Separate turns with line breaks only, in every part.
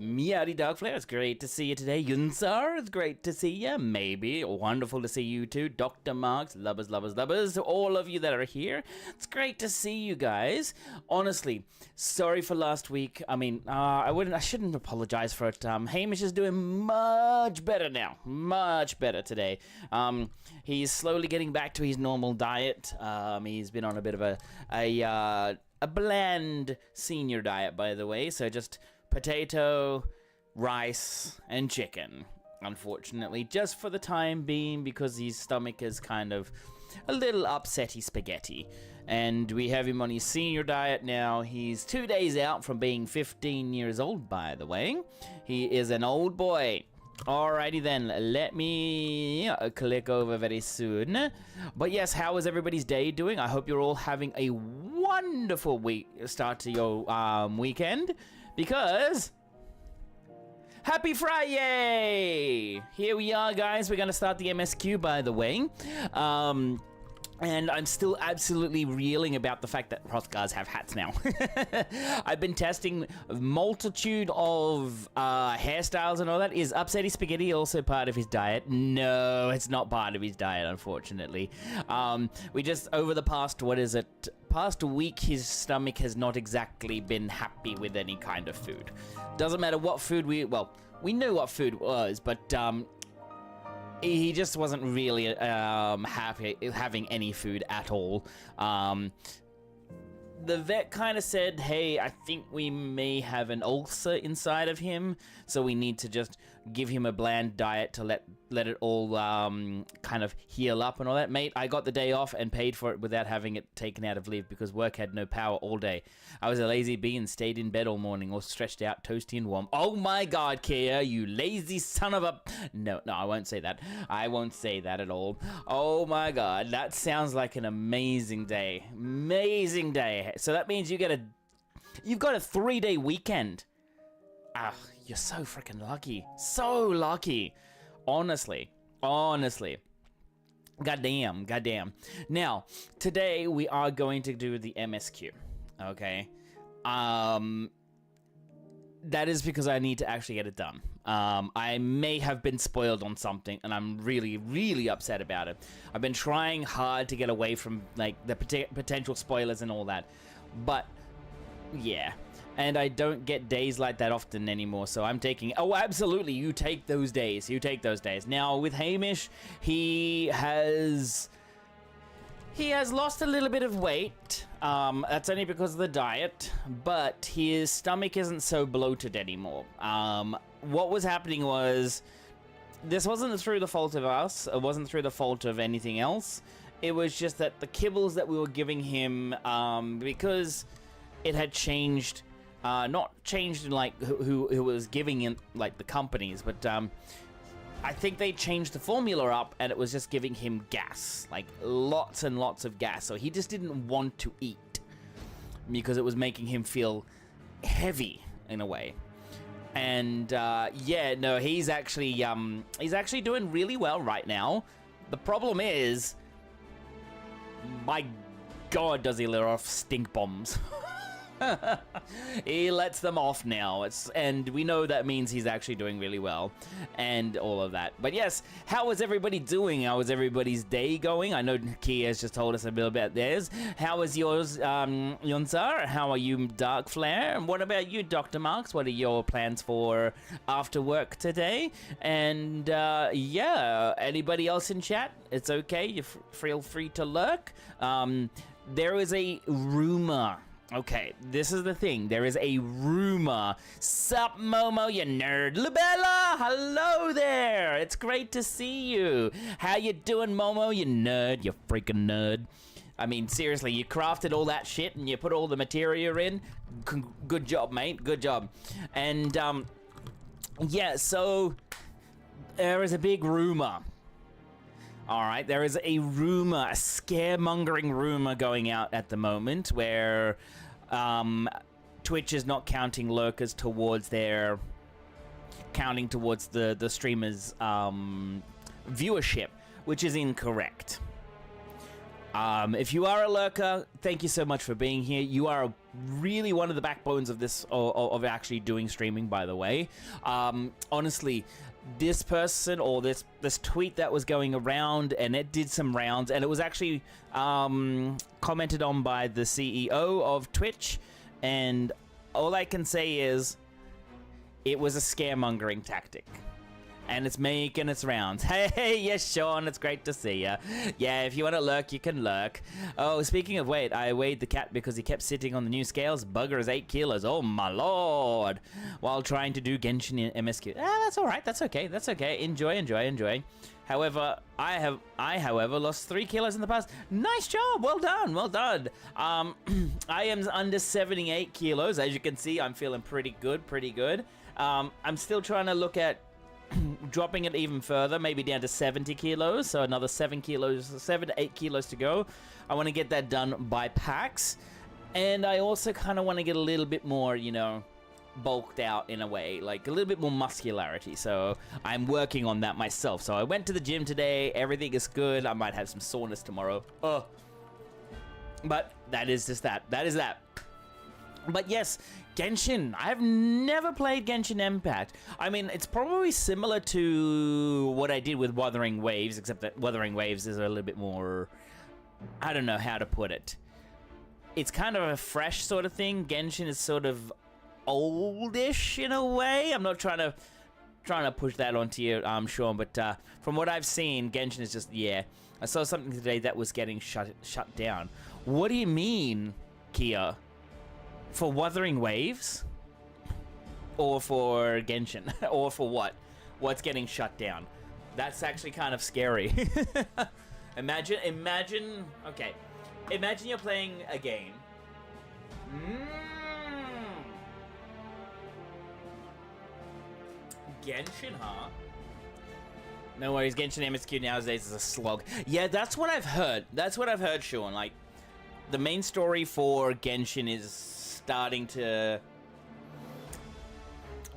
Meowdy Darkflare, it's great to see you today. Yunsar, it's great to see you. Maybe, wonderful to see you too. Dr. Marks, lubbers, all of you that are here. It's great to see you guys. Honestly, sorry for last week. I mean, I shouldn't apologize for it. Hamish is doing much better now. Much better today. He's slowly getting back to his normal diet. He's been on a bit of a bland senior diet, by the way, so just potato, rice, and chicken, unfortunately, just for the time being, because his stomach is kind of a little upsetty spaghetti, and we have him on his senior diet now. He's 2 days out from being 15 years old, by the way. He is an old boy. Alrighty then, let me click over very soon. But yes, how is everybody's day doing? I hope you're all having a wonderful start to your weekend, because happy Friday! Here we are, guys. We're gonna start the MSQ, by the way. And I'm still absolutely reeling about the fact that Hrothgars have hats now. I've been testing a multitude of hairstyles and all that. Is upsetty spaghetti also part of his diet? No, it's not part of his diet, unfortunately. We just, over the past week, his stomach has not exactly been happy with any kind of food. Doesn't matter what food we knew what food was, but he just wasn't really happy having any food at all. The vet kind of said, hey, I think we may have an ulcer inside of him, so we need to just give him a bland diet to let it all kind of heal up and all that. Mate, I got the day off and paid for it without having it taken out of leave because work had no power all day. I was a lazy bee and stayed in bed all morning, all stretched out, toasty and warm. Oh my god, Kia, you lazy son of a... No, I won't say that. I won't say that at all. Oh my god, that sounds like an amazing day. Amazing day. So that means you've got a 3-day weekend. Ah, you're so freaking lucky. So lucky. Honestly. Goddamn. Now, today we are going to do the MSQ. Okay? That is because I need to actually get it done. I may have been spoiled on something, and I'm really, really upset about it. I've been trying hard to get away from like the potential spoilers and all that, but yeah. And I don't get days like that often anymore, so I'm taking... Oh, absolutely, you take those days. Now, with Hamish, he has lost a little bit of weight. That's only because of the diet, but his stomach isn't so bloated anymore. What was happening was, this wasn't through the fault of us. It wasn't through the fault of anything else. It was just that the kibbles that we were giving him, because it had changed... not changed in like who was giving in like the companies, but I think they changed the formula up and it was just giving him gas, like lots and lots of gas. So he just didn't want to eat because it was making him feel heavy in a way. And yeah, no, he's actually doing really well right now. The problem is, my God, does he let off stink bombs? He lets them off now, and we know that means he's actually doing really well and all of that. But yes, how is everybody doing? How is everybody's day going? I know Kia's just told us a bit about theirs. How is yours, Yunsar? How are you, Darkflare? And what about you, Dr. Marks? What are your plans for after work today? And yeah, anybody else in chat? It's okay, you feel free to lurk. There is a rumor. Okay, this is the thing. There is a rumor. Sup, Momo, you nerd. Lubella, hello there. It's great to see you. How you doing, Momo, you nerd? You freaking nerd. I mean, seriously, you crafted all that shit and you put all the materia in. Good job, mate. Good job. And, yeah, so there is a big rumor. Alright, there is a rumor, a scaremongering rumor going out at the moment where Twitch is not counting lurkers towards the streamer's viewership, which is incorrect. If you are a lurker, thank you so much for being here. You are really one of the backbones of this, of actually doing streaming, by the way. Honestly, this person or this tweet that was going around, and it did some rounds, and it was actually commented on by the CEO of Twitch, and all I can say is it was a scaremongering tactic. And it's making its rounds. Hey, yes, Sean, it's great to see ya. Yeah, if you want to lurk, you can lurk. Oh, speaking of weight, I weighed the cat because he kept sitting on the new scales. Bugger is 8 kilos. Oh, my lord. While trying to do Genshin in MSQ. That's all right. That's okay. That's okay. Enjoy. However, I however, lost 3 kilos in the past. Nice job. Well done. Well done. I am under 78 kilos. As you can see, I'm feeling pretty good. I'm still trying to look at dropping it even further, maybe down to 70 kilos, so another 7 to 8 kilos to go. I want to get that done by PAX, and I also kind of want to get a little bit more, you know, bulked out in a way, like a little bit more muscularity, so I'm working on that myself. So I went to the gym today, everything is good. I might have some soreness tomorrow, but that is just that. But yes, Genshin. I've never played Genshin Impact. I mean, it's probably similar to what I did with Wuthering Waves, except that Wuthering Waves is a little bit more... I don't know how to put it. It's kind of a fresh sort of thing. Genshin is sort of oldish in a way. I'm not trying to push that onto you, Sean, but from what I've seen, Genshin is just, yeah. I saw something today that was getting shut down. What do you mean, Kia? For Wuthering Waves? Or for Genshin? Or for what? What's getting shut down? That's actually kind of scary. Imagine, okay. Imagine you're playing a game. Genshin, huh? No worries, Genshin MSQ nowadays is a slog. Yeah, that's what I've heard. That's what I've heard, Sean. Like, the main story for Genshin is starting to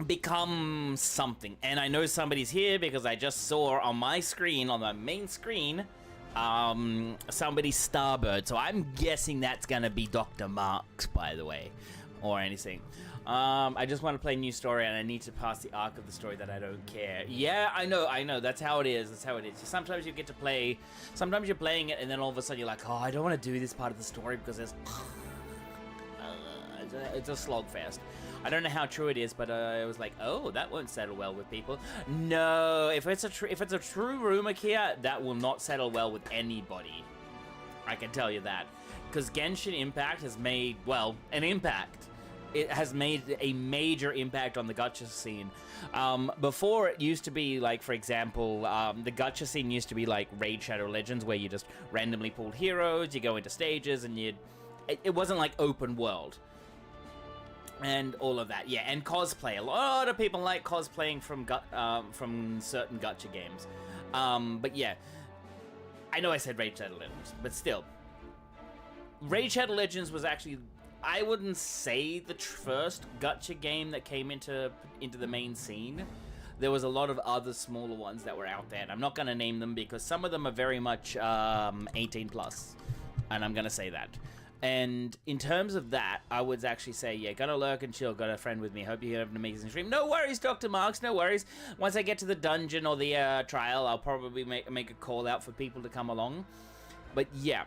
become something, and I know somebody's here because I just saw on my screen, on the main screen, somebody's Starbird, so I'm guessing that's gonna be Dr. Marks, by the way, or anything. I just want to play new story, and I need to pass the arc of the story that I don't care. Yeah, I know, that's how it is, Sometimes you get to play, sometimes you're playing it, and then all of a sudden you're like, oh, I don't want to do this part of the story because there's it's a slog fest. I don't know how true it is, but I was like, oh, that won't settle well with people. No, if it's a true rumor, Kia, that will not settle well with anybody. I can tell you that, because Genshin Impact has made, well, an impact. It has made a major impact on the gacha scene. Before, it used to be like, for example, the gacha scene used to be like Raid Shadow Legends, where you just randomly pulled heroes, you go into stages, and it wasn't like open world. And all of that, yeah, and cosplay. A lot of people like cosplaying from certain gacha games. But yeah, I know I said Raid Shadow Legends, but still, Raid Shadow Legends was actually, I wouldn't say the first gacha game that came into the main scene. There was a lot of other smaller ones that were out there, and I'm not gonna name them because some of them are very much 18 plus, and I'm gonna say that. And in terms of that, I would actually say, yeah, gotta lurk and chill, got a friend with me. Hope you have an amazing stream. No worries, Dr. Marks, no worries. Once I get to the dungeon or the trial, I'll probably make a call out for people to come along. But yeah.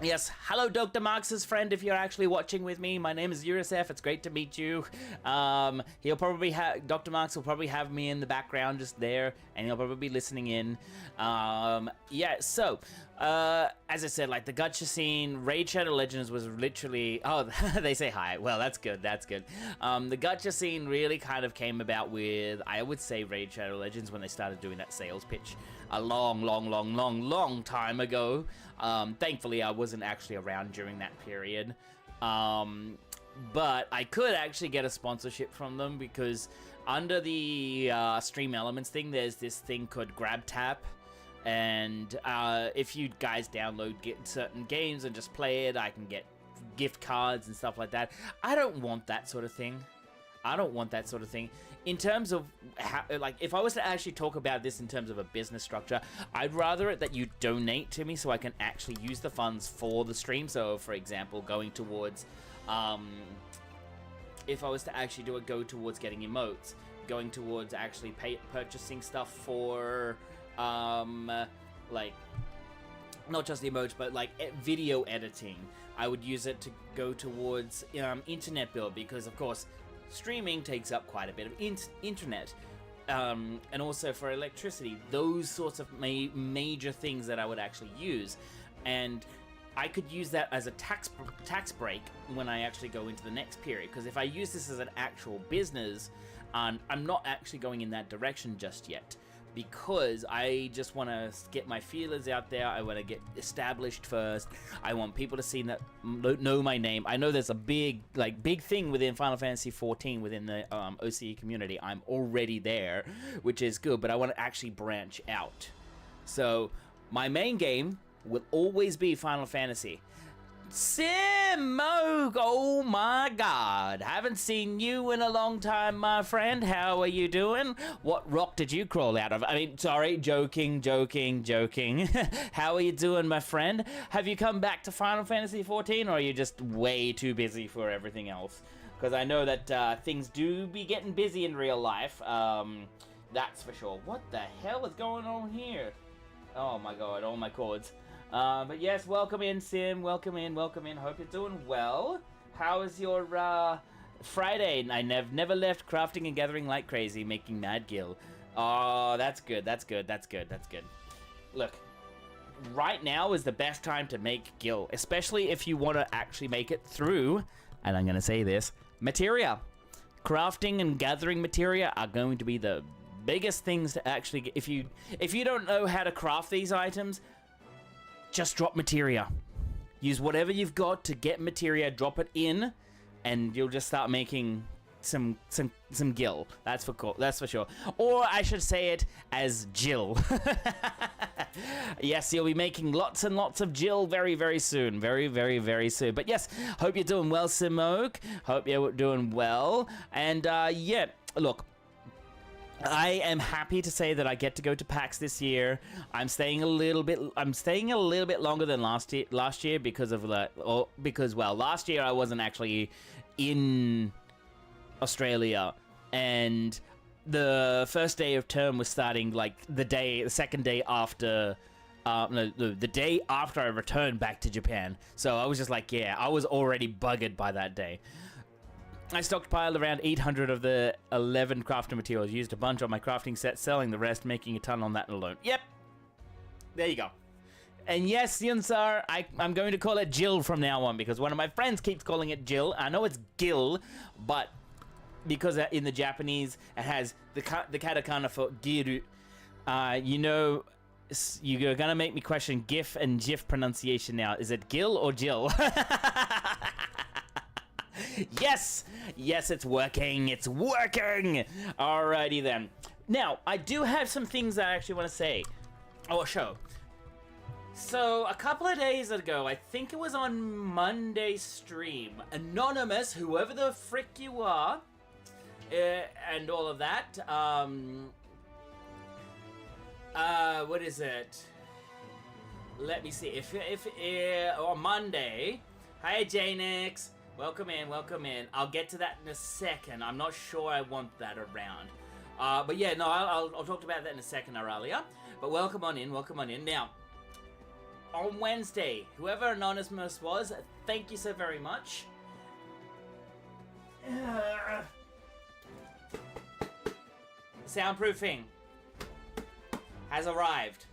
Yes, hello Dr. Marx's friend, if you're actually watching with me. My name is Eurusef, it's great to meet you. He'll probably have, Dr. Marx will probably have me in the background just there, and he'll probably be listening in. Yeah, so, as I said, like the gacha scene, Raid Shadow Legends was literally, oh, they say hi, well, that's good, that's good. The gacha scene really kind of came about with, I would say, Raid Shadow Legends when they started doing that sales pitch a long time ago. Thankfully, I wasn't actually around during that period. But I could actually get a sponsorship from them because under the Stream Elements thing, there's this thing called Grab Tap. And if you guys download certain games and just play it, I can get gift cards and stuff like that. I don't want that sort of thing. I don't want that sort of thing. In terms of how, like, if I was to actually talk about this in terms of a business structure, I'd rather it that you donate to me so I can actually use the funds for the stream. So, for example, going towards, if I was to actually do it, go towards getting emotes, going towards actually purchasing stuff for, like, not just the emotes, but like video editing. I would use it to go towards internet bill, because of course streaming takes up quite a bit of internet, and also for electricity. Those sorts of major things that I would actually use, and I could use that as a tax break when I actually go into the next period. Because if I use this as an actual business, I'm not actually going in that direction just yet, because I just want to get my feelers out there. I want to get established first. I want people to see that, know my name. I know there's a big thing within Final Fantasy XIV within the OCE community. I'm already there, which is good, but I want to actually branch out. So my main game will always be Final Fantasy. Simoke, oh my god, haven't seen you in a long time, my friend. How are you doing? What rock did you crawl out of? I mean, sorry, joking. How are you doing, my friend? Have you come back to Final Fantasy XIV, or are you just way too busy for everything else? Because I know that things do be getting busy in real life, that's for sure. What the hell is going on here? Oh my god, all my chords. But yes, welcome in, Sim. Welcome in. Hope you're doing well. How is your Friday? I never left crafting and gathering like crazy, making mad Gil. Oh, that's good. Look, right now is the best time to make Gil, especially if you want to actually make it through, and I'm going to say this, materia. Crafting and gathering materia are going to be the biggest things to actually get. If you don't know how to craft these items, just drop materia. Use whatever you've got to get materia, drop it in, and you'll just start making some Gil. That's for sure. Or I should say it as Jill. Yes, you'll be making lots and lots of Jill very, very soon. Very soon. But yes, hope you're doing well, Simoke. Hope you're doing well. And yeah, look, I am happy to say that I get to go to PAX this year. I'm staying a little bit longer than last year because of last year I wasn't actually in Australia, and the first day of term was starting like the second day after the day after I returned back to Japan. So I was just like, yeah, I was already buggered by that day. I stockpiled around 800 of the 11 crafting materials, used a bunch on my crafting set, selling the rest, making a ton on that alone. Yep. There you go. And yes, Yunsar, I'm going to call it Jill from now on, because one of my friends keeps calling it Jill. I know it's Gil, but because in the Japanese it has the katakana for Giru, you know, you're going to make me question GIF and GIF pronunciation now. Is it Gil or Jill? Yes, it's working. Alrighty then. Now, I do have some things that I actually want to say. Or show. So, a couple of days ago, I think it was on Monday's stream, Anonymous, whoever the frick you are, and all of that, what is it? Let me see. If on Monday, hi Janix. Welcome in. I'll get to that in a second. I'm not sure I want that around. But yeah, no, I'll talk about that in a second, Aralia. But welcome on in. Now, on Wednesday, whoever Anonymous was, thank you so very much. Soundproofing has arrived.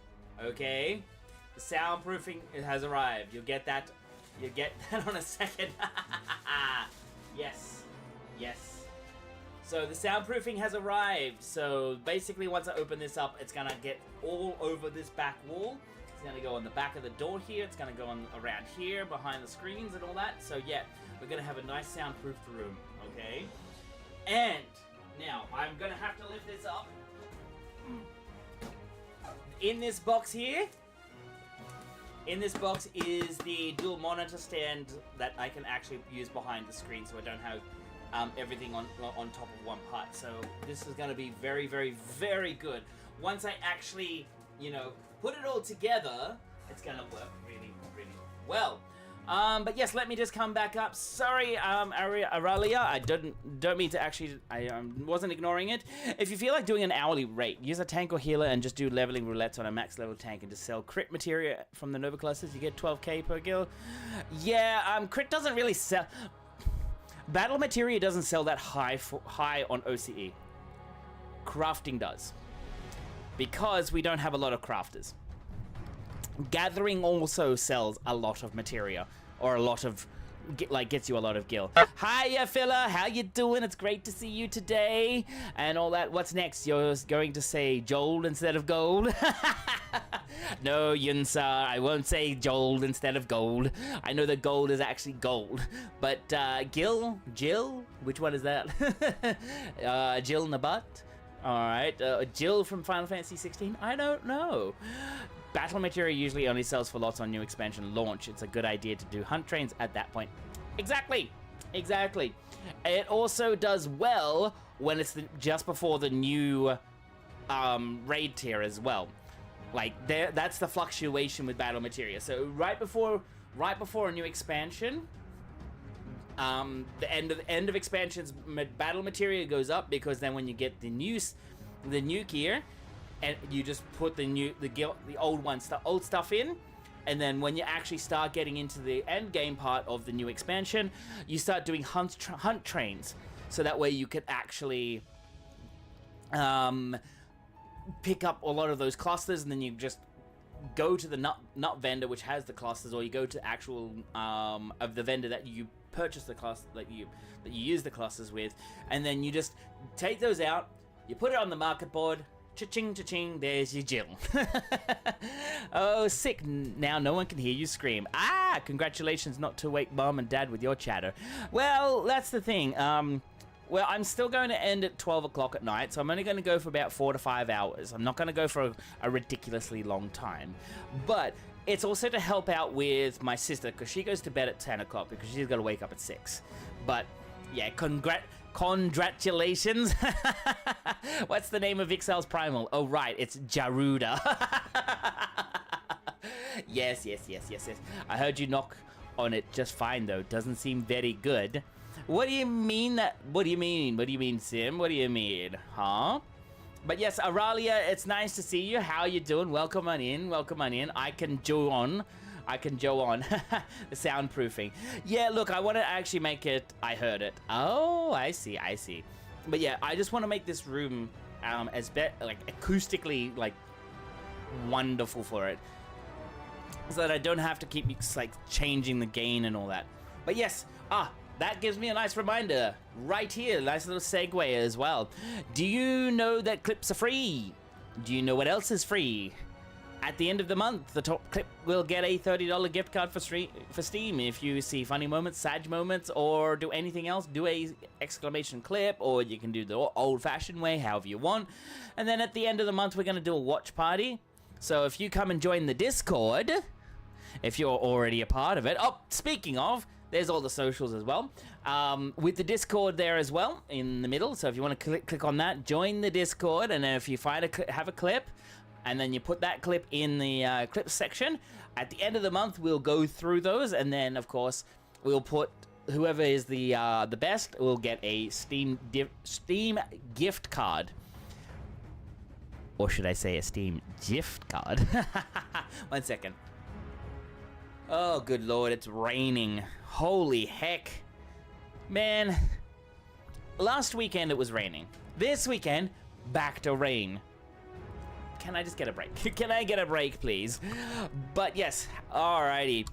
Okay? The soundproofing has arrived. You'll get that on a second. Yes. So the soundproofing has arrived. So basically once I open this up, it's gonna get all over this back wall. It's gonna go on the back of the door here. It's gonna go on around here, behind the screens and all that. So yeah, we're gonna have a nice soundproofed room, okay? And now I'm gonna have to lift this up. In this box here, is the dual monitor stand that I can actually use behind the screen, so I don't have everything on top of one part. So this is going to be very, very, very good. Once I actually, put it all together, it's going to work really, really well. But yes, let me just come back up. Sorry, Aralia, I don't mean to actually, I wasn't ignoring it. If you feel like doing an hourly rate, use a tank or healer and just do leveling roulettes on a max level tank and just sell crit materia from the Nova clusters. You get 12k per guild. Yeah, crit doesn't really sell. Battle materia doesn't sell that high on OCE. Crafting does. Because we don't have a lot of crafters. Gathering also sells a lot of materia, or a lot of, gets you a lot of gil. Hiya, fella, how you doing? It's great to see you today, and all that. What's next? You're going to say Joel instead of gold? No, Yunsar, I won't say Joel instead of gold. I know that gold is actually gold, but Jill, which one is that? Jill Nabat? Alright, Jill from Final Fantasy 16? I don't know. Battle materia usually only sells for lots on new expansion launch. It's a good idea to do hunt trains at that point. Exactly. It also does well when it's just before the new raid tier as well. Like that's the fluctuation with battle materia. So right before a new expansion, the end of expansions, battle materia goes up, because then when you get the new gear, and you just put the old stuff in, and then when you actually start getting into the end game part of the new expansion, you start doing hunt trains, so that way you can actually pick up a lot of those clusters, and then you just go to the nut vendor which has the clusters, or you go to actual of the vendor that you purchase the cluster that you use the clusters with, and then you just take those out, you put it on the market board. Cha-ching, cha-ching, there's your Jill. Oh, sick. Now no one can hear you scream. Ah, congratulations not to wake mom and dad with your chatter. Well, that's the thing. Well, I'm still going to end at 12 o'clock at night, so I'm only going to go for about 4 to 5 hours. I'm not going to go for a ridiculously long time. But it's also to help out with my sister, because she goes to bed at 10 o'clock, because she's got to wake up at 6. But, yeah, congratulations. What's the name of Ixal's Primal? Oh, right, it's Jaruda. Yes. I heard you knock on it just fine, though. Doesn't seem very good. What do you mean, Sim? What do you mean? Huh? But yes, Aralia, it's nice to see you. How you doing? Welcome on in. I can Joe on. The soundproofing. Yeah, look, I want to actually make it. I heard it. Oh, I see. But yeah, I just want to make this room as acoustically wonderful for it, so that I don't have to keep changing the gain and all that. But yes, that gives me a nice reminder right here. Nice little segue as well. Do you know that clips are free? Do you know what else is free? At the end of the month, the top clip will get a $30 gift card for Steam. If you see funny moments, sad moments, or do anything else, do a exclamation clip, or you can do the old-fashioned way, however you want. And then at the end of the month, we're going to do a watch party. So if you come and join the Discord, if you're already a part of it. Oh, speaking of, there's all the socials as well. With the Discord there as well in the middle. So if you want to click on that, join the Discord, and then if you have a clip, and then you put that clip in the clips section. At the end of the month, we'll go through those, and then, of course, we'll put whoever is the best will get a Steam gift card. Or should I say a Steam gift card? 1 second. Oh, good lord, it's raining. Holy heck. Man, last weekend it was raining. This weekend, back to rain. Can I just get a break? Can I get a break, please? But yes, alrighty.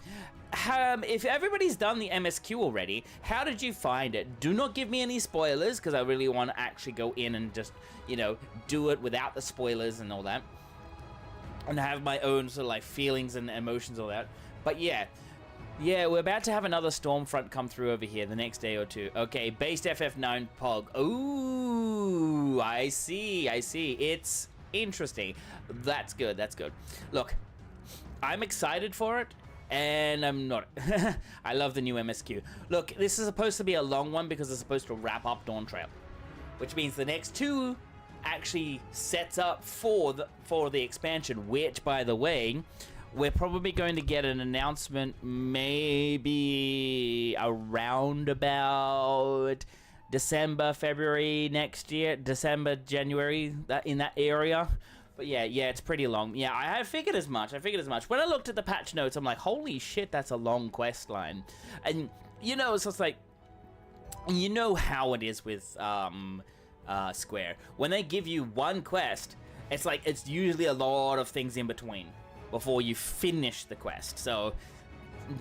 If everybody's done the MSQ already, how did you find it? Do not give me any spoilers, because I really want to actually go in and just, do it without the spoilers and all that. And have my own sort of feelings and emotions, all that. But yeah, we're about to have another storm front come through over here the next day or two. Okay, based FF9 Pog. Ooh, I see. It's interesting. That's good. Look, I'm excited for it, And I'm not. I love the new MSQ. Look, this is supposed to be a long one because it's supposed to wrap up Dawn Trail, which means the next 2 actually sets up for the expansion, which, by the way, we're probably going to get an announcement maybe around about December, February next year, December, January, in that area. But yeah, it's pretty long. Yeah, I figured as much. When I looked at the patch notes, I'm like, holy shit, that's a long quest line. And, you know, it's just like, you know how it is with Square. When they give you one quest, it's like, it's usually a lot of things in between before you finish the quest. So,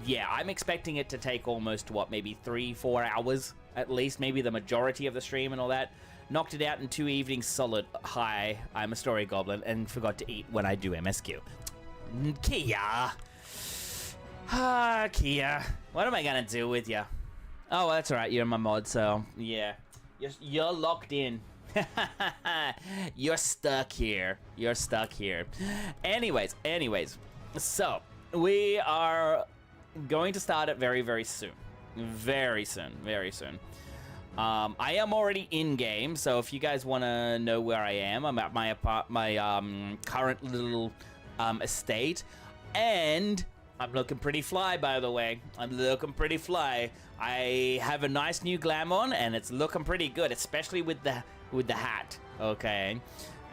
yeah, I'm expecting it to take almost, maybe 3-4 hours, at least, maybe the majority of the stream and all that. Knocked it out in 2 evenings solid. Hi, I'm a story goblin and forgot to eat when I do MSQ. Kia! Kia. What am I gonna do with you? Oh, that's alright, you're my mod, so, yeah. You're locked in. You're stuck here. Anyways. So, we are going to start it very, very soon. Very soon. I am already in game, so if you guys want to know where I am, I'm at my current little estate, and I'm looking pretty fly, by the way. I have a nice new glam on, and it's looking pretty good, especially with the hat. Okay,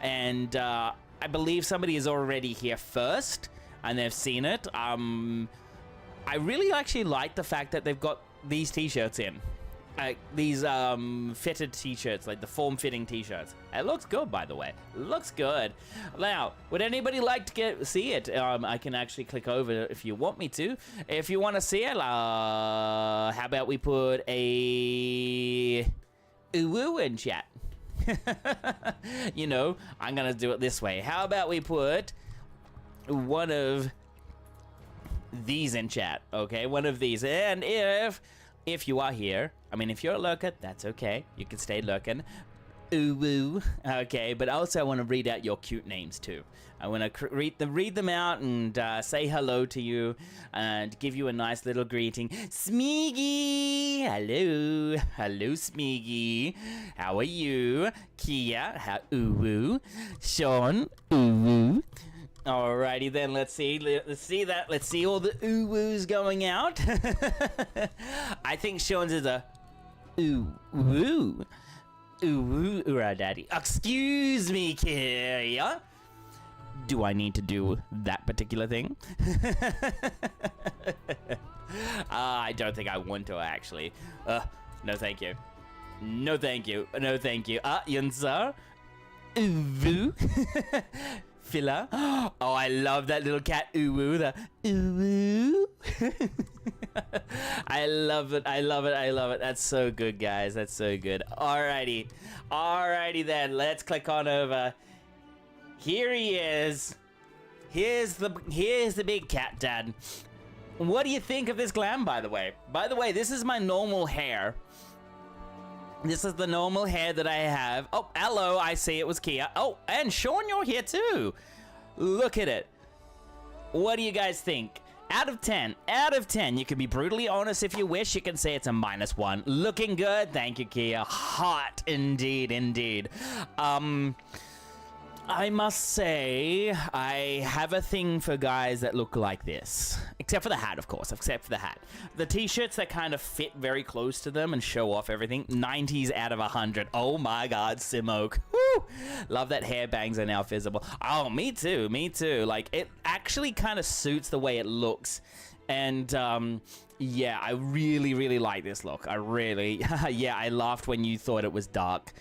and I believe somebody is already here first, and they've seen it. I really actually like the fact that they've got these t-shirts in. These fitted t-shirts, like the form-fitting t-shirts. It looks good, by the way. Looks good. Now, would anybody like to see it? I can actually click over if you want me to. If you want to see it, how about we put a woo in chat? You know, I'm gonna do it this way. How about we put one of these in chat? Okay, one of these. And if you are here, I mean, if you're a lurker, that's okay. You can stay lurking. Ooh woo. Okay, but also I want to read out your cute names too. I want to read them out and say hello to you and give you a nice little greeting. Smeegee! Hello, Smeegee. How are you? Kia, ooh woo. Sean, ooh woo. Alrighty then, let's see all the ooh woos going out. I think Sean's is a ooh woo. Ooh woo, oorah daddy. Excuse me, Kia. Do I need to do that particular thing? I don't think I want to, actually. No thank you. Yunsar. Ooh woo. Filler. Oh, I love that little cat. Ooh woo, the ooh woo. I love it. That's so good, guys. That's so good. Alrighty then. Let's click on over. Here he is. Here's the big cat, Dad. What do you think of this glam, by the way? This is my normal hair. This is the normal hair that I have. Oh, hello, I see it was Kia. Oh, and Sean, you're here too. Look at it. What do you guys think? Out of 10, you can be brutally honest if you wish. You can say it's a -1. Looking good. Thank you, Kia. Hot indeed. I must say, I have a thing for guys that look like this. Except for the hat, of course. The t-shirts that kind of fit very close to them and show off everything. 90s out of 100. Oh my god, Simoke. Woo! Love that hair bangs are now visible. Oh, me too. Like, it actually kind of suits the way it looks. And, yeah, I really like this look. Yeah, I laughed when you thought it was dark.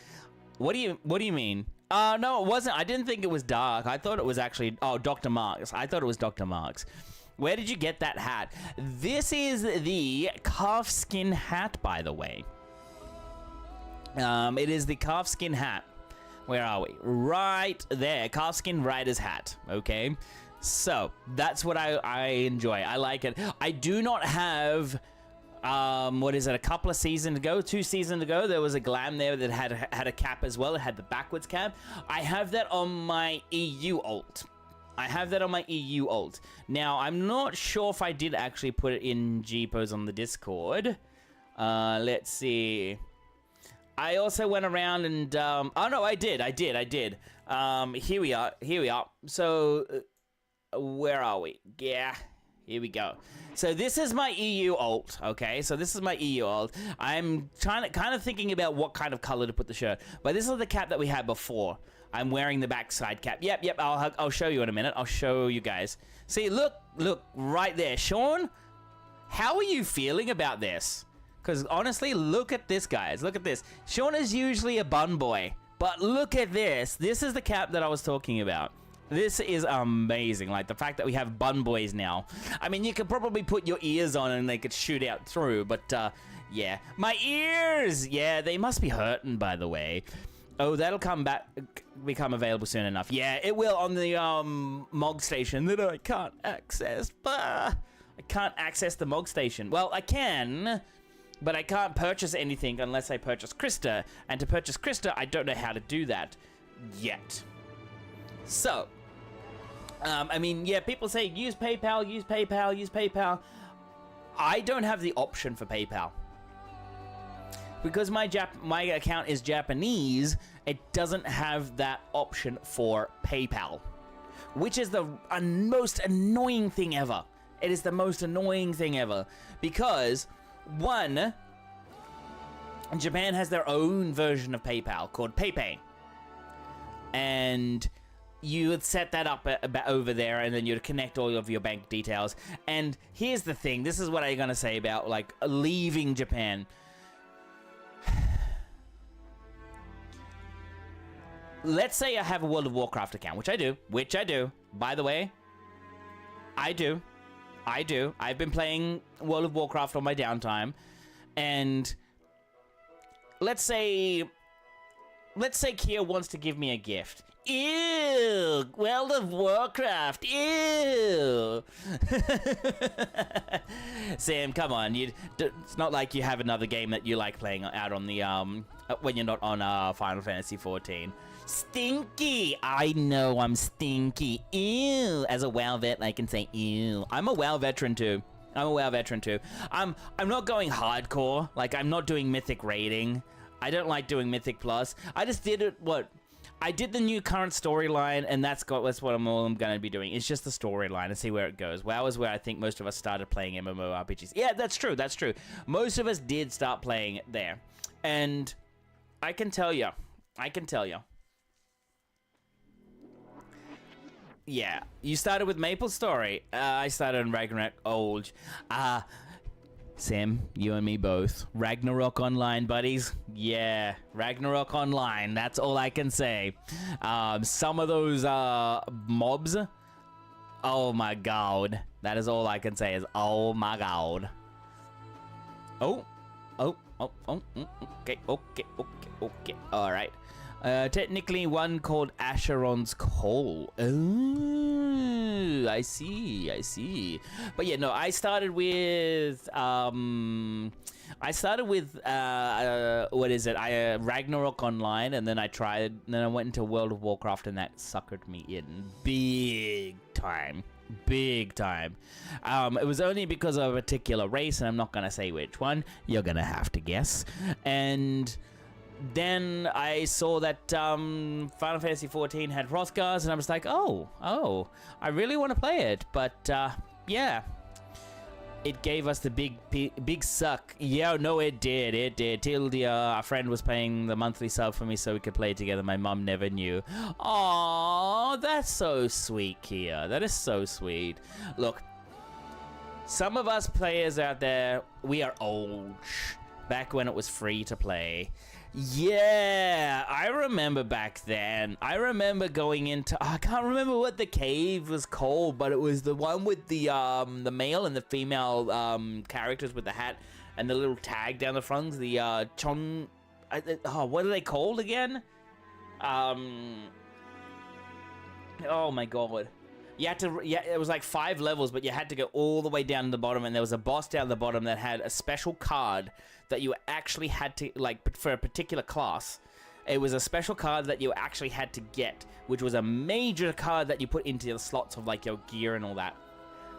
What do you mean? No, it wasn't. I didn't think it was dark. I thought it was actually... Oh, Dr. Marks. I thought it was Dr. Marks. Where did you get that hat? This is the calfskin hat, by the way. It is the calfskin hat. Where are we? Right there. Calfskin rider's hat. Okay. So, that's what I enjoy. I like it. I do not have... what is it, a couple of seasons ago, 2 seasons ago, there was a glam there that had a cap as well. It had the backwards cap. I have that on my EU alt. I have that on my EU alt. Now, I'm not sure if I did actually put it in G-Pose on the Discord. Let's see. I also went around and, oh no, I did. Here we are. So, where are we? Yeah, here we go. So this is my EU alt, okay? So this is my EU alt. I'm kind of thinking about what kind of color to put the shirt. But this is the cap that we had before. I'm wearing the backside cap. Yep, I'll show you in a minute. I'll show you guys. See, look, right there. Sean, how are you feeling about this? Because honestly, look at this, guys. Look at this. Sean is usually a bun boy. But look at this. This is the cap that I was talking about. This is amazing. Like, the fact that we have bun boys now. I mean, you could probably put your ears on and they could shoot out through. But, yeah. My ears! Yeah, they must be hurting, by the way. Oh, that'll become available soon enough. Yeah, it will on the, MOG station that I can't access. I can't access the MOG station. Well, I can, but I can't purchase anything unless I purchase Krista. And to purchase Krista, I don't know how to do that yet. So, I mean, yeah, people say use PayPal, use PayPal, use PayPal. I don't have the option for PayPal. Because my account is Japanese, it doesn't have that option for PayPal. Which is the most annoying thing ever. It is the most annoying thing ever. Because, one, Japan has their own version of PayPal called PayPay. And you would set that up over there, and then you'd connect all of your bank details. And here's the thing. This is what I'm going to say about, like, leaving Japan. Let's say I have a World of Warcraft account, which I do. By the way, I do. I've been playing World of Warcraft on my downtime. And let's say Kia wants to give me a gift. Ew! World of Warcraft! Ew! Sam, come on. It's not like you have another game that you like playing out on the, when you're not on, Final Fantasy 14. Stinky! I know I'm stinky. Ew! As a WoW vet, I can say ew. I'm a WoW veteran too. I'm not going hardcore. Like, I'm not doing Mythic raiding. I don't like doing Mythic Plus. I just did it, I did the new current storyline, and that's what I'm going to be doing. It's just the storyline and see where it goes. WoW is where I think most of us started playing MMORPGs. Yeah, that's true. Most of us did start playing it there. And I can tell you. Yeah, you started with MapleStory. I started in Ragnarok Old. Sam, you and me both. Ragnarok Online, buddies. Yeah, Ragnarok Online. That's all I can say. Some of those mobs. Oh my god. That is all I can say is oh my god. Okay. All right. Technically one called Asheron's Call. Oh, I see. But yeah, no, I started with what is it? Ragnarok Online, and then I went into World of Warcraft, and that suckered me in big time. It was only because of a particular race, and I'm not gonna say which one. You're gonna have to guess. And then I saw that Final Fantasy 14 had Hrothgars, and I was like, oh, I really want to play it. But yeah, it gave us the big suck. Yeah, no, it did. Till our friend was paying the monthly sub for me so we could play together. My mum never knew. Aww, that's so sweet, Kia. That is so sweet. Look, some of us players out there, we are old. Back when it was free to play. Yeah, I remember back then. I remember going into, I can't remember what the cave was called, but it was the one with the male and the female characters with the hat and the little tag down the front. The what are they called again? Oh my god. You had to, yeah, it was like 5 levels, but you had to go all the way down to the bottom, and there was a boss down the bottom that had a special card that you actually had to, like, for a particular class, It was a special card that you actually had to get, which was a major card that you put into the slots of like your gear and all that,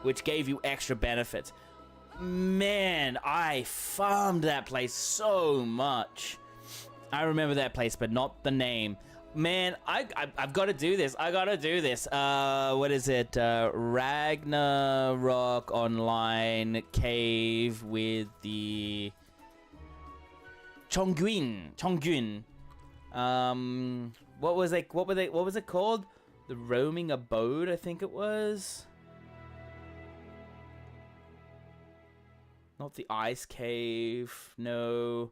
which gave you extra benefits. Man, I farmed that place so much. I remember that place, but not the name. Man, I've got to do this. I got to do this. What is it? Ragnarok Online Cave with the Chongyun. What was it called? The Roaming Abode, I think it was. Not the Ice Cave, no.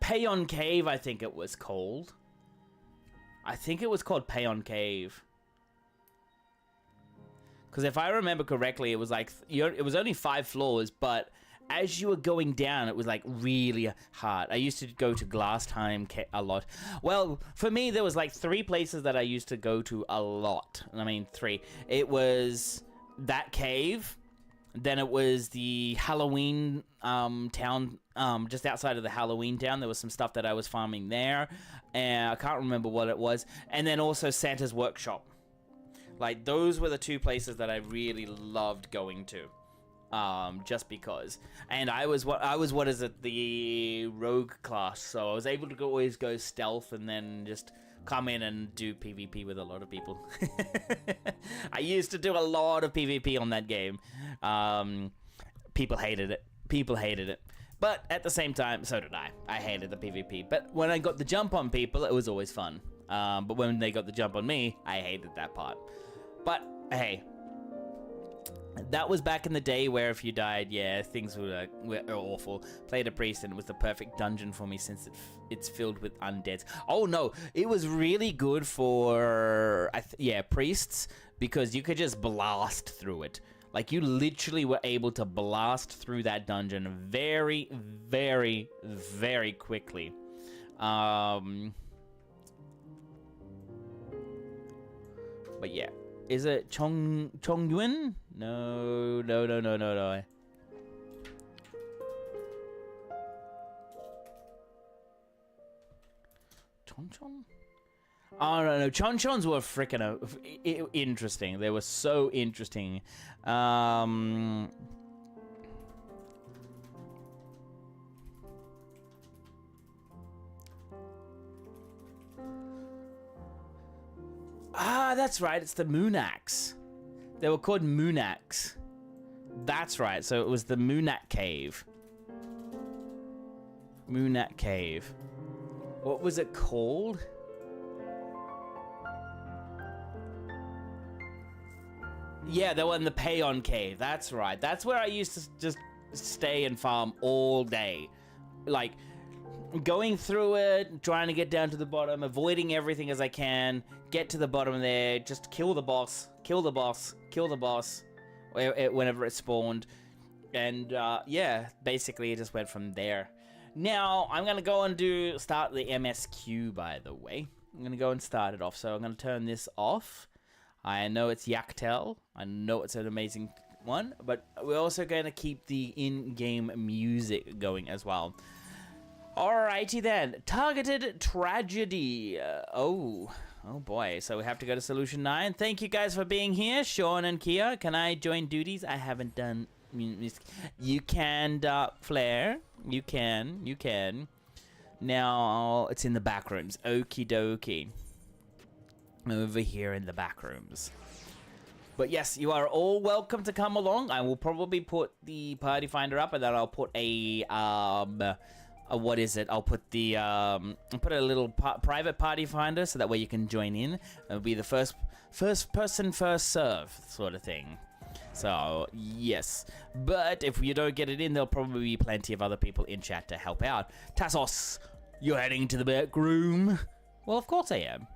Payon Cave, I think it was called. I think it was called Payon Cave. Because if I remember correctly, it was like, it was only 5 floors, but as you were going down, it was like really hard. I used to go to Glass Time a lot. Well, for me, there was like 3 places that I used to go to a lot. I mean, 3. It was that cave. Then it was the Halloween town, just outside of the Halloween town. There was some stuff that I was farming there. And I can't remember what it was. And then also Santa's Workshop. Like, those were the 2 places that I really loved going to. Just because. And I was what is it, the rogue class, so I was able to always go stealth and then just come in and do PvP with a lot of people. I used to do a lot of PvP on that game. People hated it. But at the same time, so did I. I hated the PvP. But when I got the jump on people, it was always fun. But when they got the jump on me, I hated that part. But hey, that was back in the day where if you died, yeah, things were awful. Played a priest and it was the perfect dungeon for me since it's filled with undeads. Oh no, it was really good for, priests, because you could just blast through it. Like, you literally were able to blast through that dungeon very, very, very quickly. But yeah. Is it Chongyun? No. Chonchon? Oh, no. Chonchons were freaking interesting. They were so interesting. Ah, that's right. It's the Moonax. They were called Moonax. That's right. So it was the Moonak Cave. Moonak Cave. What was it called? Yeah, they were in the Payon Cave. That's right. That's where I used to just stay and farm all day. Like, going through it, trying to get down to the bottom, avoiding everything as I can, get to the bottom there, just kill the boss, whenever it spawned. And yeah, basically it just went from there. Now, I'm going to go and start the MSQ, by the way. I'm going to go and start it off. So I'm going to turn this off. I know it's Yaktel. I know it's an amazing one. But we're also going to keep the in-game music going as well. Alrighty then. Targeted Tragedy. Oh boy. So we have to go to Solution 9. Thank you guys for being here. Sean and Kia. Can I join duties? I haven't done... You can, Flare. You can. Now, it's in the back rooms. Okie dokie. Over here in the back rooms. But yes, you are all welcome to come along. I will probably put the party finder up, and then I'll put what is it? I'll put I'll put a little private party finder, so that way you can join in. It'll be the first person, first serve sort of thing. So, yes. But if you don't get it in, there'll probably be plenty of other people in chat to help out. Tassos, you're heading to the back room? Well, of course I am.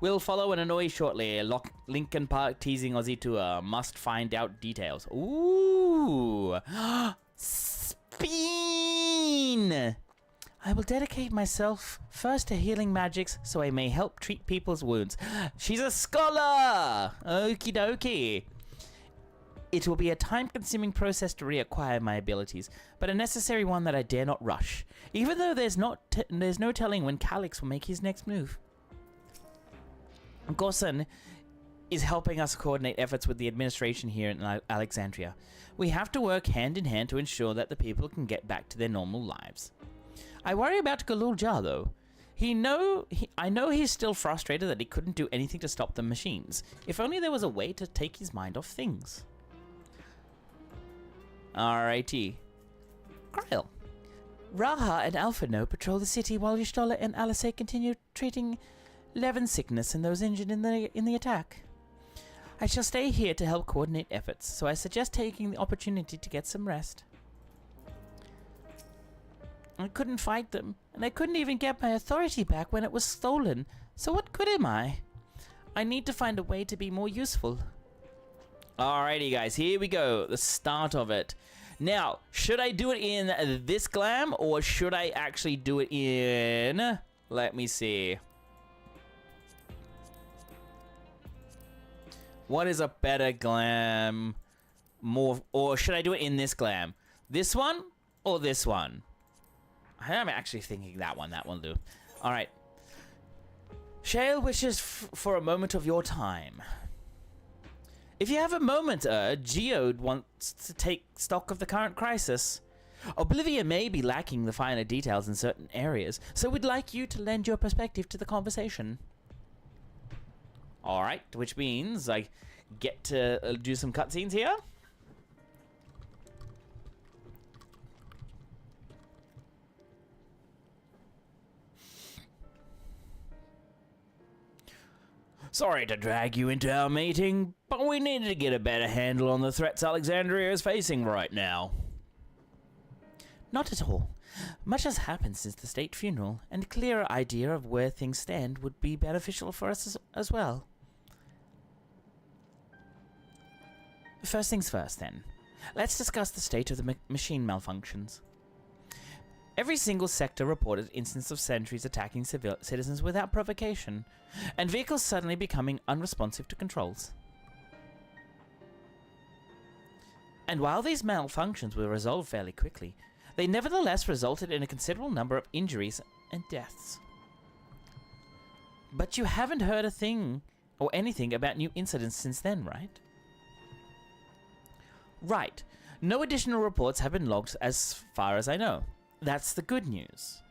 We'll follow and annoy shortly. Lincoln Park teasing Aussie tour. Must find out details. Ooh. Spin! I will dedicate myself first to healing magics so I may help treat people's wounds. She's a scholar! Okie dokie. It will be a time-consuming process to reacquire my abilities, but a necessary one that I dare not rush, even though there's no telling when Calix will make his next move. Gorson is helping us coordinate efforts with the administration here in Alexandria. We have to work hand in hand to ensure that the people can get back to their normal lives. I worry about Galul Jar, though. I know he's still frustrated that he couldn't do anything to stop the machines. If only there was a way to take his mind off things. Alrighty. Grail. Raha and Alphino patrol the city while Y'shtola and Alisei continue treating Levin sickness and those injured in the attack. I shall stay here to help coordinate efforts, so I suggest taking the opportunity to get some rest. I couldn't fight them, and I couldn't even get my authority back when it was stolen, so what good am I? I need to find a way to be more useful. Alrighty guys, here we go, the start of it. Now, should I do it in this glam, or should I actually do it in... Let me see. What is a better glam? Or should I do it in this glam? This one, or this one? I'm actually thinking that one will do. Alright. Shale wishes for a moment of your time. If you have a moment, Geode wants to take stock of the current crisis. Oblivia may be lacking the finer details in certain areas, so we'd like you to lend your perspective to the conversation. Alright, which means I get to do some cutscenes here. Sorry to drag you into our meeting, but we needed to get a better handle on the threats Alexandria is facing right now. Not at all. Much has happened since the state funeral, and a clearer idea of where things stand would be beneficial for us as well. First things first, then. Let's discuss the state of the machine malfunctions. Every single sector reported instances of sentries attacking citizens without provocation, and vehicles suddenly becoming unresponsive to controls. And while these malfunctions were resolved fairly quickly, they nevertheless resulted in a considerable number of injuries and deaths. But you haven't heard a thing or anything about new incidents since then, right? Right. No additional reports have been logged as far as I know. That's the good news.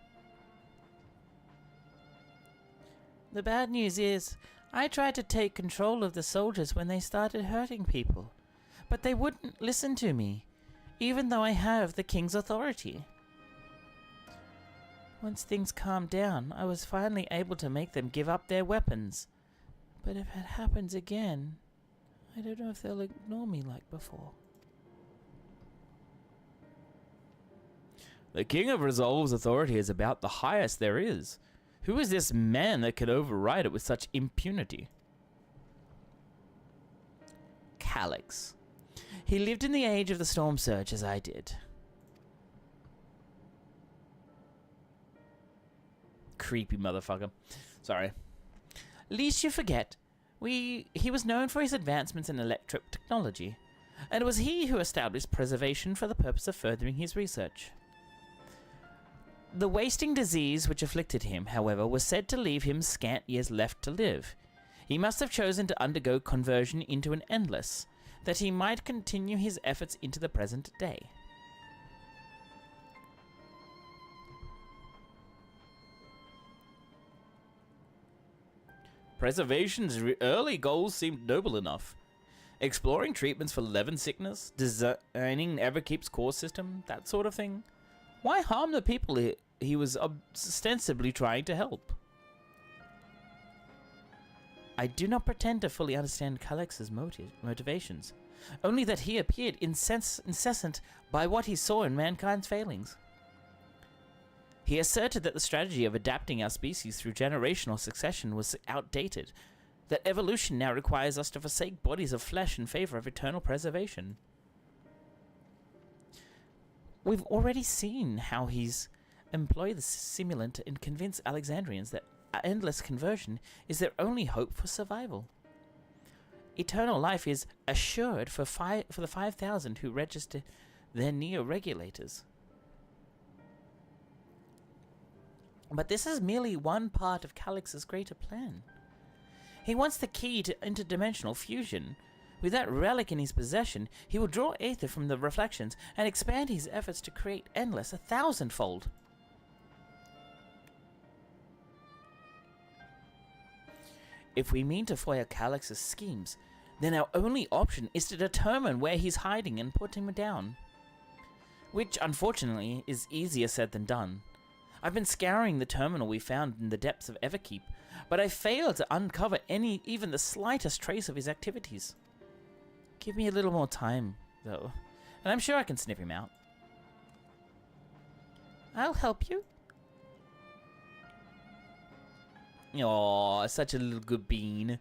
The bad news is, I tried to take control of the soldiers when they started hurting people, but they wouldn't listen to me, even though I have the king's authority. Once things calmed down, I was finally able to make them give up their weapons. But if it happens again, I don't know if they'll ignore me like before. The King of Resolve's authority is about the highest there is. Who is this man that could override it with such impunity? Calix. He lived in the age of the Storm Surge as I did. Creepy motherfucker. Sorry. Least you forget, he was known for his advancements in electric technology, and it was he who established preservation for the purpose of furthering his research. The wasting disease which afflicted him, however, was said to leave him scant years left to live. He must have chosen to undergo conversion into an endless, that he might continue his efforts into the present day. Preservation's early goals seemed noble enough. Exploring treatments for Levin sickness, designing Everkeep's core system, that sort of thing. Why harm the people he was ostensibly trying to help? I do not pretend to fully understand Calix's motivations, only that he appeared incessant by what he saw in mankind's failings. He asserted that the strategy of adapting our species through generational succession was outdated, that evolution now requires us to forsake bodies of flesh in favor of eternal preservation. We've already seen how he's employed the simulant and convince Alexandrians that endless conversion is their only hope for survival. eternal life is assured for the 5,000 who register their neo-regulators. But this is merely one part of Calix's greater plan. He wants the key to interdimensional fusion. With that relic in his possession, he will draw aether from the reflections and expand his efforts to create endless 1,000-fold. If we mean to foil Calix's schemes, then our only option is to determine where he's hiding and put him down. Which, unfortunately, is easier said than done. I've been scouring the terminal we found in the depths of Everkeep, but I failed to uncover even the slightest trace of his activities. Give me a little more time, though, and I'm sure I can sniff him out. I'll help you. Aw, such a little good bean.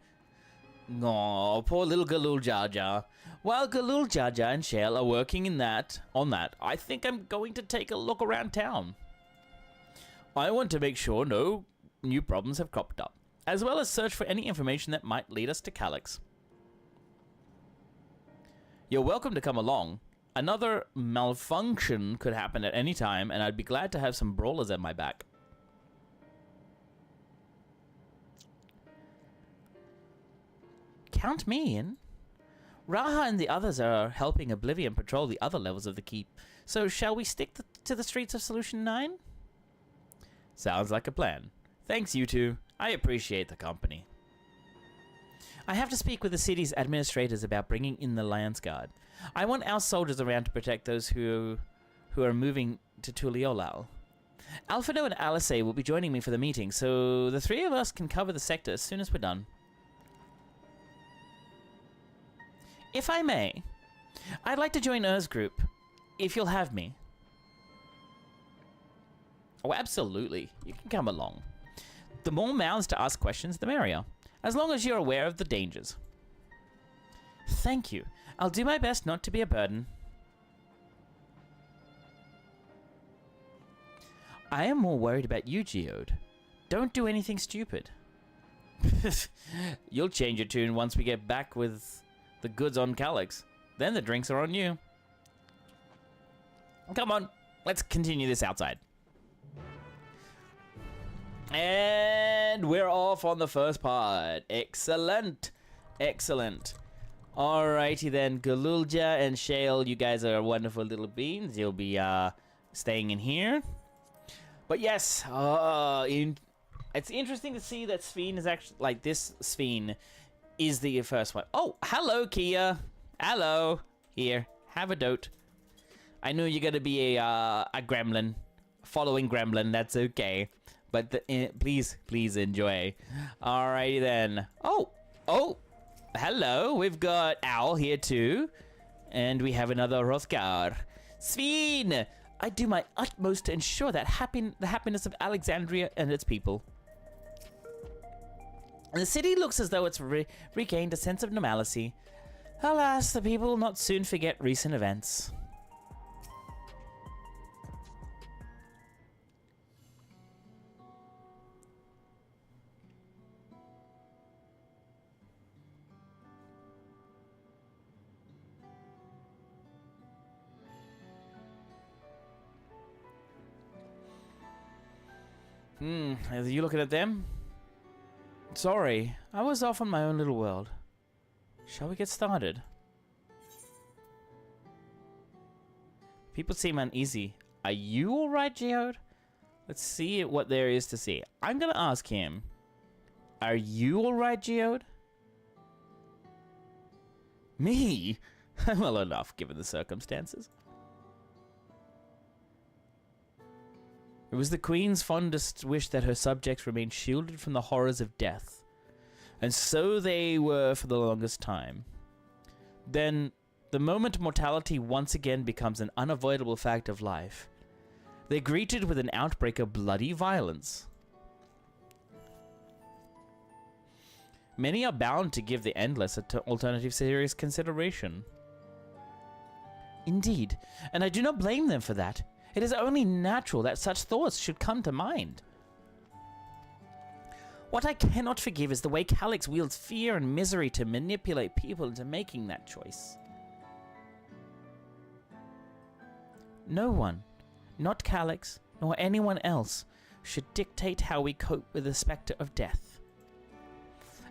Aw, poor little Galul Jar Jar. While Galul Jar Jar and Shale are working on that, I think I'm going to take a look around town. I want to make sure no new problems have cropped up, as well as search for any information that might lead us to Calix. You're welcome to come along. Another malfunction could happen at any time, and I'd be glad to have some brawlers at my back. Count me in. Raha and the others are helping Oblivion patrol the other levels of the keep, so shall we stick to the streets of Solution 9? Sounds like a plan. Thanks, you two. I appreciate the company. I have to speak with the city's administrators about bringing in the Lance Guard. I want our soldiers around to protect those who are moving to Tuliolal. Alfredo and Alice will be joining me for the meeting, so the three of us can cover the sector as soon as we're done. If I may, I'd like to join Ur's group, if you'll have me. Oh, absolutely. You can come along. The more mouths to ask questions, the merrier, as long as you're aware of the dangers. Thank you. I'll do my best not to be a burden. I am more worried about you, Geode. Don't do anything stupid. You'll change your tune once we get back with the goods on Calix. Then the drinks are on you. Come on, let's continue this outside. And we're off on the first part. Excellent. Excellent. Alrighty then, Galulja and Shale, you guys are wonderful little beans. You'll be staying in here. But yes, it's interesting to see that Sphene is actually, like, this Sphene is the first one. Oh, hello, Kia. Hello. Here, have a dote. I know you're gonna be a gremlin. Following gremlin, that's okay. But please enjoy. Alrighty then. Oh, hello. We've got Owl here too. And we have another Hrothgar. Sphene! I do my utmost to ensure that the happiness of Alexandria and its people. The city looks as though it's regained a sense of normalcy. Alas, the people will not soon forget recent events. Are you looking at them? Sorry, I was off on my own little world. Shall we get started? People seem uneasy. Are you alright, Geode? Let's see what there is to see. I'm gonna ask him. Are you alright, Geode? Me? Well enough, given the circumstances. It was the Queen's fondest wish that her subjects remain shielded from the horrors of death. And so they were for the longest time. Then, the moment mortality once again becomes an unavoidable fact of life, they're greeted with an outbreak of bloody violence. Many are bound to give the endless alternative serious consideration. Indeed, and I do not blame them for that. It is only natural that such thoughts should come to mind. What I cannot forgive is the way Calix wields fear and misery to manipulate people into making that choice. No one, not Calix, nor anyone else, should dictate how we cope with the spectre of death.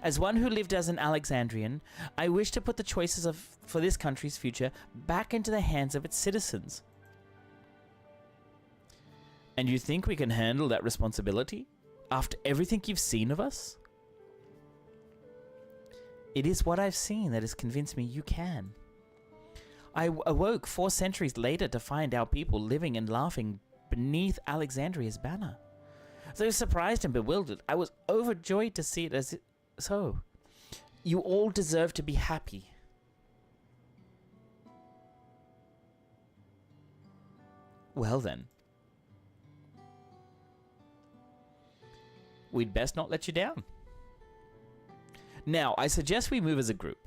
As one who lived as an Alexandrian, I wish to put the choices for this country's future back into the hands of its citizens. And you think we can handle that responsibility? After everything you've seen of us? It is what I've seen that has convinced me you can. I awoke 4 centuries later to find our people living and laughing beneath Alexandria's banner. Though surprised and bewildered, I was overjoyed to see it so. You all deserve to be happy. Well then. We'd best not let you down. Now, I suggest we move as a group.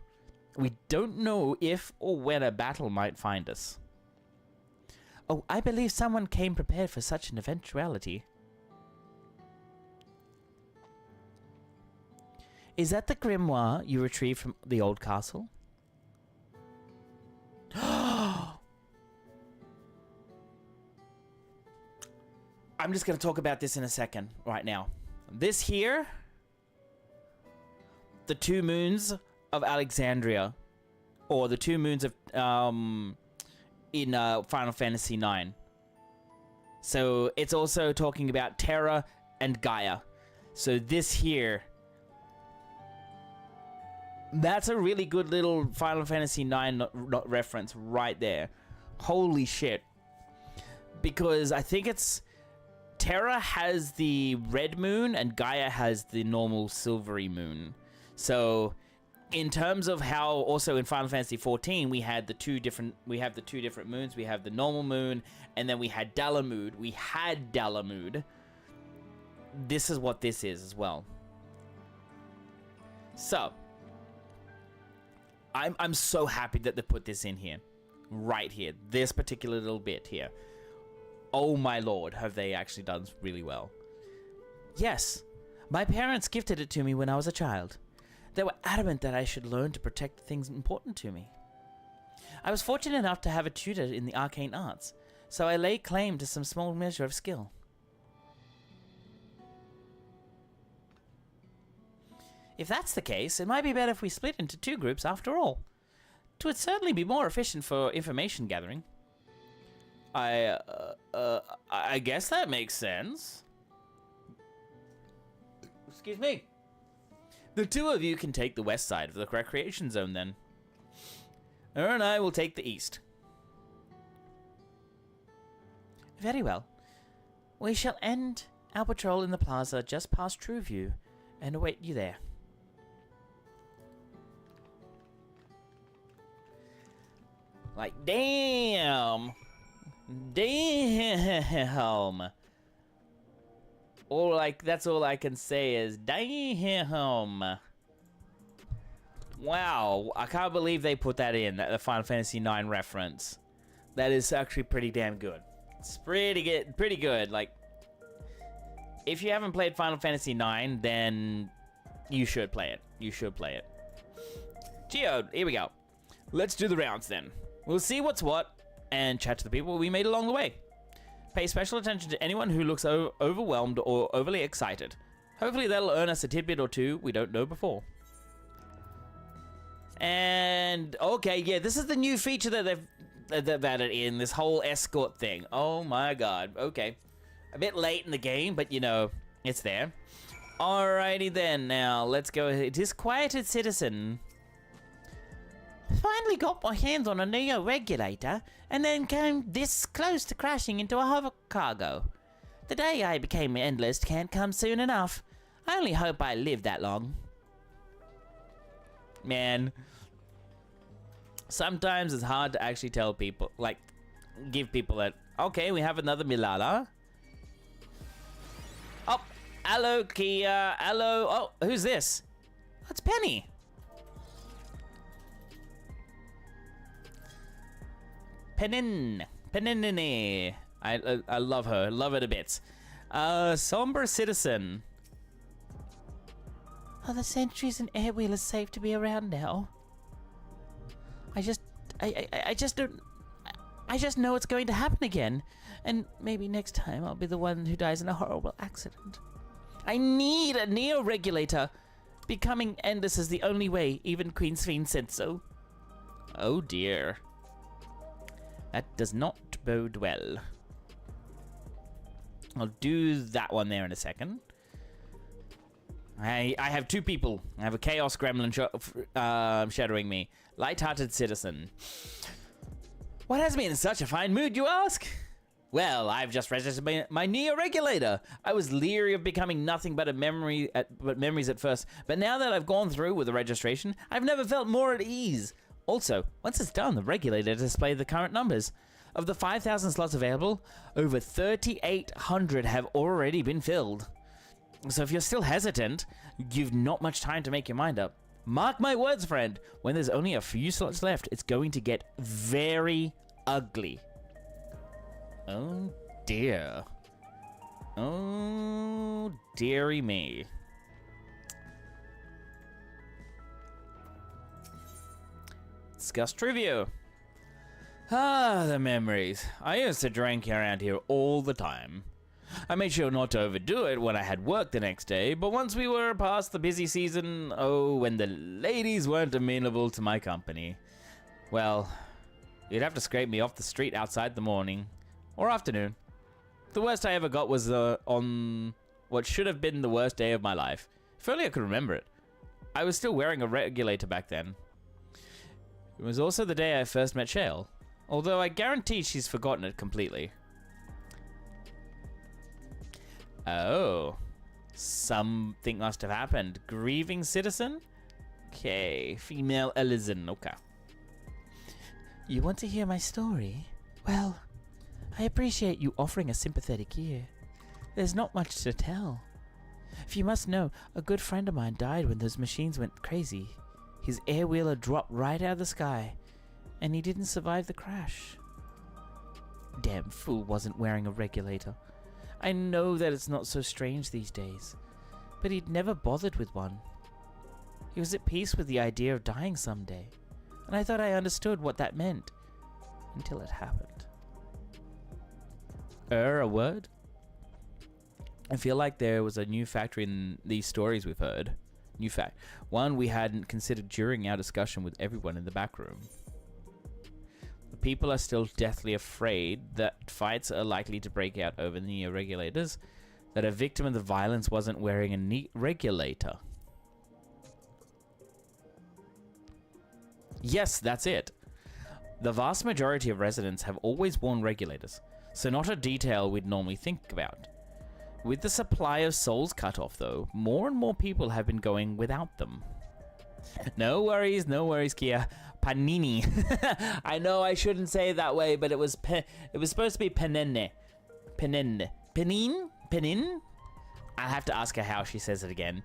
We don't know if or when a battle might find us. Oh, I believe someone came prepared for such an eventuality. Is that the grimoire you retrieved from the old castle? I'm just going to talk about this in a second, right now. This here, the 2 moons of Alexandria, or the 2 moons of in Final Fantasy IX. So it's also talking about Terra and Gaia. So this here, that's a really good little Final Fantasy IX reference right there. Holy shit. Because I think it's Terra has the red moon and Gaia has the normal silvery moon. So in terms of how also in Final Fantasy XIV we have the two different moons. We have the normal moon and then we had Dalamud. This is what this is as well. So I'm so happy that they put this in here. Right here. This particular little bit here. Oh my lord, have they actually done really well. Yes, my parents gifted it to me when I was a child. They were adamant that I should learn to protect things important to me. I was fortunate enough to have a tutor in the arcane arts, so I lay claim to some small measure of skill. If that's the case, it might be better if we split into 2 groups after all. It would certainly be more efficient for information gathering. I guess that makes sense. Excuse me. The 2 of you can take the west side of the recreation zone then. Her and I will take the east. Very well. We shall end our patrol in the plaza just past Trueview and await you there. Like, damn. Damn. Or like, that's all I can say is damn. Wow, I can't believe they put that in, the Final Fantasy IX reference. That is actually pretty damn good. It's pretty good. Like, if you haven't played Final Fantasy IX, then you should play it. Geode, here we go. Let's do the rounds then. We'll see what's what and chat to the people we made along the way. Pay special attention to anyone who looks overwhelmed or overly excited. Hopefully that'll earn us a tidbit or 2 we don't know before. And okay, yeah, this is the new feature that they've added in, this whole escort thing. Oh my god, okay. A bit late in the game, but you know, it's there. Alrighty then, now let's go ahead. Disquieted citizen. Finally got my hands on a Neo regulator, and then came this close to crashing into a hover cargo. The day I became endless can't come soon enough. I only hope I live that long. Man. Sometimes it's hard to actually tell people, like, give people that, okay, we have another Milala. Oh, hello, Kia. Hello. Oh, who's this? That's Penny. Penini. I love her. Love her to bits. Somber Citizen. Are the sentries and air wheelers safe to be around now? I just don't... I just know it's going to happen again. And maybe next time I'll be the one who dies in a horrible accident. I need a neo-regulator. Becoming endless is the only way. Even Queen Sphene said so. Oh dear. That does not bode well. I'll do that one there in a second. I have two people. I have a Chaos Gremlin shadowing me. Light-hearted citizen. What has me in such a fine mood, you ask? Well, I've just registered my neo-regulator. I was leery of becoming nothing but memories at first, but now that I've gone through with the registration, I've never felt more at ease. Also, once it's done, the regulator displays the current numbers. Of the 5,000 slots available, over 3,800 have already been filled. So if you're still hesitant, you've not much time to make your mind up. Mark my words, friend, when there's only a few slots left, it's going to get very ugly. Oh dear. Oh dearie me. Discuss trivia. Ah, the memories. I used to drink around here all the time. I made sure not to overdo it when I had work the next day, but once we were past the busy season, when the ladies weren't amenable to my company, well, you'd have to scrape me off the street outside the morning or afternoon. The worst I ever got was on what should have been the worst day of my life. If only I could remember it. I was still wearing a regulator back then. It was also the day I first met Shale, although I guarantee she's forgotten it completely. Oh, something must have happened. Grieving citizen? Okay, female Elizen, okay. You want to hear my story? Well, I appreciate you offering a sympathetic ear. There's not much to tell. If you must know, a good friend of mine died when those machines went crazy. His airwheeler dropped right out of the sky, and he didn't survive the crash. Damn fool wasn't wearing a regulator. I know that it's not so strange these days, but he'd never bothered with one. He was at peace with the idea of dying someday, and I thought I understood what that meant, until it happened. A word? I feel like there was a new factor in these stories we've heard. New fact. One we hadn't considered during our discussion with everyone in the back room. The people are still deathly afraid that fights are likely to break out over the neo-regulators, that a victim of the violence wasn't wearing a regulator. Yes, that's it. The vast majority of residents have always worn regulators, so not a detail we'd normally think about. With the supply of souls cut off, though, more and more people have been going without them. No worries, Kia. Panini. I know I shouldn't say it that way, but it was supposed to be penenne. Penenne. Penin? I'll have to ask her how she says it again.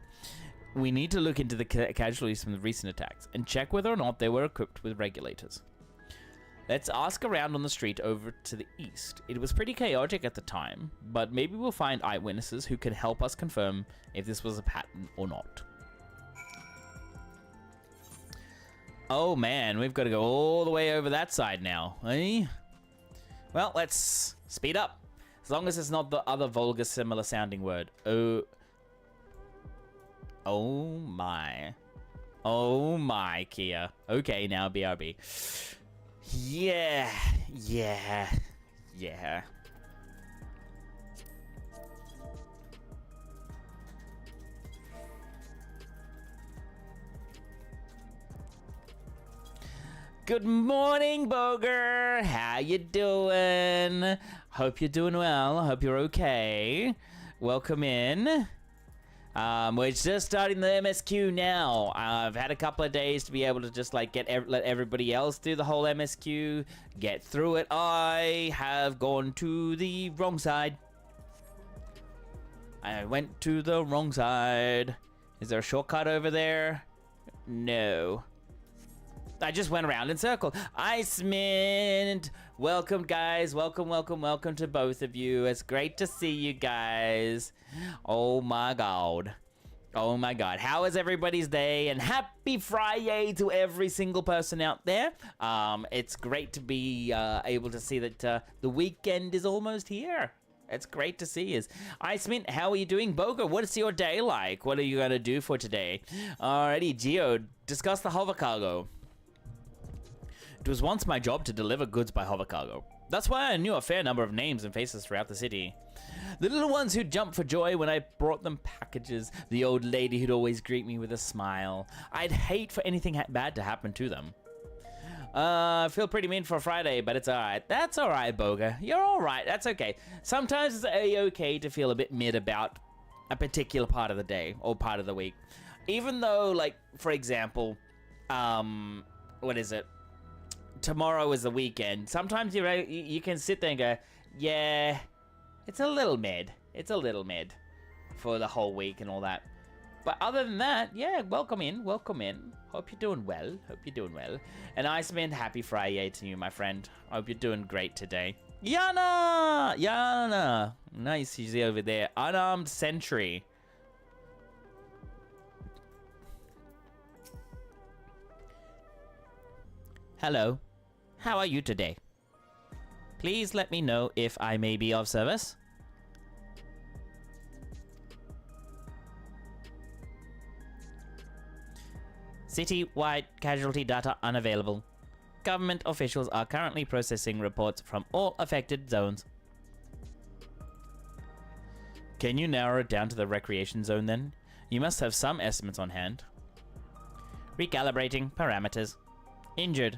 We need to look into the casualties from the recent attacks and check whether or not they were equipped with regulators. Let's ask around on the street over to the east. It was pretty chaotic at the time, but maybe we'll find eyewitnesses who can help us confirm if this was a pattern or not. Oh man, we've got to go all the way over that side now, eh? Well, let's speed up. As long as it's not the other vulgar similar sounding word. Oh my. Oh my, Kia. Okay, now BRB. Yeah. Good morning, Boger. How you doing? Hope you're doing well. Hope you're okay. Welcome in. We're just starting the MSQ now. I've had a couple of days to be able to just like let everybody else do the whole MSQ, get through it. I have gone to the wrong side. I went to the wrong side. Is there a shortcut over there? No. I just went around in circle. Ice Mint. Welcome, guys. Welcome to both of you. It's great to see you guys. Oh my god. Oh my god, how is everybody's day? And happy Friday to every single person out there. It's great to be able to see that the weekend is almost here. It's great to see us. Ice Mint, how are you doing? Boga, what is your day like? What are you going to do for today? Alrighty, Geo, discuss the hover cargo. It was once my job to deliver goods by hover cargo. That's why I knew a fair number of names and faces throughout the city. The little ones who'd jump for joy when I brought them packages. The old lady who'd always greet me with a smile. I'd hate for anything bad to happen to them. I feel pretty mean for Friday, but it's alright. That's alright, Boga. You're alright. That's okay. Sometimes it's okay to feel a bit mid about a particular part of the day or part of the week. Even though, like, for example, what is it? Tomorrow is the weekend. Sometimes you can sit there and go, yeah, it's a little mid. It's a little mid for the whole week and all that. But other than that, yeah, welcome in, welcome in. Hope you're doing well, hope you're doing well. And Iceman, happy Friday to you, my friend. Hope you're doing great today. Yana! Yana! Nice, she's over there. Unarmed sentry. Hello. How are you today? Please let me know if I may be of service. City-wide casualty data unavailable. Government officials are currently processing reports from all affected zones. Can you narrow it down to the recreation zone then? You must have some estimates on hand. Recalibrating parameters. Injured,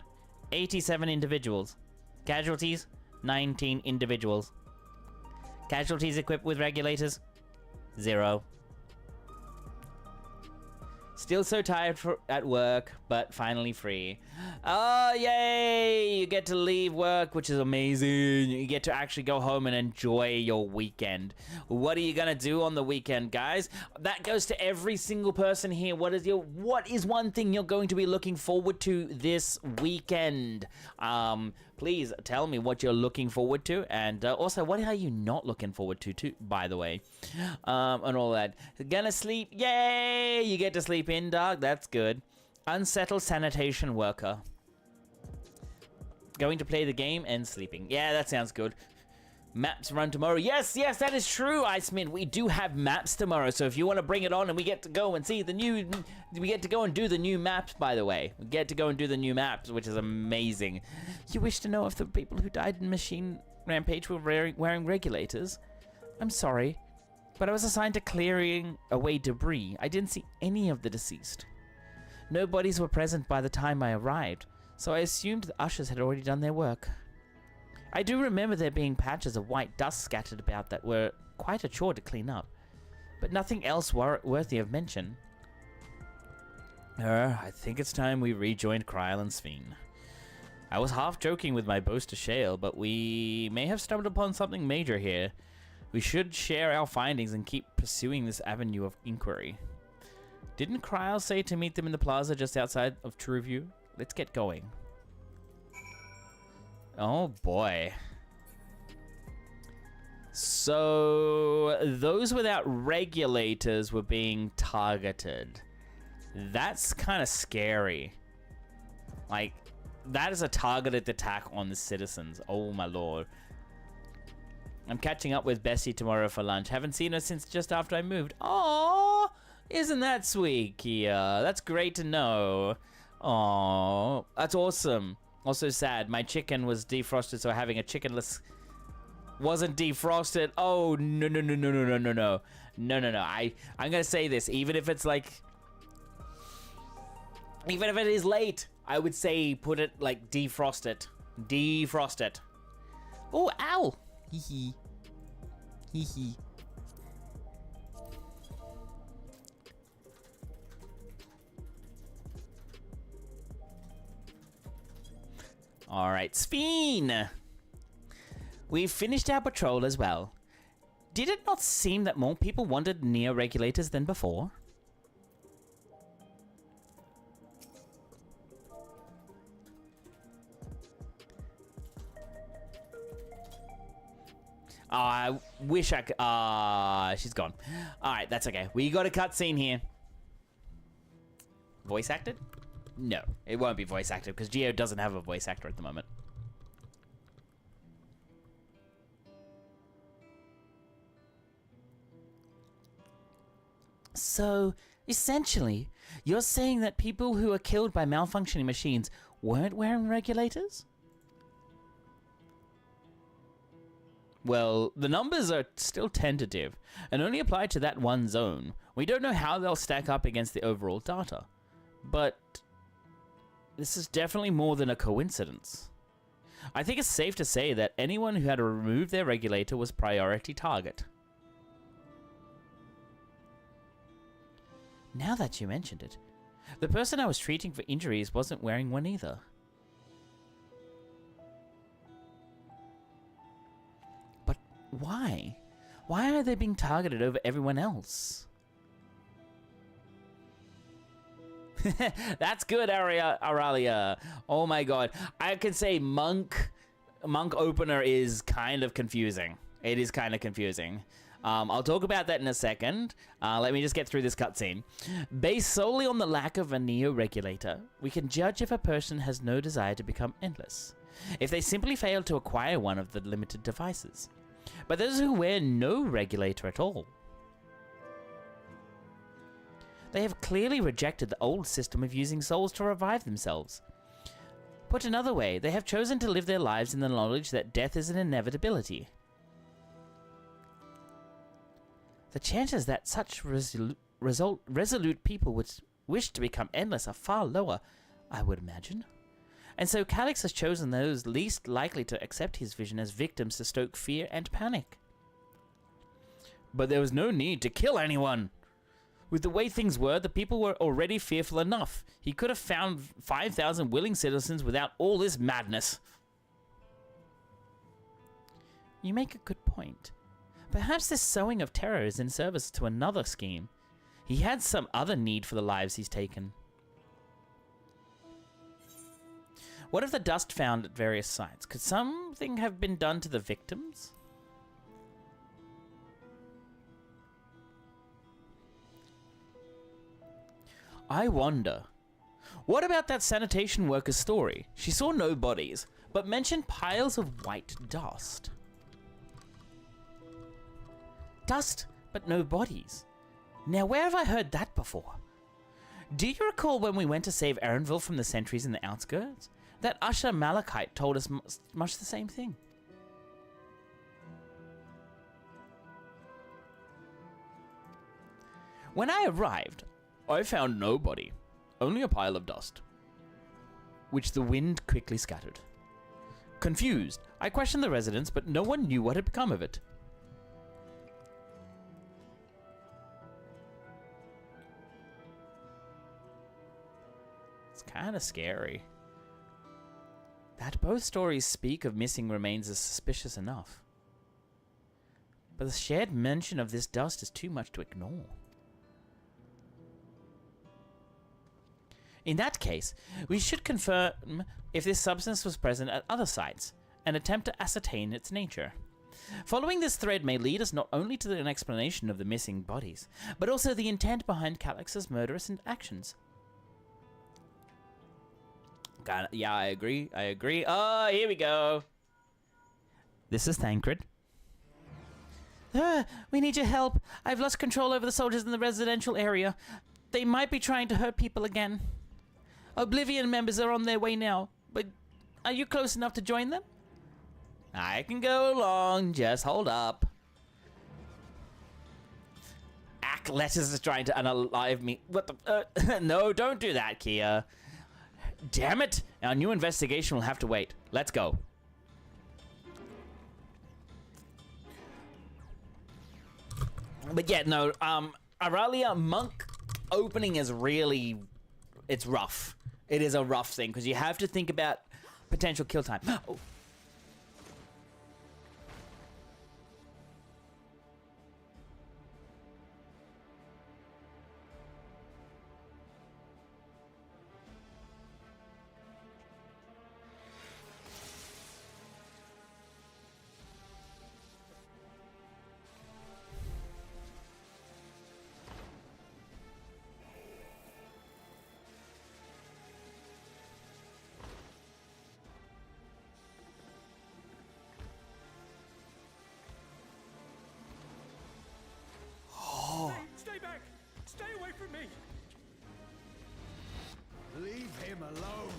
87 individuals. Casualties, 19 individuals. Casualties equipped with regulators, 0. Still so tired at work, but finally free. Oh, yay! You get to leave work, which is amazing. You get to actually go home and enjoy your weekend. What are you gonna do on the weekend, guys? That goes to every single person here. What is one thing you're going to be looking forward to this weekend? Please tell me what you're looking forward to, and also what are you not looking forward to too, by the way, and all that. Gonna sleep? Yay! You get to sleep in, dog. That's good. Unsettled sanitation worker. Going to play the game and sleeping. Yeah, that sounds good. Maps run tomorrow. Yes, yes, that is true, Iceman. We do have maps tomorrow, so if you want to bring it on and we get to go and see the new... We get to go and do the new maps, by the way. We get to go and do the new maps, which is amazing. You wish to know if the people who died in Machine Rampage were wearing regulators? I'm sorry, but I was assigned to clearing away debris. I didn't see any of the deceased. No bodies were present by the time I arrived, so I assumed the ushers had already done their work. I do remember there being patches of white dust scattered about that were quite a chore to clean up, but nothing else worthy of mention. I think it's time we rejoined Kryl and Sven. I was half joking with my boast to Shale, but we may have stumbled upon something major here. We should share our findings and keep pursuing this avenue of inquiry. Didn't Kryl say to meet them in the plaza just outside of True View? Let's get going. Oh boy. So those without regulators were being targeted. That's kind of scary. Like, that is a targeted attack on the citizens. Oh my lord. I'm catching up with Bessie tomorrow for lunch. Haven't seen her since just after I moved. Aww, isn't that sweet, Kia? That's great to know. Aww, that's awesome. Also sad, my chicken was defrosted, so having a chickenless wasn't defrosted. Oh, no, no, no, no, no, no, no, no. No, no, no. I'm gonna say this, even if it's like... Even if it is late, I would say put it, like, defrost it. Defrost it. Oh, ow! Hee hee. Hee hee. Alright, Sven! We've finished our patrol as well. Did it not seem that more people wandered near regulators than before? Oh, I wish I could... she's gone. Alright, that's okay. We got a cutscene here. Voice acted? No, it won't be voice acted because Geo doesn't have a voice actor at the moment. So, essentially, you're saying that people who are killed by malfunctioning machines weren't wearing regulators? Well, the numbers are still tentative and only apply to that one zone. We don't know how they'll stack up against the overall data. But this is definitely more than a coincidence. I think it's safe to say that anyone who had to remove their regulator was priority target. Now that you mentioned it, the person I was treating for injuries wasn't wearing one either. But why? Why are they being targeted over everyone else? That's good, Aralia. Oh my god. I could say Monk opener is kind of confusing. It is kind of confusing. I'll talk about that in a second. Let me just get through this cutscene. Based solely on the lack of a neo-regulator, we can judge if a person has no desire to become endless, if they simply fail to acquire one of the limited devices. But those who wear no regulator at all, they have clearly rejected the old system of using souls to revive themselves. Put another way, they have chosen to live their lives in the knowledge that death is an inevitability. The chances that such resolute people would wish to become endless are far lower, I would imagine. And so Calix has chosen those least likely to accept his vision as victims to stoke fear and panic. But there was no need to kill anyone. With the way things were, the people were already fearful enough. He could have found 5,000 willing citizens without all this madness. You make a good point. Perhaps this sowing of terror is in service to another scheme. He had some other need for the lives he's taken. What of the dust found at various sites? Could something have been done to the victims? I wonder. What about that sanitation worker's story? She saw no bodies, but mentioned piles of white dust. Dust, but no bodies. Now, where have I heard that before? Do you recall when we went to save Erenville from the sentries in the outskirts? That Usher Malachite told us much the same thing. When I arrived, I found no body, only a pile of dust, which the wind quickly scattered. Confused, I questioned the residents, but no one knew what had become of it. It's kind of scary. That both stories speak of missing remains is suspicious enough. But the shared mention of this dust is too much to ignore. In that case, we should confirm if this substance was present at other sites, and attempt to ascertain its nature. Following this thread may lead us not only to an explanation of the missing bodies, but also the intent behind Calix's murderous actions. Yeah, I agree. Oh, here we go. This is Thancred. We need your help. I've lost control over the soldiers in the residential area. They might be trying to hurt people again. Oblivion members are on their way now, but are you close enough to join them? I can go along, just hold up. Letters is trying to unalive me. What the? No, don't do that, Kia. Damn it! Our new investigation will have to wait. Let's go. But yeah, no, Aralia Monk opening is really, it's rough. It is a rough thing, because you have to think about potential kill time. Oh.
him alone.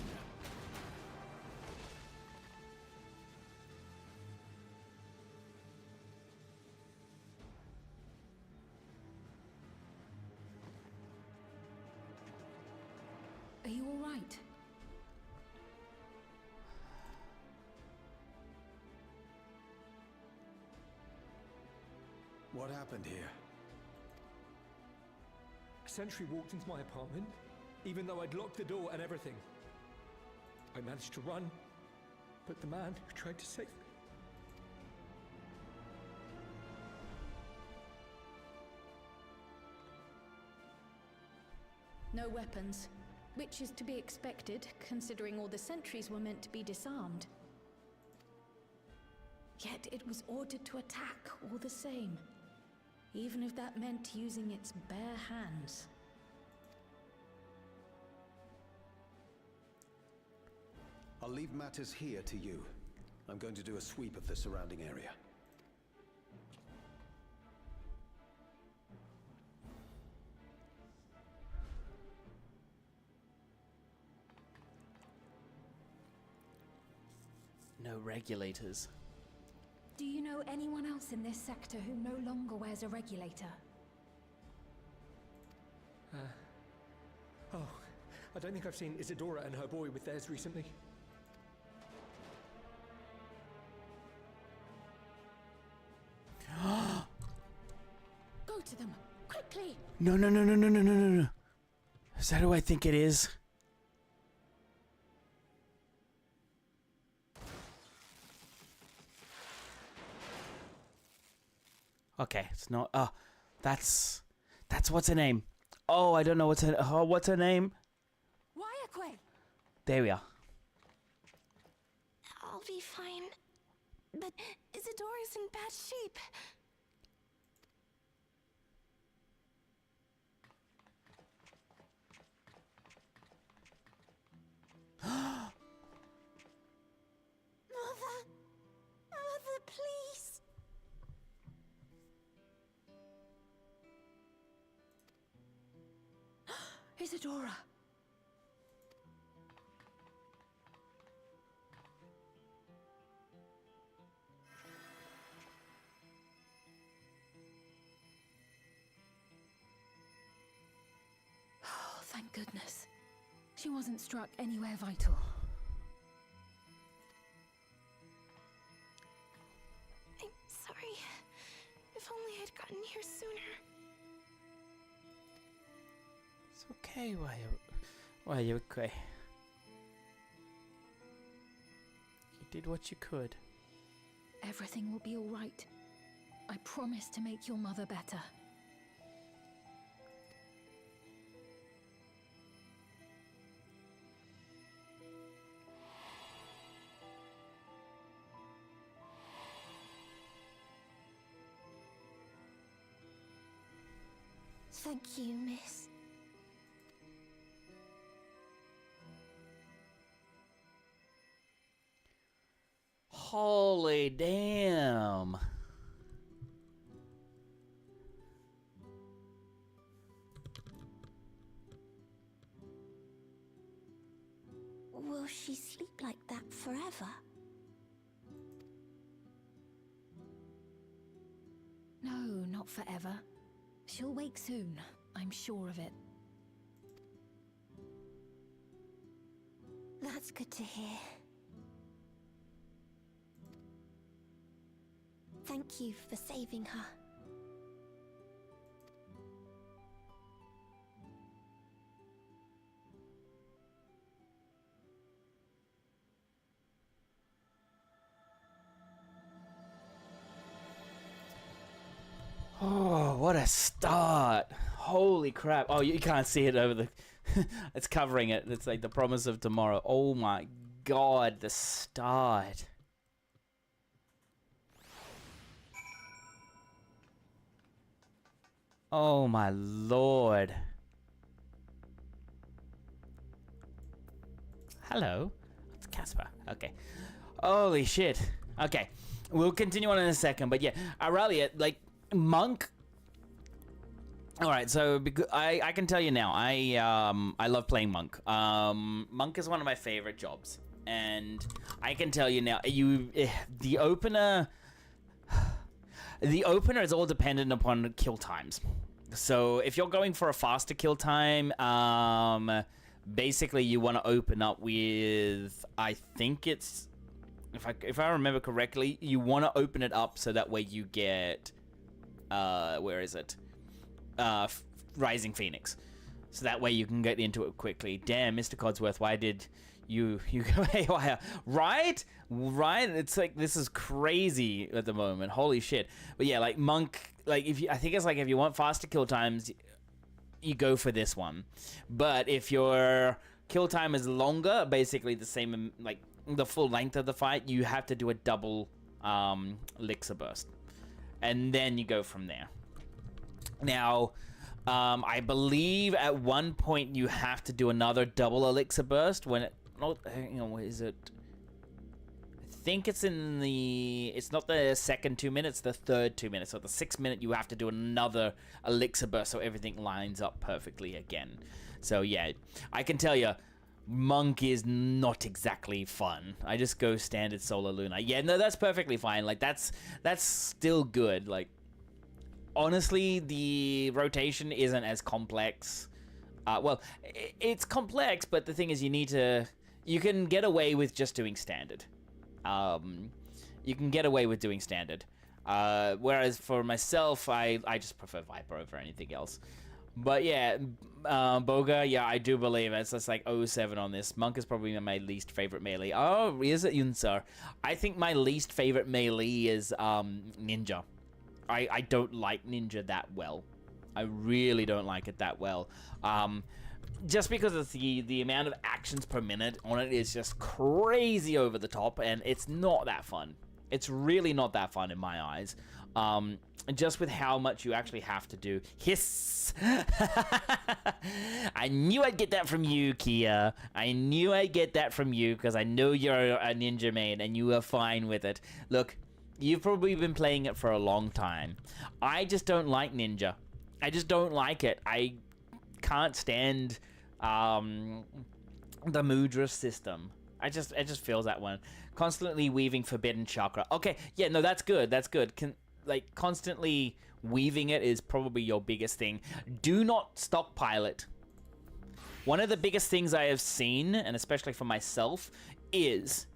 Are you all right?
What happened here?
A sentry walked into my apartment, even though I'd locked the door and everything. I managed to run, but the man who tried to save me...
No weapons, which is to be expected, considering all the sentries were meant to be disarmed. Yet it was ordered to attack all the same, even if that meant using its bare hands.
I'll leave matters here to you. I'm going to do a sweep of the surrounding area.
No regulators.
Do you know anyone else in this sector who no longer wears a regulator?
Oh, I don't think I've seen Isadora and her boy with theirs recently.
Go to them, quickly!
No. Is that who I think it is? Okay, it's not. Oh, that's what's her name. Oh, I don't know what's her name.
Wyaquay!
There we are.
I'll be fine. But Isadora's in bad shape. Mother, please.
Isadora! Oh, thank goodness. She wasn't struck anywhere vital.
I'm sorry. If only I'd gotten here sooner.
It's okay, why you okay? You did what you could.
Everything will be all right. I promise to make your mother better.
Thank you, miss.
Holy damn.
Will she sleep like that forever?
No, not forever. She'll wake soon, I'm sure of it.
That's good to hear. Thank you for saving her.
Oh, what a start. Holy crap. Oh, you can't see it over the... It's covering it. It's like the promise of tomorrow. Oh my god, the start. Oh my lord. Hello. It's Casper. Okay. Holy shit. Okay. We'll continue on in a second, but yeah, Aurelia, like, Monk All right, so I can tell you now, I love playing monk. Monk is one of my favorite jobs, and I can tell you now, the opener is all dependent upon kill times. So if you're going for a faster kill time, basically you want to open up with, I think it's, if I remember correctly, you want to open it up so that way you get, where is it? Rising Phoenix, so that way you can get into it quickly. Damn, Mr. Codsworth, why did you go haywire? Right? It's like, this is crazy at the moment. Holy shit. But yeah, like monk, like I think it's like if you want faster kill times, you go for this one. But if your kill time is longer, basically the same, like the full length of the fight, you have to do a double elixir burst, and then you go from there. Now, I believe at one point you have to do another double elixir burst when it, what is it? I think it's in the, it's not the second 2 minutes, the third 2 minutes. So the 6 minute you have to do another elixir burst so everything lines up perfectly again. So yeah, I can tell you, monk is not exactly fun. I just go standard Solar Luna. Yeah, no, that's perfectly fine. Like that's still good. Like, honestly, the rotation isn't as complex. Well, it's complex, but the thing is, you can get away with just doing standard. You can get away with doing standard. Whereas for myself, I just prefer Viper over anything else. But yeah, Boga, yeah, I do believe it's just like 07 on this. Monk is probably my least favorite melee. Oh, is it, Yunsar? I think my least favorite melee is Ninja. I don't like Ninja that well. I really don't like it that well. Just because of the amount of actions per minute on it is just crazy over the top, and it's not that fun. It's really not that fun in my eyes. Just with how much you actually have to do. Hiss! I knew I'd get that from you, Kia. I knew I'd get that from you, because I know you're a Ninja main, and you are fine with it. Look, you've probably been playing it for a long time. I just don't like Ninja. I just don't like it. I can't stand the Mudra system. It just feels that one. Constantly weaving Forbidden Chakra. Okay, yeah, no, that's good. That's good. Like, constantly weaving it is probably your biggest thing. Do not stockpile it. One of the biggest things I have seen, and especially for myself, is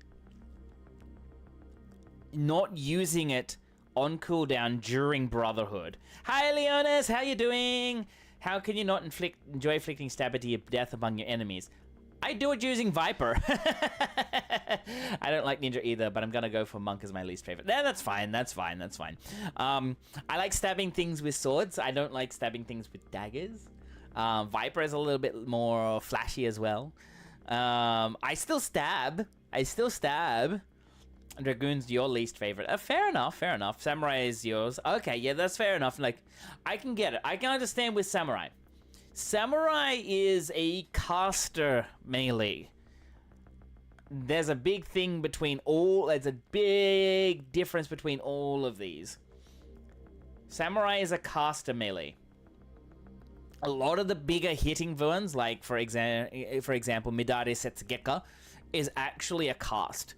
not using it on cooldown during Brotherhood. Hi, Leonis, how you doing? How can you not enjoy inflicting stabbity of death among your enemies? I do it using Viper. I don't like Ninja either, but I'm gonna go for Monk as my least favorite. Yeah, that's fine, that's fine, that's fine. I like stabbing things with swords. I don't like stabbing things with daggers. Viper is a little bit more flashy as well. I still stab. Dragoon's your least favorite. Fair enough, fair enough. Samurai is yours. Okay, yeah, that's fair enough. Like, I can get it. I can understand with Samurai. Samurai is a caster melee. There's a big thing between all... There's a big difference between all of these. Samurai is a caster melee. A lot of the bigger hitting villains, like, for example, Midare Setsugeka, is actually a cast.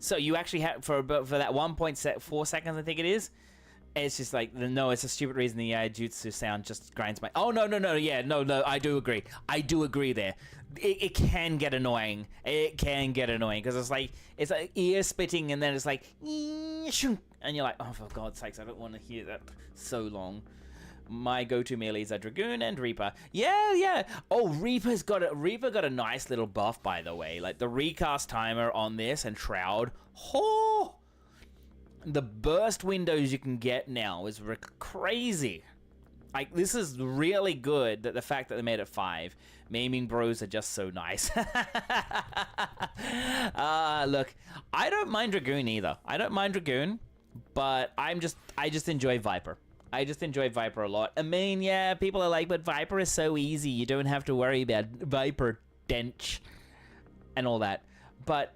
So you actually have, for that 1.4 seconds, I think it is, it's just like, no, it's a stupid reason the jutsu sound just grinds my... Oh, no, yeah, no, I do agree. I do agree there. It can get annoying. It can get annoying, because it's like ear splitting, and then it's like... And you're like, oh, for God's sakes, I don't want to hear that so long. My go-to melees are Dragoon and Reaper. Yeah. Oh, Reaper got a nice little buff, by the way. Like, the recast timer on this and Shroud. Oh! The burst windows you can get now is crazy. Like, this is really good, that the fact that they made it 5. Maiming bros are just so nice. Look, I don't mind Dragoon either. I don't mind Dragoon, but I just enjoy Viper. I just enjoy Viper a lot. I mean, yeah, people are like, but Viper is so easy. You don't have to worry about Viper dench and all that. But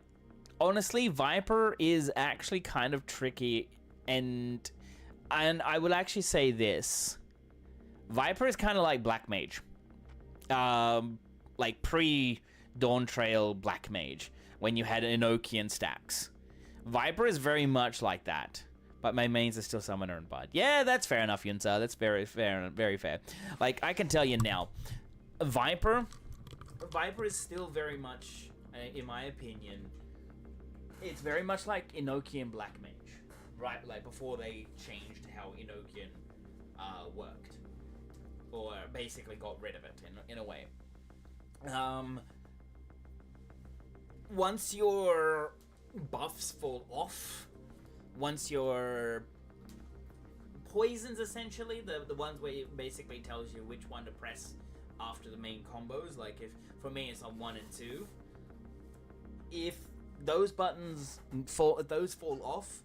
honestly, Viper is actually kind of tricky, and I will actually say this. Viper is kind of like Black Mage. Like pre-Dawn Trail Black Mage, when you had Enochian stacks. Viper is very much like that. But my mains are still Summoner and Bard. Yeah, that's fair enough, Yunsa. That's very fair, very fair. Like, I can tell you now, Viper is still very much, in my opinion, it's very much like Enochian Black Mage, right? Like before they changed how Enochian worked, or basically got rid of it in a way. Once your buffs fall off, once your poisons, essentially, the ones where it basically tells you which one to press after the main combos, like if for me it's on 1 and 2, if those buttons fall off,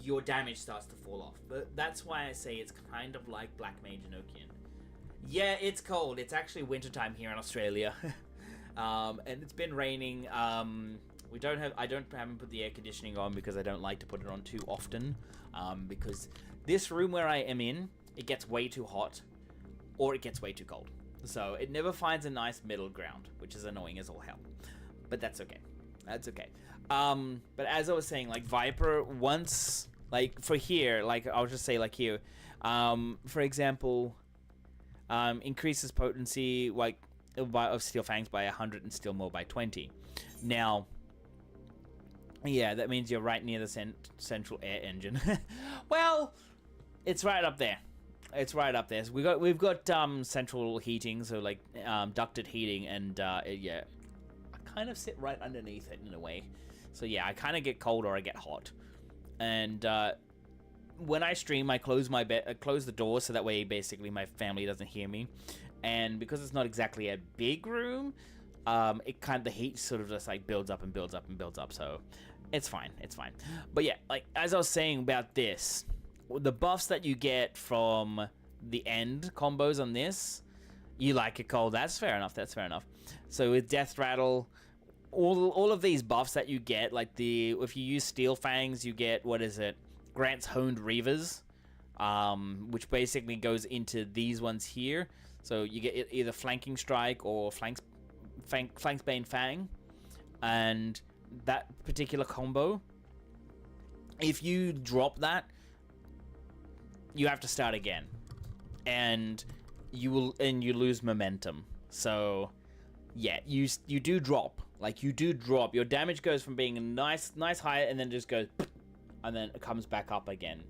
your damage starts to fall off. But that's why I say it's kind of like Black Mage and Enochian. Yeah, it's cold. It's actually wintertime here in Australia. And it's been raining. I haven't put the air conditioning on because I don't like to put it on too often. Because this room where I am in, it gets way too hot or it gets way too cold. So it never finds a nice middle ground, which is annoying as all hell. But that's okay. That's okay. But as I was saying, like Viper, once, like for here, like I'll just say like here, for example, increases potency like of Steel Fangs by 100 and Steel Maul by 20. Now, yeah, that means you're right near the central air engine. Well, it's right up there. It's right up there. So we've got central heating, so like ducted heating, and yeah, I kind of sit right underneath it in a way. So yeah, I kind of get cold or I get hot. And when I stream, I close the door so that way basically my family doesn't hear me. And because it's not exactly a big room, the heat sort of just like builds up and builds up and builds up. So it's fine. It's fine. But yeah, like as I was saying about this, the buffs that you get from the end combos on this, you like it cold. That's fair enough. That's fair enough. So with Death Rattle, all of these buffs that you get, like if you use Steel Fangs, you get, what is it? Grant's Honed Reavers, which basically goes into these ones here. So you get either Flanking Strike or Flanksbane Fang. And that particular combo, if you drop that, you have to start again. And you lose momentum. So yeah, you do drop. Like you do drop. Your damage goes from being a nice high and then just goes and then it comes back up again.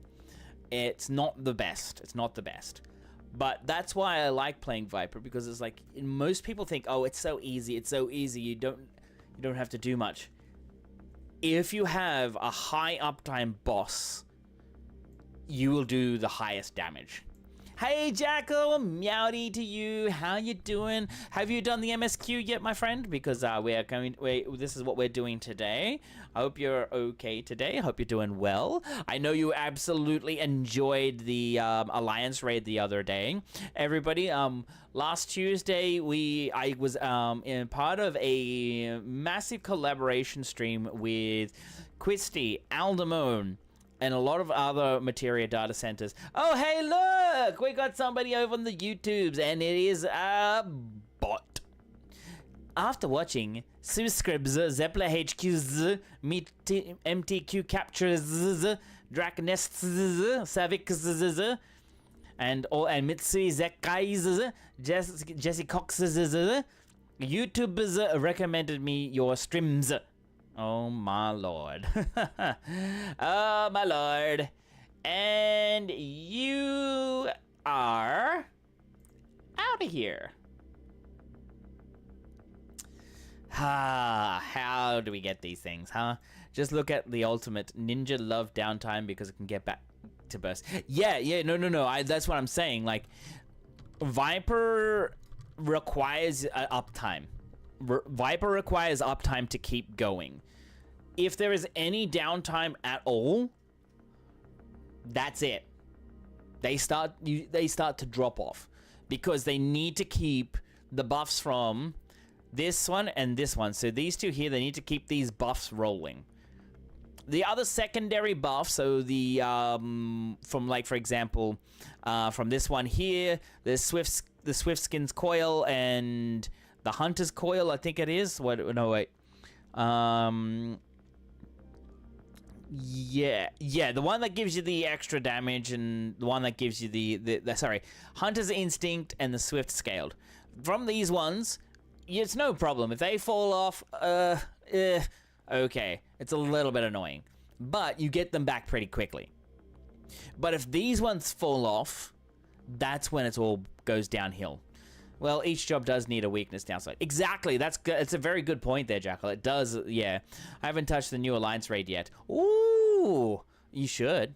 It's not the best. It's not the best. But that's why I like playing Viper, because it's like most people think, oh, it's so easy. It's so easy. You don't have to do much. If you have a high uptime boss, you will do the highest damage. Hey Jackal, meowdy to you. How you doing? Have you done the MSQ yet, my friend? Because this is what we're doing today. I hope you're okay today. I hope you're doing well. I know you absolutely enjoyed the Alliance raid the other day. Everybody, last Tuesday I was in part of a massive collaboration stream with Quisty, Aldemone, and a lot of other materia data centers. Oh, hey, look! We got somebody over on the YouTubes, and it is a bot. After watching Subscribes, Zeppler HQs, MTQ Captures, Draconests, Savix, and Mitsui Zekai's, Jesse Cox's, YouTubers recommended me your streams. Oh my lord. Oh my lord. And you are out of here. How do we get these things, huh? Just look at the ultimate. Ninja love downtime because it can get back to burst. Yeah, no. That's what I'm saying. Like, Viper requires uptime. Viper requires uptime to keep going. If there is any downtime at all, that's it. They start to drop off because they need to keep the buffs from this one and this one. So these two here, they need to keep these buffs rolling. The other secondary buff, so the from like for example, from this one here, the Swiftskin's coil and the Hunter's coil, I think it is. What? No, wait. Yeah, the one that gives you the extra damage and the one that gives you the sorry, Hunter's Instinct and the Swift Scaled. From these ones, it's no problem. If they fall off, okay, it's a little bit annoying, but you get them back pretty quickly. But if these ones fall off, that's when it all goes downhill. Well, each job does need a weakness downside. Exactly, that's good. It's a very good point there, Jackal. It does, yeah. I haven't touched the new Alliance raid yet. Ooh, you should.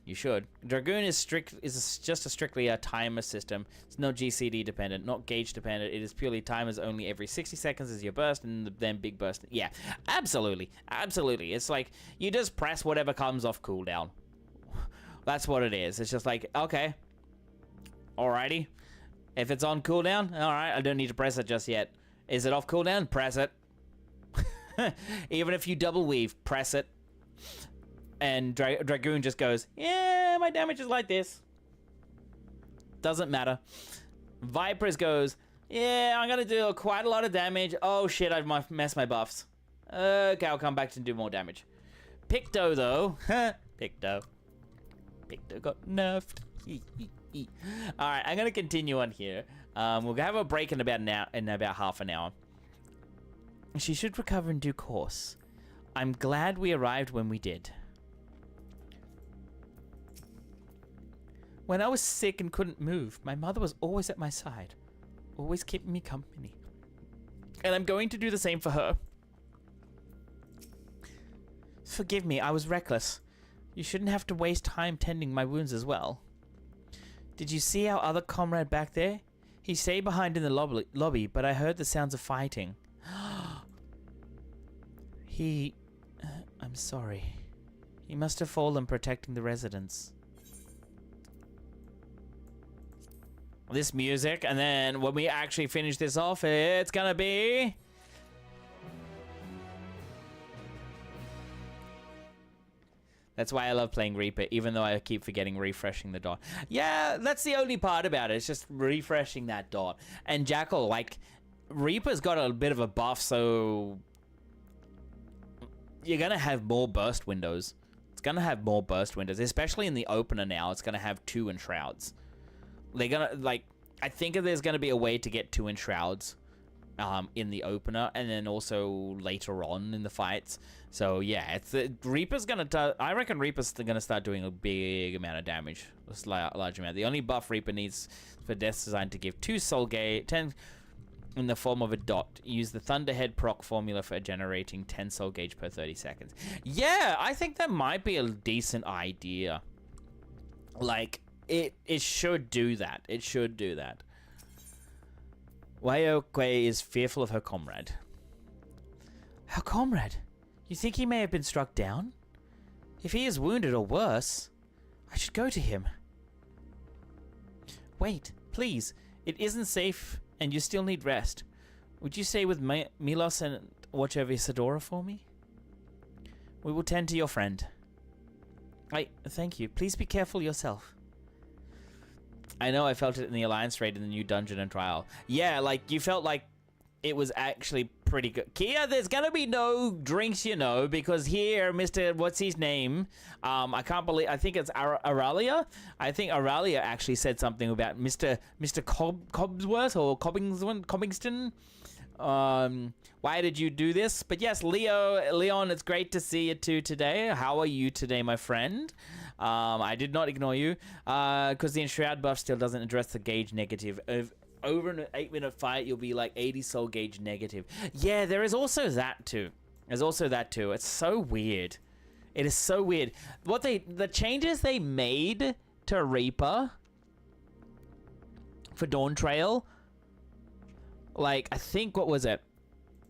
Dragoon is just a strictly a timer system. It's not GCD dependent, not gauge dependent. It is purely timers only every 60 seconds is your burst and then big burst. Yeah, absolutely. It's like you just press whatever comes off cooldown. That's what it is. It's just like, okay, alrighty. If it's on cooldown, alright, I don't need to press it just yet. Is it off cooldown? Press it. Even if you double weave, press it. And Dragoon just goes, yeah, my damage is like this. Doesn't matter. Vipers goes, yeah, I'm gonna do quite a lot of damage. Oh shit, I've messed my buffs. Okay, I'll come back to do more damage. Picto though, Picto got nerfed. Alright, I'm gonna continue on here. We'll have a break in about half an hour. She should recover in due course. I'm glad we arrived when we did. When I was sick and couldn't move, my mother was always at my side, always keeping me company. And I'm going to do the same for her. Forgive me, I was reckless. You shouldn't have to waste time tending my wounds as well. Did you see our other comrade back there? He stayed behind in the lobby, but I heard the sounds of fighting. I'm sorry. He must have fallen protecting the residents. This music, and then when we actually finish this off, it's gonna be... That's why I love playing Reaper, even though I keep forgetting refreshing the dot. Yeah, that's the only part about it. It's just refreshing that dot. And Jackal, like, Reaper's got a bit of a buff, so... You're gonna have more burst windows. It's gonna have more burst windows, especially in the opener now. It's gonna have 2 enshrouds. They're gonna, like... I think there's gonna be a way to get 2 enshrouds in the opener, and then also later on in the fights. So yeah, it's Reaper's gonna. I reckon Reaper's gonna start doing a big amount of damage, a large amount. The only buff Reaper needs for Death's Design to give 2 soul gauge, 10 in the form of a dot. Use the Thunderhead proc formula for generating 10 soul gauge per 30 seconds. Yeah, I think that might be a decent idea. Like it should do that. It should do that. Waiokwe is fearful of her comrade. Her comrade? You think he may have been struck down? If he is wounded or worse, I should go to him. Wait, please. It isn't safe and you still need rest. Would you stay with Milos and watch over Isadora for me? We will tend to your friend. Thank you. Please be careful yourself. I know I felt it in the Alliance raid in the new dungeon and trial. Yeah, like, you felt like it was actually pretty good. Kia, there's gonna be no drinks, you know, because here, Mr. What's his name? I can't believe, I think it's Aralia? I think Aralia actually said something about Mr. Cobsworth or Cobbingston. Why did you do this? But yes, Leon, it's great to see you too today. How are you today, my friend? I did not ignore you, because the Enshroud buff still doesn't address the gauge negative. Over an 8-minute fight, you'll be like 80 soul gauge negative. Yeah, there is also that too. It's so weird. It is so weird. The changes they made to Reaper for Dawn Trail, like, I think, what was it?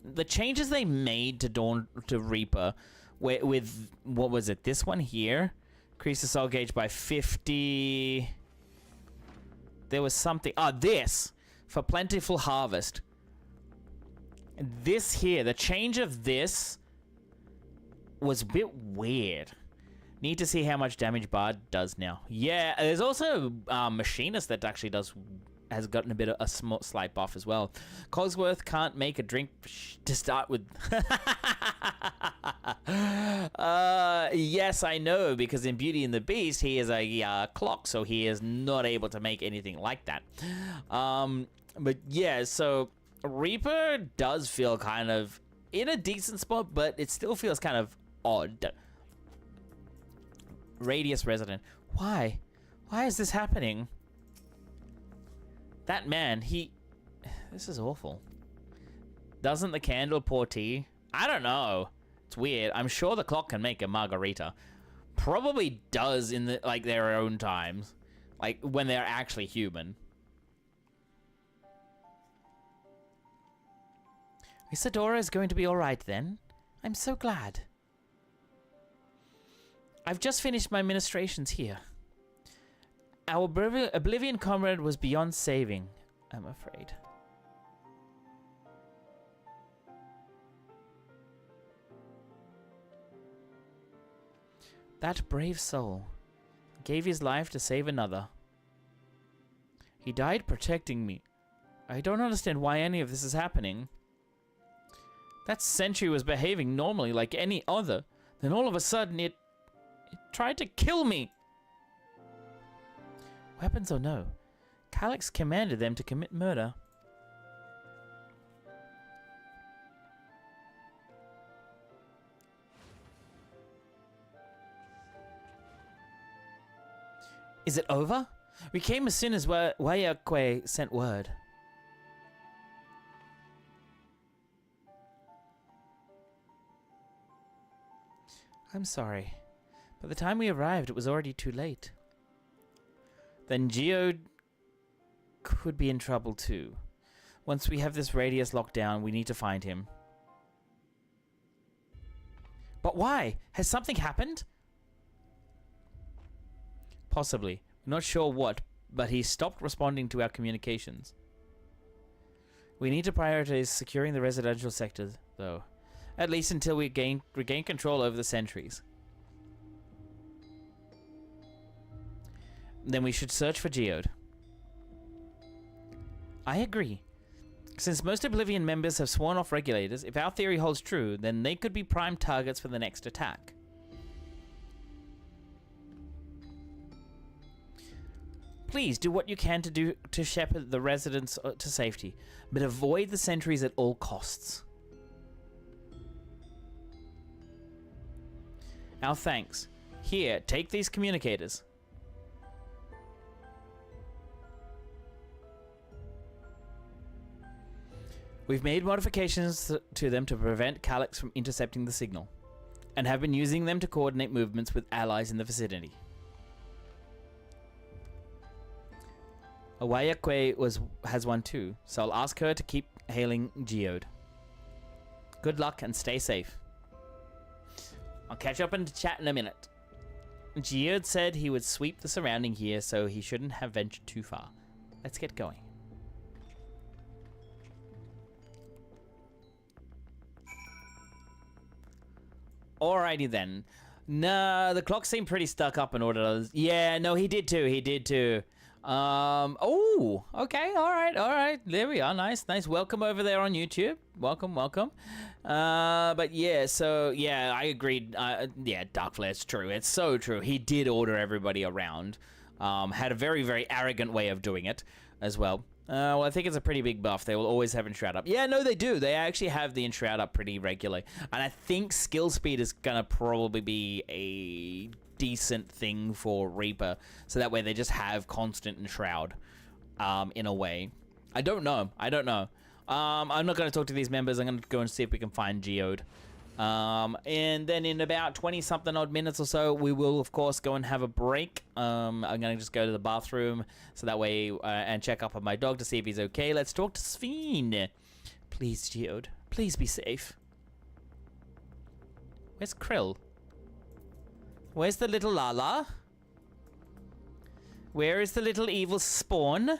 The changes they made to Reaper with what was it? This one here? Increase the soul gauge by 50. There was something. This. For Plentiful Harvest. This here. The change of this was a bit weird. Need to see how much damage Bard does now. Yeah, there's also Machinist that actually has gotten a bit of a slight buff as well. Cogsworth can't make a drink to start with. Yes, I know, because in Beauty and the Beast, he is a clock, so he is not able to make anything like that. But yeah, so Reaper does feel kind of in a decent spot, but it still feels kind of odd. Radius resident. Why? Why is this happening? That man, this is awful. Doesn't the candle pour tea? I don't know. It's weird. I'm sure the clock can make a margarita. Probably does in their own times. Like when they're actually human. Isadora is going to be alright then. I'm so glad. I've just finished my ministrations here. Our Oblivion comrade was beyond saving, I'm afraid. That brave soul gave his life to save another. He died protecting me. I don't understand why any of this is happening. That sentry was behaving normally like any other. Then all of a sudden it tried to kill me. Weapons or no, Calyx commanded them to commit murder. Is it over? We came as soon as Wayakwe sent word. I'm sorry. By the time we arrived, it was already too late. Then Geode could be in trouble too. Once we have this radius locked down, we need to find him. But why? Has something happened? Possibly. We're not sure what, but he stopped responding to our communications. We need to prioritize securing the residential sector, though. At least until we regain control over the sentries. Then we should search for Geode. I agree. Since most Oblivion members have sworn off regulators, if our theory holds true, then they could be prime targets for the next attack. Please do what you can to shepherd the residents to safety, but avoid the sentries at all costs. Our thanks. Here, take these communicators. We've made modifications to them to prevent Calyx from intercepting the signal, and have been using them to coordinate movements with allies in the vicinity. Awayakwe has one too, so I'll ask her to keep hailing Geode. Good luck and stay safe. I'll catch up in the chat in a minute. Geode said he would sweep the surrounding here, so he shouldn't have ventured too far. Let's get going. Alrighty then. Nah, the clock seemed pretty stuck up in order. Yeah, no, he did too. He did too. Oh, okay. All right. There we are. Nice. Welcome over there on YouTube. Welcome. But yeah, so yeah, I agreed. Yeah, Darkflare, it's true. It's so true. He did order everybody around. Had a very, very arrogant way of doing it as well. Well, I think it's a pretty big buff. They will always have Enshroud up. Yeah, no, they do. They actually have the Enshroud up pretty regularly. And I think skill speed is going to probably be a decent thing for Reaper. So that way they just have constant Enshroud in a way. I don't know. I'm not going to talk to these members. I'm going to go and see if we can find Geode. And then in about 20-something odd minutes or so, we will, of course, go and have a break. I'm going to just go to the bathroom so that way and check up on my dog to see if he's okay. Let's talk to Sphene. Please, Geode. Please be safe. Where's Krill? Where's the little Lala? Where is the little evil spawn?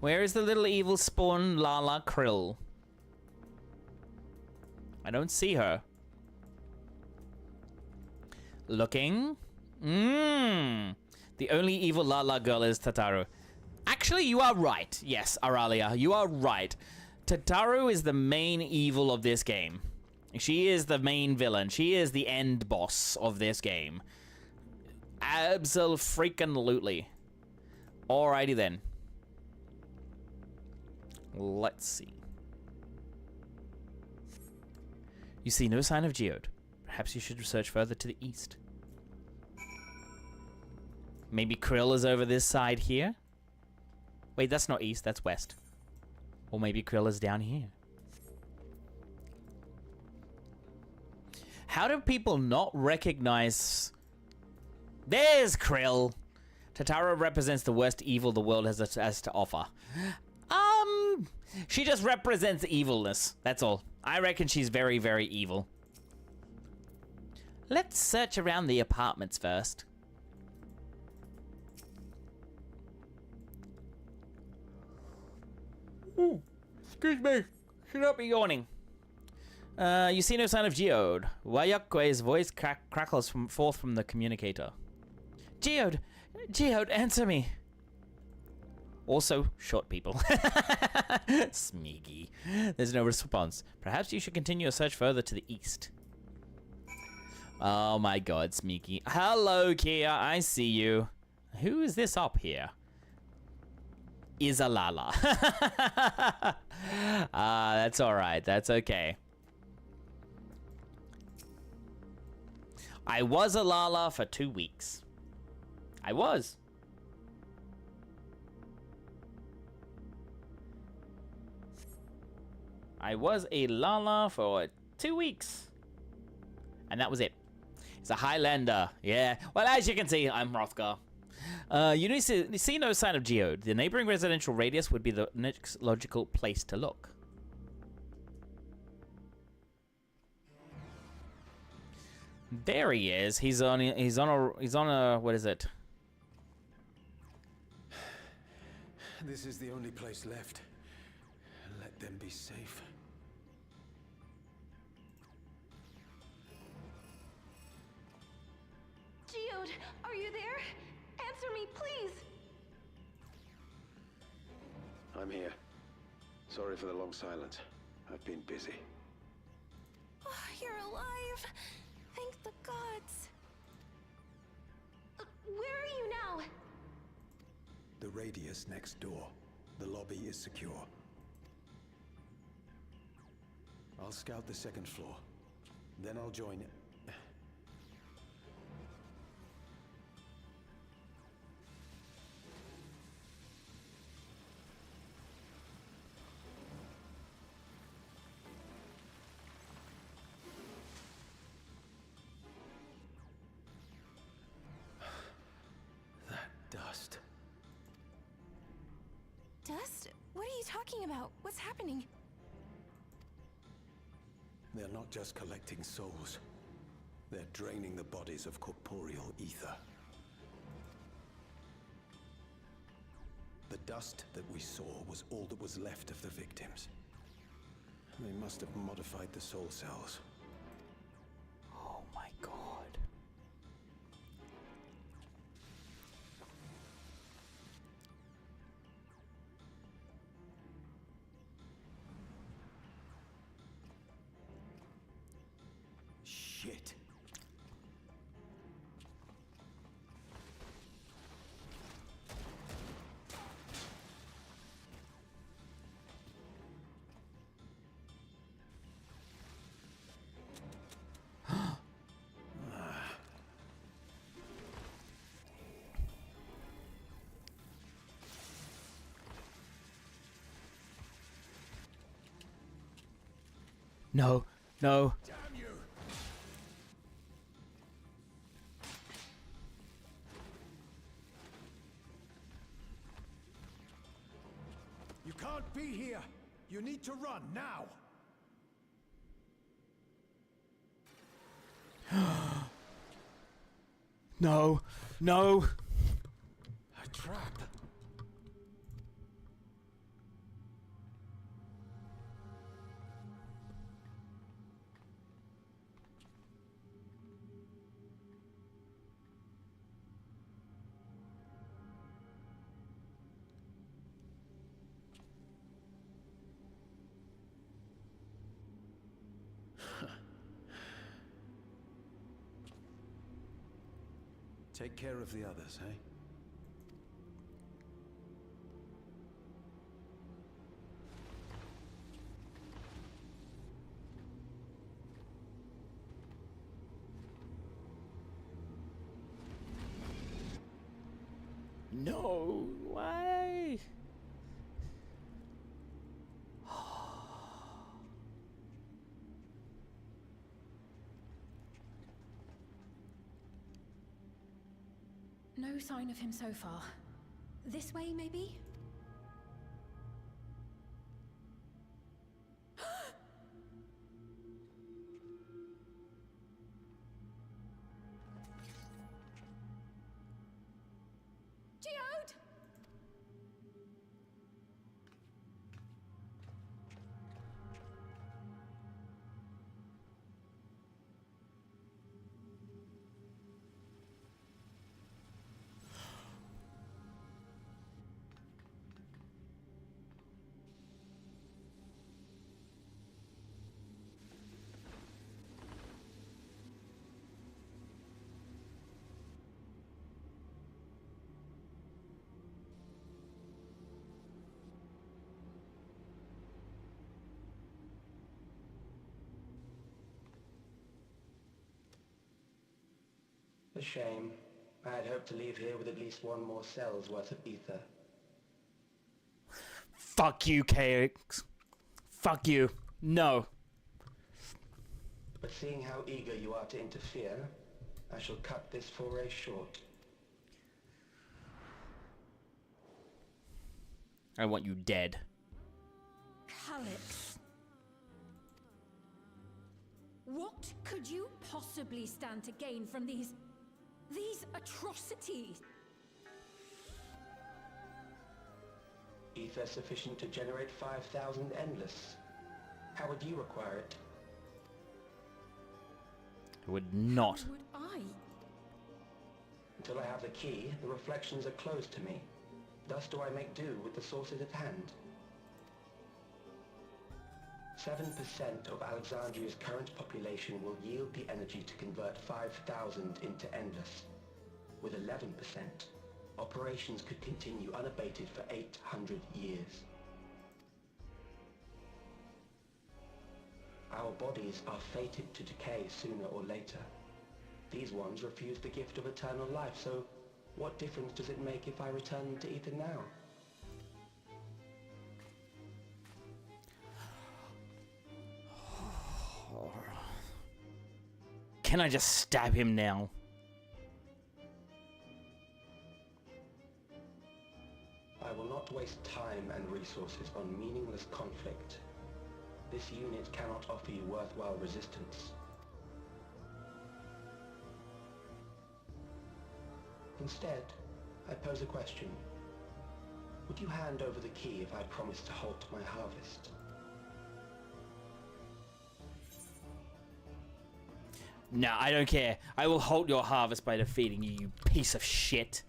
Where is the little evil spawn Lala Krill? I don't see her. Looking. The only evil Lala girl is Tataru. Actually, you are right. Yes, Aralia, you are right. Tataru is the main evil of this game. She is the main villain. She is the end boss of this game. Absolutely. Alrighty then. Let's see. You see no sign of Geode. Perhaps you should search further to the east. Maybe Krill is over this side here? Wait, that's not east, that's west. Or maybe Krill is down here. How do people not recognize... There's Krill! Tataru represents the worst evil the world has to offer. She just represents evilness. That's all. I reckon she's very, very evil. Let's search around the apartments first. Ooh, excuse me. Should not be yawning. You see no sign of Geode. Wayakwe's voice crackles forth from the communicator. Geode! Geode, answer me! Also, short people. Smeaky. There's no response. Perhaps you should continue a search further to the east. Oh my god, Smeaky. Hello, Kia. I see you. Who is this up here? Izalala. That's alright. That's okay. I was a Lala for 2 weeks. I was. I was a Lala for 2 weeks. And that was it. It's a Highlander. Yeah. Well, as you can see, I'm Hrothgar. You see no sign of Geode. The neighboring residential radius would be the next logical place to look. There he is. He's on a what is it?
This is the only place left. Let them be safe.
Geode, are you there? Answer me, please.
I'm here. Sorry for the long silence. I've been busy.
Oh, you're alive. Thank the gods. Where are you now?
The radius next door. The lobby is secure. I'll scout the second floor. Then I'll join it. Dust.
Dust? What are you talking about? What's happening?
They're not just collecting souls. They're draining the bodies of corporeal ether. The dust that we saw was all that was left of the victims. They must have modified the soul cells.
Oh my god.
Shit.
No, no.
Damn you! You can't be here! You need to run now!
No, no.
A trap! Take care of the others, eh?
No, why?
No sign of him so far. This way, maybe? Geode!
A shame. I had hoped to leave here with at least one more cell's worth of ether.
Fuck you, KX. Fuck you. No.
But seeing how eager you are to interfere, I shall cut this foray short.
I want you dead.
Calyx. What could you possibly stand to gain from these atrocities?
Ether sufficient to generate 5,000 endless. How would you acquire it?
I would not.
How would I?
Until I have the key, the reflections are closed to me. Thus do I make do with the sources at hand. 7% of Alexandria's current population will yield the energy to convert 5,000 into endless. With 11%, operations could continue unabated for 800 years. Our bodies are fated to decay sooner or later. These ones refuse the gift of eternal life, so what difference does it make if I return them to ether now?
Can I just stab him now?
I will not waste time and resources on meaningless conflict. This unit cannot offer you worthwhile resistance. Instead, I pose a question. Would you hand over the key if I promise to halt my harvest?
No, I don't care. I will halt your harvest by defeating you, you piece of shit.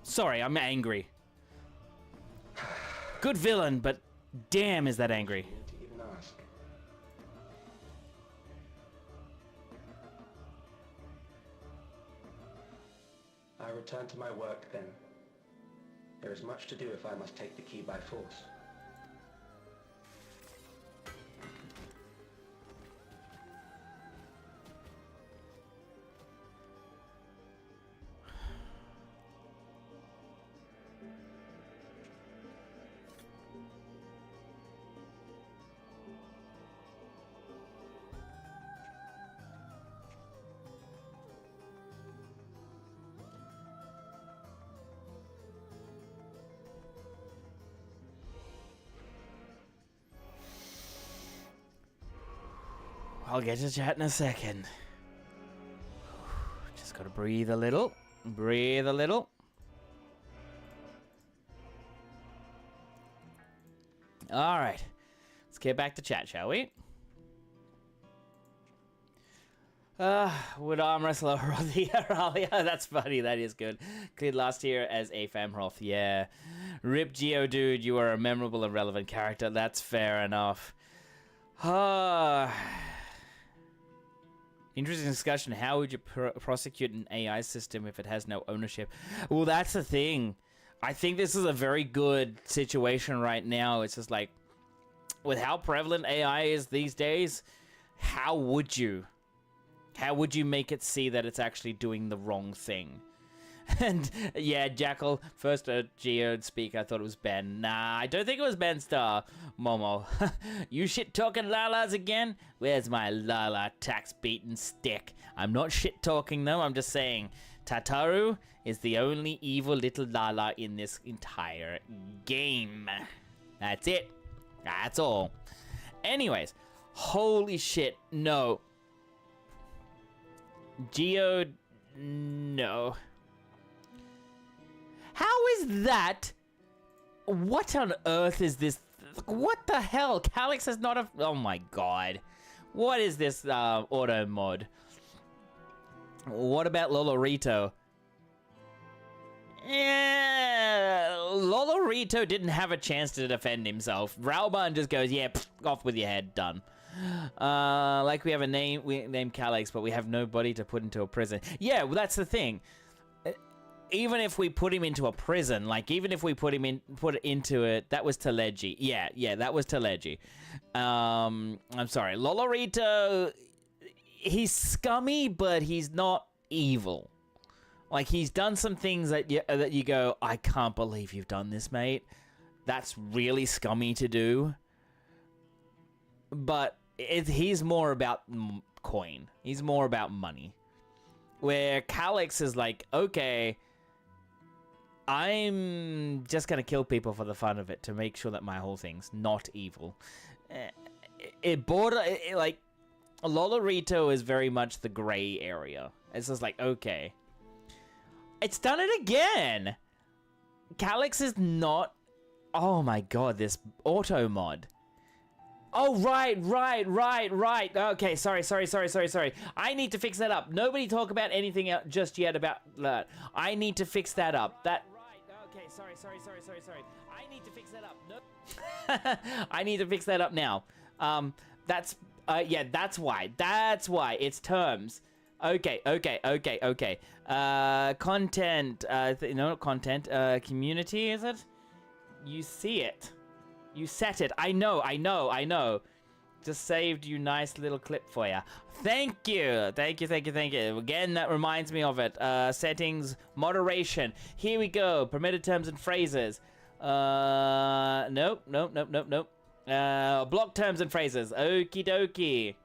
Sorry, I'm angry. Good villain, but damn is that angry.
You need to even ask. I return to my work then. There is much to do if I must take the key by force.
I'll get to chat in a second. Just gotta breathe a little. Breathe a little. Alright. Let's get back to chat, shall we? Would arm wrestler Ralia? That's funny, that is good. Cleared last year as a Famroth, yeah. Rip Geodude, you are a memorable and relevant character. That's fair enough. Interesting discussion. How would you prosecute an AI system if it has no ownership? Well, that's the thing. I think this is a very good situation right now. It's just like, with how prevalent AI is these days, how would you make it see that it's actually doing the wrong thing? And yeah, Jackal, first Geode speak, I thought it was Ben. Nah, I don't think it was Ben Star. Momo, you shit talking Lalas again? Where's my Lala tax beaten stick? I'm not shit talking though, I'm just saying Tataru is the only evil little Lala in this entire game. That's it. That's all. Anyways, holy shit, no. Geode, no. How is that? What on earth is this? What the hell? Calyx is not a... Oh my god. What is this auto mod? What about Lolorito? Yeah, Lolorito didn't have a chance to defend himself. Ralban just goes, yeah, pff, off with your head, done. Like we have a name, we named Calyx, but we have nobody to put into a prison. Yeah, well, that's the thing. Even if we put him into a prison, like even if we put it into it, that was Teleji. Yeah, that was Teleji. I'm sorry, Lolorito. He's scummy, but he's not evil. Like he's done some things that you go, I can't believe you've done this, mate. That's really scummy to do. But he's more about coin. He's more about money. Where Calyx is like, okay, I'm just gonna kill people for the fun of it to make sure that my whole thing's not evil. Like, Lolorito is very much the gray area. It's just like, okay. It's done it again! Calyx is not... Oh my god, this auto mod. Oh, right. Okay, sorry. I need to fix that up. Nobody talk about anything else just yet about that. I need to fix that up. That... Okay, sorry. I need to fix that up. No. I need to fix that up now. That's why. That's why. It's terms. Okay. Content. No, not content. Community, is it? You see it. You set it. I know. Just saved you nice little clip for you. Thank you. Again, that reminds me of it. Settings, moderation. Here we go. Permitted terms and phrases. Nope. Block terms and phrases. Okie dokie.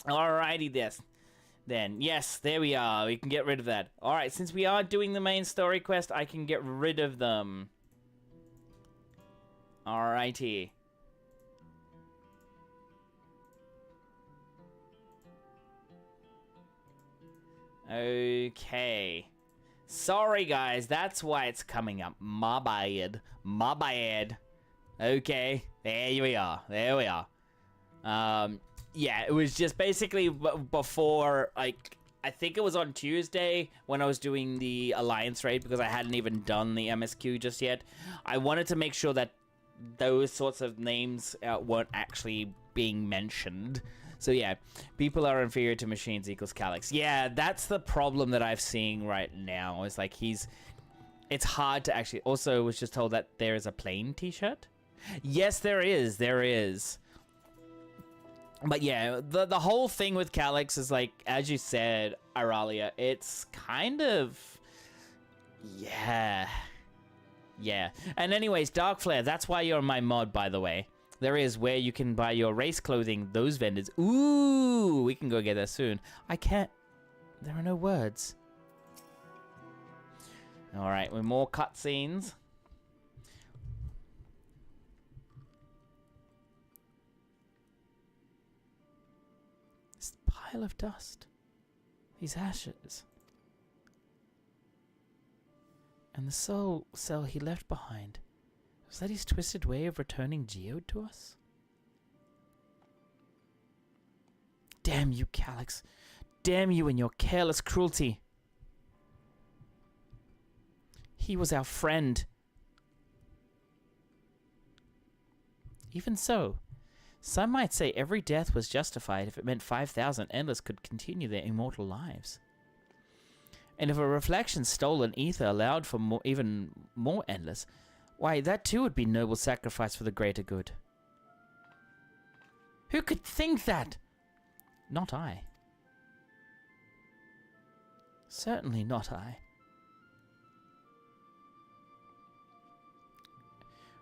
Alrighty this. Then, yes, there we are. We can get rid of that. Alright, since we are doing the main story quest, I can get rid of them. Alrighty. Okay. Sorry, guys. That's why it's coming up. My bad. Okay. There we are. Yeah, it was just basically before, like, I think it was on Tuesday when I was doing the Alliance raid, because I hadn't even done the MSQ just yet. I wanted to make sure that those sorts of names weren't actually being mentioned. So yeah, people are inferior to machines equals Calyx. Yeah, that's the problem that I'm seeing right now. It's like it's hard to actually... Also, was just told that there is a plain t-shirt. Yes, there is. But yeah, the whole thing with Calyx is like, as you said, Aralia, it's kind of... Yeah. And anyways, Dark Flare, that's why you're my mod, by the way. There is where you can buy your race clothing, those vendors. Ooh, we can go get that soon. I can't... There are no words. Alright, with more cutscenes. This pile of dust. These ashes. And the soul cell he left behind. Was that his twisted way of returning Geode to us? Damn you, Calyx. Damn you and your careless cruelty. He was our friend. Even so, Some might say every death was justified if it meant 5,000 endless could continue their immortal lives. And if a reflection stolen ether allowed for even more endless, why, that too would be noble sacrifice for the greater good. Who could think that? Not I. Certainly not I.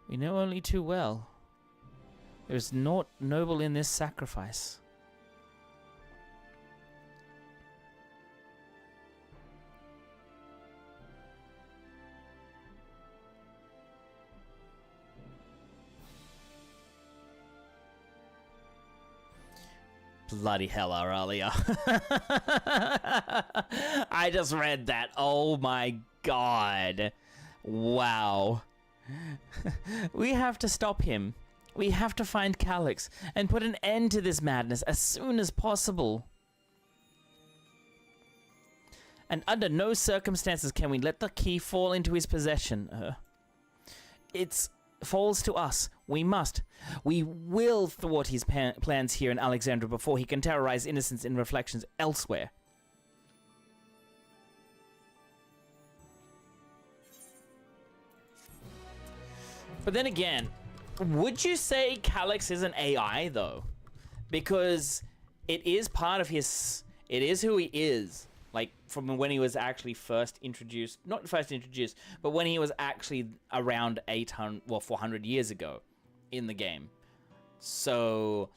We know only too well. There is naught noble in this sacrifice. Bloody hell, Aurelia. I just read that. Oh my god. Wow. We have to stop him. We have to find Calyx and put an end to this madness as soon as possible. And under no circumstances can we let the key fall into his possession. It falls to us. We must. We will thwart his plans here in Alexandria before he can terrorize innocents in reflections elsewhere. But then again, would you say Calyx is an AI, though? Because it is part of his... It is who he is. Like, from when he was actually first introduced... Not first introduced, but when he was actually around 400 years ago in the game. So,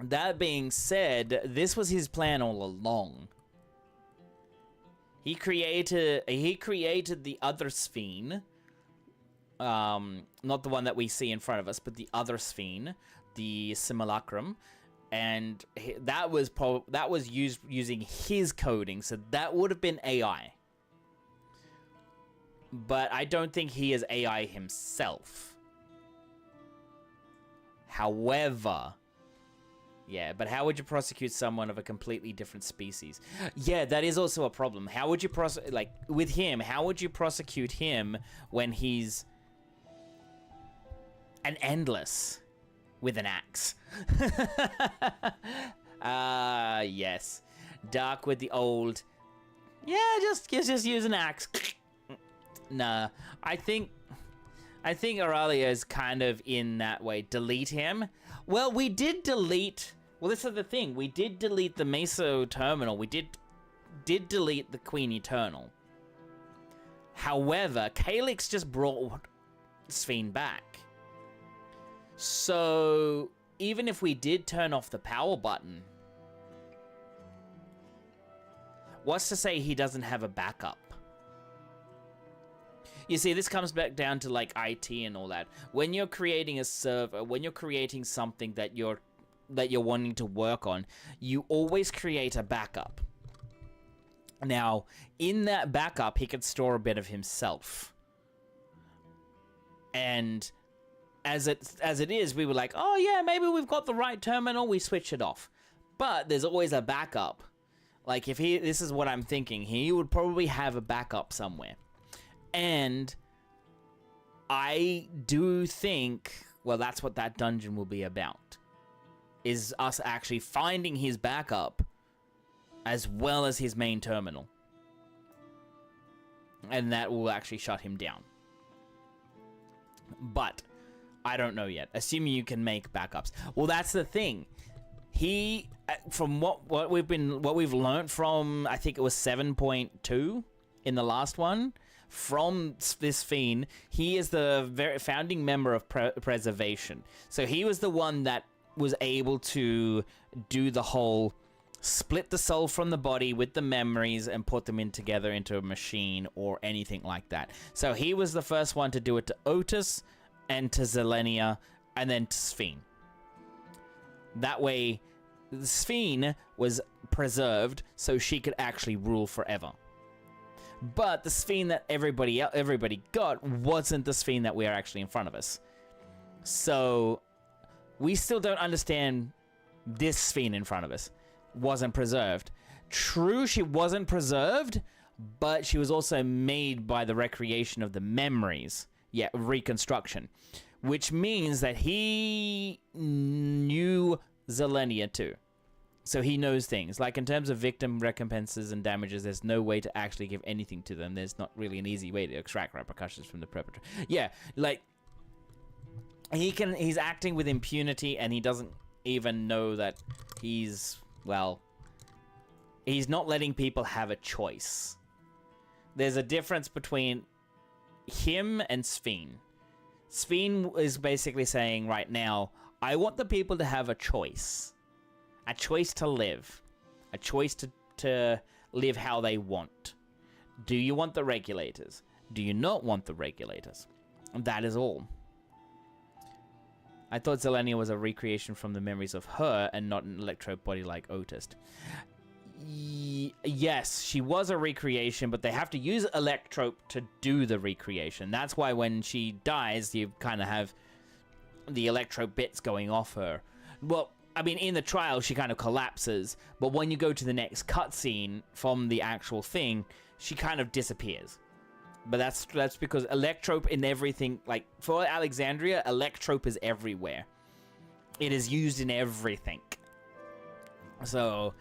that being said, this was his plan all along. He created the other Sphere. Not the one that we see in front of us, but the other Sphere, the Simulacrum, and that was used using his coding, so that would have been AI. But I don't think he is AI himself. However, yeah, but how would you prosecute someone of a completely different species? Yeah, that is also a problem. How would you with him? How would you prosecute him when he's an endless with an axe? Yes. Dark with the old. Yeah, just use an axe. Nah, I think Aurelia is kind of in that way. Delete him. Well, we did delete. Well, this is the thing. We did delete the Meso Terminal. We did delete the Queen Eternal. However, Calyx just brought Sphere back. So, even if we did turn off the power button, what's to say he doesn't have a backup? You see, this comes back down to like IT and all that. When you're creating a server, when you're creating something that you're wanting to work on, you always create a backup. Now, in that backup, he could store a bit of himself. And as it is, we were like, oh yeah, maybe we've got the right terminal, we switch it off. But there's always a backup. Like, this is what I'm thinking, he would probably have a backup somewhere. And I do think, well, that's what that dungeon will be about. Is us actually finding his backup as well as his main terminal. And that will actually shut him down. But I don't know yet. Assuming you can make backups. Well, that's the thing. He, from what we've learned from, I think it was 7.2 in the last one, from this Fiend, he is the very founding member of Preservation. So he was the one that was able to do the whole split the soul from the body with the memories and put them in together into a machine or anything like that. So he was the first one to do it to Otis and to Zelenia and then to Sphere. That way, the Sphere was preserved so she could actually rule forever. But the Sphere that everybody got wasn't the Sphere that we are actually in front of us. So we still don't understand this Sphere in front of us wasn't preserved. True, she wasn't preserved, but she was also made by the recreation of the memories. Yeah, reconstruction. which means that he knew Zelenia too. So he knows things. Like, in terms of victim recompenses and damages, there's no way to actually give anything to them. There's not really an easy way to extract repercussions from the perpetrator. Yeah, like, he's acting with impunity, and he doesn't even know that he's, well, he's not letting people have a choice. There's a difference between him and Sphene. Sphene is basically saying right now, I want the people to have a choice. A choice to live. A choice to live how they want. Do you want the regulators? Do you not want the regulators? That is all. I thought Zelenia was a recreation from the memories of her and not an electro body like Otis. Yes, she was a recreation, but they have to use Electrope to do the recreation. That's why when she dies, you kind of have the Electro bits going off her. Well, I mean, in the trial, she kind of collapses, but when you go to the next cutscene from the actual thing, she kind of disappears. But that's because Electrope in everything, like, for Alexandria, Electrope is everywhere. It is used in everything. So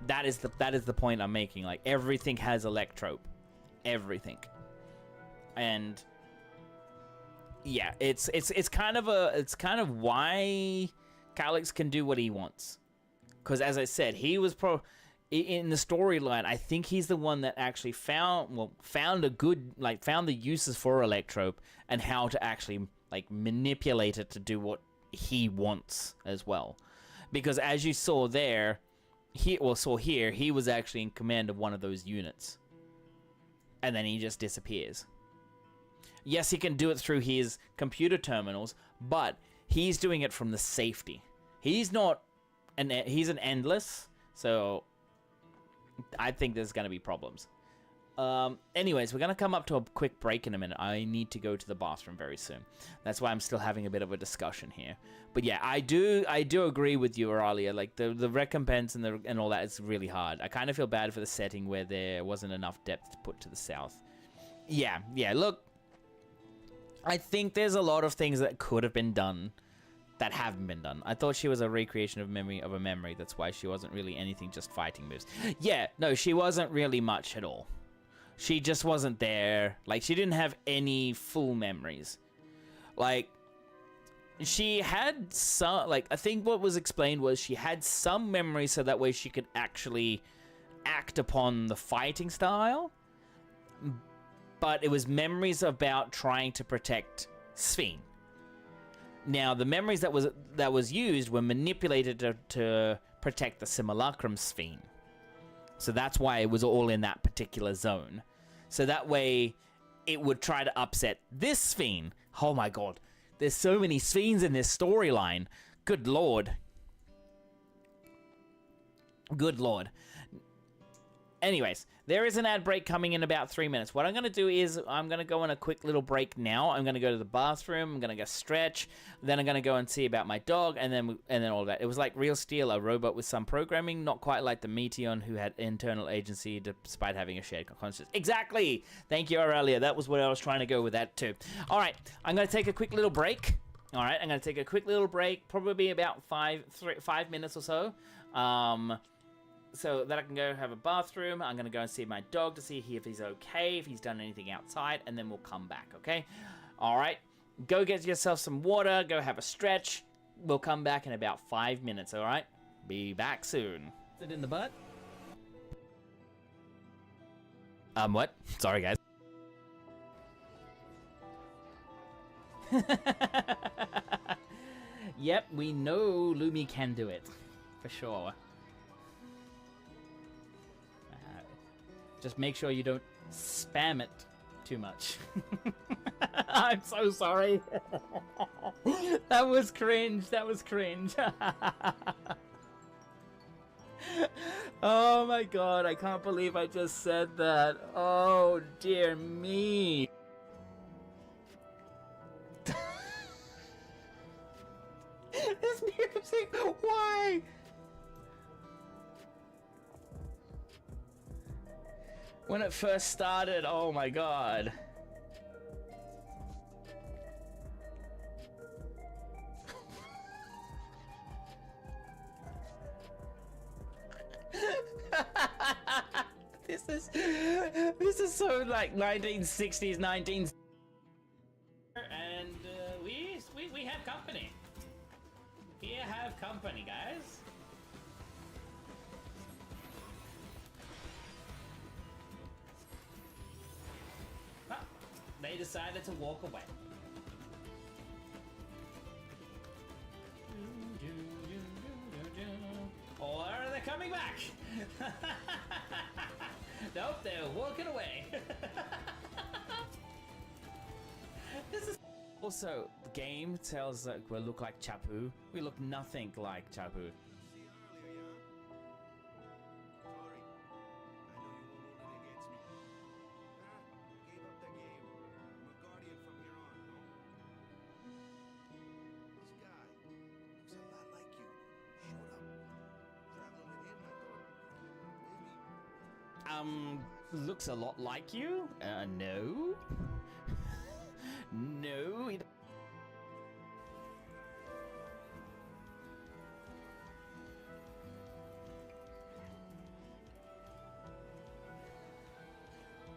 that is the point I'm making. Like, everything has Electrope. Everything. And yeah, it's kind of why Calyx can do what he wants. Because as I said, he was in the storyline, I think he's the one that actually found the uses for Electrope and how to actually, like, manipulate it to do what he wants as well. Because as you saw there, he was actually in command of one of those units. And then he just disappears. Yes, he can do it through his computer terminals, but he's doing it from the safety. He's an endless, so I think there's going to be problems. Anyways, we're going to come up to a quick break in a minute. I need to go to the bathroom very soon. That's why I'm still having a bit of a discussion here. But yeah, I do agree with you, Auralia. Like, the recompense and all that is really hard. I kind of feel bad for the setting where there wasn't enough depth to put to the south. Yeah, look, I think there's a lot of things that could have been done that haven't been done. I thought she was a recreation of a memory. That's why she wasn't really anything, just fighting moves. Yeah, no, she wasn't really much at all. She just wasn't there. Like, she didn't have any full memories. Like, she had some, like, I think what was explained was she had some memories so that way she could actually act upon the fighting style. But it was memories about trying to protect Sphene. Now, the memories that was used were manipulated to protect the Simulacrum Sphene. So that's why it was all in that particular zone. So that way, it would try to upset this Sphene. Oh my god. There's so many Sphenes in this storyline. Good lord. Good lord. Anyways, there is an ad break coming in about 3 minutes. What I'm going to do is I'm going to go on a quick little break now. I'm going to go to the bathroom. I'm going to go stretch. Then I'm going to go and see about my dog, and then all that. It was like Real Steel, a robot with some programming, not quite like the Meteon, who had internal agency despite having a shared consciousness. Exactly! Thank you, Aurelia. That was what I was trying to go with that too. All right, I'm going to take a quick little break. All right, I'm going to take a quick little break, probably about 5 minutes or so. So that I can go have a bathroom. I'm going to go and see my dog to see if he's okay, if he's done anything outside, and then we'll come back, okay? All right. Go get yourself some water. Go have a stretch. We'll come back in about 5 minutes, all right? Be back soon. Is it in the butt? What? Sorry, guys. Yep, we know Lumi can do it. For sure. Just make sure you don't spam it too much. I'm so sorry. That was cringe. That was cringe. Oh my god, I can't believe I just said that. Oh dear me. This music, why? When it first started, oh my god. This is so like 1960s, 19. And we have company. We have company, guys. Well, they decided to walk away. Or they're coming back. Nope, they're walking away. This is also the game tells that we look like Chapu. We look nothing like Chapu. Looks a lot like you? No. No.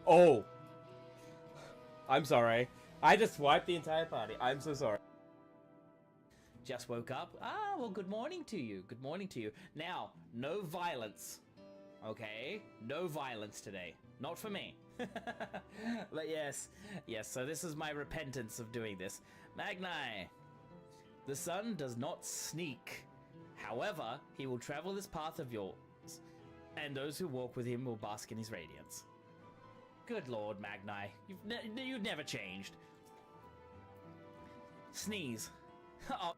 Oh. I'm sorry. I just wiped the entire party. I'm so sorry. Just woke up. Ah, well, good morning to you. Good morning to you. Now, no violence. Okay? No violence today. Not for me. But yes, so this is my repentance of doing this. Magni, the sun does not sneak. However, he will travel this path of yours, and those who walk with him will bask in his radiance. Good Lord, Magni, you've never changed. Sneeze. Oh.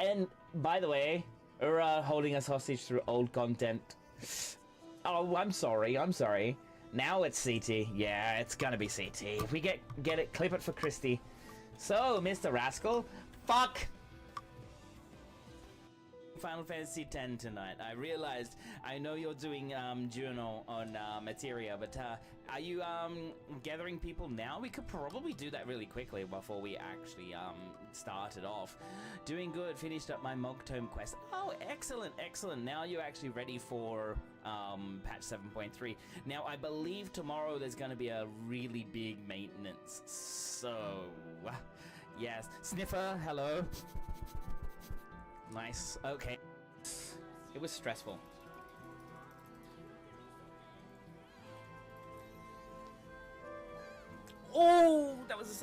And by the way, we're holding us hostage through old content. Oh, I'm sorry. Now it's CT. Yeah, it's gonna be CT. If we get it, clip it for Christy. So, Mr. Rascal, fuck! Final Fantasy X tonight. I realized, I know you're doing Juno on Materia, but are you gathering people now? We could probably do that really quickly before we actually started off. Doing good, finished up my Mogtome quest. Oh, excellent. Now you're actually ready for patch 7.3. Now, I believe tomorrow there's going to be a really big maintenance. So, yes. Sniffer, hello. Nice. Okay. It was stressful. Oh, that was a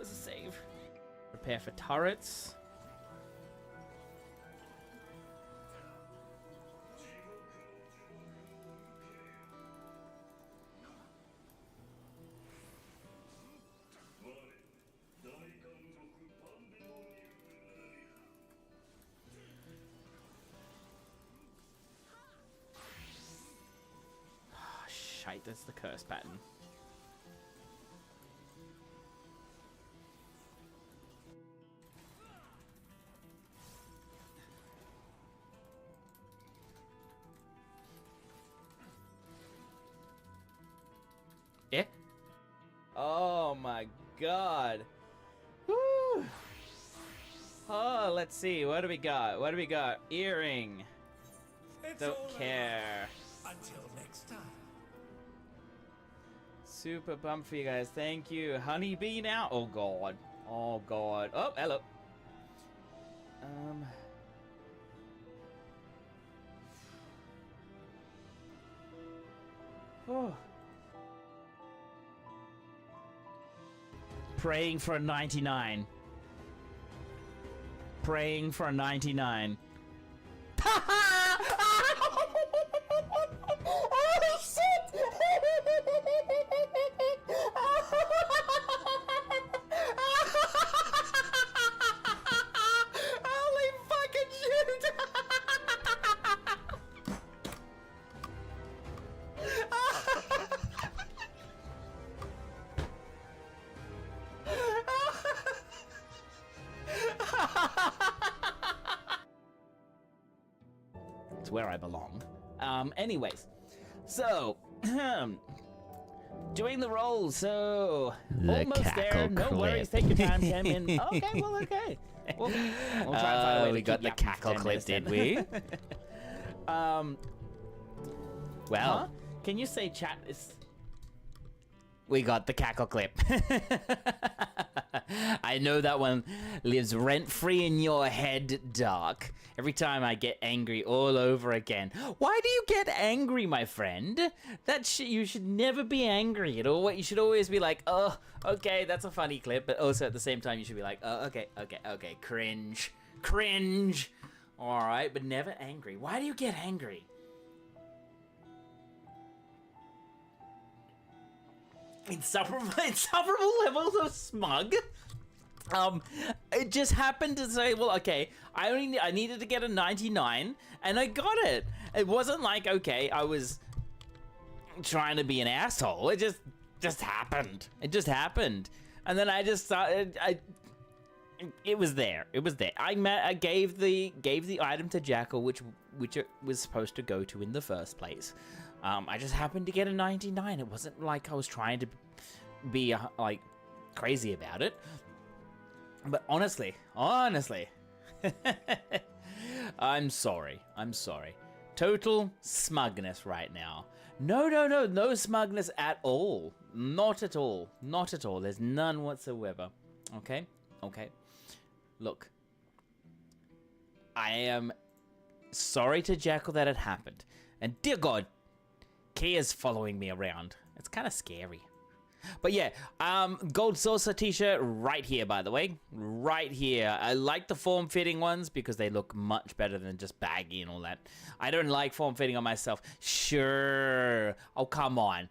save. Prepare for turrets. Shite, that's the curse pattern. Yeah. Oh my god. Woo. Oh, let's see. What do we got? Earring. Don't care.
Until next time.
Super pumped for you guys. Thank you. Honeybee now? Oh god. Oh, hello. Oh. Praying for a 99. Oh shit! Holy fucking shit! It's where I belong. Anyways, so doing the roll. So almost there. No worries. Take your time, Cam. Okay. Well, okay. We'll try and find a way to
got the cackle clip, did we?
Well, can you say chat is? We got the cackle clip. I know that one lives rent-free in your head, Dark. Every time I get angry all over again. Why do you get angry, my friend? You should never be angry at all. You should always be like, oh, okay, that's a funny clip. But also at the same time, you should be like, oh, okay, cringe. Cringe. All right, but never angry. Why do you get angry? Insufferable levels of smug. It just happened to say, well, okay, I needed to get a 99, and I got it. It wasn't like, okay, I was trying to be an asshole. It just happened. It just happened, and then I just started. It was there. It was there. I gave the item to Jackal, which it was supposed to go to in the first place. I just happened to get a 99. It wasn't like I was trying to be like crazy about it. But honestly, I'm sorry. Total smugness right now. No smugness at all. Not at all. There's none whatsoever. Okay. Look, I am sorry to Jackal that it happened. And dear God, Kia's following me around. It's kind of scary. But yeah, gold saucer t-shirt right here, by the way. Right here. I like the form-fitting ones because they look much better than just baggy and all that. I don't like form-fitting on myself. Sure. Oh, come on.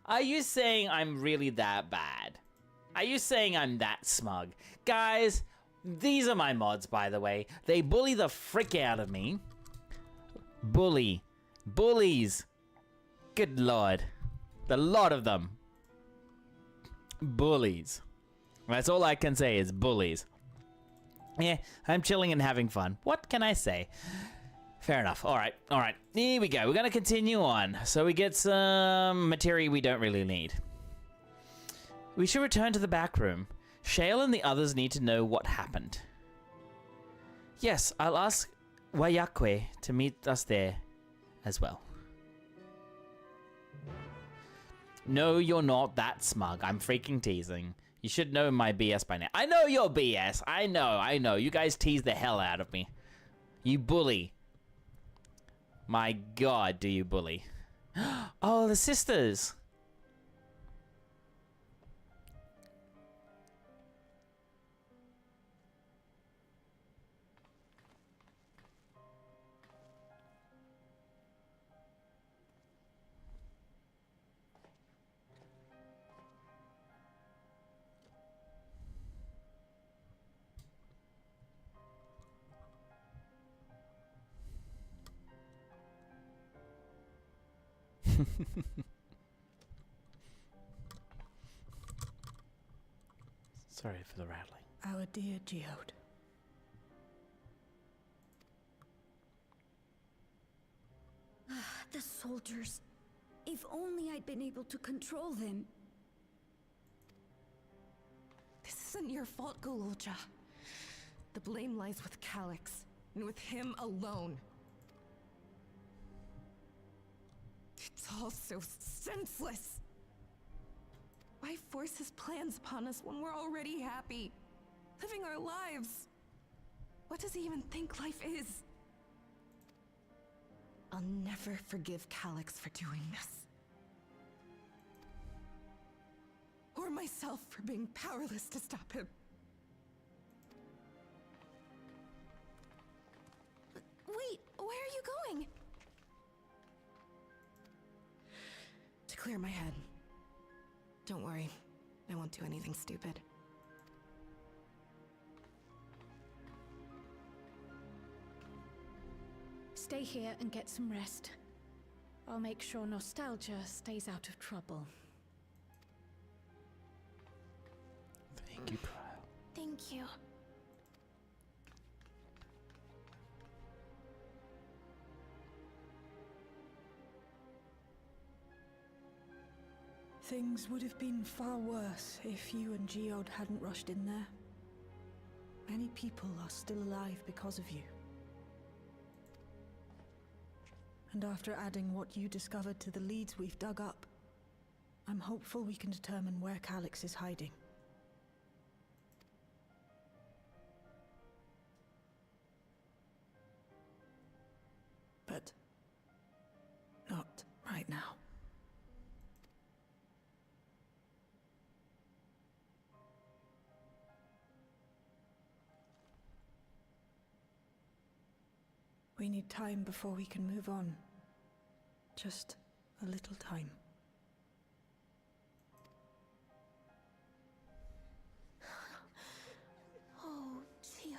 Are you saying I'm really that bad? Are you saying I'm that smug? Guys, these are my mods, by the way. They bully the frick out of me. Bullies. Good Lord. The lot of them. Bullies. That's all I can say is bullies. Yeah, I'm chilling and having fun. What can I say? Fair enough. All right. Here we go. We're going to continue on. So we get some material we don't really need. We should return to the back room. Shale and the others need to know what happened. Yes, I'll ask Wayakwe to meet us there as well. No, you're not that smug. I'm freaking teasing. You should know my BS by now. I know your BS. I know. You guys tease the hell out of me. You bully. My God, do you bully. Oh, the sisters. Sorry for the rattling.
Our dear Geode. The soldiers. If only I'd been able to control them.
This isn't your fault, Gololja. The blame lies with Calyx, and with him alone. It's all so senseless. Why force his plans upon us when we're already happy, living our lives? What does he even think life is? I'll never forgive Calyx for doing this. Or myself for being powerless to stop him. Wait, where are you going? To clear my head. Don't worry, I won't do anything stupid.
Stay here and get some rest. I'll make sure Nostalgia stays out of trouble.
Thank you, Kyle.
Thank you.
Things would have been far worse if you and Geode hadn't rushed in there. Many people are still alive because of you. And after adding what you discovered to the leads we've dug up, I'm hopeful we can determine where Calyx is hiding. But not right now. We need time before we can move on. Just a little time.
Oh, Geode.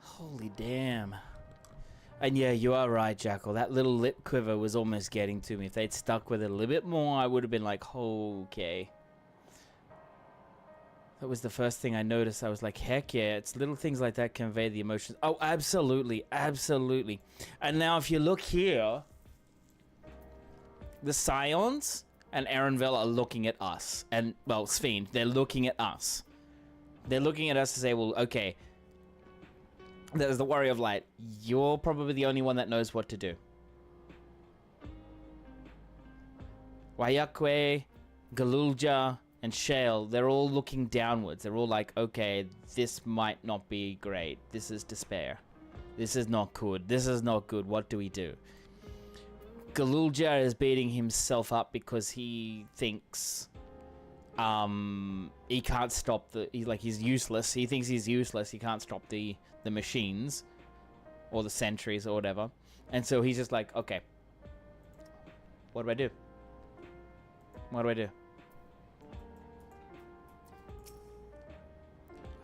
Holy damn. And yeah, you are right, Jackal. That little lip quiver was almost getting to me. If they'd stuck with it a little bit more, I would have been like, okay. That was the first thing I noticed. I was like, heck yeah, it's little things like that convey the emotions. Oh, absolutely, absolutely. And now if you look here, the Scions and Arenville are looking at us. And, well, Sphene, they're looking at us. They're looking at us to say, well, okay, there's the Warrior of Light. You're probably the only one that knows what to do. Wayakwe, Galulja, and Shale, they're all looking downwards. They're all like, okay, this might not be great. This is despair. This is not good. This is not good. What do we do? Galulja is beating himself up because he thinks he can't stop he's useless. He thinks he's useless. He can't stop the machines or the sentries or whatever. And so he's just like, okay, what do I do? What do I do?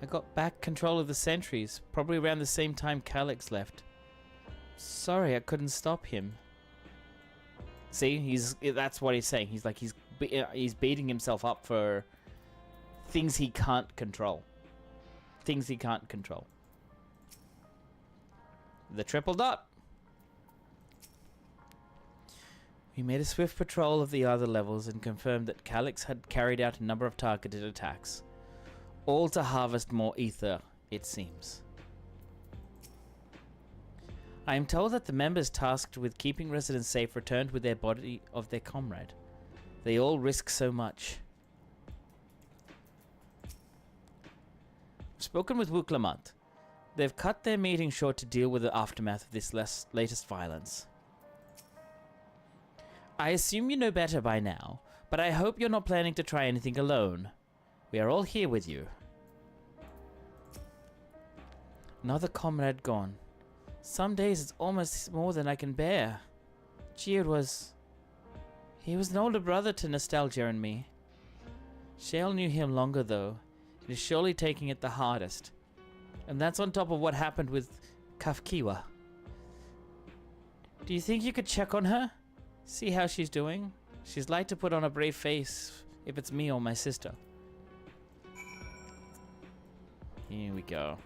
I got back control of the sentries, probably around the same time Calyx left. Sorry, I couldn't stop him. See, that's what he's saying. He's like, he's beating himself up for things he can't control. Things he can't control. The triple dot. We made a swift patrol of the other levels and confirmed that Calyx had carried out a number of targeted attacks. All to harvest more ether, it seems. I am told that the members tasked with keeping residents safe returned with their body of their comrade. They all risk so much. I've spoken with Wuklamant. They've cut their meeting short to deal with the aftermath of this latest violence. I assume you know better by now, but I hope you're not planning to try anything alone. We are all here with you. Another comrade gone. Some days it's almost more than I can bear. Geode was... He was an older brother to Nostalgia and me. Shale knew him longer though. It is surely taking it the hardest. And that's on top of what happened with Kafkiwa. Do you think you could check on her? See how she's doing? She's like to put on a brave face if it's me or my sister. Here we go.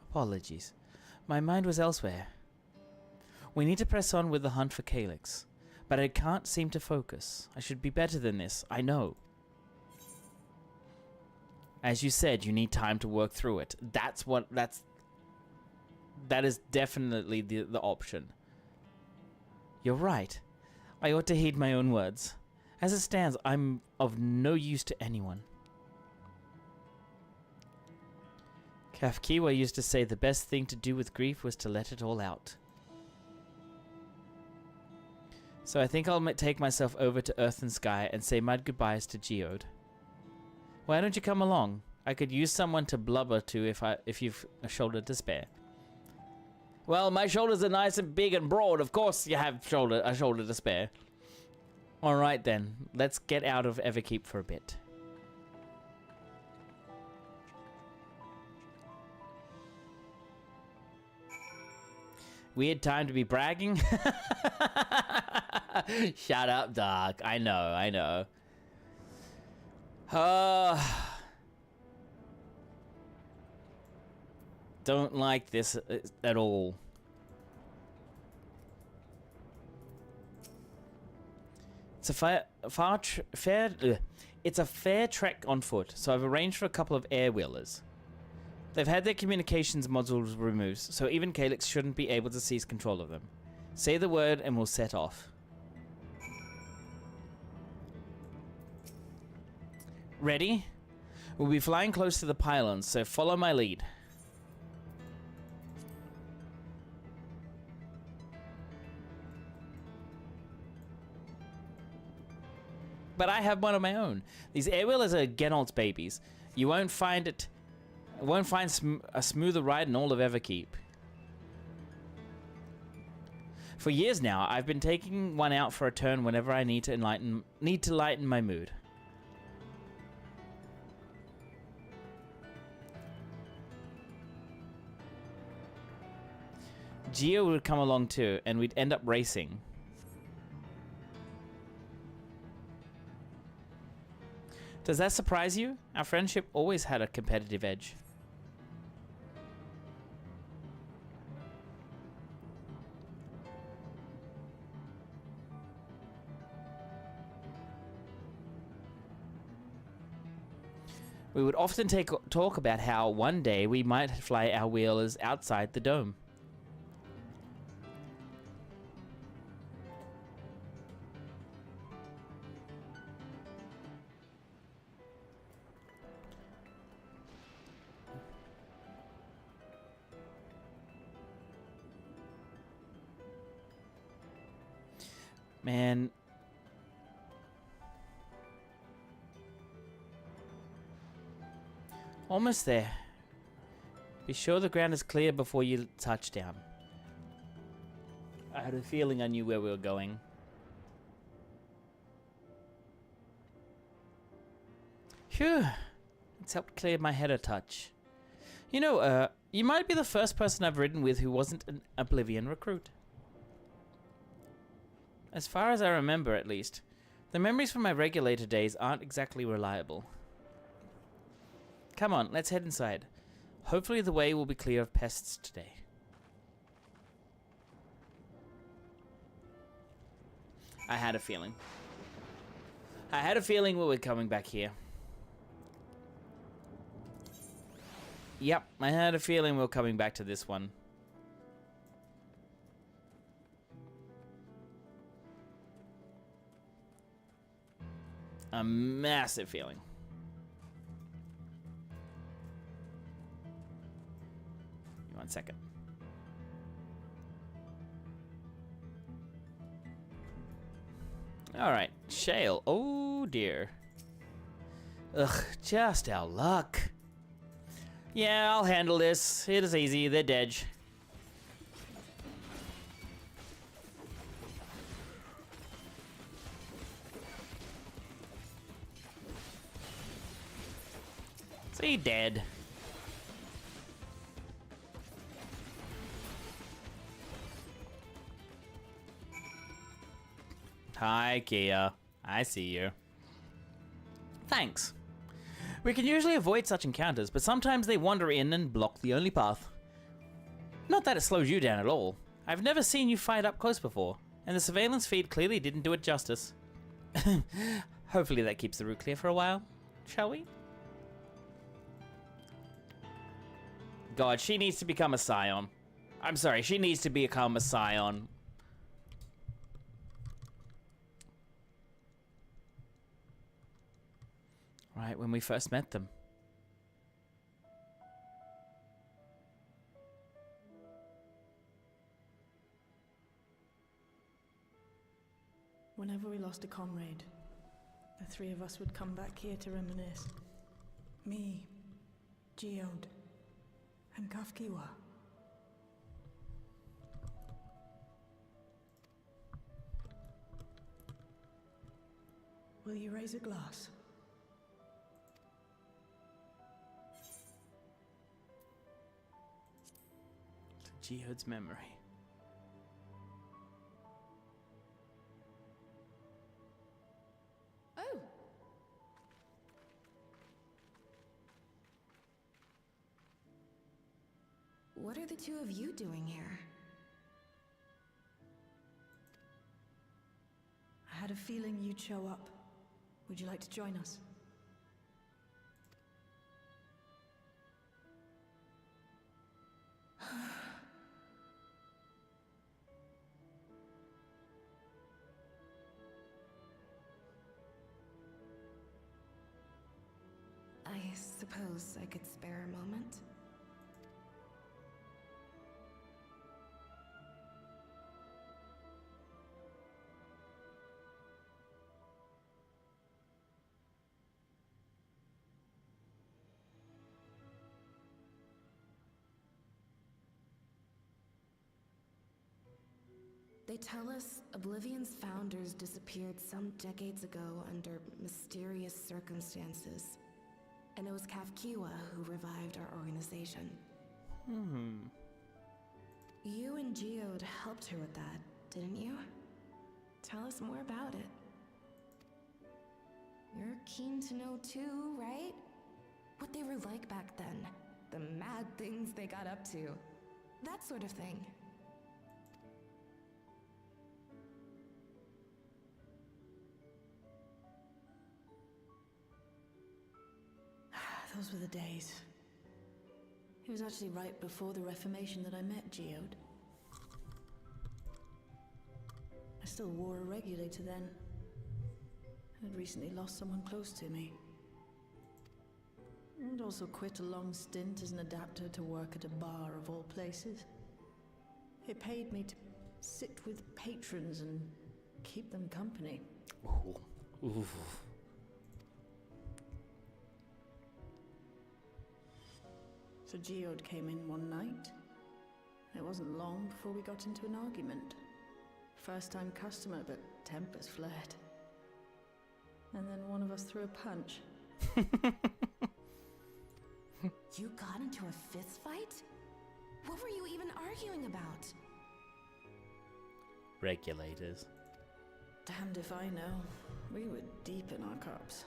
Apologies. My mind was elsewhere. We need to press on with the hunt for Calyx, but I can't seem to focus. I should be better than this, I know. As you said, you need time to work through it. That is definitely the option. You're right. I ought to heed my own words. As it stands, I'm of no use to anyone. Kafkiwa used to say the best thing to do with grief was to let it all out. So I think I'll take myself over to Earth and Sky and say my goodbyes to Geode. Why don't you come along? I could use someone to blubber to if you've a shoulder to spare. Well, my shoulders are nice and big and broad. Of course you have a shoulder to spare. Alright then, let's get out of Everkeep for a bit. Weird time to be bragging? Shut up, Doc. I know. Don't like this at all. It's a it's a fair trek on foot, so I've arranged for a couple of air-wheelers. They've had their communications modules removed, so even Calyx shouldn't be able to seize control of them. Say the word and we'll set off. Ready? We'll be flying close to the pylons, so follow my lead. But I have one of my own. These airwheelers are Genolt's babies. You won't find a smoother ride in all of Everkeep. For years now, I've been taking one out for a turn whenever I need to lighten my mood. Geo would come along too, and we'd end up racing. Does that surprise you? Our friendship always had a competitive edge. We would often talk about how one day we might fly our wheelers outside the dome. Man. Almost there. Be sure the ground is clear before you touch down. I had a feeling I knew where we were going. Phew. It's helped clear my head a touch. You know, you might be the first person I've ridden with who wasn't an Oblivion recruit. As far as I remember, at least, the memories from my regulator days aren't exactly reliable. Come on, let's head inside. Hopefully the way will be clear of pests today. I had a feeling. I had a feeling we were coming back here. Yep, I had a feeling we were coming back to this one. A massive feeling. Give me 1 second. Alright, shale. Oh dear. Ugh, just our luck. Yeah, I'll handle this. It is easy, they're dead. See, dead. Hi, Kia. I see you. Thanks. We can usually avoid such encounters, but sometimes they wander in and block the only path. Not that it slows you down at all. I've never seen you fight up close before, and the surveillance feed clearly didn't do it justice. Hopefully that keeps the route clear for a while, shall we? God, she needs to become a scion. I'm sorry, she needs to become a scion. Right, when we first met them.
Whenever we lost a comrade, the three of us would come back here to reminisce. Me, Geode, and Kafkiwa. Will you raise a glass?
To Geode's memory.
Oh!
what are the two of you doing here?
I had a feeling you'd show up. Would you like to join us?
I suppose I could spare a moment. They tell us Oblivion's founders disappeared some decades ago under mysterious circumstances. And it was Kafkiwa who revived our organization. You and Geode helped her with that, didn't you? Tell us more about it. You're keen to know too, right? What they were like back then. The mad things they got up to. That sort of thing.
Those were the days. It was actually right before the Reformation that I met Geode. I still wore a regulator then. I'd recently lost someone close to me. And also quit a long stint as an adapter to work at a bar of all places. It paid me to sit with patrons and keep them company.
Ooh. Ooh.
So Geode came in one night. It wasn't long before we got into an argument. First time customer, but tempers flared. And then one of us threw a punch.
You got into a fist fight? What were you even arguing about?
Regulators.
Damned if I know. We were deep in our cups.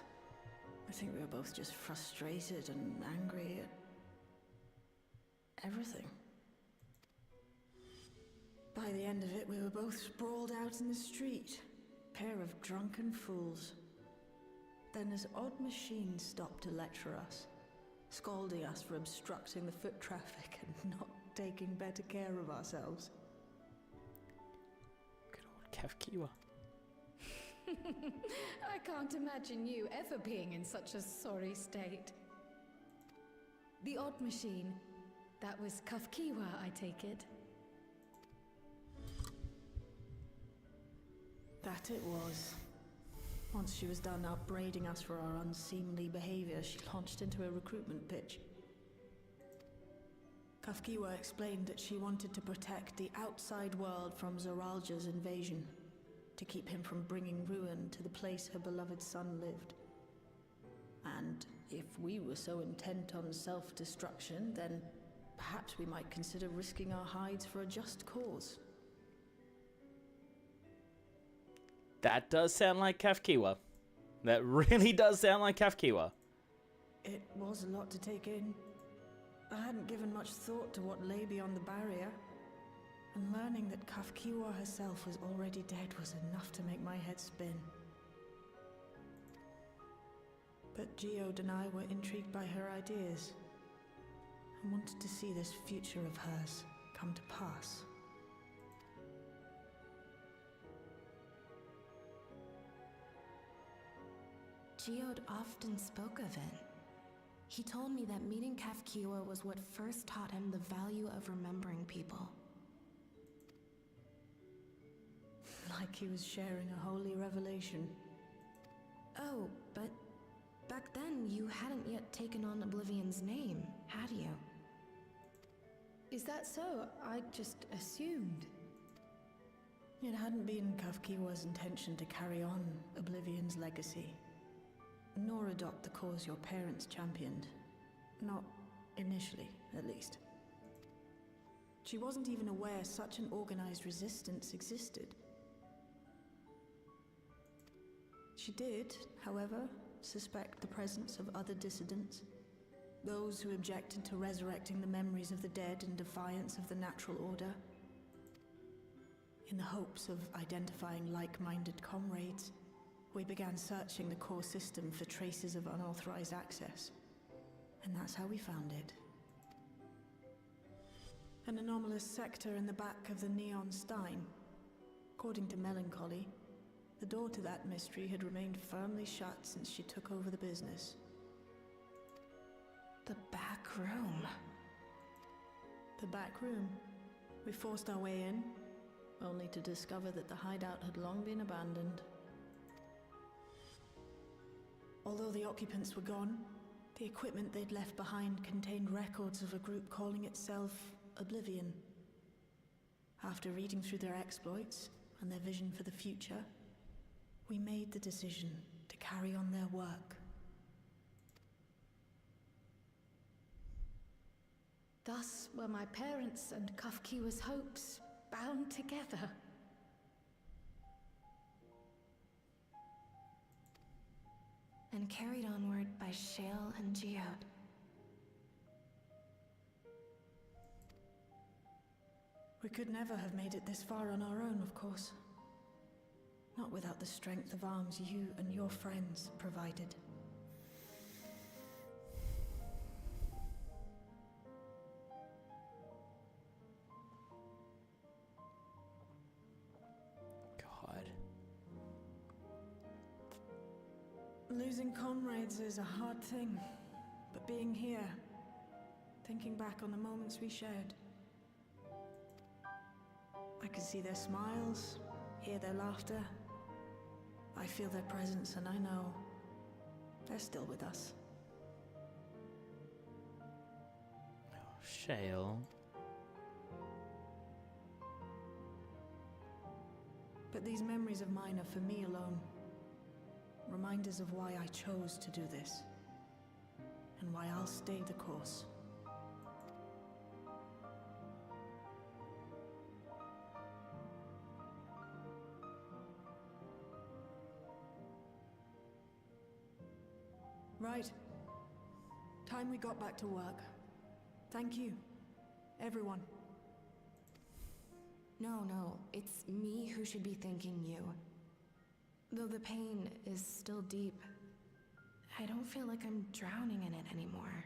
I think we were both just frustrated and angry at everything. By the end of it, we were both sprawled out in the street. Pair of drunken fools. Then this odd machine stopped to lecture us, scolding us for obstructing the foot traffic and not taking better care of ourselves.
Good old Kafkiwa.
I can't imagine you ever being in such a sorry state. The odd machine. That was Kafkiwa, I take it.
That it was. Once she was done upbraiding us for our unseemly behavior, she launched into a recruitment pitch. Kafkiwa explained that she wanted to protect the outside world from Zoralja's invasion, to keep him from bringing ruin to the place her beloved son lived. And if we were so intent on self-destruction, then perhaps we might consider risking our hides for a just cause.
That does sound like Kafkiwa. That really does sound like Kafkiwa.
It was a lot to take in. I hadn't given much thought to what lay beyond the barrier, and learning that Kafkiwa herself was already dead was enough to make my head spin. But Geode and I were intrigued by her ideas, and wanted to see this future of hers come to pass.
Geode often spoke of it. He told me that meeting Kafkiwa was what first taught him the value of remembering people.
Like he was sharing a holy revelation.
Oh, but back then you hadn't yet taken on Oblivion's name, had you?
Is that so? I just assumed.
It hadn't been Kafkiwa's intention to carry on Oblivion's legacy, nor adopt the cause your parents championed. Not initially, at least. She wasn't even aware such an organized resistance existed. She did, however, suspect the presence of other dissidents, Those who objected to resurrecting the memories of the dead in defiance of the natural order. In the hopes of identifying like-minded comrades, we began searching the core system for traces of unauthorized access. And that's how we found it. An anomalous sector in the back of the Neon Stein. According to Melancholy, the door to that mystery had remained firmly shut since she took over the business.
The back room.
The back room. We forced our way in, only to discover that the hideout had long been abandoned. Although the occupants were gone, the equipment they'd left behind contained records of a group calling itself Oblivion. After reading through their exploits and their vision for the future, we made the decision to carry on their work.
Thus were my parents' and Kafkiwa's hopes bound together.
And carried onward by Shale and Geode.
We could never have made it this far on our own, of course. Not without the strength of arms you and your friends provided.
God.
Losing comrades is a hard thing, but being here, thinking back on the moments we shared, I can see their smiles, hear their laughter. I feel their presence, and I know they're still with us.
Shale.
But these memories of mine are for me alone. Reminders of why I chose to do this, and why I'll stay the course. Right. Time we got back to work. Thank you, everyone.
No, it's me who should be thanking you. Though the pain is still deep, I don't feel like I'm drowning in it anymore.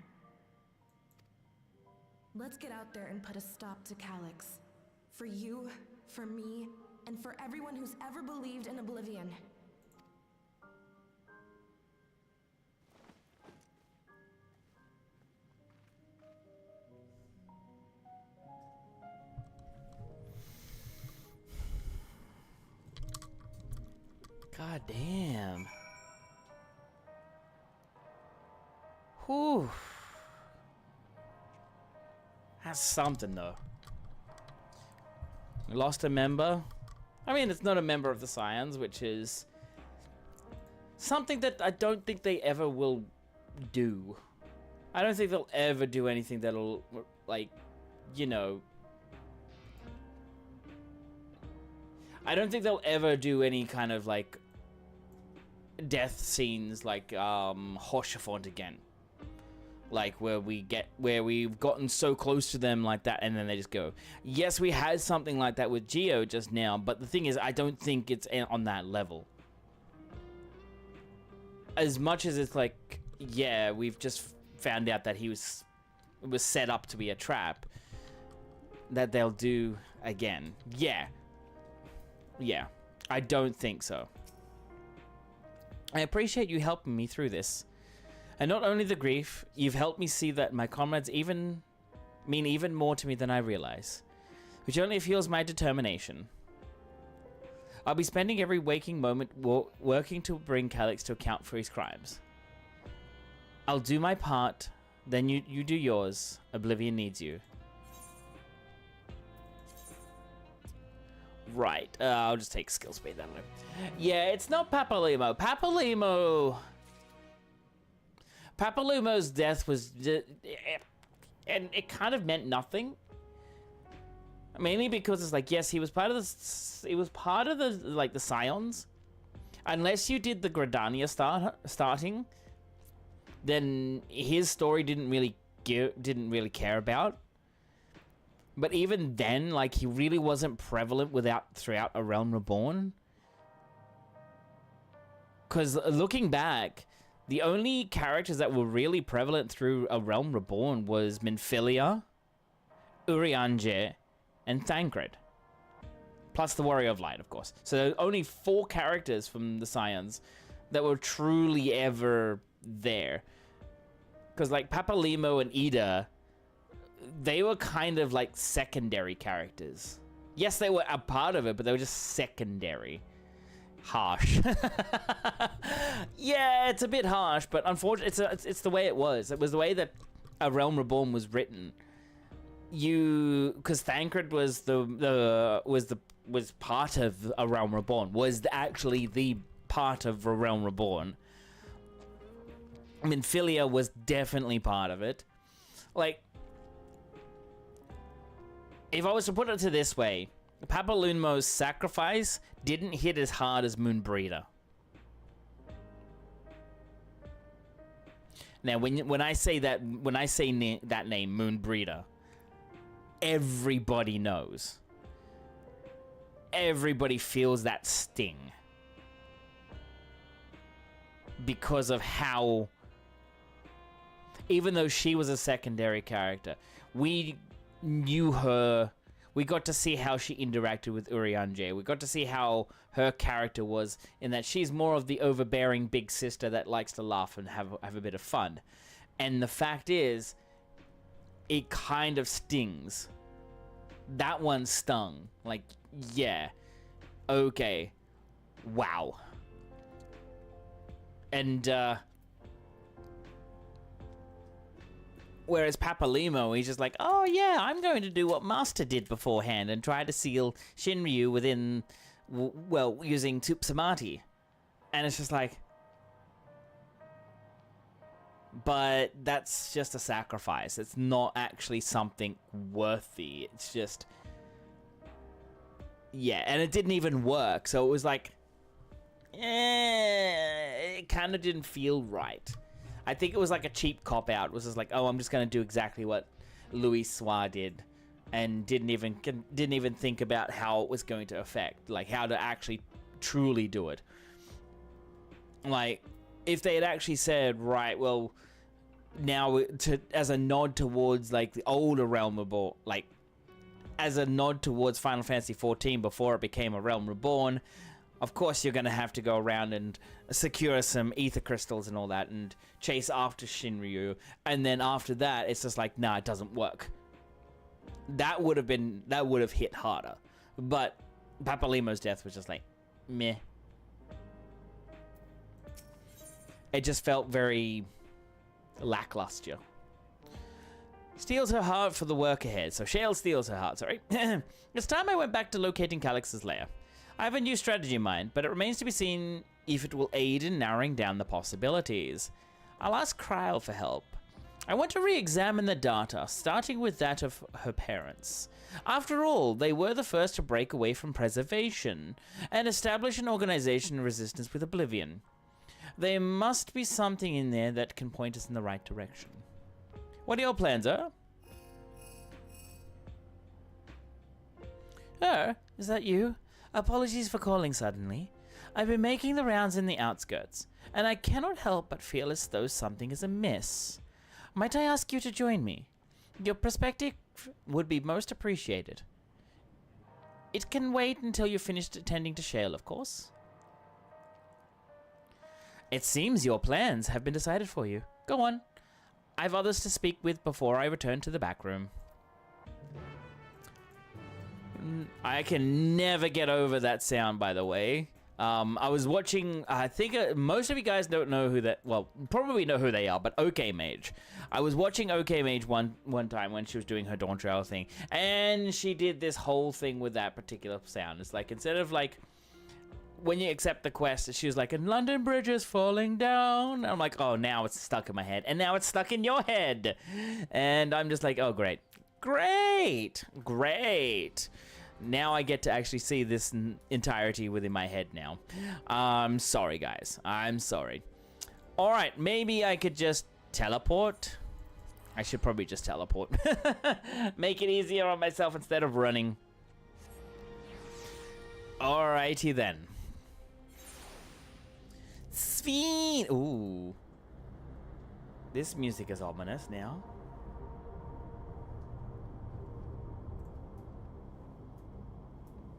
Let's get out there and put a stop to Calyx. For you, for me, and for everyone who's ever believed in Oblivion.
God damn. Whew. That's something, though. We lost a member. I mean, it's not a member of the Scions, which is something that I don't think they ever will do. I don't think they'll ever do anything that'll, like, you know... I don't think they'll ever do any kind of, like, death scenes like Hoshafont again, like where we've gotten so close to them like that and then they just go. Yes, we had something like that with Geo just now, but the thing is, I don't think it's on that level. As much as it's like, yeah, we've just found out that it was set up to be a trap, that they'll do again. Yeah, I don't think so. I appreciate you helping me through this. And not only the grief, you've helped me see that my comrades mean even more to me than I realize, which only fuels my determination. I'll be spending every waking moment working to bring Calyx to account for his crimes. I'll do my part, then you do yours. Oblivion needs you. Right, I'll just take skill speed that way. Yeah, it's not Papalimo. Papalumo's death was... and it kind of meant nothing. Mainly because it's like, yes, he was part of the... like, the Scions. Unless you did the Gridania starting, then his story didn't really care about. But even then, like, he really wasn't prevalent throughout A Realm Reborn. Because looking back, the only characters that were really prevalent through A Realm Reborn was Minfilia, Urianger, and Thancred. Plus the Warrior of Light, of course. So there are only 4 characters from the Scions that were truly ever there. Because, like, Papalimo and Ida, they were kind of like secondary characters. Yes, they were a part of it, but they were just secondary. Harsh. Yeah, it's a bit harsh, but unfortunately, it's the way it was. It was the way that A Realm Reborn was written. Because Thancred was was part of A Realm Reborn. Was actually the part of A Realm Reborn. Minfilia was definitely part of it. Like, if I was to put it to this way, Papalunmo's sacrifice didn't hit as hard as Moonbreeder. Now, when I say that name, Moonbreeder, everybody knows. Everybody feels that sting because of how, even though she was a secondary character, we knew her. We got to see how she interacted with Urianger. We got to see how her character was, in that she's more of the overbearing big sister that likes to laugh and have a bit of fun. And the fact is, it kind of stings. That one stung. Like, yeah. Okay. Wow. And, whereas Papalimo, he's just like, oh yeah, I'm going to do what Master did beforehand and try to seal Shinryu within, well, using Tupsamati. And it's just like, but that's just a sacrifice. It's not actually something worthy. It's just, yeah, and it didn't even work. So it was like, it kind of didn't feel right. I think it was like a cheap cop-out. It was just like, oh, I'm just going to do exactly what Louis Soir did, and didn't even think about how it was going to affect, like how to actually truly do it. Like, if they had actually said, right, well, now as a nod towards like the older Realm Reborn, like as a nod towards Final Fantasy XIV before it became A Realm Reborn, of course you're going to have to go around and secure some ether crystals and all that and chase after Shinryu. And then after that, it's just like, nah, it doesn't work. That would have hit harder. But Papalimo's death was just like, meh. It just felt very lackluster. Steals her heart for the work ahead. So Shale steals her heart, sorry. It's time I went back to locating Calix's lair. I have a new strategy in mind, but it remains to be seen if it will aid in narrowing down the possibilities. I'll ask Kryl for help. I want to re-examine the data, starting with that of her parents. After all, they were the first to break away from preservation and establish an organization in resistance with Oblivion. There must be something in there that can point us in the right direction. What are your plans, sir? Is that you? Apologies for calling suddenly. I've been making the rounds in the outskirts, and I cannot help but feel as though something is amiss. Might I ask you to join me? Your perspective would be most appreciated. It can wait until you're finished attending to Shale, of course. It seems your plans have been decided for you. Go on. I've others to speak with before I return to the back room. I can never get over that sound, by the way. I was watching, I think most of you guys don't know who that, well, probably know who they are, but OK Mage. I was watching OK Mage one time when she was doing her Dawn Trail thing, and she did this whole thing with that particular sound. It's like, instead of like, when you accept the quest, she was like, and London Bridge is falling down. And I'm like, oh, now it's stuck in my head. And now it's stuck in your head. And I'm just like, oh, great. Great. Great. Now I get to actually see this entirety within my head now. I'm sorry, guys. I'm sorry. Alright, maybe I could just teleport. I should probably just teleport. Make it easier on myself instead of running. Alrighty then. Sweet! Ooh. This music is ominous now.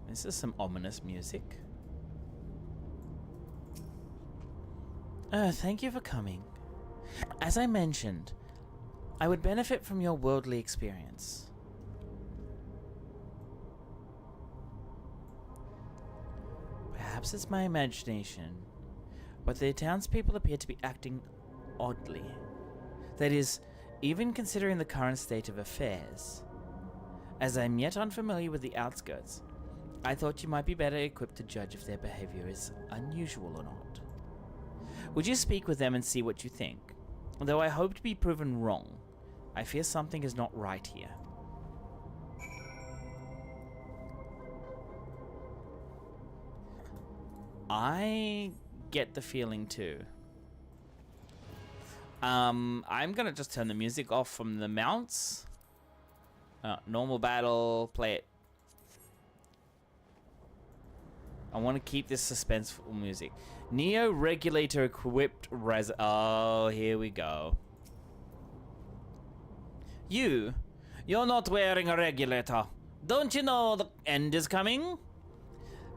This is some ominous music. Thank you for coming. As I mentioned, I would benefit from your worldly experience. Perhaps it's my imagination, but the townspeople appear to be acting oddly. That is, even considering the current state of affairs. As I'm yet unfamiliar with the outskirts, I thought you might be better equipped to judge if their behavior is unusual or not. Would you speak with them and see what you think? Though I hope to be proven wrong, I fear something is not right here. I get the feeling too. I'm gonna just turn the music off from the mounts. Normal battle, play it. I want to keep this suspenseful music. Neo regulator equipped oh, here we go. You're not wearing a regulator. Don't you know the end is coming?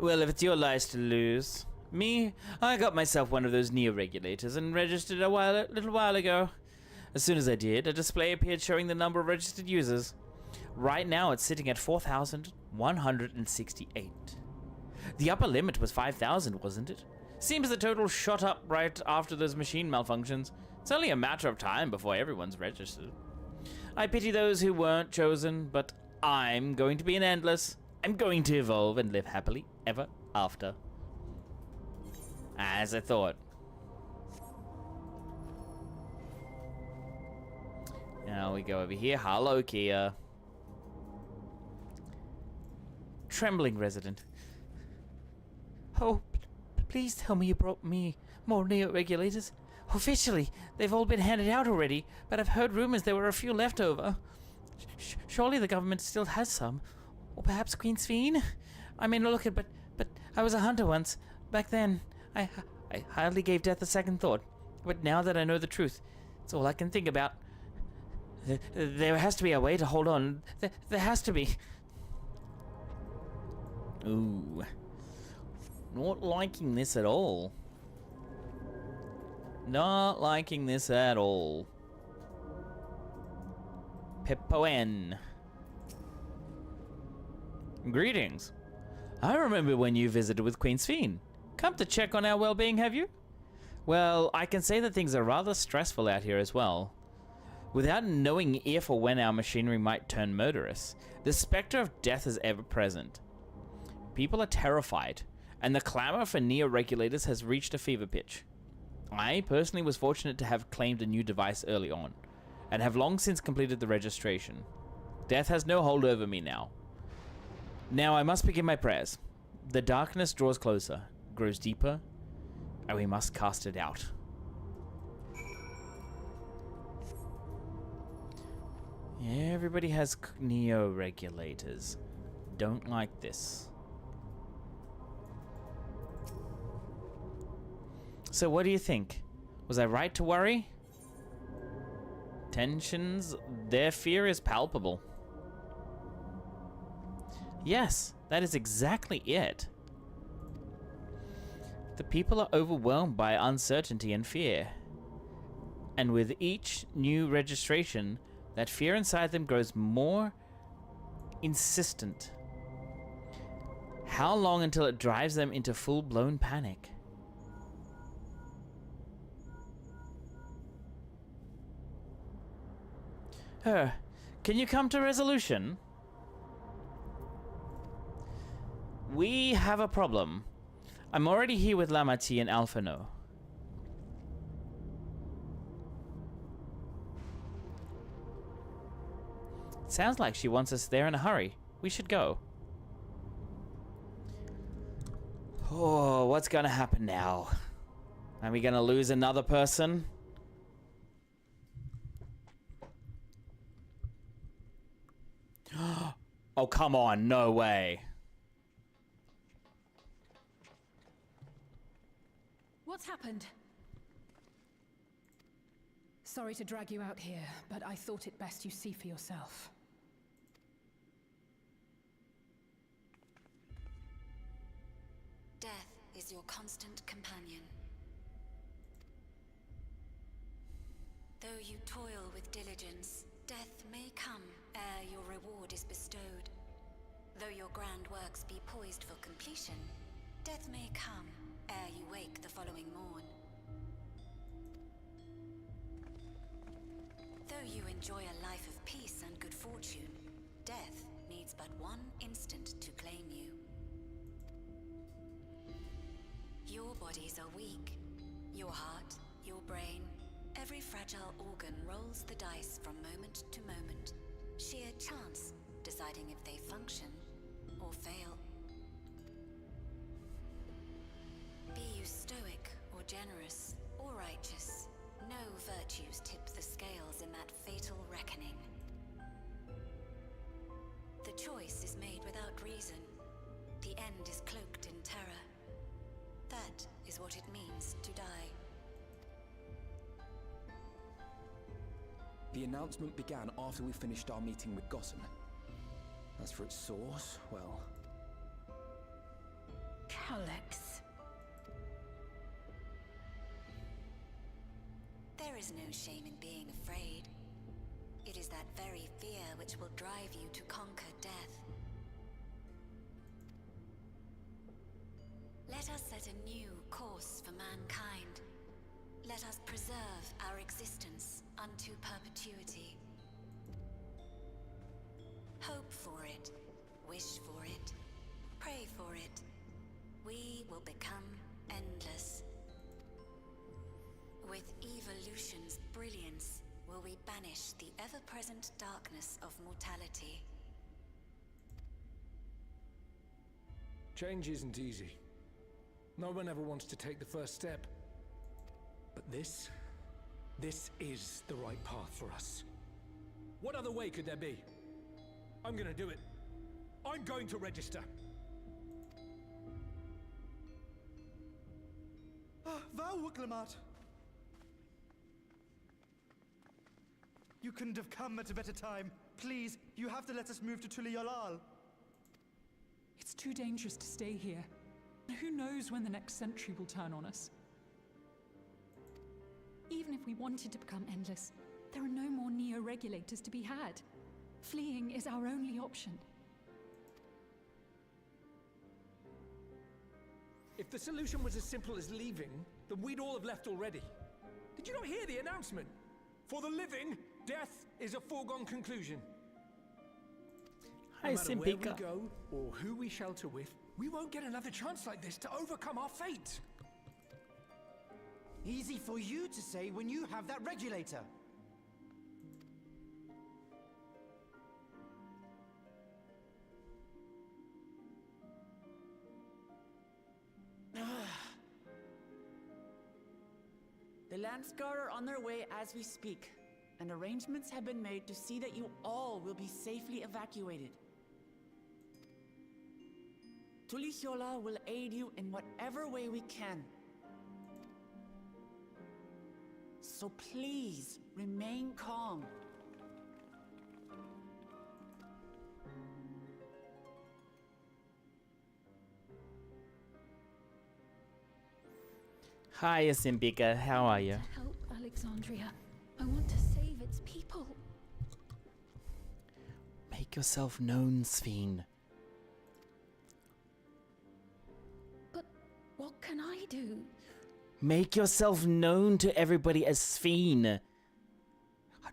Well, if it's your life to lose. Me, I got myself one of those Neo regulators and registered a little while ago. As soon as I did, a display appeared showing the number of registered users. Right now, it's sitting at 4,168. The upper limit was 5,000, wasn't it? Seems the total shot up right after those machine malfunctions. It's only a matter of time before everyone's registered. I pity those who weren't chosen, but I'm going to be an endless. I'm going to evolve and live happily ever after. As I thought. Now we go over here. Hello, Kia. Trembling resident. Oh, please tell me you brought me more Neo regulators. Officially, they've all been handed out already, but I've heard rumors there were a few left over. Surely the government still has some. Or perhaps Queen Sveen? I may not look it, but I was a hunter once. Back then, I hardly gave death a second thought. But now that I know the truth, it's all I can think about. There has to be a way to hold on. There has to be. Ooh. Not liking this at all. Not liking this at all. Pippoen. Greetings. I remember when you visited with Queen Sveen. Come to check on our well-being, have you? Well, I can say that things are rather stressful out here as well. Without knowing if or when our machinery might turn murderous, the specter of death is ever present. People are terrified, and the clamor for Neo regulators has reached a fever pitch. I personally was fortunate to have claimed a new device early on, and have long since completed the registration. Death has no hold over me now. Now I must begin my prayers. The darkness draws closer, grows deeper, and we must cast it out. Everybody has Neo regulators. Don't like this. So what do you think? Was I right to worry? Tensions, their fear is palpable. Yes, that is exactly it. The people are overwhelmed by uncertainty and fear. And with each new registration, that fear inside them grows more insistent. How long until it drives them into full-blown panic? Can you come to resolution? We have a problem. I'm already here with Lamati and Alphano. Sounds like she wants us there in a hurry. We should go. Oh, what's gonna happen now? Are we gonna lose another person? Oh, come on, no way.
What's happened? Sorry to drag you out here, but I thought it best you see for yourself.
Death is your constant companion. Though you toil with diligence, death may come ere your reward is bestowed. Though your grand works be poised for completion, death may come ere you wake the following morn. Though you enjoy a life of peace and good fortune, death needs but one instant to claim you. Your bodies are weak. Your heart, your brain, every fragile organ rolls the dice from moment to moment. Sheer chance deciding if they function or fail. Be you stoic or generous or righteous, no virtues tip the scales in that fatal reckoning. The choice is made without reason. The end is cloaked in terror. That is what it means to die.
The announcement began after we finished our meeting with Gossen. As for its source, well...
Calyx.
There is no shame in being afraid. It is that very fear which will drive you to conquer death. Let us set a new course for mankind. Let us preserve our existence unto perpetuity. Hope for it, wish for it, pray for it. We will become endless. With evolution's brilliance, will we banish the ever-present darkness of mortality.
Change isn't easy. No one ever wants to take the first step. But this is the right path for us. What other way could there be? I'm gonna do it. I'm going to register.
Wow, Wuklemat! You couldn't have come at a better time. Please, you have to let us move to Tuliolal.
It's too dangerous to stay here. Who knows when the next century will turn on us?
Even if we wanted to become endless, there are no more neo-regulators to be had. Fleeing is our only option.
If the solution was as simple as leaving, then we'd all have left already. Did you not hear the announcement? For the living, death is a foregone conclusion.
Hi,
no matter where we
Simpika.
go, or who we shelter with, we won't get another chance like this to overcome our fate.
Easy for you to say when you have that regulator.
The Landsguard are on their way as we speak, and arrangements have been made to see that you all will be safely evacuated. Tulishola will aid you in whatever way we can. So please, remain calm.
Hi, Simpika. How are you?
Help Alexandria. I want to save its people.
Make yourself known, Sphene.
But what can I do?
Make yourself known to everybody as Sphene.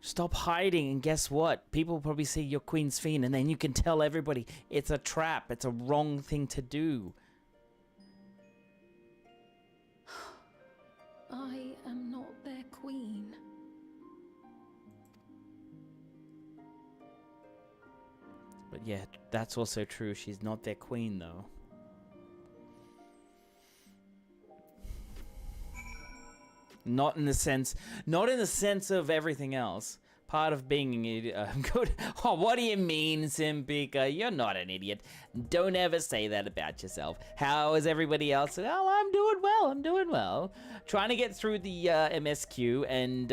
Stop hiding, and guess what? People will probably say you're Queen Sphene, and then you can tell everybody it's a trap. It's a wrong thing to do.
I am not their queen.
But yeah, that's also true. She's not their queen, though. Not in the sense of everything else. Part of being an idiot. Good. Oh, what do you mean, Simpika? You're not an idiot. Don't ever say that about yourself. How is everybody else? Oh, I'm doing well. Trying to get through the MSQ, and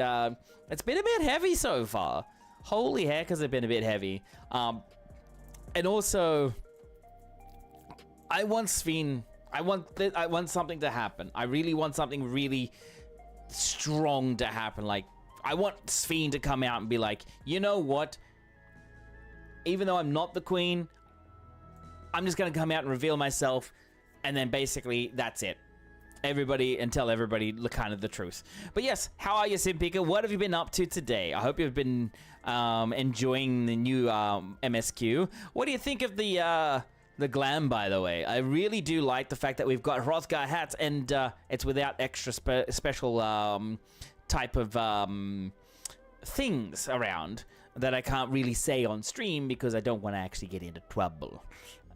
it's been a bit heavy so far. Holy heck, has it been a bit heavy. And also, I want something to happen. I really want something really strong to happen. Like, I want Sphene to come out and be like, you know what? Even though I'm not the queen, I'm just going to come out and reveal myself, and then basically that's it. Everybody, and tell everybody kind of the truth. But yes, how are you, Simpika? What have you been up to today? I hope you've been enjoying the new MSQ. What do you think of the glam, by the way? I really do like the fact that we've got Hrothgar hats, and it's without extra special type of things around that I can't really say on stream because I don't want to actually get into trouble.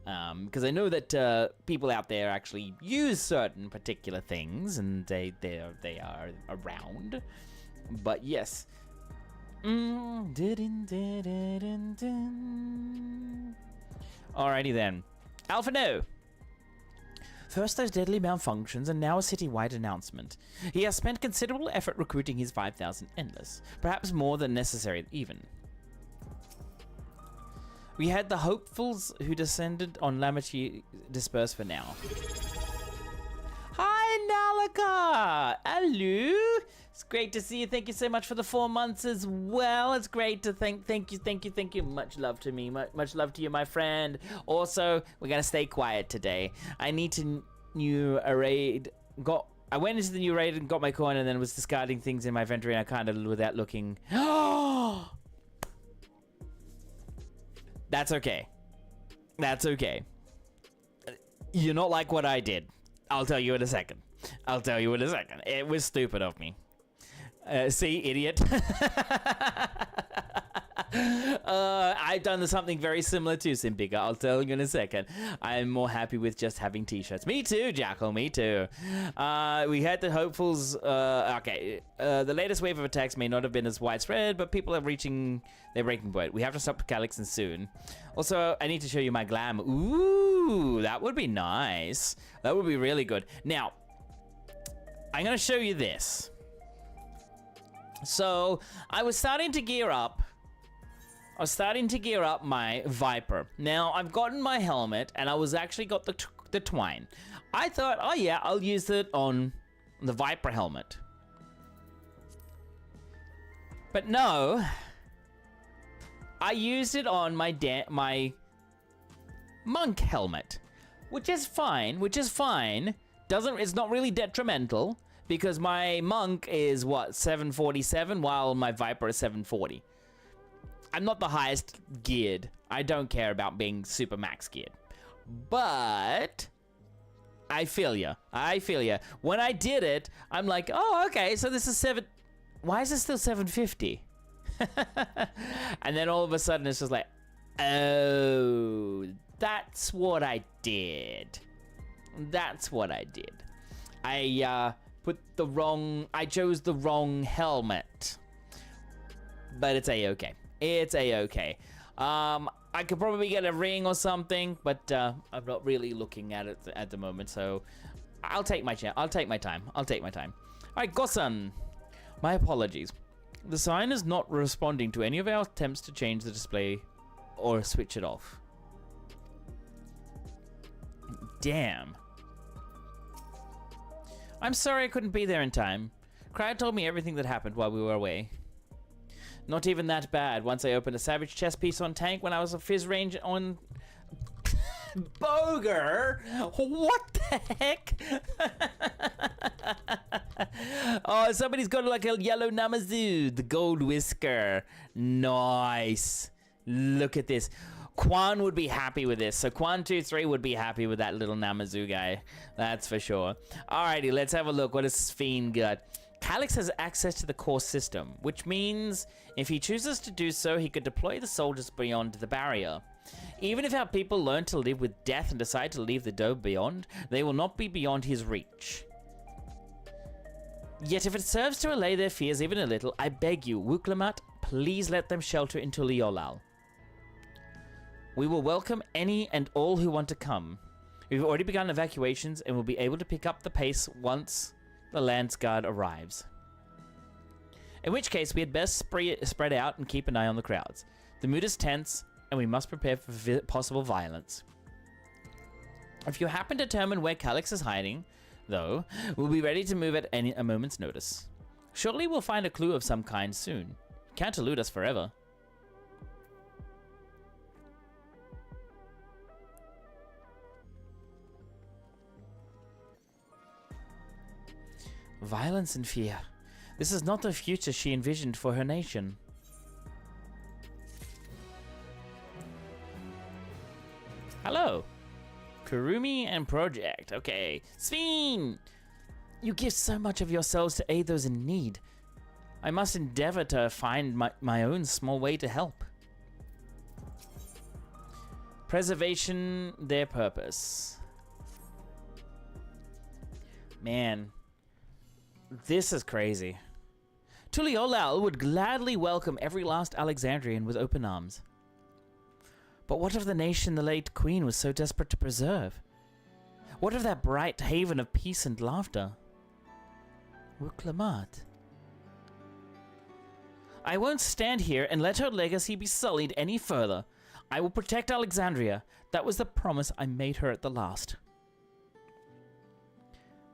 Because I know that people out there actually use certain particular things, and they are around. But yes. Alrighty then. Alpha no. First those deadly malfunctions, and now a citywide announcement. He has spent considerable effort recruiting his 5,000 Endless, perhaps more than necessary even. We had the hopefuls who descended on Lamichi dispersed for now. Hi, Nalika! Hello! It's great to see you. Thank you so much for the 4 months as well. It's great to thank you. Much love to me. Much love to you, my friend. Also, we're gonna stay quiet today. I need to new raid. I went into the new raid and got my coin, and then was discarding things in my inventory, and I kind of without looking. That's okay. That's okay. You're not like what I did. I'll tell you in a second. It was stupid of me. See, idiot. I've done something very similar to Simpika. I'll tell you in a second. I'm more happy with just having t-shirts. Me too, Jackal. Me too. We had the hopefuls. The latest wave of attacks may not have been as widespread, but people are reaching their breaking point. We have to stop the Calixen soon. Also, I need to show you my glam. Ooh, that would be nice. That would be really good. Now, I'm gonna show you this. So, I was starting to gear up my Viper. Now, I've gotten my helmet, and I was actually got the twine. I thought, oh yeah, I'll use it on the Viper helmet. But no, I used it on my monk helmet, which is fine. It's not really detrimental, because my monk is, what, 747, while my Viper is 740. I'm not the highest geared. I don't care about being super max geared. But I feel ya. When I did it, I'm like, oh, okay, so this is why is it still 750? And then all of a sudden it's just like, oh, that's what I did. I chose the wrong helmet. But it's a-okay. I could probably get a ring or something, but I'm not really looking at it at the moment, so I'll take my time. All right, Gosan. My apologies. The sign is not responding to any of our attempts to change the display or switch it off. Damn. I'm sorry I couldn't be there in time. Cryo told me everything that happened while we were away. Not even that bad. Once I opened a savage chest piece on tank when I was a fizz range on... Boger? What the heck? Oh, somebody's got like a yellow Namazu. The gold whisker. Nice. Look at this. Quan would be happy with this. So Quan23 would be happy with that little Namazu guy. That's for sure. Alrighty, let's have a look. What does Sphene got? Calix has access to the core system, which means if he chooses to do so, he could deploy the soldiers beyond the barrier. Even if our people learn to live with death and decide to leave the dome beyond, they will not be beyond his reach. Yet if it serves to allay their fears even a little, I beg you, Wuklamat, please let them shelter in Tuliolal. We will welcome any and all who want to come. We've already begun evacuations and will be able to pick up the pace once the Lance Guard arrives. In which case, we had best spread out and keep an eye on the crowds. The mood is tense, and we must prepare for possible violence. If you happen to determine where Calyx is hiding, though, we'll be ready to move at a moment's notice. Surely we'll find a clue of some kind soon. Can't elude us forever. Violence and fear. This is not the future she envisioned for her nation. Hello. Kurumi and Project. Okay. Sveen! You give so much of yourselves to aid those in need. I must endeavor to find my own small way to help. Preservation, their purpose. Man. This is crazy. Tuliolal would gladly welcome every last Alexandrian with open arms. But what of the nation the late queen was so desperate to preserve? What of that bright haven of peace and laughter? Wuklamat. I won't stand here and let her legacy be sullied any further. I will protect Alexandria. That was the promise I made her at the last.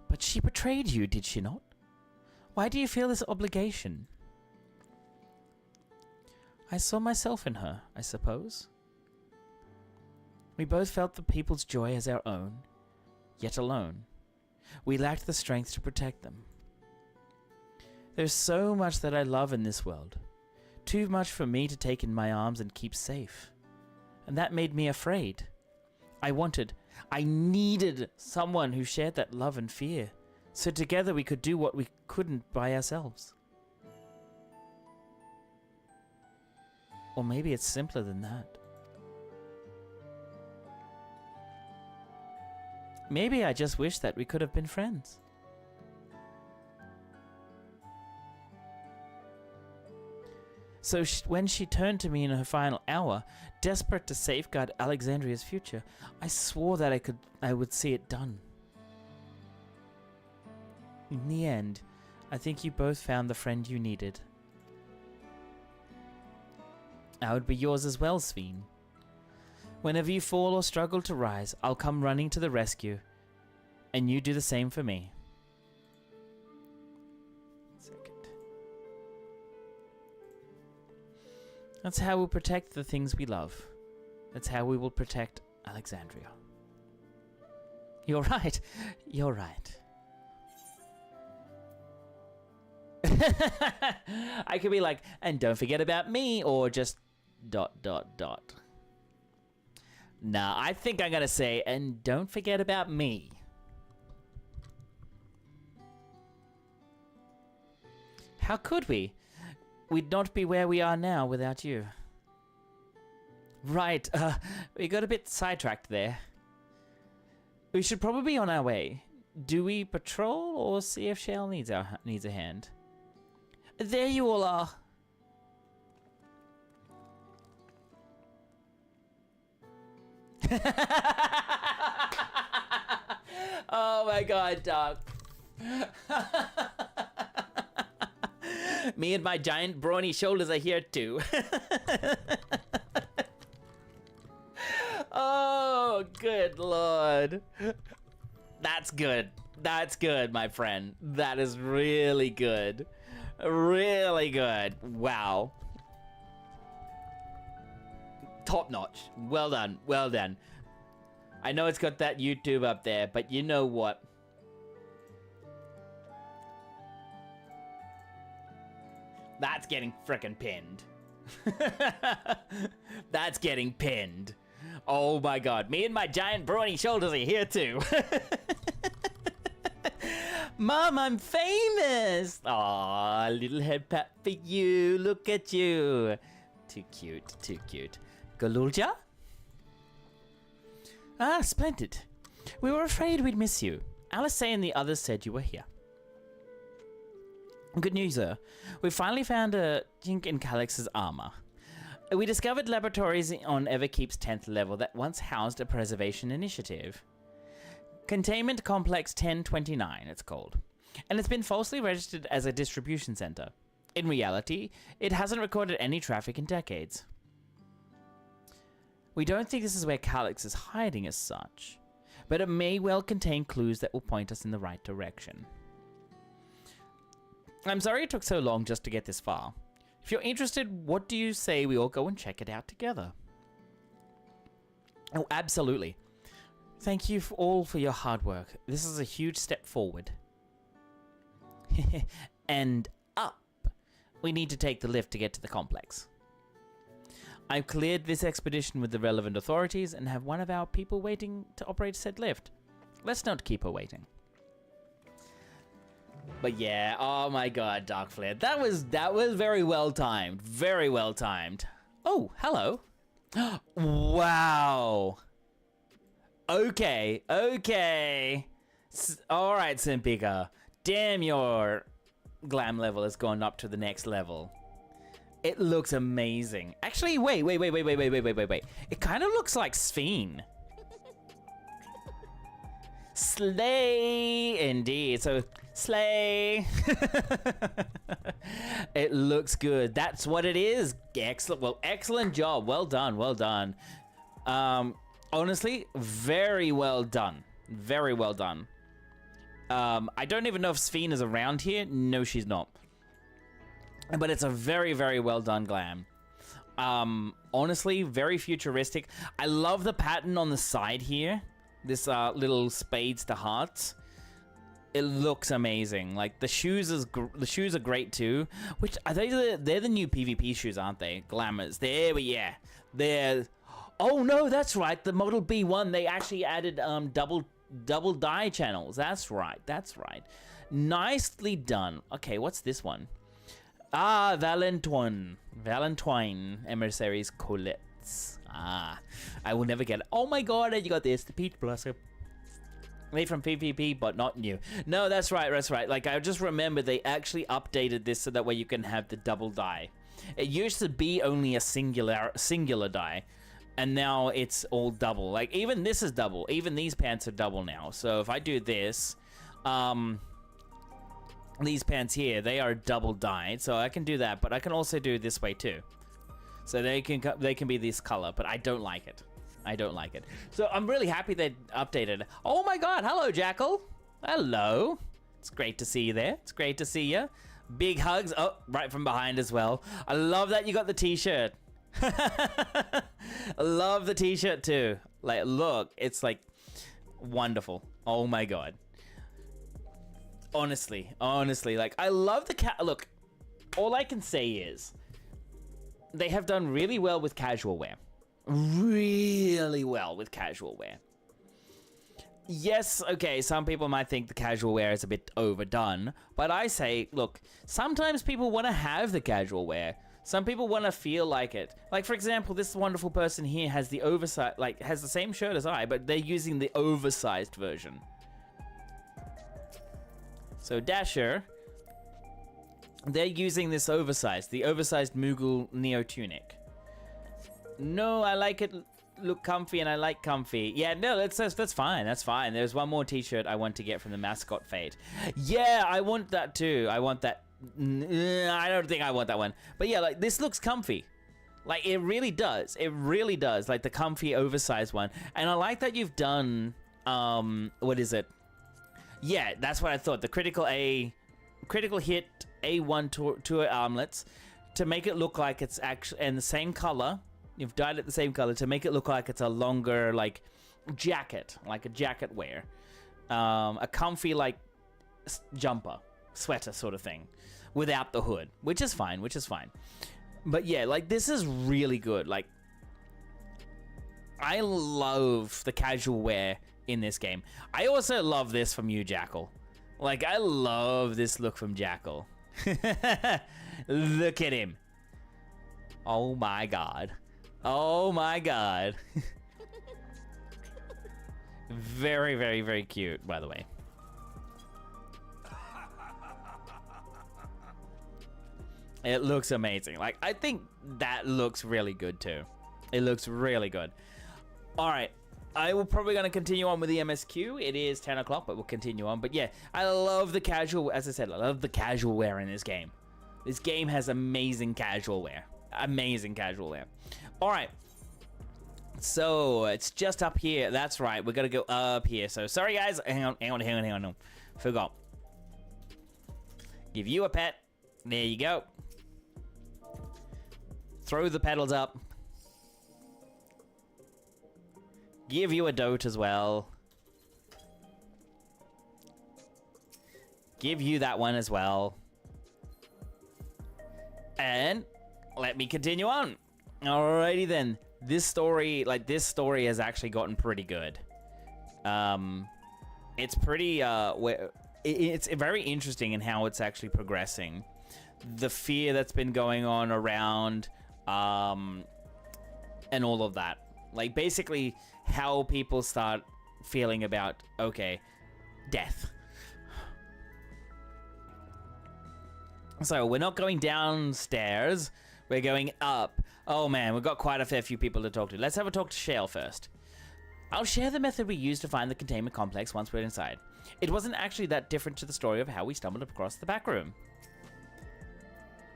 But she betrayed you, did she not? Why do you feel this obligation? I saw myself in her, I suppose. We both felt the people's joy as our own, yet alone. We lacked the strength to protect them. There's so much that I love in this world. Too much for me to take in my arms and keep safe. And that made me afraid. I needed someone who shared that love and fear. So together we could do what we couldn't by ourselves. Or maybe it's simpler than that. Maybe I just wish that we could have been friends. So when she turned to me in her final hour, desperate to safeguard Alexandria's future, I swore that I would see it done. In the end, I think you both found the friend you needed. I would be yours as well, Sveen. Whenever you fall or struggle to rise, I'll come running to the rescue, and you do the same for me. That's how we'll protect the things we love. That's how we will protect Alexandria. You're right. You're right. I could be like, and don't forget about me, or just ... Nah, I think I'm gonna say, and don't forget about me. How could we? We'd not be where we are now without you. Right, we got a bit sidetracked there. We should probably be on our way. Do we patrol or see if Shale needs a hand? There you all are. Oh my god, dog. Me and my giant brawny shoulders are here too. Oh, good lord. That's good. That's good, my friend. That is really good. Really good. Wow. Top notch. Well done. Well done. I know it's got that YouTube up there, but you know what? That's getting frickin' pinned. That's getting pinned. Oh my god. Me and my giant brawny shoulders are here too. Mom, I'm famous. Aw, little head pat for you. Look at you. Too cute. Too cute. Galulja? Ah, splendid. We were afraid we'd miss you. Alice and the others said you were here. Good news, sir. We finally found a chink in Calix's armor. We discovered laboratories on Everkeep's 10th level that once housed a preservation initiative. Containment Complex 1029, it's called. And it's been falsely registered as a distribution center. In reality, it hasn't recorded any traffic in decades. We don't think this is where Calix is hiding as such, but it may well contain clues that will point us in the right direction. I'm sorry it took so long just to get this far. If you're interested, what do you say we all go and check it out together? Oh, absolutely. Thank you all for your hard work. This is a huge step forward. And up. We need to take the lift to get to the complex. I've cleared this expedition with the relevant authorities and have one of our people waiting to operate said lift. Let's not keep her waiting. But yeah, oh my god, Darkflare. That was very well timed. Very well timed. Oh, hello. Wow. Okay. Alright, Simpika. Damn, your glam level has gone up to the next level. It looks amazing. Actually, wait. It kind of looks like Sphene. Slay, indeed. So, slay. It looks good. That's what it is. Excellent. Well, excellent job. Well done. Honestly, very well done. Very well done. I don't even know if Sphene is around here. No, she's not. But it's a very, very well done glam. Honestly, very futuristic. I love the pattern on the side here. This little spades to hearts. It looks amazing. Like the shoes are great too. Which are they're the new PvP shoes, aren't they? Glamours. They're. Oh no, that's right. The Model B1 they actually added double die channels. That's right. Nicely done. Okay, what's this one? Ah, Valentine Emissaries Colettes. Ah, I will never get it. Oh my god, and you got this, the Peach Blossom. Made from PvP, but not new. No, that's right. Like, I just remember they actually updated this so that way you can have the double die. It used to be only a singular die, and now it's all double. Like, even this is double. Even these pants are double now. So if I do this, these pants here, they are double dyed, so I can do that, but I can also do it this way too. So they can be this color, but I don't like it. So I'm really happy they updated. Oh my god, hello Jackal. Hello. It's great to see you there. It's great to see you. Big hugs. Oh, right from behind as well. I love that you got the t-shirt. I love the t-shirt too. Like, look, it's like wonderful. Oh my god. Honestly, like, I love the look, all I can say is they have done really well with casual wear. Really well with casual wear. Yes, okay, some people might think the casual wear is a bit overdone, but I say, look, sometimes people want to have the casual wear. Some people want to feel like it. Like, for example, this wonderful person here has the oversized, like, has the same shirt as I, but they're using the oversized version. So Dasher, they're using this oversized, the oversized Moogle Neo tunic. No, I like it look comfy and I like comfy. Yeah, no, that's fine. There's one more t-shirt I want to get from the mascot fate. Yeah, I want that too. I want that. I don't think I want that one. But yeah, like, this looks comfy. Like, it really does. Like the comfy oversized one. And I like that you've done, what is it? Yeah, that's what I thought. The critical hit A1 tour armlets to make it look like it's actually in the same color. You've dyed it the same color to make it look like it's a longer, like, jacket, like a jacket wear. A comfy, like, jumper, sweater sort of thing without the hood, which is fine. But yeah, like, this is really good. Like, I love the casual wear in this game. I also love this from you, Jackal. Like, I love this look from Jackal. Look at him. Oh my god. Very, very, very cute, by the way. It looks amazing. Like, I think that looks really good too. It looks really good. All right. I will probably going to continue on with the MSQ. It is 10 o'clock, but we'll continue on. But yeah, I love the casual, as I said, I love the casual wear in this game. This game has amazing casual wear. Amazing casual wear. All right. So, it's just up here. That's right. We're going to go up here. So, sorry, guys. Hang on. Forgot. Give you a pet. There you go. Throw the pedals up. Give you a dote as well. Give you that one as well. And let me continue on. Alrighty then. This story has actually gotten pretty good. It's pretty, it's very interesting in how it's actually progressing. The fear that's been going on around, and all of that. Like, basically, how people start feeling about, okay, death. So, we're not going downstairs. We're going up. Oh, man, we've got quite a fair few people to talk to. Let's have a talk to Shale first. I'll share the method we used to find the containment complex once we're inside. It wasn't actually that different to the story of how we stumbled across the back room.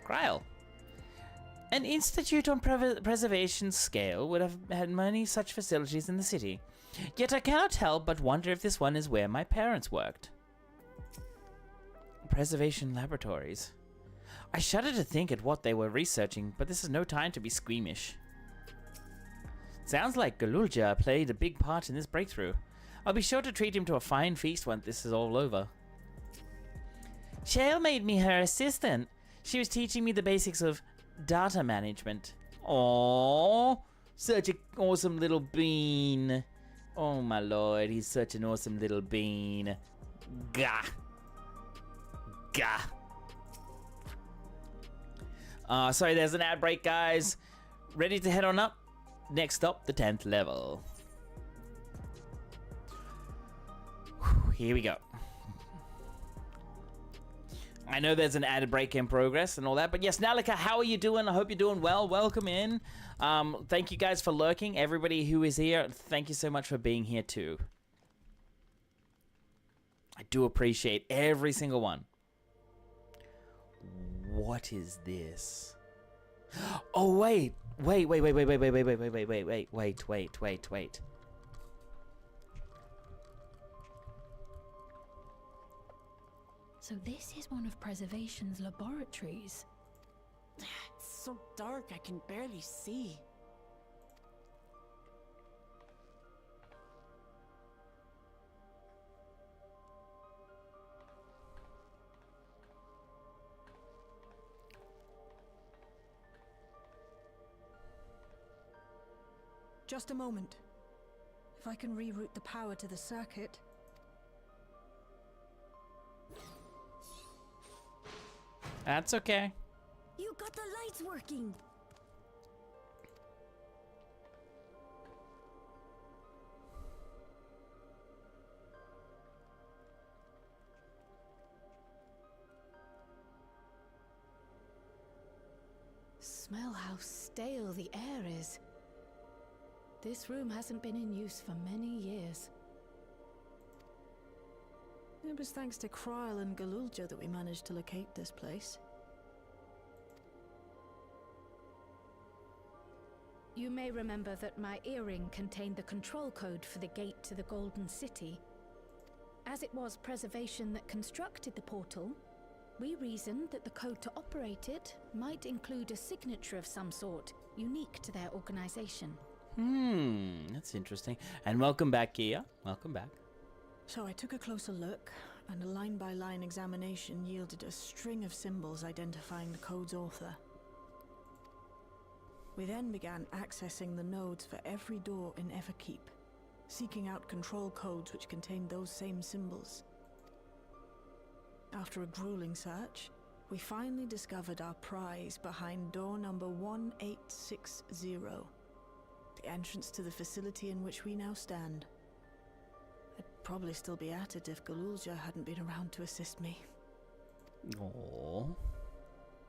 Kryle. An institute on preservation scale would have had many such facilities in the city. Yet I cannot help but wonder if this one is where my parents worked. Preservation laboratories. I shudder to think at what they were researching, but this is no time to be squeamish. Sounds like Galulja played a big part in this breakthrough. I'll be sure to treat him to a fine feast when this is all over. Shale made me her assistant. She was teaching me the basics of data management. Aww, such an awesome little bean. Oh my lord, he's such an awesome little bean. Gah. Gah. Sorry, there's an ad break, guys. Ready to head on up? Next up, the 10th level. Whew, here we go. I know there's an ad break in progress and all that, but yes, Nalika, how are you doing? I hope you're doing well. Welcome in. Thank you guys for lurking. Everybody who is here, thank you so much for being here too. I do appreciate every single one. What is this? Oh, wait. Wait.
So this is one of Preservation's laboratories.
It's so dark, I can barely see.
Just a moment. If I can reroute the power to the circuit.
That's okay.
You got the lights working.
Smell how stale the air is. This room hasn't been in use for many years.
It was thanks to Kryle and Galulja that we managed to locate this place.
You may remember that my earring contained the control code for the gate to the Golden City. As it was Preservation that constructed the portal, we reasoned that the code to operate it might include a signature of some sort, unique to their organization.
That's interesting. And welcome back, Kia. Welcome back.
So I took a closer look, and a line-by-line examination yielded a string of symbols identifying the code's author. We then began accessing the nodes for every door in Everkeep, seeking out control codes which contained those same symbols. After a grueling search, we finally discovered our prize behind door number 1860, the entrance to the facility in which we now stand. I'd probably still be at it if Galulja hadn't been around to assist me.
Aww.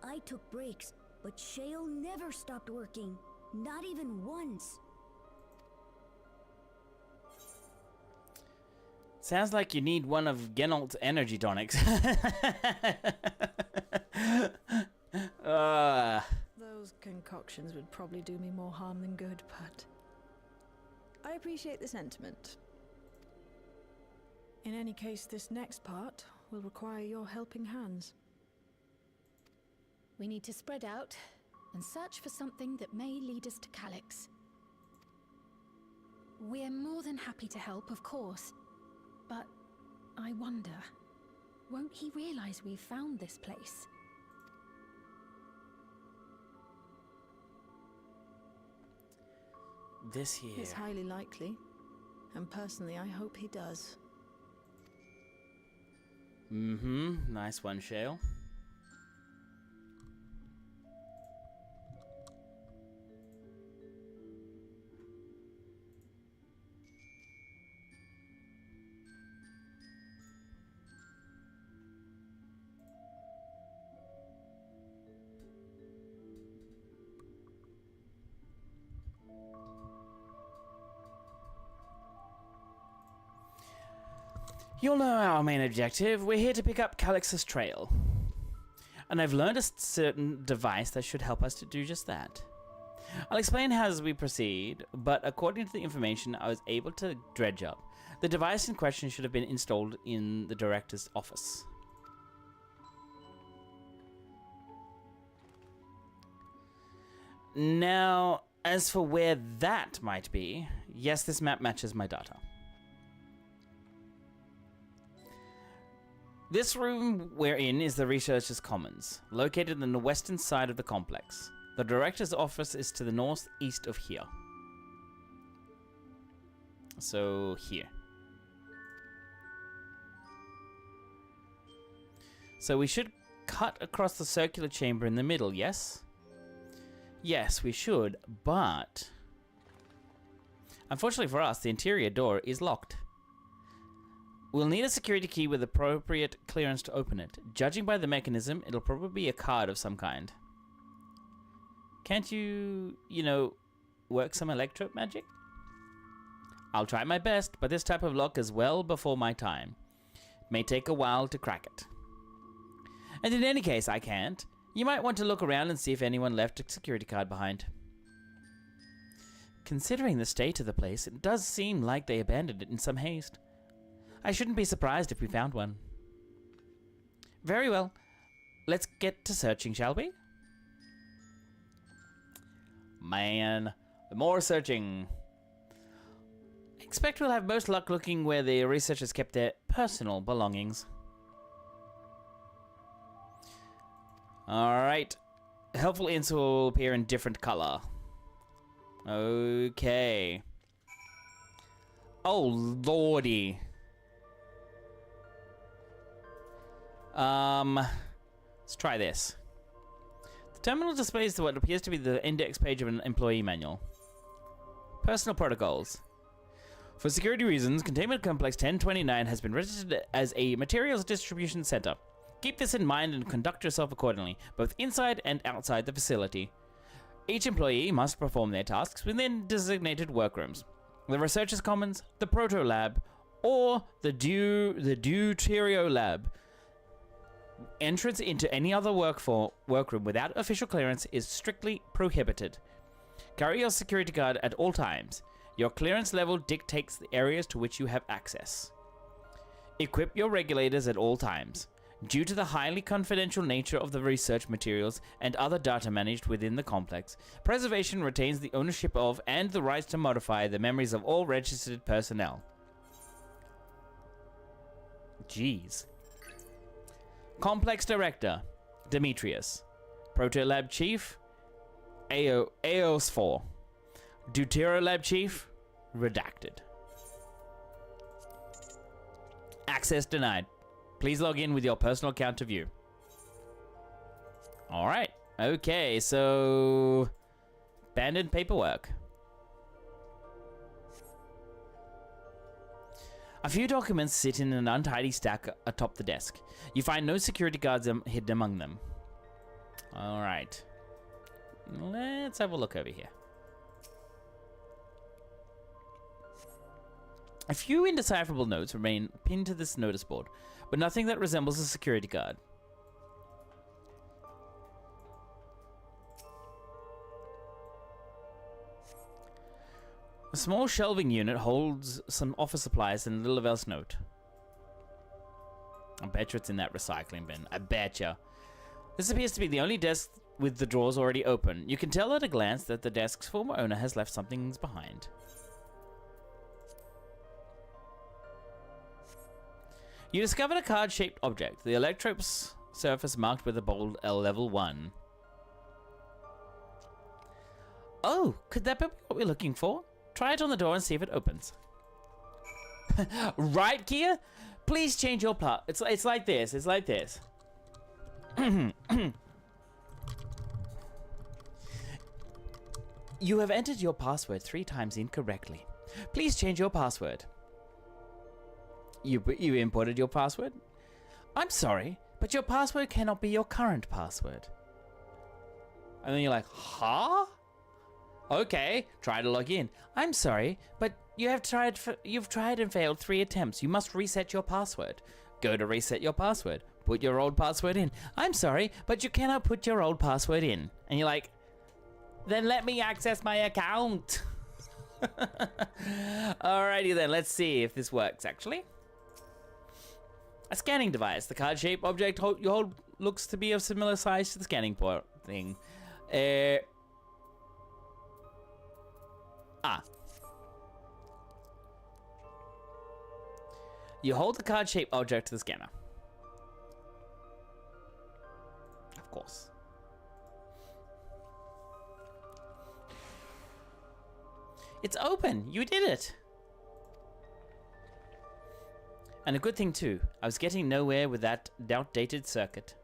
I took breaks, but Shale never stopped working. Not even once.
Sounds like you need one of Genalt's energy tonics.
Those concoctions would probably do me more harm than good, but I appreciate the sentiment. In any case, this next part will require your helping hands.
We need to spread out and search for something that may lead us to Calyx. We're more than happy to help, of course, but I wonder, won't he realize we've found this place?
This here.
It's highly likely, and personally I hope he does.
Mm-hmm. Nice one, Shale. You'll know our main objective. We're here to pick up Calyx's trail. And I've learned a certain device that should help us to do just that. I'll explain how as we proceed, but according to the information I was able to dredge up, the device in question should have been installed in the director's office. Now, as for where that might be, yes, this map matches my data. This room we're in is the Researchers' Commons, located on the western side of the complex. The Director's office is to the northeast of here. So, here. So we should cut across the circular chamber in the middle, yes? Yes, we should, but... unfortunately for us, the interior door is locked. We'll need a security key with appropriate clearance to open it. Judging by the mechanism, it'll probably be a card of some kind. Can't you, work some electro magic? I'll try my best, but this type of lock is well before my time. It may take a while to crack it. And in any case, I can't. You might want to look around and see if anyone left a security card behind. Considering the state of the place, it does seem like they abandoned it in some haste. I shouldn't be surprised if we found one. Very well. Let's get to searching, shall we? Man, more searching. I expect we'll have most luck looking where the researchers kept their personal belongings. Alright. Helpful hints will appear in different color. Okay. Oh, lordy. Let's try this. The terminal displays what appears to be the index page of an employee manual. Personal protocols. For security reasons, Containment Complex 1029 has been registered as a materials distribution center. Keep this in mind and conduct yourself accordingly, both inside and outside the facility. Each employee must perform their tasks within designated workrooms. The Researchers' Commons, the Proto Lab, or the Deuterio Lab. Entrance into any other workroom without official clearance is strictly prohibited. Carry your security guard at all times. Your clearance level dictates the areas to which you have access. Equip your regulators at all times. Due to the highly confidential nature of the research materials and other data managed within the complex, preservation retains the ownership of and the rights to modify the memories of all registered personnel. Jeez. Complex Director, Demetrius. Proto-Lab Chief, Aeos4. Deutero Lab Chief, redacted. Access denied. Please log in with your personal account to view. Alright, okay, so... abandoned paperwork. A few documents sit in an untidy stack atop the desk. You find no security guards hidden among them. Alright. Let's have a look over here. A few indecipherable notes remain pinned to this notice board, but nothing that resembles a security guard. A small shelving unit holds some office supplies and a little else note. I bet you it's in that recycling bin. I betcha. This appears to be the only desk with the drawers already open. You can tell at a glance that the desk's former owner has left some things behind. You discovered a card-shaped object, the electrode's surface marked with a bold L level 1. Oh, could that be what we're looking for? Try it on the door and see if it opens. Right, Kia? Please change your plot. It's like this. It's like this. You have entered your password 3 times incorrectly. Please change your password. You inputted your password? I'm sorry, but your password cannot be your current password. And then you're like, huh? Okay, try to log in. I'm sorry, but you've tried and failed 3 attempts. You must reset your password. Go to reset your password. Put your old password in. I'm sorry, but you cannot put your old password in. And you're like, then let me access my account. Alrighty then, let's see if this works actually. A scanning device. The card-shaped object you hold looks to be of similar size to the scanning port thing. You hold the card-shaped object to the scanner. Of course. It's open! You did it! And a good thing too. I was getting nowhere with that outdated circuit.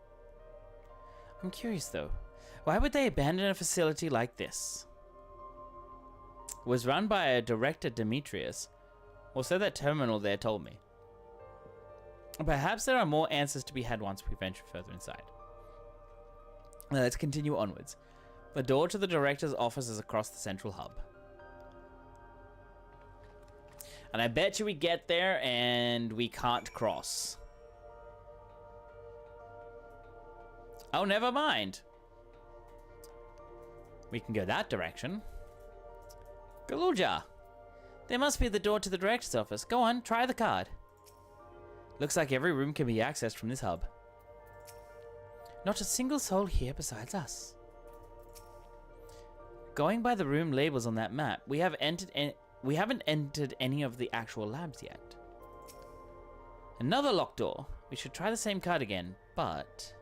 I'm curious though. Why would they abandon a facility like this? It was run by a director, Demetrius. Or so that terminal there told me. Perhaps there are more answers to be had once we venture further inside. Now let's continue onwards. The door to the director's office is across the central hub. And I bet you we get there and we can't cross. Oh, never mind. We can go that direction. Galuja! There must be the door to the director's office. Go on, try the card. Looks like every room can be accessed from this hub. Not a single soul here besides us. Going by the room labels on that map, we haven't entered any of the actual labs yet. Another locked door. We should try the same card again, but...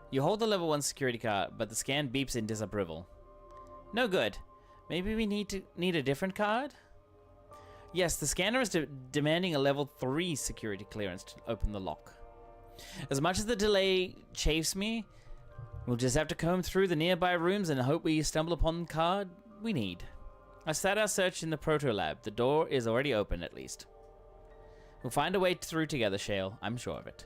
You hold the level 1 security card, but the scan beeps in disapproval. No good. Maybe we need a different card? Yes, the scanner is demanding a level 3 security clearance to open the lock. As much as the delay chafes me, we'll just have to comb through the nearby rooms and hope we stumble upon the card we need. I start our search in the proto lab. The door is already open, at least. We'll find a way through together, Shale. I'm sure of it.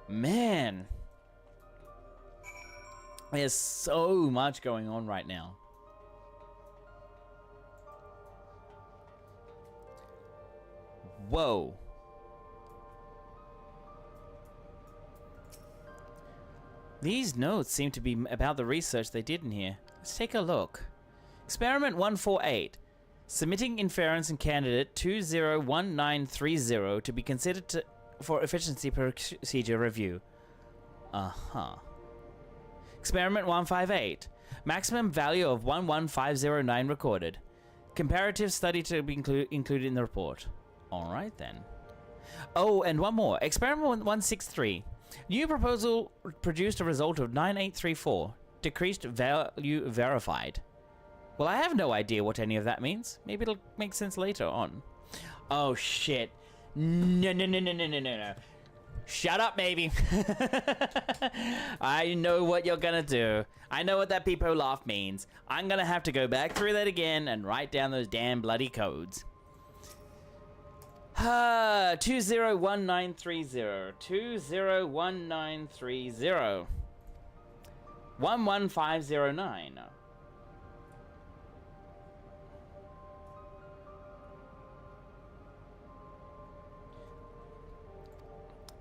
Man. There's so much going on right now. Whoa. These notes seem to be about the research they did in here. Let's take a look. Experiment 148. Submitting inference and candidate 201930 to be considered for efficiency procedure review. Experiment 158. Maximum value of 11509 recorded. Comparative study to be included in the report. Alright then. Oh, and one more. Experiment 163. New proposal produced a result of 9834. Decreased value verified. Well, I have no idea what any of that means. Maybe it'll make sense later on. Oh, shit. No. Shut up, baby. I know what you're gonna do. I know what that peepo laugh means. I'm gonna have to go back through that again and write down those damn bloody codes. 201930. 201930. 11509.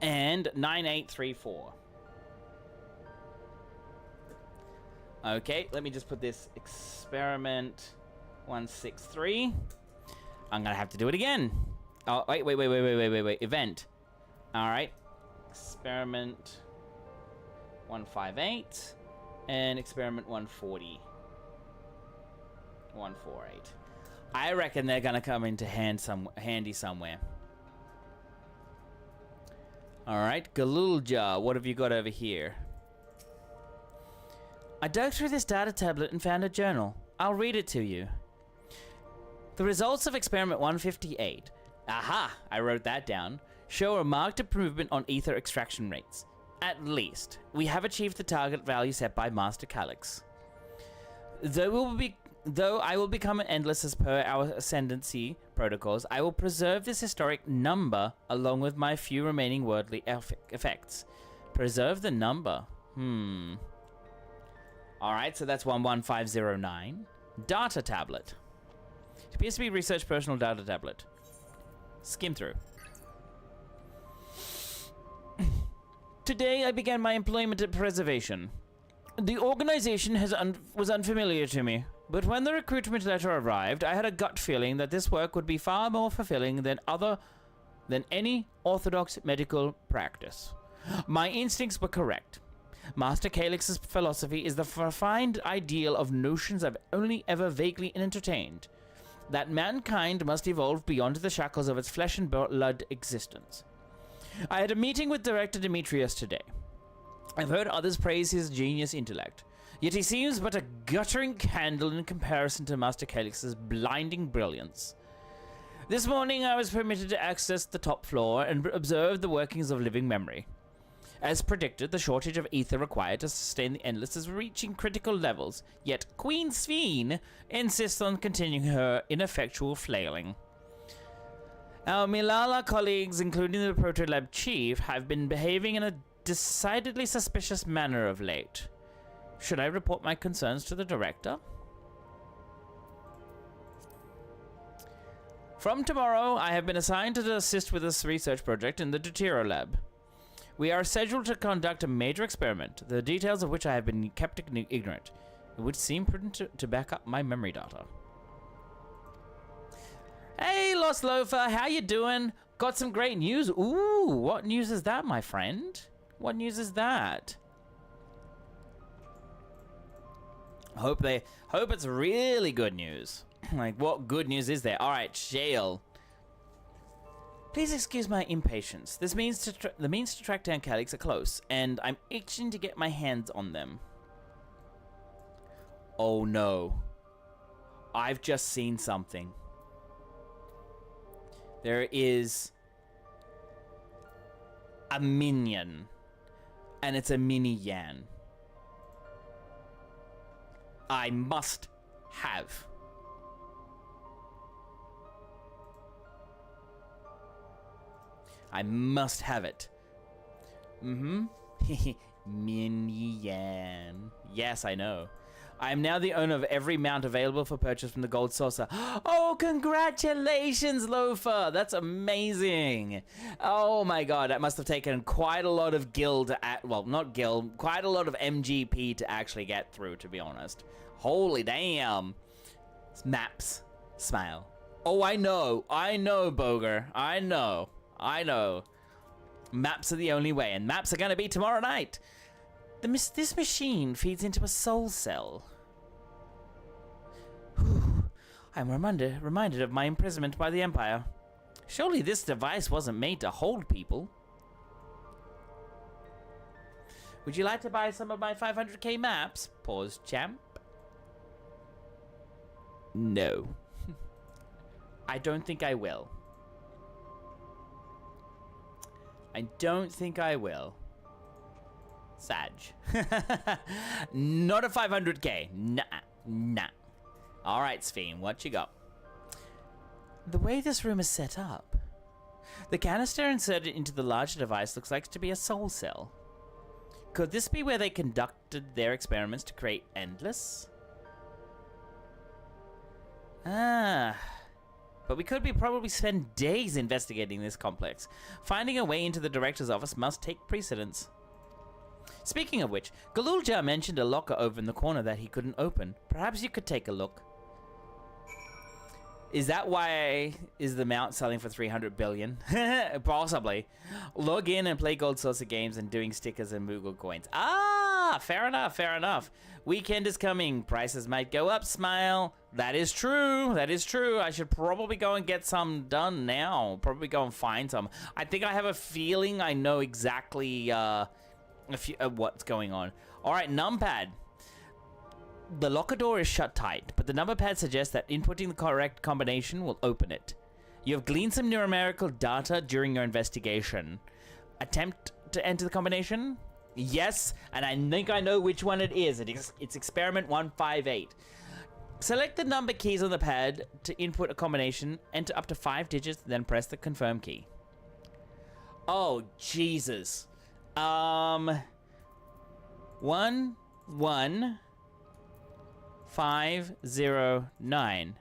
And 9834. Okay, let me just put this experiment 163. I'm gonna have to do it again. Oh, wait. Event. All right. Experiment 158 and experiment 140. 148. I reckon they're gonna come into handy somewhere. All right, Galulja, what have you got over here? I dug through this data tablet and found a journal. I'll read it to you. The results of experiment 158, aha, I wrote that down, show a marked improvement on ether extraction rates. At least, we have achieved the target value set by Master Calyx. Though I will become an endless as per our ascendancy protocols, I will preserve this historic number along with my few remaining worldly effects. Preserve the number. Alright, so that's 11509. Data tablet. It appears to be research personal data tablet. Skim through. Today I began my employment at Preservation. The organization was unfamiliar to me, but when the recruitment letter arrived, I had a gut feeling that this work would be far more fulfilling than any orthodox medical practice. My instincts were correct. Master Calyx's philosophy is the refined ideal of notions I've only ever vaguely entertained, that mankind must evolve beyond the shackles of its flesh and blood existence. I had a meeting with Director Demetrius today. I've heard others praise his genius intellect, yet he seems but a guttering candle in comparison to Master Calyx's blinding brilliance. This morning I was permitted to access the top floor and observe the workings of living memory. As predicted, the shortage of ether required to sustain the Endless is reaching critical levels, yet Queen Sphene insists on continuing her ineffectual flailing. Our Milala colleagues, including the Protolab Chief, have been behaving in a decidedly suspicious manner of late. Should I report my concerns to the Director? From tomorrow, I have been assigned to assist with this research project in the Deutero Lab. We are scheduled to conduct a major experiment, the details of which I have been kept ignorant. It would seem prudent to back up my memory data. Hey, Lost Loafer, how you doing? Got some great news. Ooh, what news is that, my friend? What news is that? Hope it's really good news. Like, what good news is there? All right, Shale. Please excuse my impatience. The means to track down Calyx are close, and I'm itching to get my hands on them. Oh no. I've just seen something. There is a minion, and it's a mini Yan. I must have. I must have it. Mini Yan. Yes, I know. I am now the owner of every mount available for purchase from the Gold Saucer. Oh, congratulations, Loafer! That's amazing. Oh my god, that must have taken quite a lot of quite a lot of MGP to actually get through, to be honest. Holy damn. Maps. Smile. Oh, I know, Boger. I know. Maps are the only way, and maps are gonna be tomorrow night. This machine feeds into a soul cell. I'm reminded of my imprisonment by the Empire. Surely this device wasn't made to hold people. Would you like to buy some of my 500k maps? Pause, champ. No. I don't think I will. I don't think I will. Sag. Not a 500k. Nah. Alright, Sphene, what you got? The way this room is set up, The canister inserted into the larger device looks like to be a soul cell. Could this be where they conducted their experiments to create Endless? Ah. But we could probably spend days investigating this complex. Finding a way into the director's office must take precedence. Speaking of which, Galulja mentioned a locker over in the corner that he couldn't open. Perhaps you could take a look. Is that why is the mount selling for 300 billion? Possibly. Log in and play Gold Saucer games and doing stickers and Moogle coins. Ah, fair enough, fair enough. Weekend is coming. Prices might go up, smile. That is true. That is true. I should probably go and get some done now. Probably go and find some. I think I have a feeling I know exactly what's going on. All right, numpad. The locker door is shut tight, but the number pad suggests that inputting the correct combination will open it. You have gleaned some numerical data during your investigation. Attempt to enter the combination? Yes, and I think I know which one it is. It's experiment 158. Select the number keys on the pad to input a combination, enter up to 5 digits, then press the confirm key. Oh, Jesus. 1 1 5 0 9.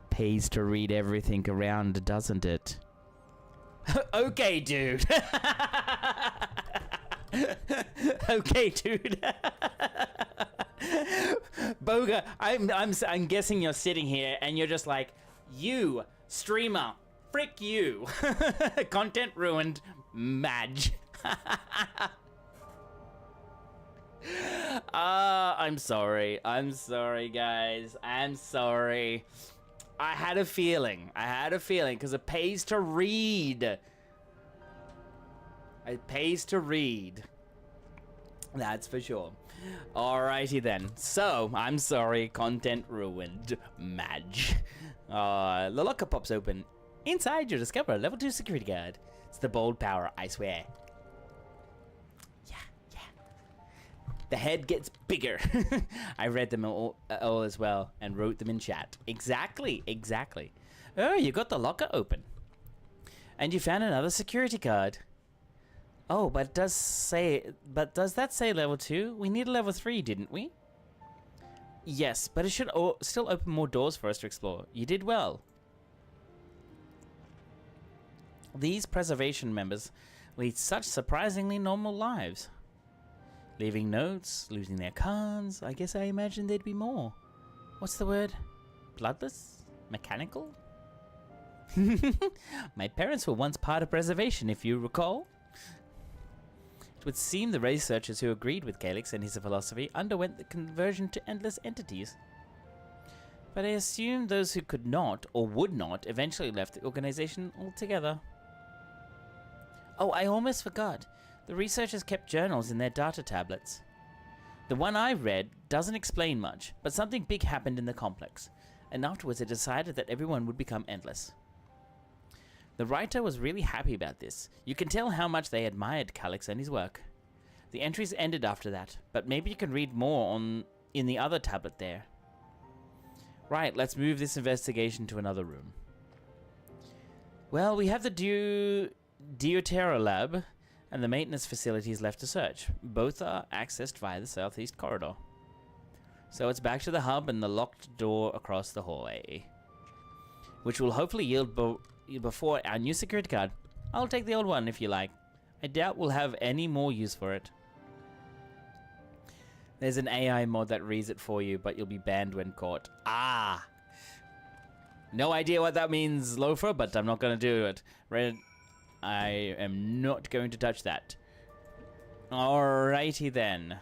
Pays to read everything around, doesn't it? Okay, dude. Okay, dude. Boga, I'm guessing you're sitting here and you're just like, you streamer, frick you. Content ruined, Madge. I'm sorry. I'm sorry, guys. I'm sorry. I had a feeling because it pays to read. It pays to read. That's for sure. Alrighty then. So, I'm sorry, content ruined, Madge. The locker pops open. Inside, you discover a level 2 security guard. It's the bold power, I swear. Yeah. The head gets bigger. I read them all as well and wrote them in chat. Exactly. Oh, you got the locker open. And you found another security guard. Oh, but does that say level 2? We need a level 3, didn't we? Yes, but it should still open more doors for us to explore. You did well. These preservation members lead such surprisingly normal lives. Leaving notes, losing their cards. I guess I imagined there'd be more. What's the word? Bloodless? Mechanical? My parents were once part of preservation, if you recall. It would seem the researchers who agreed with Calyx and his philosophy underwent the conversion to endless entities. But I assume those who could not or would not eventually left the organization altogether. Oh, I almost forgot. The researchers kept journals in their data tablets. The one I read doesn't explain much, but something big happened in the complex, and afterwards it decided that everyone would become endless. The writer was really happy about this. You can tell how much they admired Calyx and his work. The entries ended after that, but maybe you can read more in the other tablet there. Right, let's move this investigation to another room. Well, we have the Deutera lab and the maintenance facilities left to search. Both are accessed via the southeast corridor. So it's back to the hub and the locked door across the hallway, which will hopefully yield before our new security card. I'll take the old one if you like. I doubt we'll have any more use for it. There's an AI mod that reads it for you, but you'll be banned when caught. Ah! No idea what that means, Loafer, but I'm not going to do it. I am not going to touch that. Alrighty then.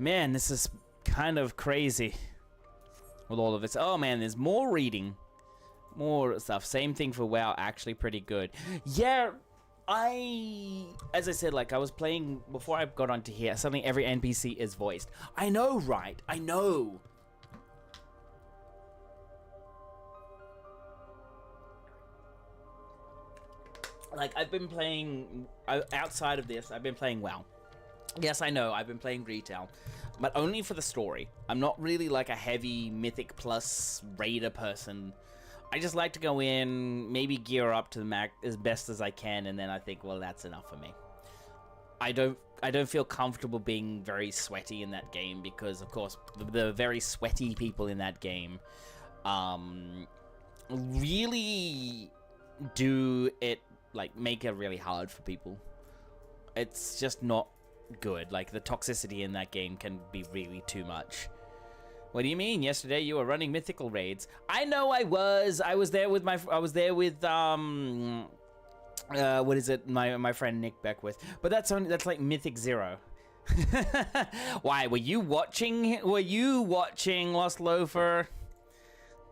Man, this is kind of crazy with all of this. Oh man, there's more reading. More stuff. Same thing for WoW, actually pretty good. Yeah, as I said, like I was playing before I got onto here, suddenly every NPC is voiced. I know, right? I know. Like I've been playing, outside of this, I've been playing WoW. Yes, I know, I've been playing retail, but only for the story. I'm not really like a heavy Mythic Plus Raider person. I just like to go in, maybe gear up to the max as best as I can, and then I think, well, that's enough for me. I don't feel comfortable being very sweaty in that game because, of course, the very sweaty people in that game really do it, like, make it really hard for people. It's just not good. Like, the toxicity in that game can be really too much. What do you mean? Yesterday you were running mythical raids. I know I was. I was there with what is it? My friend Nick Beckwith. But that's like Mythic 0. Why? Were you watching Lost Loafer?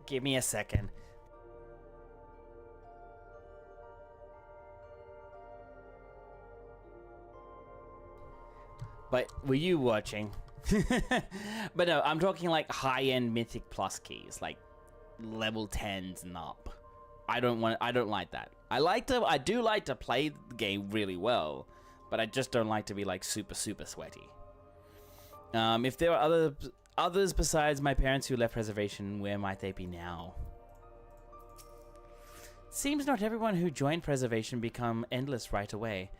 Give me a second. But were you watching? But no, I'm talking like high-end Mythic Plus keys, like level 10s and up. I don't like that. I do like to play the game really well, but I just don't like to be like super sweaty. If there are others besides my parents who left Preservation, where might they be now? Seems not everyone who joined Preservation become endless right away.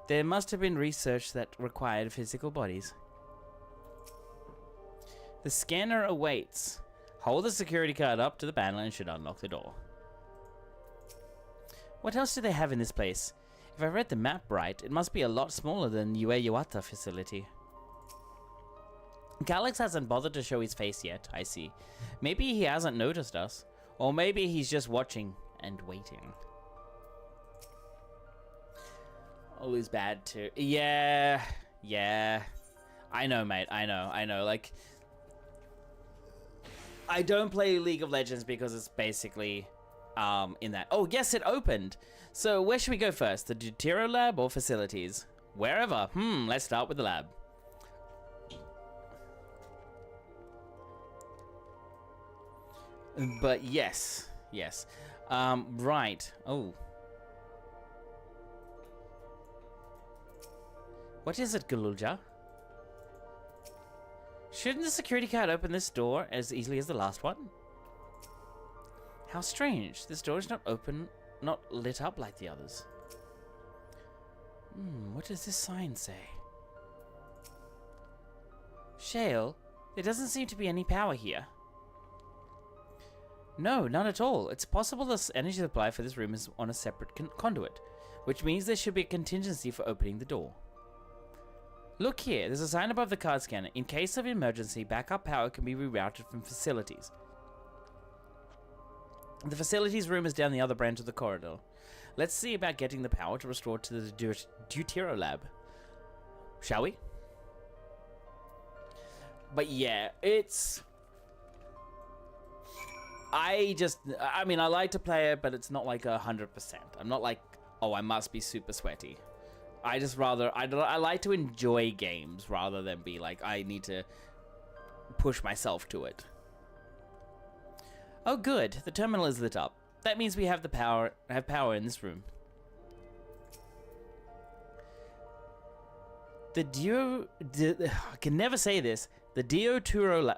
There must have been research that required physical bodies. The scanner awaits. Hold the security card up to the panel and should unlock the door. What else do they have in this place? If I read the map right, it must be a lot smaller than Ueyuata facility. Galax hasn't bothered to show his face yet, I see. Maybe he hasn't noticed us. Or maybe he's just watching and waiting. Always bad too. Yeah. I know, mate. I know. Like, I don't play League of Legends because it's basically in that. Oh, yes, it opened. So where should we go first? The Deutero lab or facilities? Wherever. Let's start with the lab. But yes. Right. Oh. What is it, Galulja? Shouldn't the security card open this door as easily as the last one? How strange. This door is not lit up like the others. What does this sign say? Shale, there doesn't seem to be any power here. No, none at all. It's possible the energy supply for this room is on a separate conduit, which means there should be a contingency for opening the door. Look here, there's a sign above the card scanner. In case of emergency, backup power can be rerouted from facilities. The facilities room is down the other branch of the corridor. Let's see about getting the power to restore to the Deutero lab. Shall we? But yeah, it's... I mean, I like to play it, but it's not like 100%. I'm not like, oh, I must be super sweaty. I like to enjoy games rather than be like, I need to push myself to it. Oh, good. The terminal is lit up. That means we have power in this room. I can never say this. The Deutero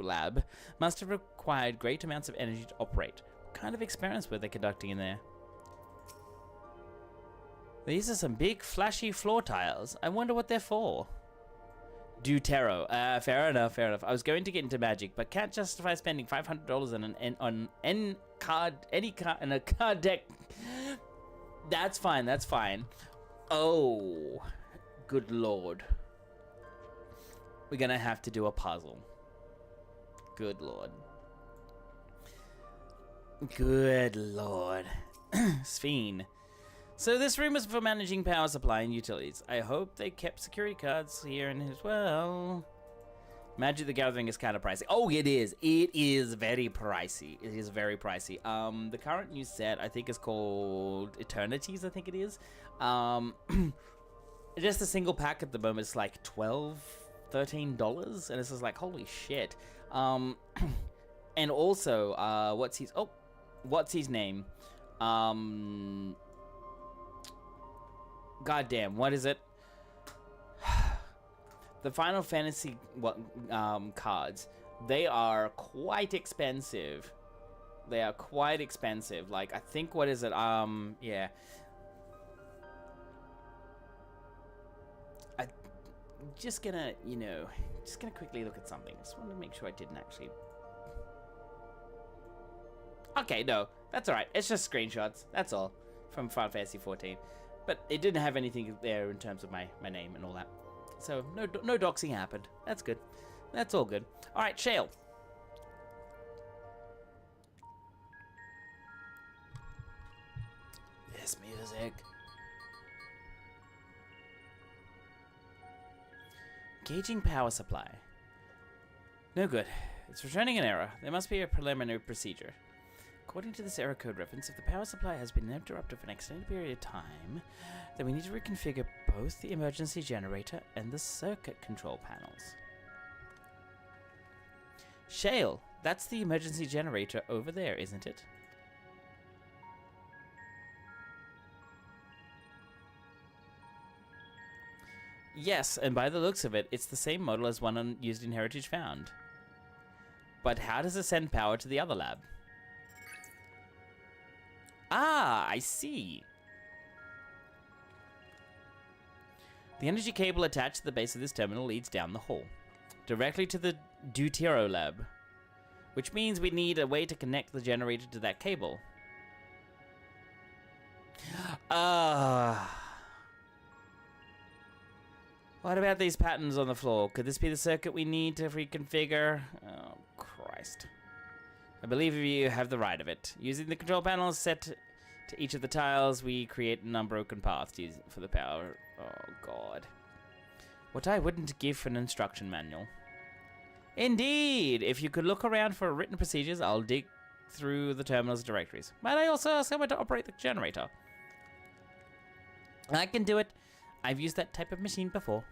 lab must have required great amounts of energy to operate. What kind of experiments were they conducting in there? These are some big, flashy floor tiles. I wonder what they're for. Deutero. Fair enough. I was going to get into magic, but can't justify spending $500 on any card in a card deck. That's fine. Oh, good lord. We're gonna have to do a puzzle. Good lord. Sphene. So this room is for managing power supply and utilities. I hope they kept security cards here and as well. Magic the Gathering is kind of pricey. Oh, it is. It is very pricey. The current new set, I think, is called Eternities, I think it is. Just a single pack at the moment is like $12, $13, and it's just like, holy shit. And also, what's his name? Goddamn, what is it? the Final Fantasy cards, they are quite expensive. They are quite expensive. Like, I think, what is it? Yeah. I'm just gonna, just gonna quickly look at something. Just want to make sure I didn't actually... Okay, no, that's alright. It's just screenshots, that's all, from Final Fantasy 14. But it didn't have anything there in terms of my name and all that. So, no doxing happened. That's good. That's all good. Alright, Shale. This music. Gauging power supply. No good. It's returning an error. There must be a preliminary procedure. According to this error code reference, if the power supply has been interrupted for an extended period of time, then we need to reconfigure both the emergency generator and the circuit control panels. Shale, that's the emergency generator over there, isn't it? Yes, and by the looks of it, it's the same model as one used in Heritage Found. But how does it send power to the other lab? Ah, I see. The energy cable attached to the base of this terminal leads down the hall, directly to the Deutero lab, which means we need a way to connect the generator to that cable. What about these patterns on the floor? Could this be the circuit we need to reconfigure? Oh, Christ. I believe you have the right of it. Using the control panels set to each of the tiles, we create an unbroken path for the power. Oh, God. What I wouldn't give for an instruction manual. Indeed! If you could look around for written procedures, I'll dig through the terminal's directories. Might I also ask someone to operate the generator? I can do it. I've used that type of machine before.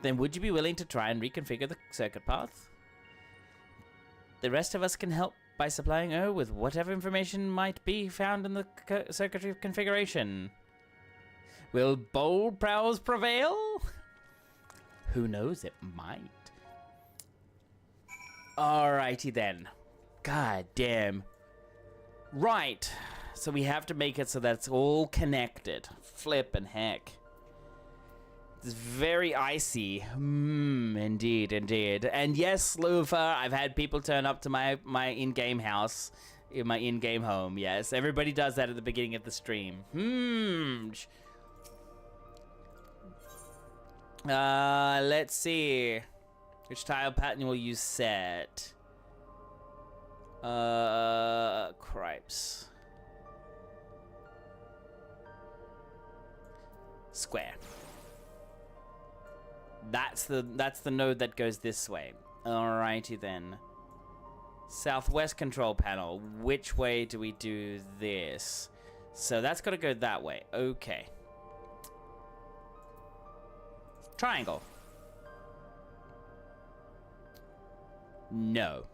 Then would you be willing to try and reconfigure the circuit path? The rest of us can help by supplying her with whatever information might be found in the circuitry configuration. Will bold brows prevail? Who knows, it might. Alrighty then. God damn. Right. So we have to make it so that it's all connected. Flippin' heck. It's very icy. Indeed, indeed. And yes, Lufa, I've had people turn up to my in-game house, in my in-game home. Yes, everybody does that at the beginning of the stream. Let's see. Which tile pattern will you set? Cripes. Square. That's the node that goes this way. Alrighty then. Southwest control panel. Which way do we do this? So that's got to go that way. Okay. Triangle. No.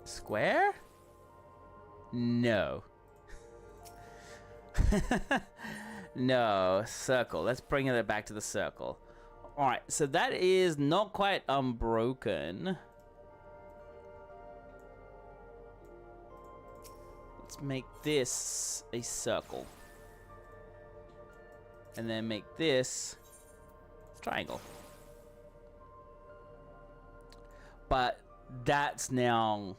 Square? No. No, circle. Let's bring it back to the circle. Alright, so that is not quite unbroken. Let's make this a circle. And then make this a triangle. But that's now...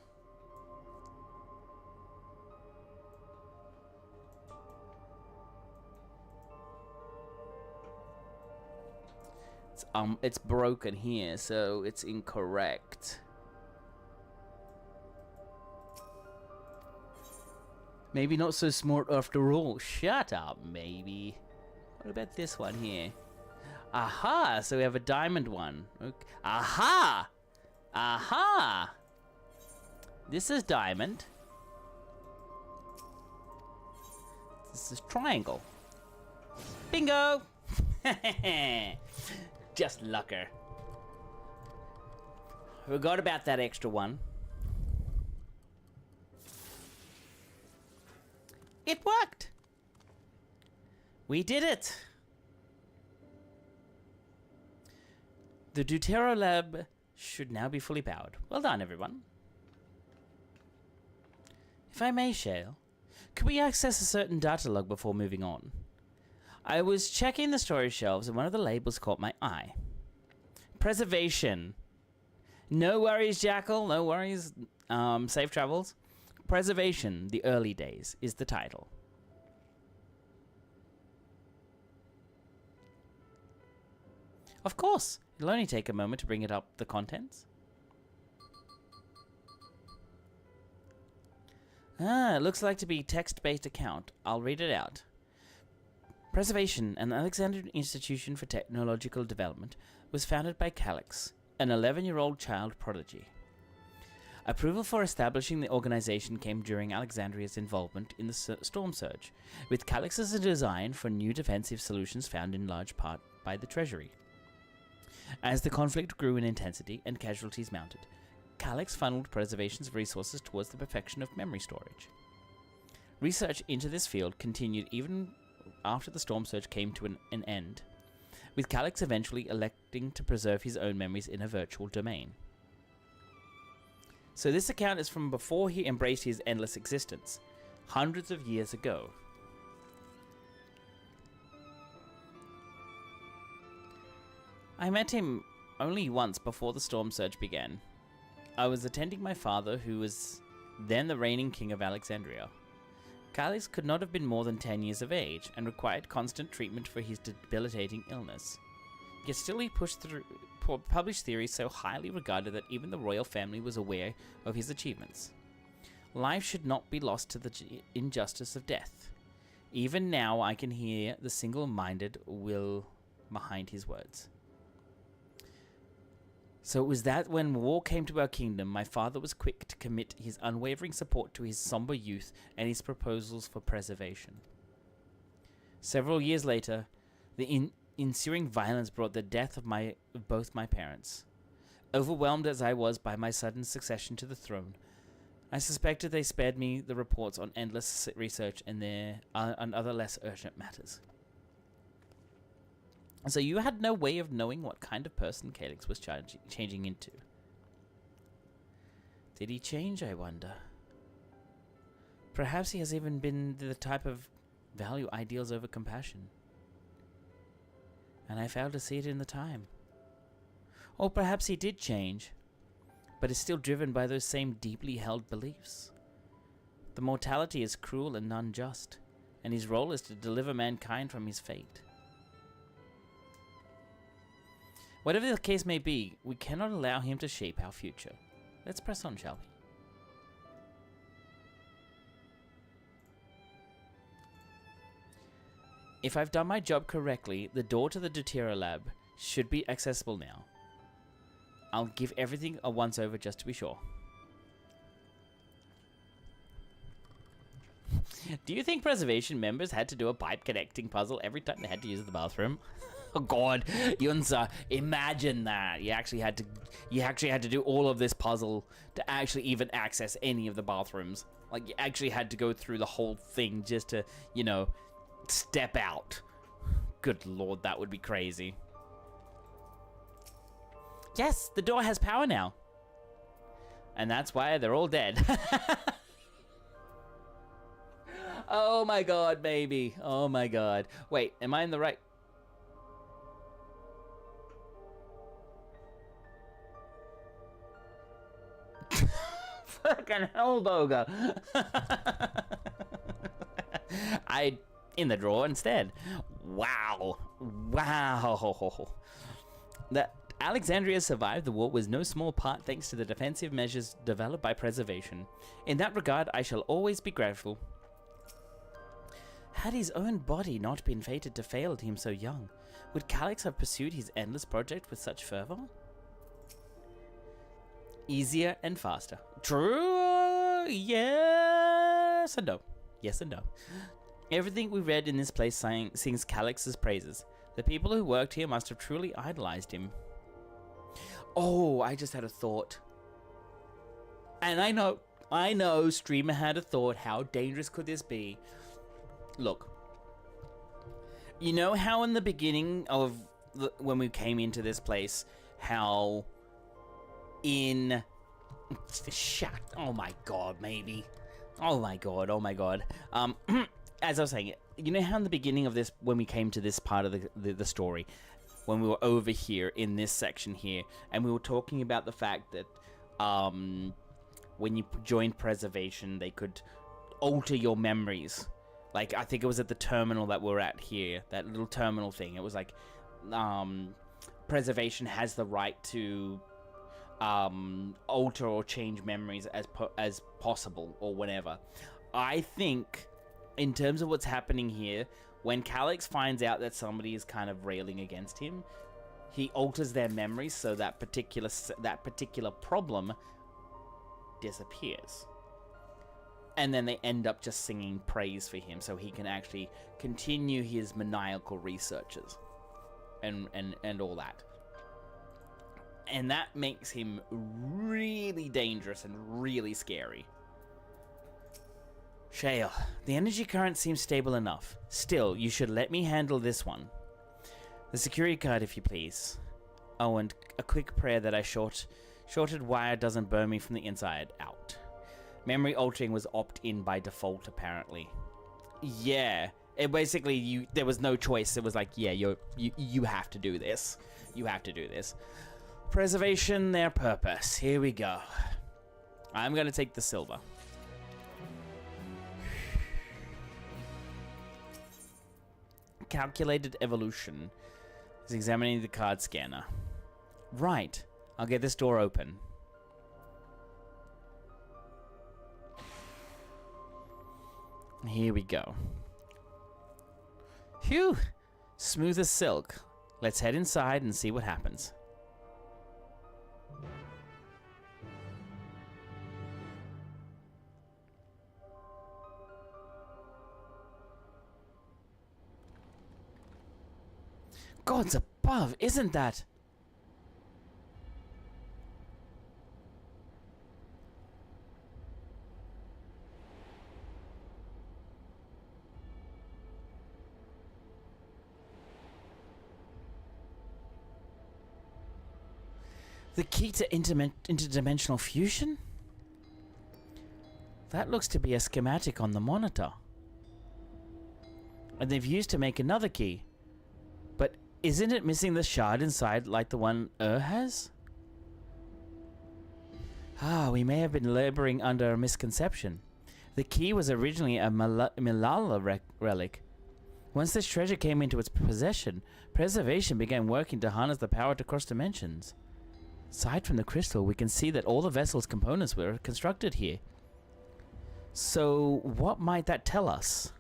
It's broken here, so it's incorrect. Maybe not so smart after all. Shut up, maybe. What about this one here? Aha! So we have a diamond one. Okay. Aha! Aha! This is diamond. This is triangle. Bingo! Just lucker. Forgot about that extra one. It worked! We did it! The Deutero lab should now be fully powered. Well done, everyone. If I may, Shale, could we access a certain data log before moving on? I was checking the storage shelves and one of the labels caught my eye. Preservation. No worries, Jackal. No worries. Safe travels. Preservation, the early days, is the title. Of course. It'll only take a moment to bring it up the contents. Ah, it looks like to be text-based account. I'll read it out. Preservation, an Alexandrian institution for technological development, was founded by Calix, an 11-year-old child prodigy. Approval for establishing the organization came during Alexandria's involvement in the storm surge, with Calix's design for new defensive solutions found in large part by the Treasury. As the conflict grew in intensity and casualties mounted, Calix funneled Preservation's resources towards the perfection of memory storage. Research into this field continued even after the storm surge came to an end, with Calix eventually electing to preserve his own memories in a virtual domain. So this account is from before he embraced his endless existence, hundreds of years ago. I met him only once before the storm surge began. I was attending my father, who was then the reigning king of Alexandria. Calix could not have been more than 10 years of age, and required constant treatment for his debilitating illness. Yet still he published theories so highly regarded that even the royal family was aware of his achievements. Life should not be lost to the injustice of death. Even now I can hear the single-minded will behind his words. So it was that when war came to our kingdom, my father was quick to commit his unwavering support to his somber youth and his proposals for preservation. Several years later, the ensuing violence brought the death of both my parents. Overwhelmed as I was by my sudden succession to the throne, I suspected they spared me the reports on endless research and other less urgent matters. So you had no way of knowing what kind of person Calix was changing into. Did he change, I wonder? Perhaps he has even been the type of value ideals over compassion. And I failed to see it in the time. Or perhaps he did change, but is still driven by those same deeply held beliefs. The mortality is cruel and unjust, and his role is to deliver mankind from his fate. Whatever the case may be, we cannot allow him to shape our future. Let's press on, shall we? If I've done my job correctly, the door to the Deutero lab should be accessible now. I'll give everything a once-over just to be sure. Do you think Preservation members had to do a pipe connecting puzzle every time they had to use the bathroom? Oh God, Yunsa, imagine that. You actually had to do all of this puzzle to actually even access any of the bathrooms. Like, you actually had to go through the whole thing just to, you know, step out. Good Lord, that would be crazy. Yes, the door has power now. And that's why they're all dead. Oh my God, baby. Oh my God. Wait, am I in the right... Fucking hellboga. I in the drawer instead. Wow. Wow. That Alexandria survived the war was no small part thanks to the defensive measures developed by Preservation. In that regard, I shall always be grateful. Had his own body not been fated to fail him so young, would Calix have pursued his endless project with such fervor? Easier and faster. True. Yes and no. Yes and no. Everything we read in this place sings Calix's praises. The people who worked here must have truly idolized him. Oh, I just had a thought. And I know, streamer had a thought. How dangerous could this be? Look. You know how in the beginning of when we came into this place, how in... Shut. Oh my god, maybe. Oh my god, oh my god. As I was saying, you know how in the beginning of this, when we came to this part of the story, when we were over here in this section here, and we were talking about the fact that when you joined Preservation, they could alter your memories. Like, I think it was at the terminal that we're at here, that little terminal thing. It was like, Preservation has the right to alter or change memories as possible, or whatever. I think, in terms of what's happening here, when Calyx finds out that somebody is kind of railing against him, he alters their memories so that particular problem disappears. And then they end up just singing praise for him so he can actually continue his maniacal researches and all that. And that makes him really dangerous and really scary. Shale, the energy current seems stable enough. Still, you should let me handle this one. The security card, if you please. Oh, and a quick prayer that I shorted wire doesn't burn me from the inside out. Memory altering was opt-in by default, apparently. Yeah, it basically, there was no choice. It was like, yeah, you have to do this. You have to do this. Preservation, their purpose. Here we go. I'm going to take the silver. Calculated evolution. Is examining the card scanner. Right. I'll get this door open. Here we go. Phew! Smooth as silk. Let's head inside and see what happens. Gods above, isn't that? The key to interdimensional fusion? That looks to be a schematic on the monitor. And they've used to make another key. But isn't it missing the shard inside like the one has? Ah, we may have been laboring under a misconception. The key was originally a Malala relic. Once this treasure came into its possession, Preservation began working to harness the power to cross dimensions. Aside from the crystal, we can see that all the vessel's components were constructed here. So, what might that tell us?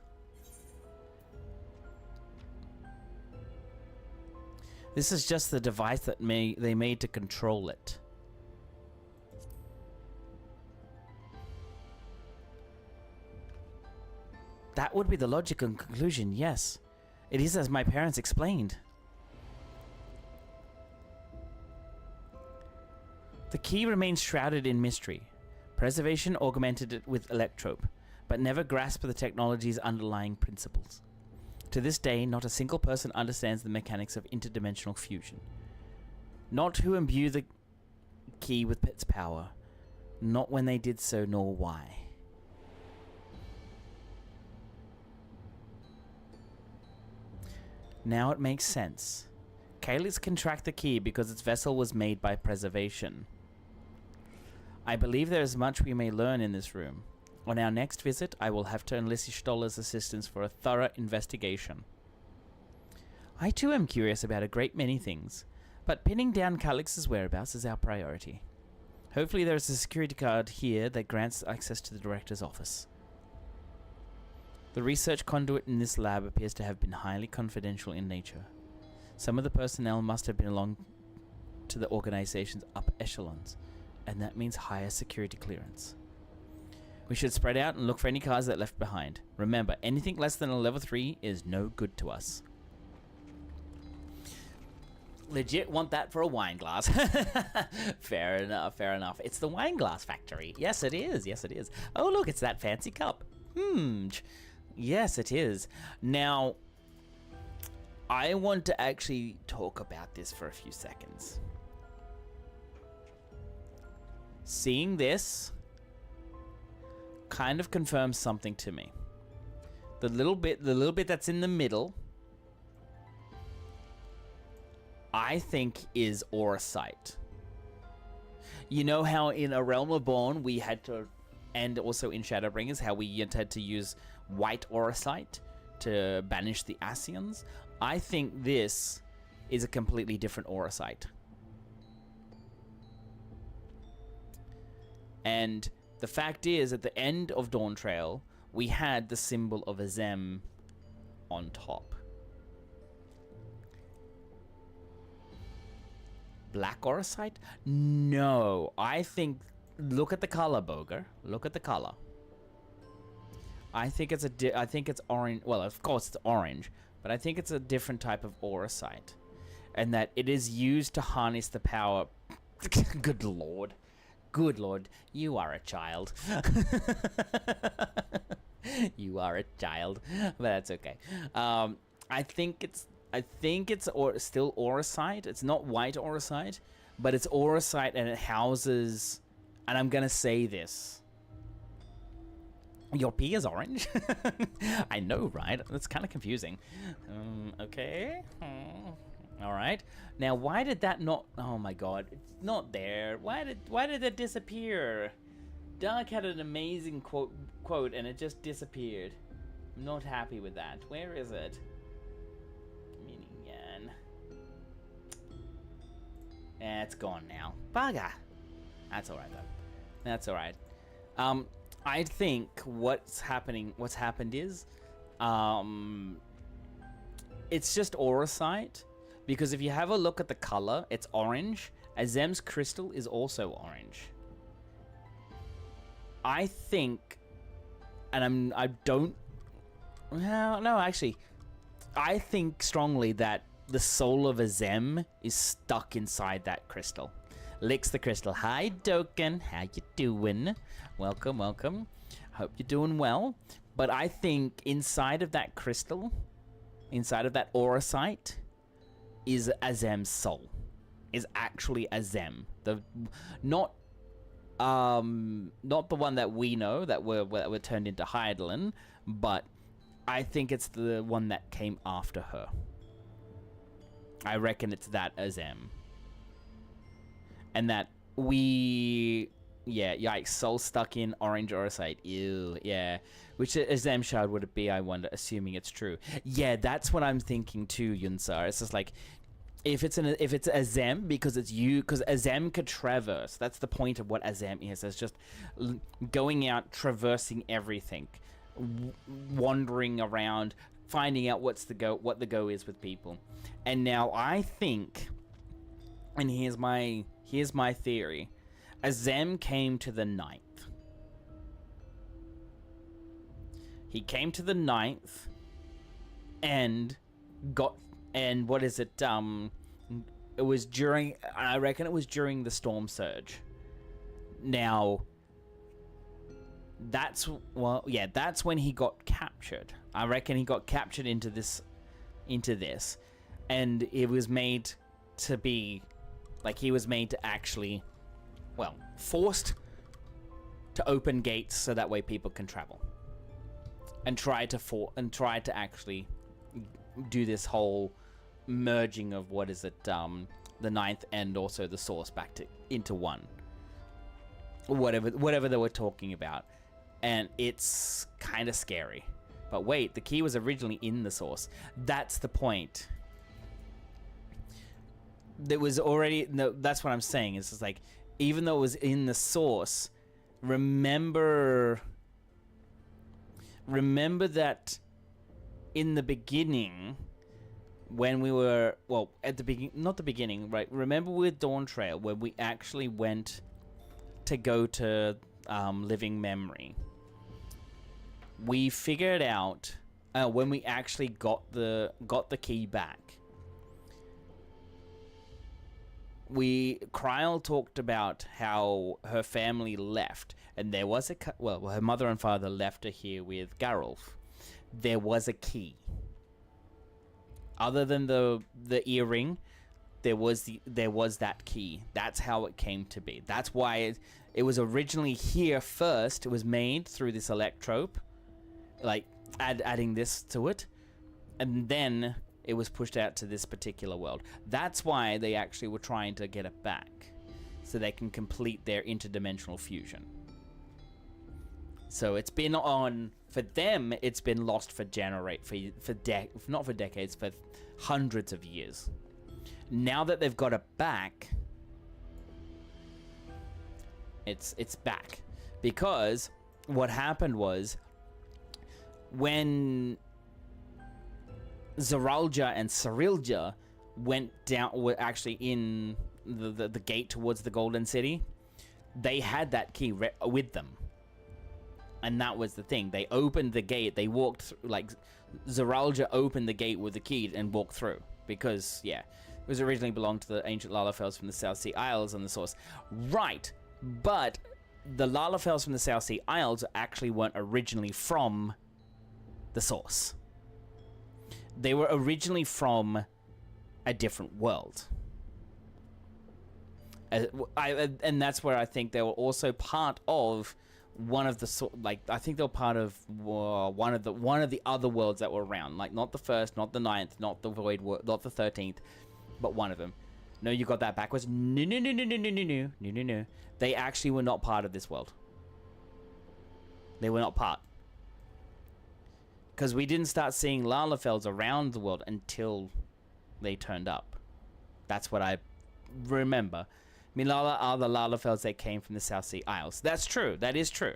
This is just the device that they made to control it. That would be the logical conclusion, yes. It is as my parents explained. The key remains shrouded in mystery. Preservation augmented it with electrope, but never grasped the technology's underlying principles. To this day, not a single person understands the mechanics of interdimensional fusion. Not who imbued the key with its power, not when they did so, nor why. Now it makes sense. Calyx can track the key because its vessel was made by Preservation. I believe there is much we may learn in this room. On our next visit, I will have to enlist Y'shtola's assistance for a thorough investigation. I too am curious about a great many things, but pinning down Calyx's whereabouts is our priority. Hopefully there is a security card here that grants access to the director's office. The research conduit in this lab appears to have been highly confidential in nature. Some of the personnel must have belonged to the organization's upper echelons, and that means higher security clearance. We should spread out and look for any cars that left behind. Remember, anything less than a level 3 is no good to us. legit want that for a wine glass. Fair enough, fair enough. It's the wine glass factory. Yes, it is. Yes, it is. Oh, look, it's that fancy cup. Yes, it is. Now, I want to actually talk about this for a few seconds. Seeing this kind of confirms something to me. The little bit that's in the middle, I think is Auracite. You know how in A Realm Reborn we had to, and also in Shadowbringers, how we had to use white Auracite to banish the Ascians? I think this is a completely different Auracite. And the fact is, at the end of Dawntrail, we had the symbol of Azem on top. Black Auracite? No, I think... Look at the color, Boger. Look at the color. I think it's I think it's orange. Well, of course it's orange, but I think it's a different type of Auracite, and that it is used to harness the power. Good lord. Good lord, you are a child. You are a child, but that's okay. I think it's still Auracite. It's not white Auracite, but it's Auracite, and it houses. And I'm gonna say this. Your pee is orange. I know, right? That's kind of confusing. Okay. All right. Now, why did that not... Oh my god. It's not there. Why did it disappear? Dark had an amazing quote and it just disappeared. I'm not happy with that. Where is it? Minion. It's gone now. Bugger. That's alright though. That's alright. I think what's happened is, it's just Auracite, because if you have a look at the color, it's orange. Azem's crystal is also orange. I think, and I think strongly that the soul of Azem is stuck inside that crystal. Licks the crystal. Hi, Doken. How you doing? Welcome, welcome. Hope you're doing well. But I think inside of that crystal, inside of that Auracite, is Azem's soul. Is actually Azem. Not the one that we know that were turned into Hydaelyn, but I think it's the one that came after her. I reckon it's that Azem. And that yikes, soul stuck in orange Auracite. Ew, yeah. Which Azem shard would it be, I wonder, assuming it's true. Yeah, that's what I'm thinking too, Yunsar. It's just like, if it's Azem, because Azem could traverse. That's the point of what Azem is. It's just going out, traversing everything, wandering around, finding out what the go is with people. And now I think, and here's my theory. Azem came to the 9th. He came to the 9th and what is it? It was I reckon it was during the Storm Surge. Now, that's when he got captured. I reckon he got captured into this, and it was made to be, like, he was made to actually, well, forced to open gates so that way people can travel, and try to actually do this whole merging of what is it, the 9th and also the Source back into one. Whatever they were talking about, and it's kind of scary. But wait, the key was originally in the Source. That's the point. There was already that's what I'm saying. It's just like, even though it was in the Source, remember that in the beginning, when we were, well, at the beginning, not the beginning, right? Remember with Dawntrail, where we actually went to go to Living Memory. We figured out when we actually got the key back. Kryl talked about how her family left, and there was her mother and father left her here with Geralf. There was a key. Other than the earring, there was that key. That's how it came to be. That's why it was originally here first. It was made through this electrope, like adding this to it, and then it was pushed out to this particular world. That's why they actually were trying to get it back, so they can complete their interdimensional fusion. So it's been on, for them, it's been lost for not for decades, for hundreds of years. Now that they've got it back, it's back. Because what happened was, when Zoralja and Cyrilja were actually in the gate towards the Golden City, they had that key with them. And that was the thing. They opened the gate, they walked through, like, Zoralja opened the gate with the key and walked through. Because, yeah, it was originally belonged to the ancient Lalafels from the South Sea Isles and the source. Right, but the Lalafels from the South Sea Isles actually weren't originally from the source. They were originally from a different world. And that's where I think they were also part of one of the, like, I think they were part of one of the other worlds that were around. Like, not the first, not the 9th, not the Void World, not the 13th, but one of them. No, you got that backwards. No. They actually were not part of this world. They were not part. Because we didn't start seeing Lalafels around the world until they turned up. That's what I remember. Milala are the Lalafels that came from the South Sea Isles. That's true. That is true.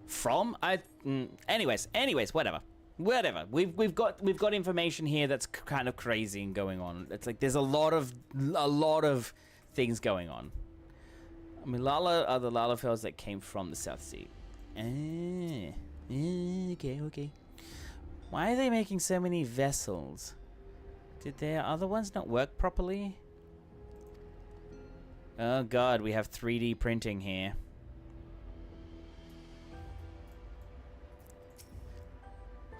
From? Anyways, whatever. We've got information here that's kind of crazy and going on. It's like there's a lot of things going on. Milala are the Lalafels that came from the South Sea. Okay. Why are they making so many vessels? Did their other ones not work properly? Oh god, we have 3D printing here.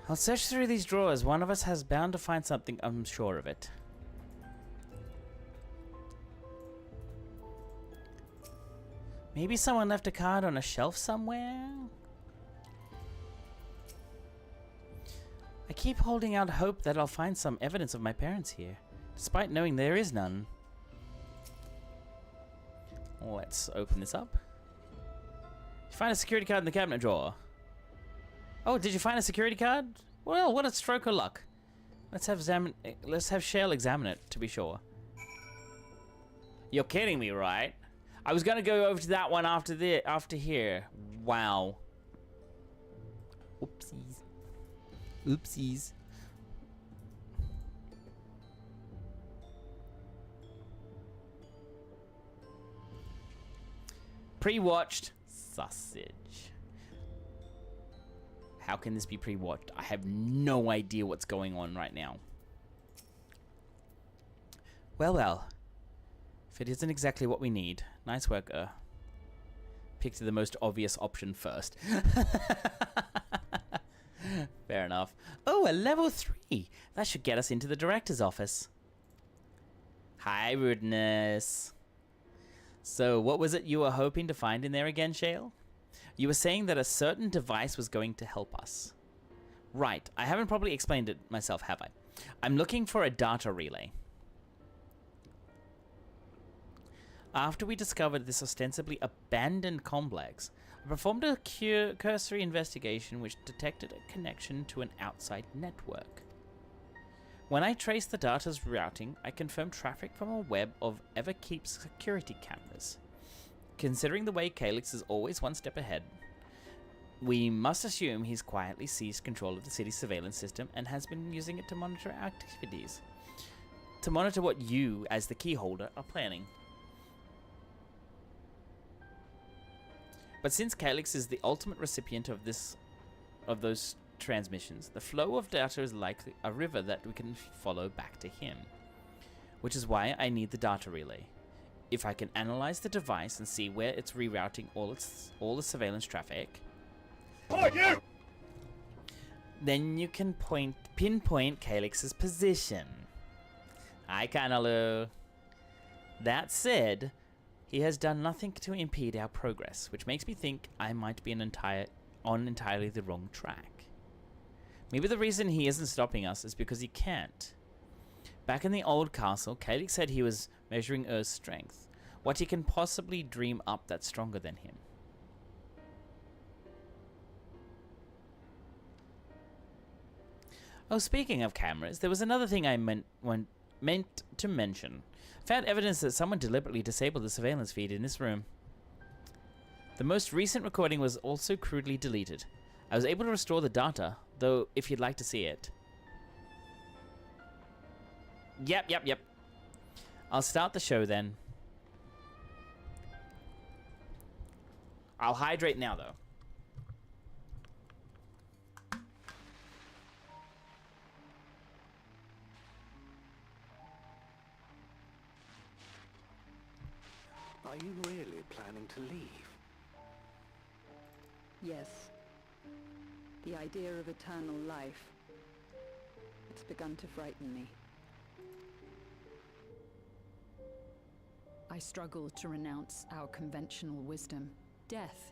I'll search through these drawers. One of us has bound to find something, I'm sure of it. Maybe someone left a card on a shelf somewhere? I keep holding out hope that I'll find some evidence of my parents here, despite knowing there is none. Let's open this up. You find a security card in the cabinet drawer. Oh, did you find a security card? Well, what a stroke of luck. Let's have Shale examine it to be sure. You're kidding me, right? I was gonna go over to that one after here. Wow. Oopsies. Pre-watched sausage. How can this be pre-watched? I have no idea what's going on right now. Well. If it isn't exactly what we need. Nice work, Picked the most obvious option first. Fair enough. Oh, a level 3. That should get us into the director's office. Hi, Rudeness. So, what was it you were hoping to find in there again, Shale? You were saying that a certain device was going to help us. Right. I haven't probably explained it myself, have I? I'm looking for a data relay. After we discovered this ostensibly abandoned complex, I performed a cursory investigation which detected a connection to an outside network. When I traced the data's routing, I confirmed traffic from a web of Everkeep's security cameras. Considering the way Calyx is always one step ahead, we must assume he's quietly seized control of the city's surveillance system and has been using it to monitor our activities. To monitor what you, as the key holder, are planning. But since Calyx is the ultimate recipient of those transmissions, the flow of data is like a river that we can follow back to him. Which is why I need the data relay. If I can analyze the device and see where it's rerouting all the surveillance traffic, then you can pinpoint Calyx's position. Hi, Kanalu. That said, he has done nothing to impede our progress, which makes me think I might be on entirely the wrong track. Maybe the reason he isn't stopping us is because he can't. Back in the old castle, Calyx said he was measuring Earth's strength. What he can possibly dream up that's stronger than him. Oh, speaking of cameras, there was another thing I meant to mention. Found evidence that someone deliberately disabled the surveillance feed in this room. The most recent recording was also crudely deleted. I was able to restore the data, though if you'd like to see it. Yep. I'll start the show then. I'll hydrate now, though.
Are you really planning to leave?
Yes. The idea of eternal life. It's begun to frighten me.
I struggle to renounce our conventional wisdom. Death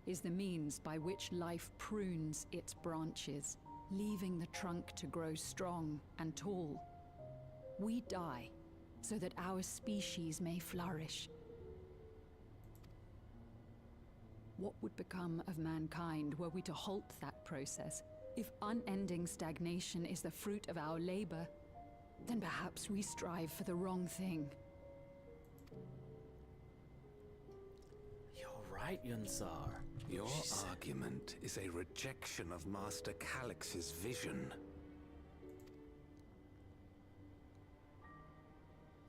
is the means by which life prunes its branches, leaving the trunk to grow strong and tall. We die so that our species may flourish. What would become of mankind were we to halt that process? If unending stagnation is the fruit of our labor, then perhaps we strive for the wrong thing.
You're right, Yunsar.
Your argument is a rejection of Master Calyx's vision.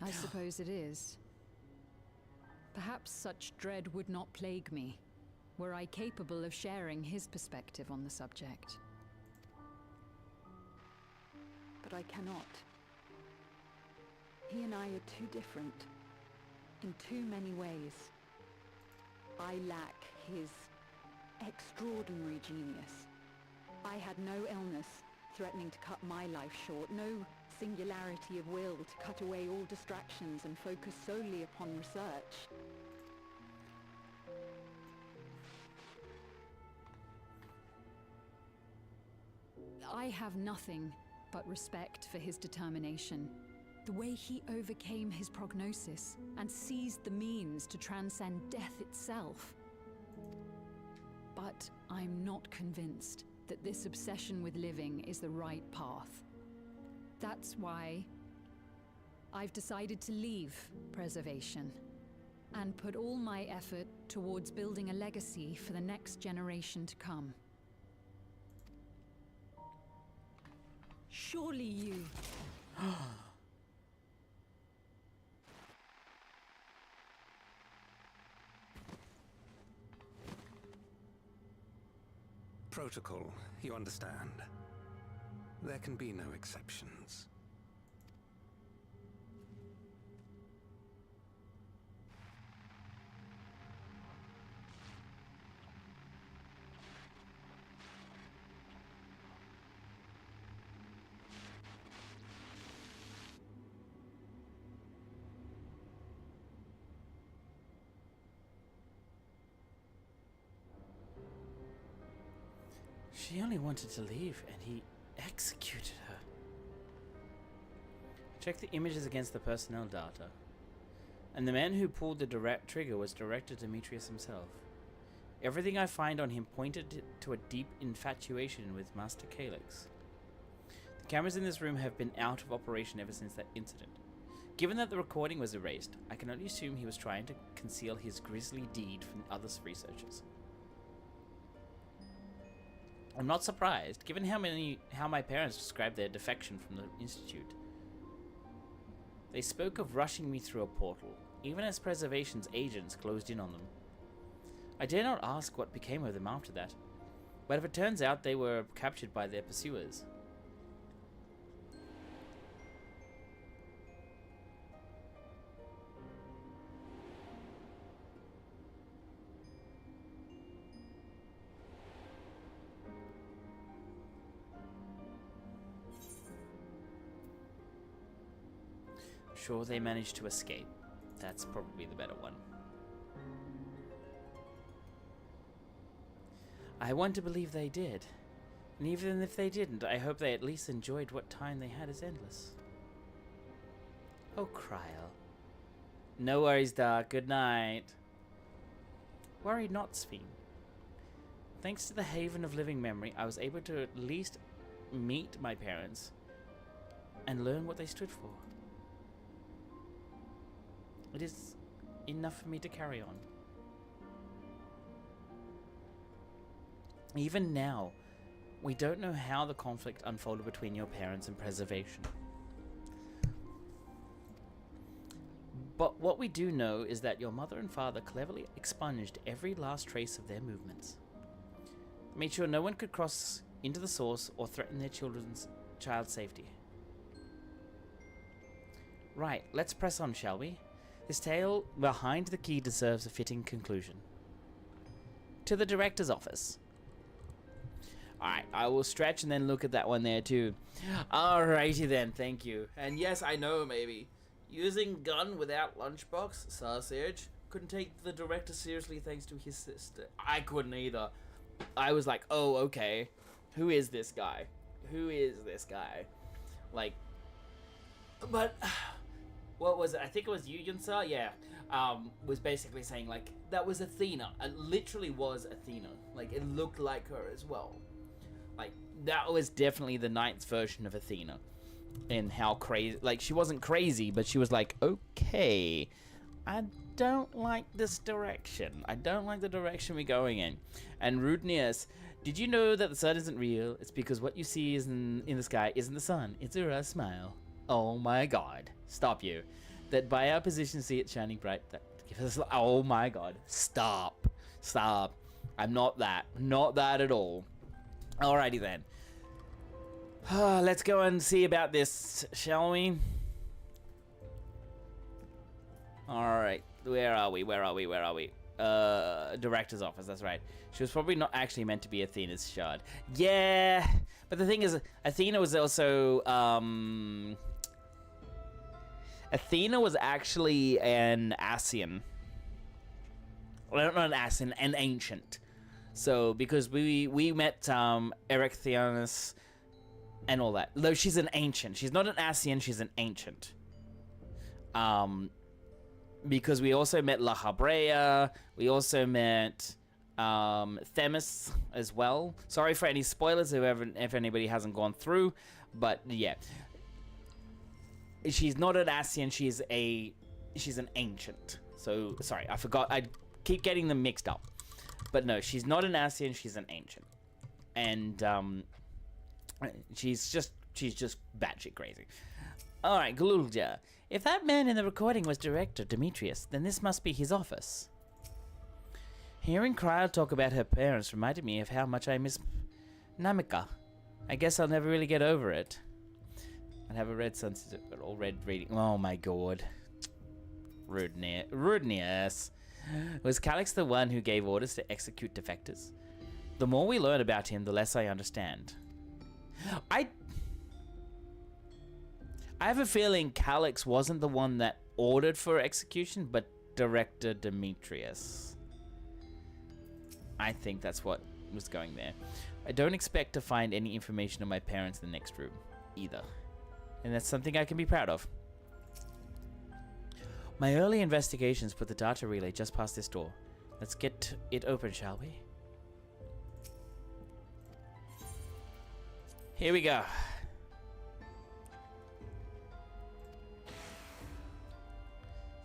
I suppose it is. Perhaps such dread would not plague me, were I capable of sharing his perspective on the subject.
But I cannot. He and I are too different, in too many ways. I lack his extraordinary genius. I had no illness threatening to cut my life short, no singularity of will to cut away all distractions and focus solely upon research.
I have nothing but respect for his determination. The way he overcame his prognosis and seized the means to transcend death itself. But I'm not convinced that this obsession with living is the right path. That's why I've decided to leave preservation and put all my effort towards building a legacy for the next generation to come. Surely you...
Protocol, you understand. There can be no exceptions.
She only wanted to leave, and he executed her. Check the images against the personnel data. And the man who pulled the direct trigger was Director Demetrius himself. Everything I find on him pointed to a deep infatuation with Master Calyx. The cameras in this room have been out of operation ever since that incident. Given that the recording was erased, I can only assume he was trying to conceal his grisly deed from the other researchers. I'm not surprised, given how my parents described their defection from the Institute. They spoke of rushing me through a portal, even as Preservation's agents closed in on them. I dare not ask what became of them after that. But if it turns out they were captured by their pursuers? Sure, they managed to escape. That's probably the better one. I want to believe they did. And even if they didn't, I hope they at least enjoyed what time they had as endless. Oh, Cryle. No worries, Doc. Good night. Worry not, Sphene. Thanks to the Haven of Living Memory, I was able to at least meet my parents and learn what they stood for. It is enough for me to carry on. Even now, we don't know how the conflict unfolded between your parents and Preservation. But what we do know is that your mother and father cleverly expunged every last trace of their movements. Made sure no one could cross into the source or threaten their child's safety. Right, let's press on, shall we? This tale behind the key deserves a fitting conclusion. To the director's office. Alright, I will stretch and then look at that one there too. Alrighty then, thank you. And yes, I know, maybe. Using gun without lunchbox, sausage. Couldn't take the director seriously thanks to his sister. I couldn't either. I was like, oh, okay. Who is this guy? Who is this guy? Like, but... What was it? I think it was you, Yunsa? Yeah. Was basically saying, like, that was Athena. It literally was Athena. Like, it looked like her as well. Like, that was definitely the Knight's version of Athena. And how crazy... Like, she wasn't crazy, but she was like, okay, I don't like this direction. I don't like the direction we're going in. And Rudnius, did you know that the sun isn't real? It's because what you see is in the sky isn't the sun. It's a smile. Oh my god. Stop you. That by our position see it shining bright. That gives us... Oh my god. Stop. Stop. I'm not that. Not that at all. Alrighty then. Let's go and see about this, shall we? Alright. Where are we? Director's office, that's right. She was probably not actually meant to be Athena's shard. Yeah. But the thing is, Athena was also... Athena was actually an Ascian. Well, not an Ascian, an ancient. So, because we met Erechthionus and all that. Though she's an ancient. She's not an Ascian, she's an ancient. Because we also met La Habrea. We also met Themis as well. Sorry for any spoilers if anybody hasn't gone through. But, yeah. She's not an Ascian, she's an ancient. So, sorry, I forgot. I keep getting them mixed up. But no, she's not an Ascian, she's an ancient. And, she's just batshit crazy. Alright, Glulja. If that man in the recording was Director Demetrius, then this must be his office. Hearing Cryle talk about her parents reminded me of how much I miss Namika. I guess I'll never really get over it. I'd have a red sunset or red reading. Oh my god. Rudeness. Was Calix the one who gave orders to execute defectors? The more we learn about him, the less I understand. I have a feeling Calix wasn't the one that ordered for execution, but Director Demetrius. I think that's what was going there. I don't expect to find any information on my parents in the next room, either. And that's something I can be proud of. My early investigations put the data relay just past this door. Let's get it open, shall we? Here we go.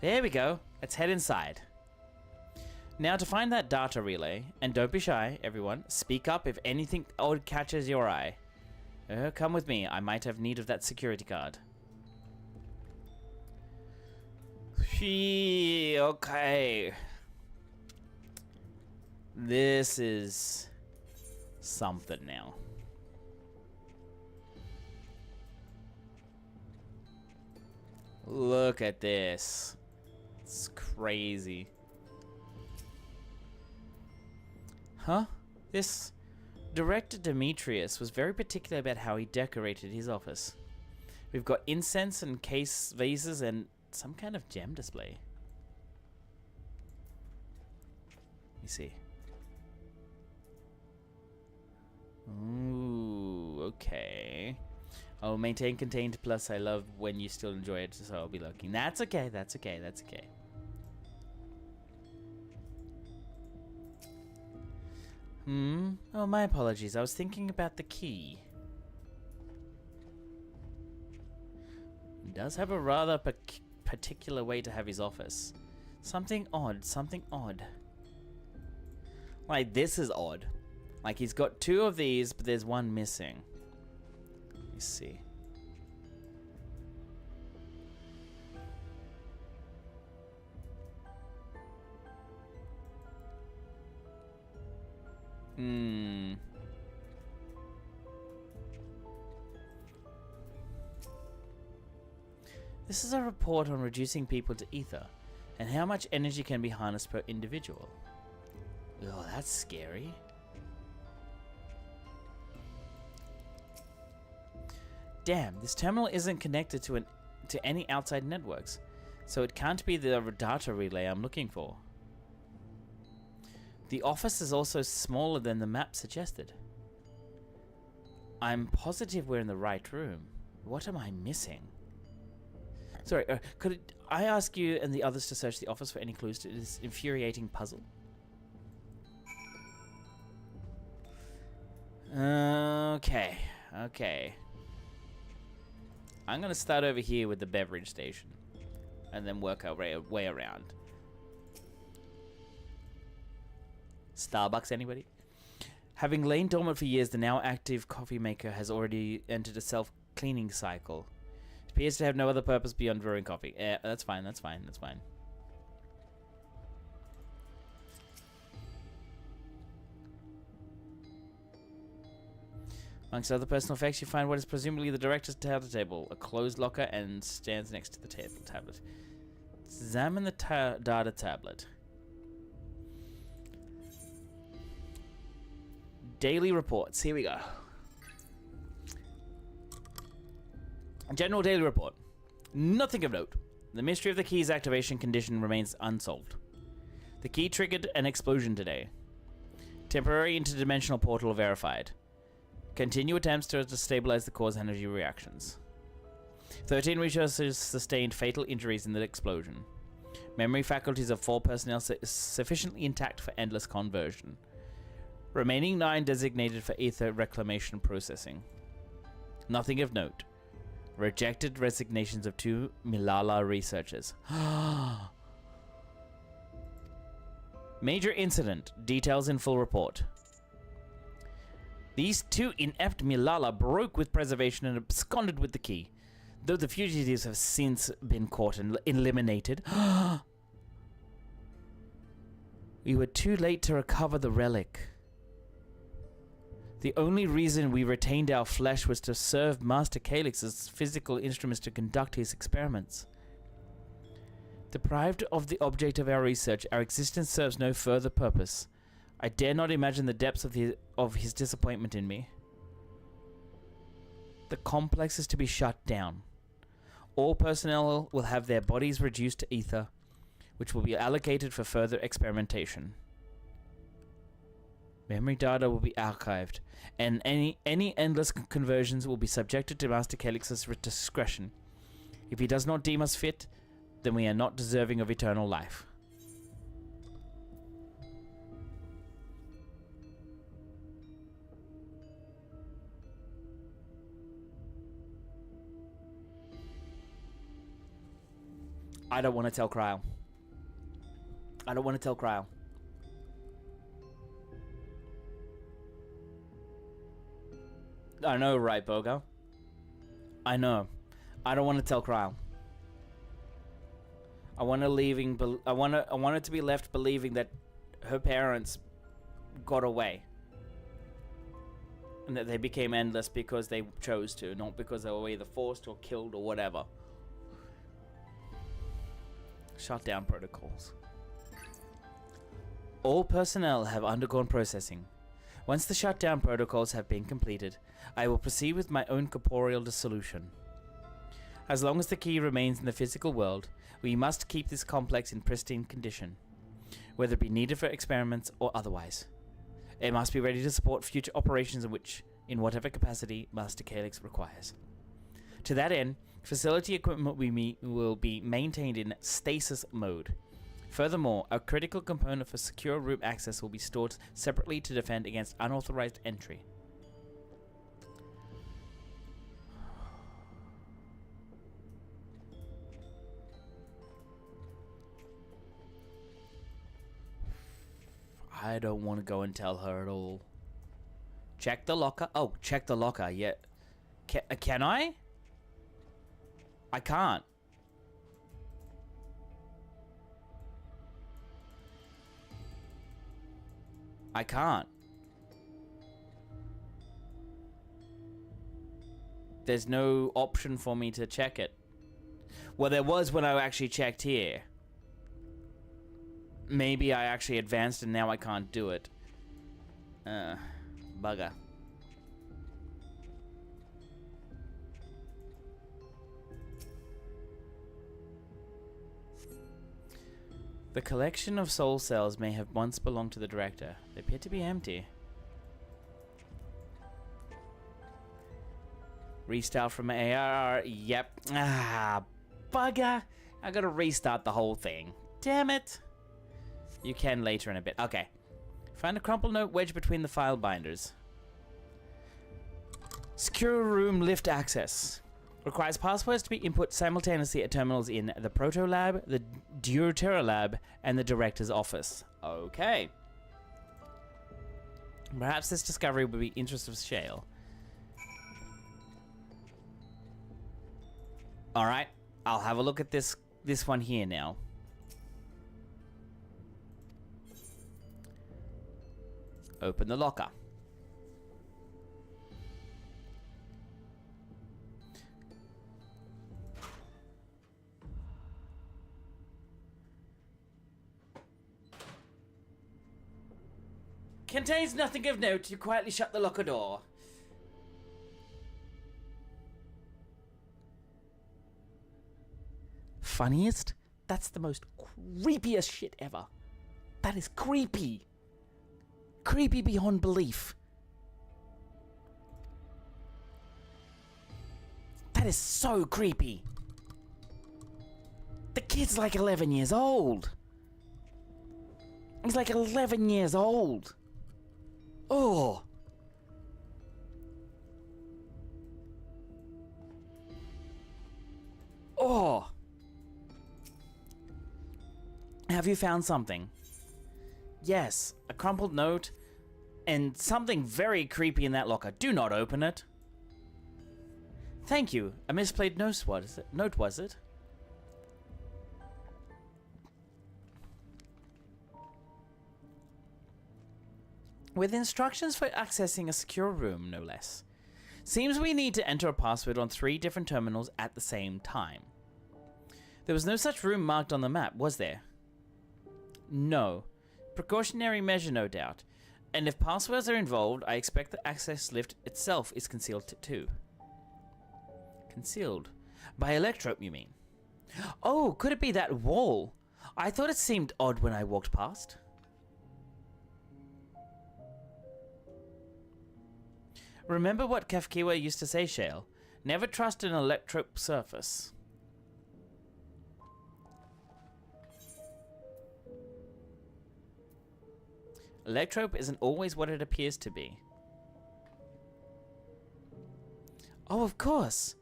There we go. Let's head inside. Now to find that data relay, and don't be shy, everyone. Speak up if anything odd catches your eye. Come with me. I might have need of that security card. Okay. This is something now. Look at this. It's crazy. Huh? This director Demetrius was very particular about how he decorated his office. We've got incense and case vases and some kind of gem display. Let me see. Ooh, okay. I'll maintain contained, plus I love when you still enjoy it, so I'll be looking. That's okay, that's okay, that's okay. Oh, my apologies. I was thinking about the key. He does have a rather particular way to have his office. Something odd, something odd. Like, this is odd. Like, he's got two of these, but there's one missing. Let me see. This is a report on reducing people to ether and how much energy can be harnessed per individual. Oh, that's scary. Damn, this terminal isn't connected to any outside networks, so it can't be the data relay I'm looking for. The office is also smaller than the map suggested. I'm positive we're in the right room. What am I missing? Sorry, could I ask you and the others to search the office for any clues to this infuriating puzzle? Okay, okay. I'm gonna start over here with the beverage station, and then work our way around. Starbucks, anybody? Having lain dormant for years, the now active coffee maker has already entered a self-cleaning cycle. It appears to have no other purpose beyond brewing coffee. That's fine, that's fine, that's fine. Amongst other personal effects, you find what is presumably the director's data table, a closed locker, and stands next to the tablet. Examine the data tablet. Daily reports. Here we go. General daily report. Nothing of note. The mystery of the key's activation condition remains unsolved. The key triggered an explosion today. Temporary interdimensional portal verified. Continue attempts to stabilize the core's energy reactions. 13 researchers sustained fatal injuries in the explosion. Memory faculties of 4 personnel sufficiently intact for endless conversion. Remaining 9 designated for ether reclamation processing. Nothing of note. Rejected resignations of 2 Milala researchers. Major incident. Details in full report. These 2 inept Milala broke with preservation and absconded with the key, though the fugitives have since been caught and eliminated. We were too late to recover the relic. The only reason we retained our flesh was to serve Master Calyx as physical instruments to conduct his experiments. Deprived of the object of our research, our existence serves no further purpose. I dare not imagine the depths of his disappointment in me. The complex is to be shut down. All personnel will have their bodies reduced to ether, which will be allocated for further experimentation. Memory data will be archived, and any endless conversions will be subjected to Master Calyx's discretion. If he does not deem us fit, then we are not deserving of eternal life. I don't want to tell Cryle. I don't want to tell Cryle. I know, right, Bogo? I know. I don't want to tell Cryle. I want it to be left believing that her parents got away. And that they became endless because they chose to, not because they were either forced or killed or whatever. Shutdown protocols. All personnel have undergone processing. Once the shutdown protocols have been completed, I will proceed with my own corporeal dissolution. As long as the key remains in the physical world, we must keep this complex in pristine condition, whether it be needed for experiments or otherwise. It must be ready to support future operations in whatever capacity Master Calyx requires. To that end, facility equipment will be maintained in stasis mode. Furthermore, a critical component for secure room access will be stored separately to defend against unauthorized entry. I don't want to go and tell her at all. Check the locker. Oh, check the locker. Yeah. Can I? I can't. I can't. There's no option for me to check it. Well, there was when I actually checked here. Maybe I actually advanced and now I can't do it. Bugger. The collection of soul cells may have once belonged to the director. They appear to be empty. Restart from AR. Yep. Ah, bugger. I gotta restart the whole thing. Damn it. You can later in a bit. Okay. Find a crumpled note wedged between the file binders. Secure room lift access. Requires passwords to be input simultaneously at terminals in the Proto Lab, the Deutera Lab, and the Director's Office. Okay. Perhaps this discovery will be interest of Shale. Alright, I'll have a look at this one here now. Open the locker. Contains nothing of note. You quietly shut the locker door. Funniest? That's the most creepiest shit ever. That is creepy. Creepy beyond belief. That is so creepy. The kid's like 11 years old. He's like 11 years old. Oh. Oh. Have you found something? Yes, a crumpled note and something very creepy in that locker. Do not open it. Thank you. A misplayed note was it? With instructions for accessing a secure room, no less. Seems we need to enter a password on 3 different terminals at the same time. There was no such room marked on the map, was there? No. Precautionary measure, no doubt. And if passwords are involved, I expect the access lift itself is concealed too. Concealed? By electrope, you mean? Oh, could it be that wall? I thought it seemed odd when I walked past. Remember what Kafkiwa used to say, Shale? Never trust an electrope surface. Electrope isn't always what it appears to be. Oh, of course.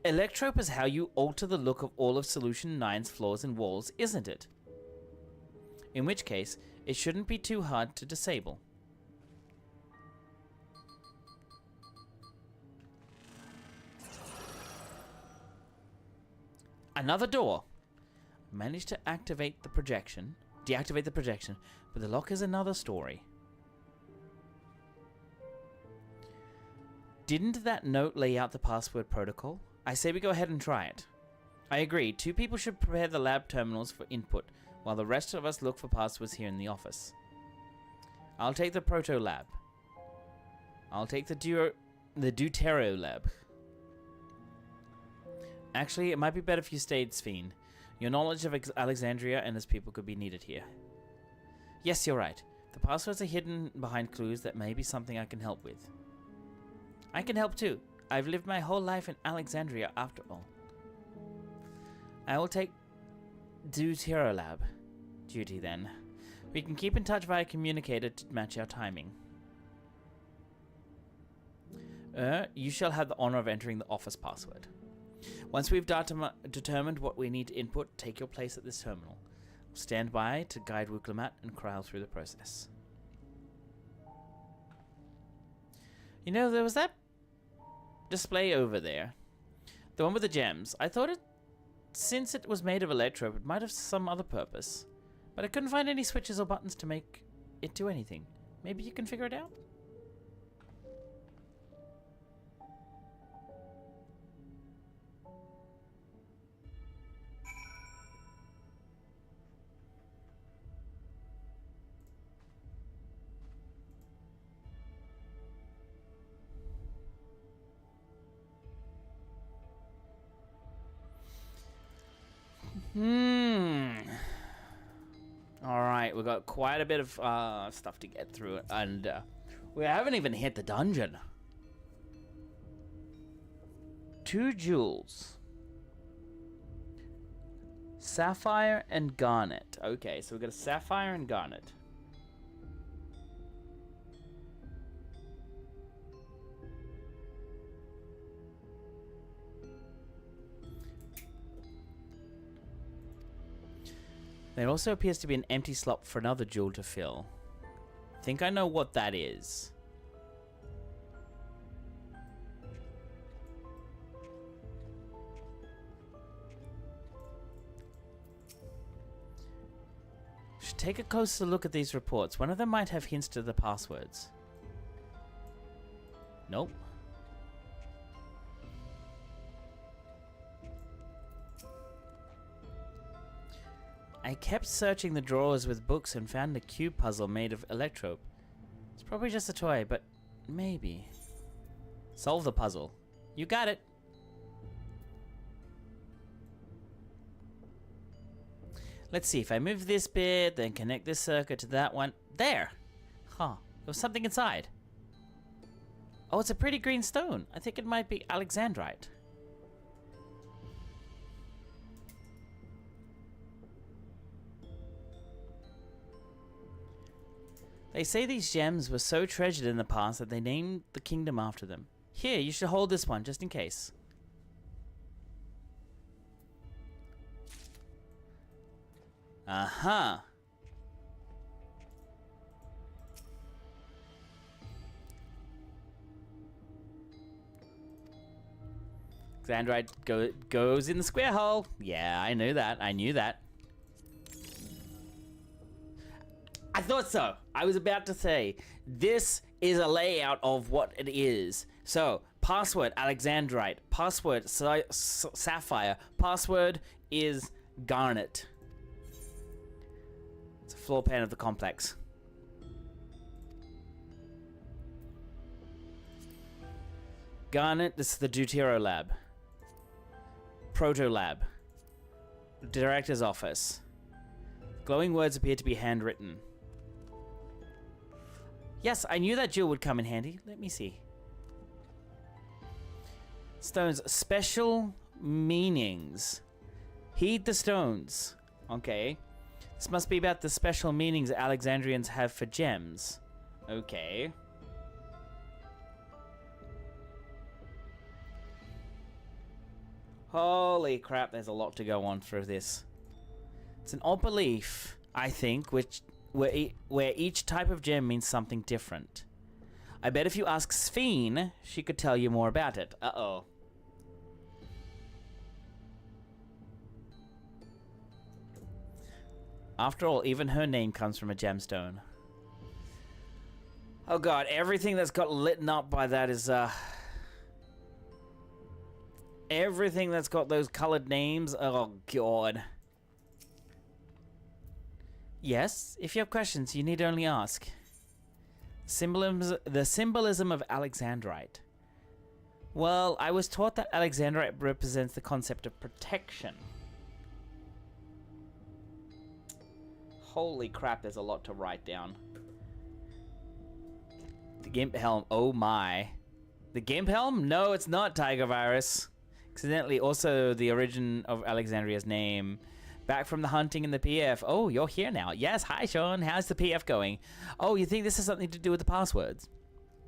Electrope is how you alter the look of all of Solution 9's floors and walls, isn't it? In which case, it shouldn't be too hard to disable. Another door. Managed to deactivate the projection, but the lock is another story. Didn't that note lay out the password protocol? I say we go ahead and try it. I agree. 2 people should prepare the lab terminals for input, while the rest of us look for passwords here in the office. I'll take the Proto Lab. I'll take the Deutero Lab. Actually, it might be better if you stayed, Sphene. Your knowledge of Alexandria and its people could be needed here. Yes, you're right. The passwords are hidden behind clues that may be something I can help with. I can help too. I've lived my whole life in Alexandria after all. I will take Deutero Lab duty then. We can keep in touch via communicator to match our timing. You shall have the honor of entering the office password. Once we've determined what we need to input, take your place at this terminal. Stand by to guide Wuklamat and Kryl through the process. You know, there was that display over there. The one with the gems. I thought since it was made of electrope, it might have some other purpose. But I couldn't find any switches or buttons to make it do anything. Maybe you can figure it out? Alright, we've got quite a bit of stuff to get through, and we haven't even hit the dungeon. 2 jewels. Sapphire and garnet. Okay, so we've got a sapphire and garnet. There also appears to be an empty slot for another jewel to fill. Think I know what that is. Should take a closer look at these reports. One of them might have hints to the passwords. Nope. I kept searching the drawers with books and found a cube puzzle made of electrope. It's probably just a toy, but maybe. Solve the puzzle. You got it. Let's see, if I move this bit, then connect this circuit to that one. There! Huh. There was something inside. Oh, it's a pretty green stone. I think it might be Alexandrite. They say these gems were so treasured in the past that they named the kingdom after them. Here, you should hold this one, just in case. Aha! Alexandrite goes in the square hole. Yeah, I knew that. I knew that. I thought so. I was about to say, this is a layout of what it is. So, password Alexandrite, password Sapphire, password is Garnet. It's a floor plan of the complex. Garnet, this is the Deutero Lab. Proto Lab. Director's office. Glowing words appear to be handwritten. Yes, I knew that jewel would come in handy. Let me see. Stones. Special meanings. Heed the stones. Okay. This must be about the special meanings Alexandrians have for gems. Okay. Holy crap, there's a lot to go on through this. It's an odd belief, I think, where each type of gem means something different. I bet if you ask Sphene, she could tell you more about it. Uh-oh. After all, even her name comes from a gemstone. Oh god, everything that's got lit up by that is, Everything that's got those colored names. Oh, God. Yes, if you have questions, you need only ask. The symbolism of Alexandrite. Well, I was taught that Alexandrite represents the concept of protection. Holy crap, there's a lot to write down. The Gimp Helm, oh my. The Gimp Helm? No, it's not Tiger Virus. Accidentally, also the origin of Alexandria's name. Back from the hunting in the PF. Oh, you're here now. Yes, hi Sean, how's the PF going? Oh, you think this has something to do with the passwords?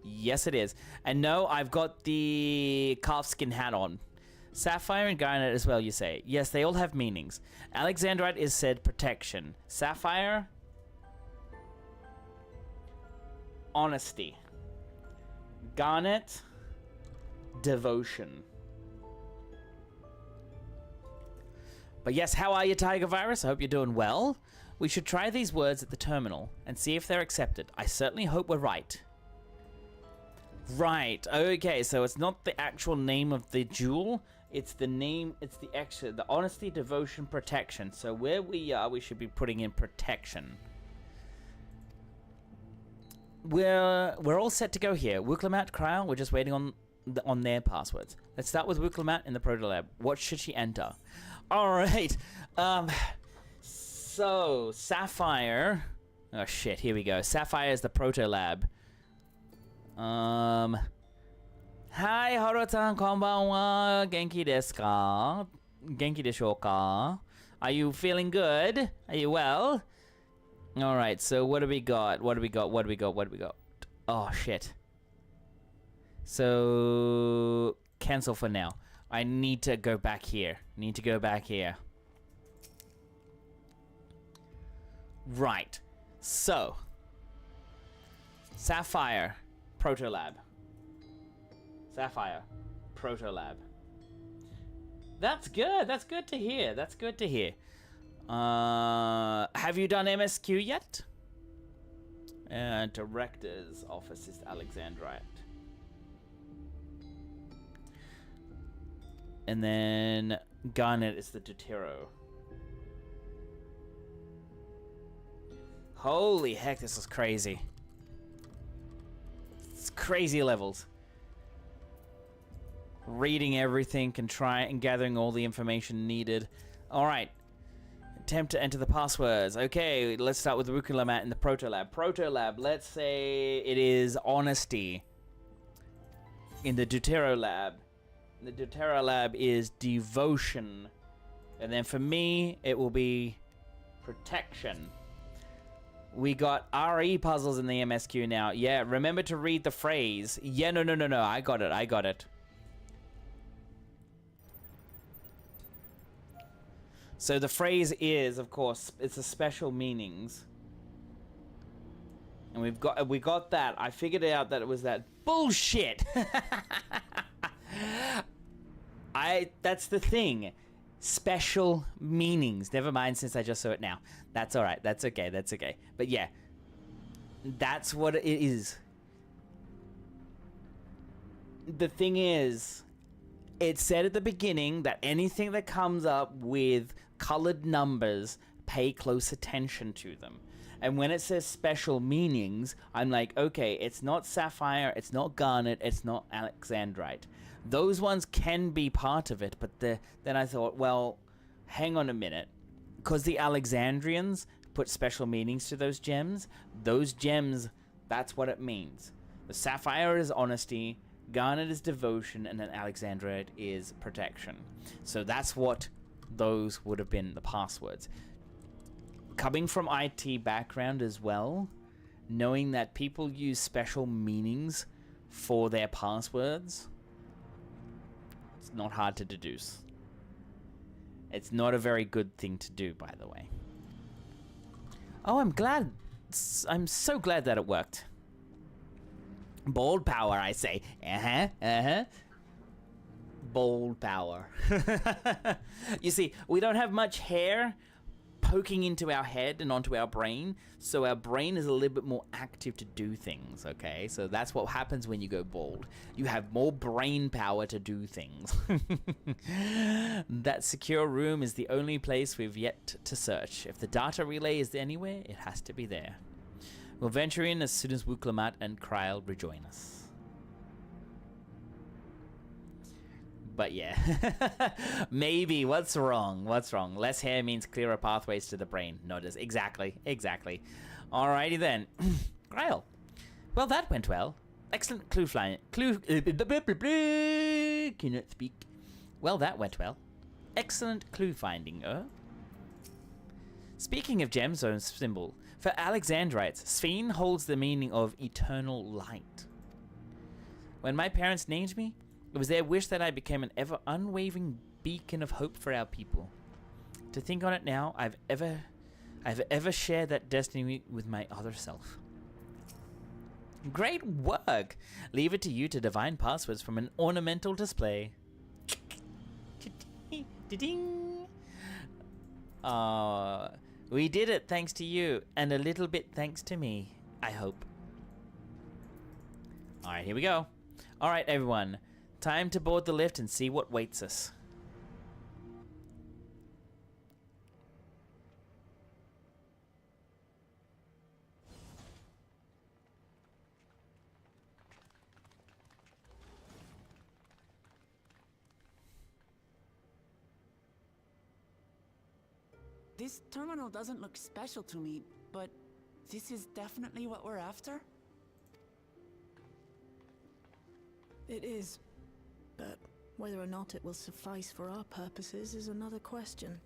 Yes, it is. And no, I've got the calfskin hat on. Sapphire and garnet as well, you say. Yes, they all have meanings. Alexandrite is said protection. Sapphire, honesty. Garnet, devotion. But yes, how are you, Tiger Virus? I hope you're doing well. We should try these words at the terminal and see if they're accepted. I certainly hope we're right. Right, okay, so it's not the actual name of the jewel, it's the name, it's the extra, the honesty, devotion, protection. So where we are, we should be putting in protection. We're all set to go here. Wuklamat, Kryl, we're just waiting on their passwords. Let's start with Wuklamat in the Proto Lab. What should she enter? Alright, so, Sapphire, oh shit, here we go. Sapphire is the Proto Lab. Hi, Horo-tan, konbanwa. Genki desu ka? Genki desho ka? Are you feeling good? Are you well? Alright, so what do we got? What do we got? What do we got? What do we got? Oh, shit. So, cancel for now. I need to go back here. Need to go back here. Right. So, Sapphire. Protolab. Sapphire. Protolab. That's good. That's good to hear. That's good to hear. Have you done MSQ yet? Director's office is Alexandrite. And then Garnet is the Deutero. Holy heck, this is crazy. It's crazy levels. Reading everything and gathering all the information needed. Alright. Attempt to enter the passwords. Okay, let's start with Wuklamat in the Proto Lab. Proto Lab, let's say it is honesty. In the Deutero Lab. The Deutero Lab is devotion. And then for me, it will be protection. We got RE puzzles in the MSQ now. Yeah, remember to read the phrase. Yeah, no. I got it. So the phrase is, of course, it's the special meanings. And we got that. I figured out that it was that bullshit. That's the thing. Special meanings. Never mind, since I just saw it now. That's alright. That's okay. But yeah. That's what it is. The thing is, it said at the beginning that anything that comes up with colored numbers, pay close attention to them. And when it says special meanings, I'm like, okay, it's not sapphire, it's not garnet, it's not alexandrite. Those ones can be part of it, but then I thought, well, hang on a minute. Because the Alexandrians put special meanings to those gems, that's what it means. The sapphire is honesty, garnet is devotion, and then alexandrite is protection. So that's what those would have been the passwords. Coming from IT background as well, knowing that people use special meanings for their passwords, it's not hard to deduce. It's not a very good thing to do, by the way. Oh, I'm so glad that it worked. Bold power, I say. Bold power. You see, we don't have much hair poking into our head and onto our brain, so our brain is a little bit more active to do things, okay? So that's what happens when you go bald. You have more brain power to do things. That secure room is the only place we've yet to search. If the data relay is anywhere, it has to be there. We'll venture in as soon as Wuklamat and Kryl rejoin us. But yeah, maybe. What's wrong? What's wrong? Less hair means clearer pathways to the brain. Notice. Exactly. Exactly. Alrighty then. Kryl. Well, that went well. Excellent clue flying. Cannot speak. Well, that went well. Excellent clue finding, Speaking of gemstone symbol, for Alexandrites, Sphene holds the meaning of eternal light. When my parents named me, it was their wish that I became an ever unwavering beacon of hope for our people. To think on it now, I've ever shared that destiny with my other self. Great work! Leave it to you to divine passwords from an ornamental display. We did it thanks to you, and a little bit thanks to me, I hope. Alright, here we go. Alright, everyone. Time to board the lift and see what waits us.
This terminal doesn't look special to me, but this is definitely what we're after?
It is. But whether or not it will suffice for our purposes is another question.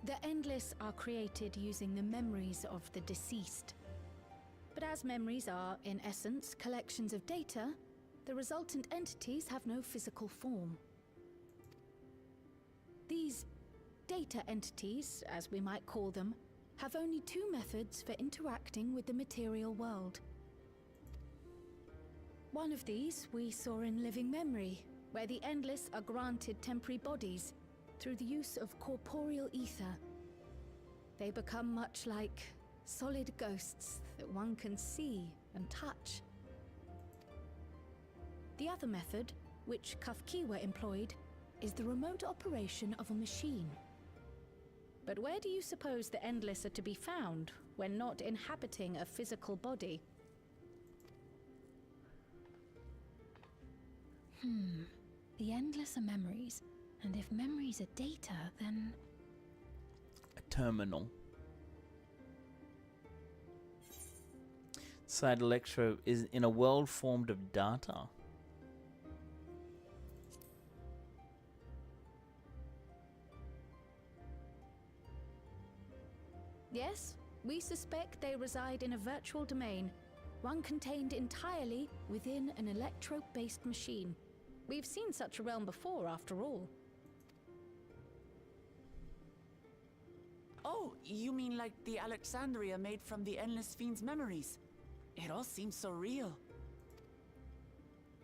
The Endless are created using the memories of the deceased. But as memories are, in essence, collections of data, the resultant entities have no physical form. These data entities, as we might call them, have only two methods for interacting with the material world. One of these we saw in Living Memory, where the Endless are granted temporary bodies through the use of corporeal ether. They become much like solid ghosts that one can see and touch. The other method, which Kafkiwa employed, is the remote operation of a machine. But where do you suppose the Endless are to be found when not inhabiting a physical body?
The Endless are memories, and if memories are data, then...
A terminal. Side Electro is in a world formed of data.
Yes, we suspect they reside in a virtual domain, one contained entirely within an electro-based machine. We've seen such a realm before, after all.
Oh, you mean like the Alexandria made from the Endless Fiend's memories? It all seems so real.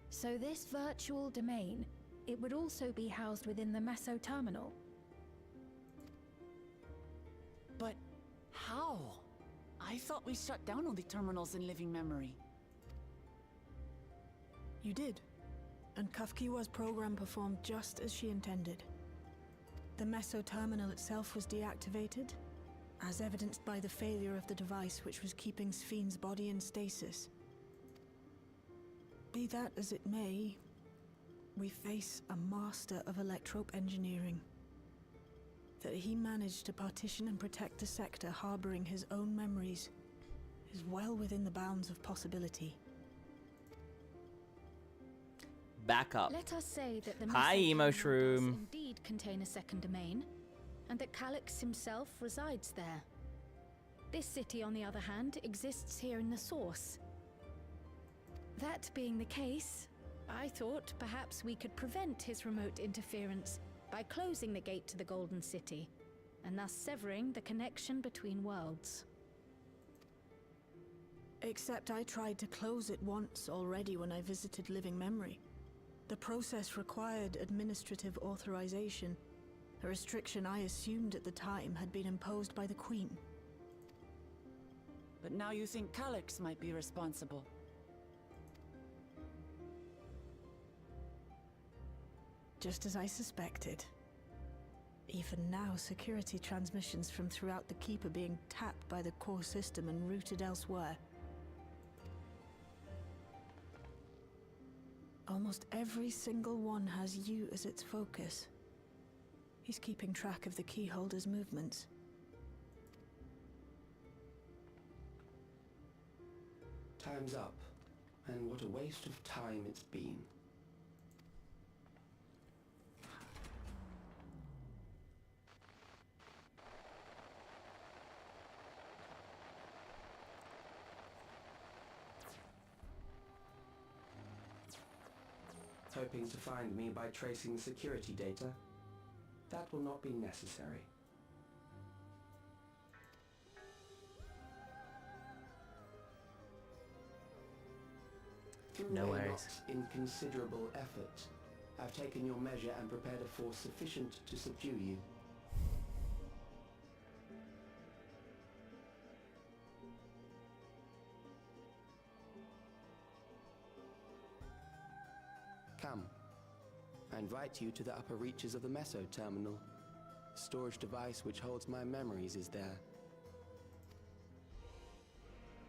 So this virtual domain, it would also be housed within the Meso terminal?
But how? I thought we shut down all the terminals in Living Memory.
You did. And Kafkiwa's program performed just as she intended. The Meso terminal itself was deactivated, as evidenced by the failure of the device which was keeping Sphene's body in stasis. Be that as it may, we face a master of electrope engineering. That he managed to partition and protect the sector harboring his own memories is well within the bounds of possibility.
Back up.
Let us say that the
Hi, Emo Shroom.
does indeed contain a second domain, and that Calyx himself resides there. This city, on the other hand, exists here in the source. That being the case, I thought perhaps we could prevent his remote interference by closing the gate to the Golden City, and thus severing the connection between worlds.
Except I tried to close it once already when I visited Living Memory. The process required administrative authorization, a restriction I assumed at the time had been imposed by the Queen.
But now you think Calyx might be responsible.
Just as I suspected. Even now, security transmissions from throughout the Keep are being tapped by the core system and routed elsewhere. Almost every single one has you as its focus. He's keeping track of the keyholder's movements.
Time's up, and what a waste of time it's been. Hoping to find me by tracing security data? That will not be necessary. Through
No
a
worries.
not inconsiderable effort, I've taken your measure and prepared a force sufficient to subdue you. Come. I invite you to the upper reaches of the Meso terminal. The storage device which holds my memories is there.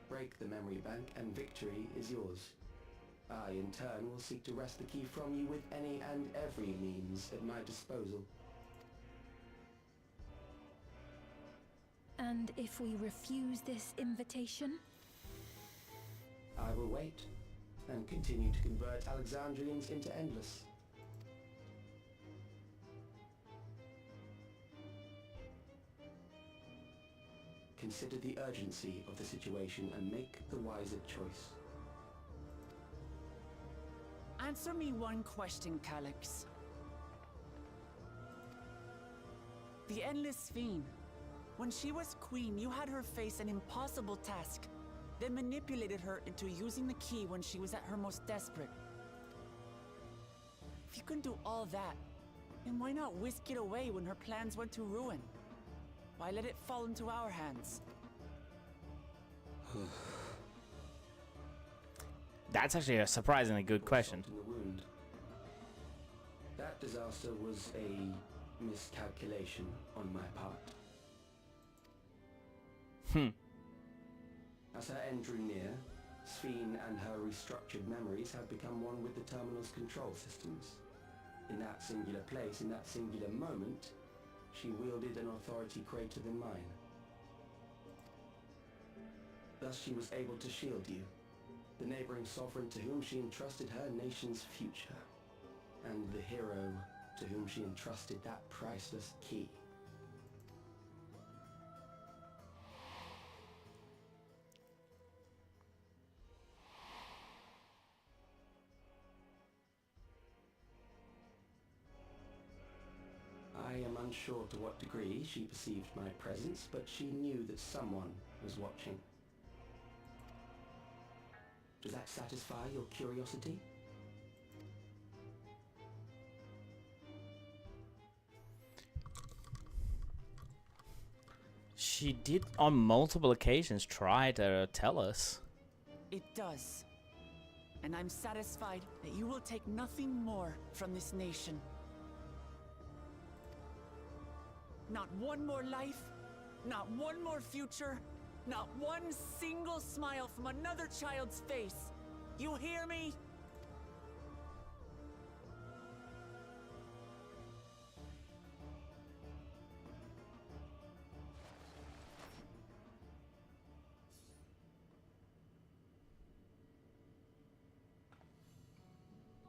Break the memory bank and victory is yours. I, in turn, will seek to wrest the key from you with any and every means at my disposal.
And if we refuse this invitation?
I will wait and continue to convert Alexandrians into Endless. Consider the urgency of the situation and make the wiser choice.
Answer me one question, Calyx. The Endless Fiend. When she was queen, you had her face an impossible task, then manipulated her into using the key when she was at her most desperate. If you can do all that, then why not whisk it away when her plans went to ruin? Why let it fall into our hands?
That's actually a surprisingly good question.
In the wound. That disaster was a miscalculation on my part. As her end drew near, Sphene and her restructured memories have become one with the terminal's control systems. In that singular place, in that singular moment, she wielded an authority greater than mine. Thus she was able to shield you, the neighboring sovereign to whom she entrusted her nation's future, and the hero to whom she entrusted that priceless key. I am unsure to what degree she perceived my presence, but she knew that someone was watching. Does that satisfy your curiosity?
She did on multiple occasions try to tell us.
It does. And I'm satisfied that you will take nothing more from this nation. Not one more life, not one more future, not one single smile from another child's face. You hear me?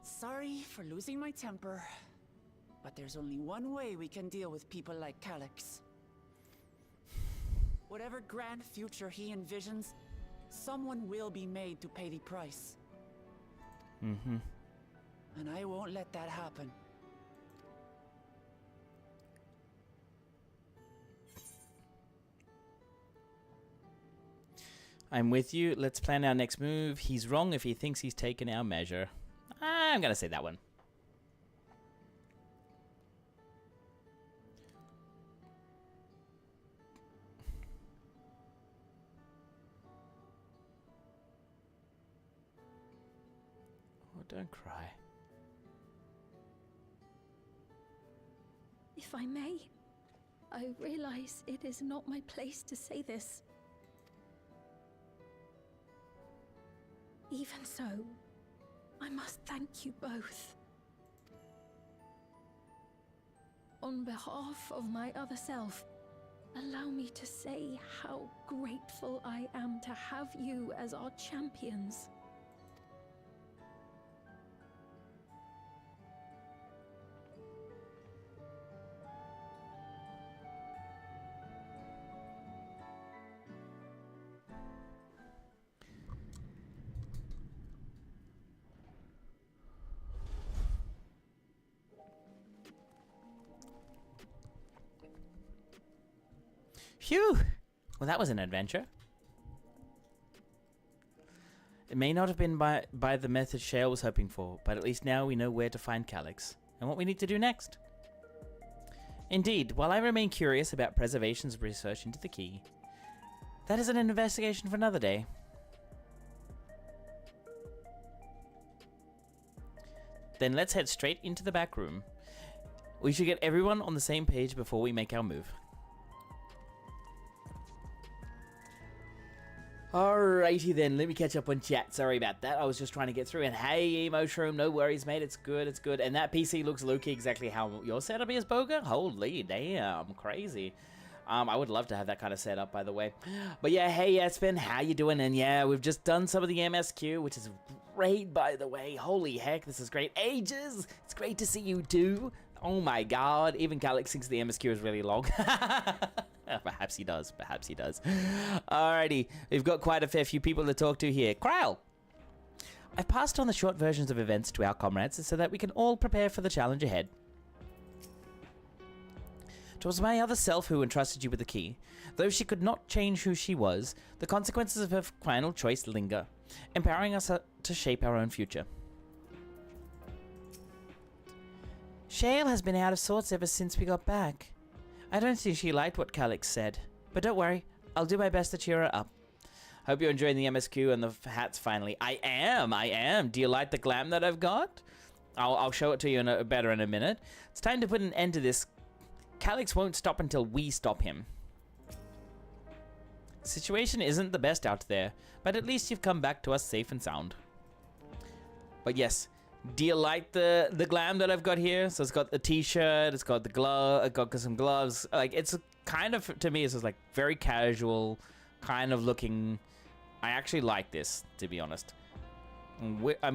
Sorry for losing my temper, but there's only one way we can deal with people like Calyx. Whatever grand future he envisions, someone will be made to pay the price. And I won't let that happen.
I'm with you. Let's plan our next move. He's wrong if he thinks he's taken our measure. I'm gonna say that one. Oh, don't cry.
If I may, I realize it is not my place to say this. Even so, I must thank you both. On behalf of my other self, allow me to say how grateful I am to have you as our champions.
Phew! Well, that was an adventure. It may not have been by the method Shale was hoping for, but at least now we know where to find Calyx, and what we need to do next. Indeed, while I remain curious about Preservation's research into the key, that is an investigation for another day. Then let's head straight into the back room. We should get everyone on the same page before we make our move. Alrighty then, let me catch up on chat. Sorry about that. I was just trying to get through. And hey, Emoshroom, no worries, mate. It's good, it's good. And that PC looks low-key exactly how your setup is, Boga. Holy damn, crazy. I would love to have that kind of setup, by the way. But yeah, hey, Espen, how you doing? And yeah, we've just done some of the MSQ, which is great, by the way. Holy heck, this is great. Ages! It's great to see you too. Oh my god, even Calyx thinks the MSQ is really long. Perhaps he does. Perhaps he does. Alrighty, we've got quite a fair few people to talk to here. Kryle! I've passed on the short versions of events to our comrades so that we can all prepare for the challenge ahead. It was my other self who entrusted you with the key. Though she could not change who she was, the consequences of her final choice linger, empowering us to shape our own future. Shale has been out of sorts ever since we got back. I don't think she liked what Calyx said, but don't worry, I'll do my best to cheer her up. Hope you're enjoying the MSQ and the hats finally. I am. Do you like the glam that I've got? I'll show it to you better in a minute. It's time to put an end to this. Calyx won't stop until we stop him. The situation isn't the best out there, but at least you've come back to us safe and sound. But yes, do you like the glam that I've got here? So it's got the t-shirt, it's got the glove, I've got some gloves. Like, it's kind of, to me, it's just like very casual, kind of looking. I actually like this, to be honest. I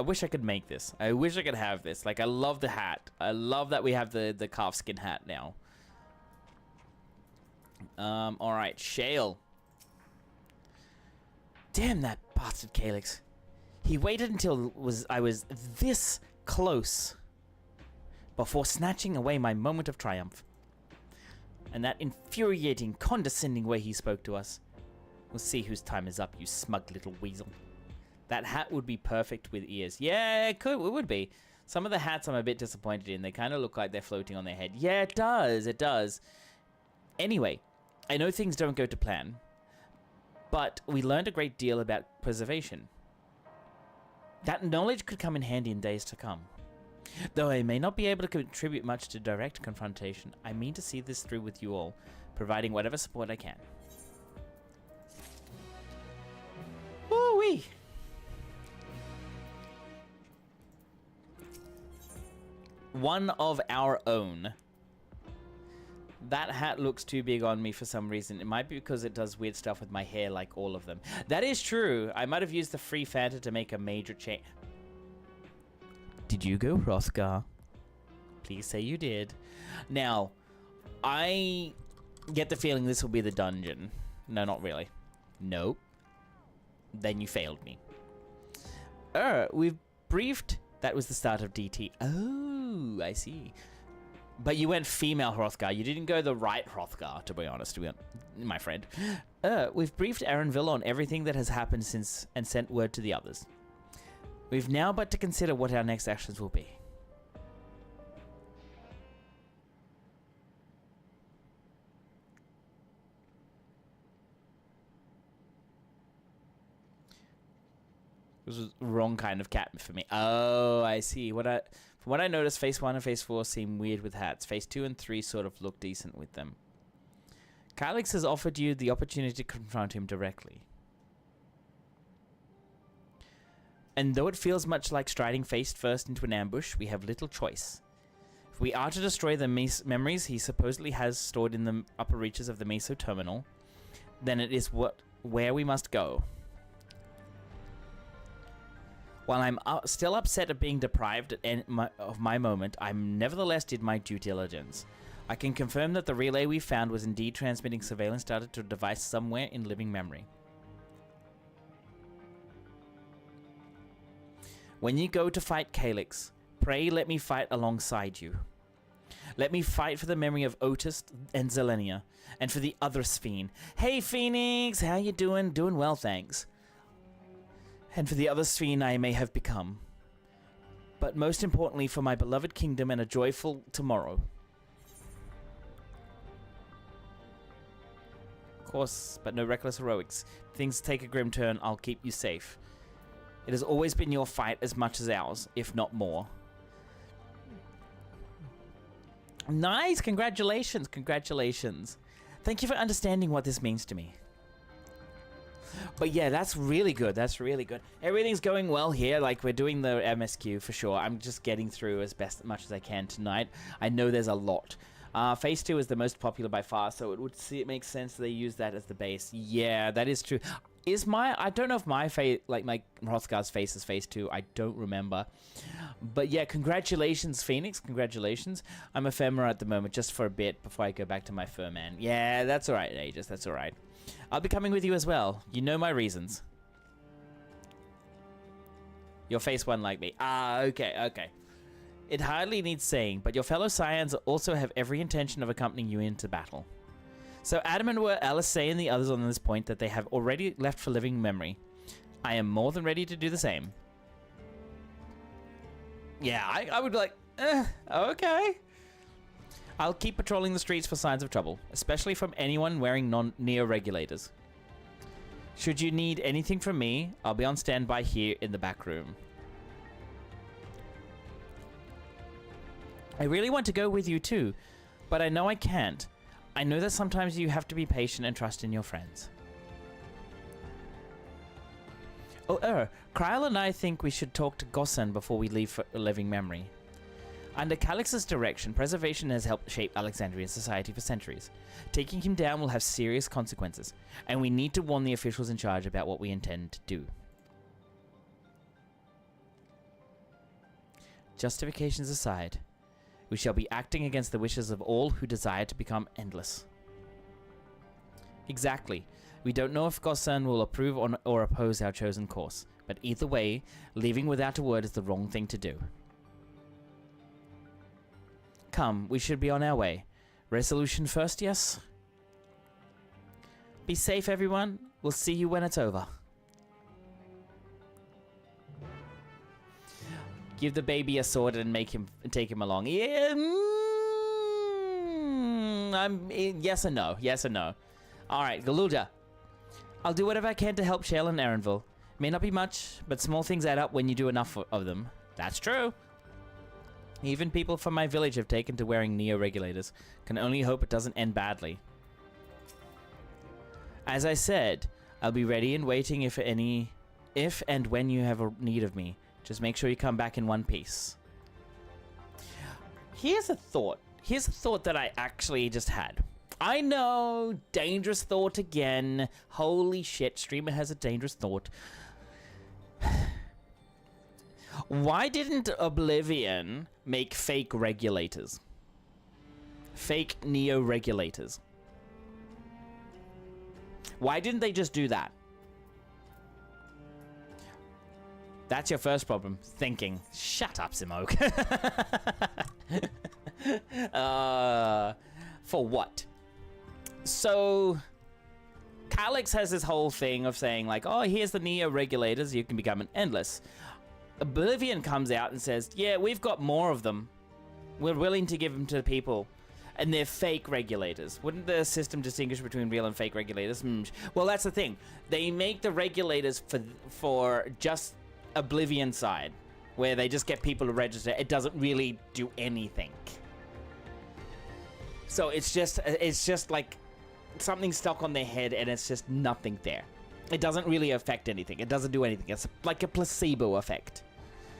wish I could make this. I wish I could have this. Like, I love the hat. I love that we have the calfskin hat now. All right, Shale. Damn that bastard Calyx. He waited until I was this close before snatching away my moment of triumph. And that infuriating, condescending way he spoke to us. We'll see whose time is up, you smug little weasel. That hat would be perfect with ears. Yeah, it would be. Some of the hats I'm a bit disappointed in. They kind of look like they're floating on their head. Yeah, it does. It does. Anyway, I know things don't go to plan, but we learned a great deal about preservation. That knowledge could come in handy in days to come. Though I may not be able to contribute much to direct confrontation, I mean to see this through with you all, providing whatever support I can. Woo-wee! One of our own. That hat looks too big on me for some reason. It might be because it does weird stuff with my hair like all of them. That is true. I might have used the free Fanta to make a major change. Did you go Hrothgar? Please say you did. Now, I get the feeling this will be the dungeon. No, not really. Nope. Then you failed me. We've briefed That was the start of DT. Oh, I see. But you went female Hrothgar. You didn't go the right Hrothgar, to be honest, my friend. We've briefed Erenville on everything that has happened since and sent word to the others. We've now but to consider what our next actions will be. This was the wrong kind of cat for me. Oh, I see. From what I noticed, Phase 1 and Phase 4 seem weird with hats. Phase 2 and 3 sort of look decent with them. Kylix has offered you the opportunity to confront him directly. And though it feels much like striding face first into an ambush, we have little choice. If we are to destroy the memories he supposedly has stored in the upper reaches of the Meso Terminal, then it is where we must go. While I'm still upset at being deprived of my moment, I nevertheless did my due diligence. I can confirm that the relay we found was indeed transmitting surveillance data to a device somewhere in living memory. When you go to fight Kylix, pray let me fight alongside you. Let me fight for the memory of Otis and Zelenia, and for the other Sphene. Hey Phoenix, how you doing? Doing well, thanks. And for the other Sphene I may have become. But most importantly, for my beloved kingdom and a joyful tomorrow. Of course, but no reckless heroics. If things take a grim turn, I'll keep you safe. It has always been your fight as much as ours, if not more. Nice! Congratulations! Congratulations. Thank you for understanding what this means to me. But yeah, that's really good. That's really good. Everything's going well here. Like, we're doing the MSQ for sure. I'm just getting through as much as I can tonight. I know there's a lot. Phase 2 is the most popular by far, so it makes sense they use that as the base. Yeah, that is true. I don't know if my face, like my Hrothgar's face is Phase 2. I don't remember. But yeah, congratulations, Phoenix. Congratulations. I'm ephemera at the moment, just for a bit before I go back to my fur man. Yeah, that's alright, Aegis. That's alright. I'll be coming with you as well. You know my reasons. Your face one like me. Ah, okay, okay. It hardly needs saying, but your fellow Scions also have every intention of accompanying you into battle. So adamant were Alisay and the others on this point that they have already left for living memory. I am more than ready to do the same. Yeah, I would be like, okay. I'll keep patrolling the streets for signs of trouble, especially from anyone wearing non-neo-regulators. Should you need anything from me, I'll be on standby here in the back room. I really want to go with you too, but I know I can't. I know that sometimes you have to be patient and trust in your friends. Oh, Kryl and I think we should talk to Gossen before we leave for living memory. Under Kylix's direction, preservation has helped shape Alexandria's society for centuries. Taking him down will have serious consequences, and we need to warn the officials in charge about what we intend to do. Justifications aside, we shall be acting against the wishes of all who desire to become endless. Exactly. We don't know if Gossen will approve or oppose our chosen course, but either way, leaving without a word is the wrong thing to do. Come, we should be on our way. Resolution first, yes? Be safe, everyone. We'll see you when it's over. Give the baby a sword and take him along. Yeah, yes and no. Yes and no. All right, Galuda. I'll do whatever I can to help Shale and Erenville. May not be much, but small things add up when you do enough of them. That's true. Even people from my village have taken to wearing neo-regulators. Can only hope it doesn't end badly. As I said, I'll be ready and waiting if and when you have a need of me. Just make sure you come back in one piece. Here's a thought. Here's a thought that I actually just had. I know, dangerous thought again. Holy shit, streamer has a dangerous thought. Why didn't Oblivion make fake regulators? Fake neo-regulators. Why didn't they just do that? That's your first problem. Thinking. Shut up, Simoke. For what? So, Calyx has this whole thing of saying, like, oh, here's the Neo regulators, you can become an Endless. Oblivion comes out and says, yeah, we've got more of them. We're willing to give them to the people. And they're fake regulators. Wouldn't the system distinguish between real and fake regulators? Well, that's the thing. They make the regulators for just Oblivion side, where they just get people to register. It doesn't really do anything. So it's just like something stuck on their head, and it's just nothing there. It doesn't really affect anything. It doesn't do anything. It's like a placebo effect.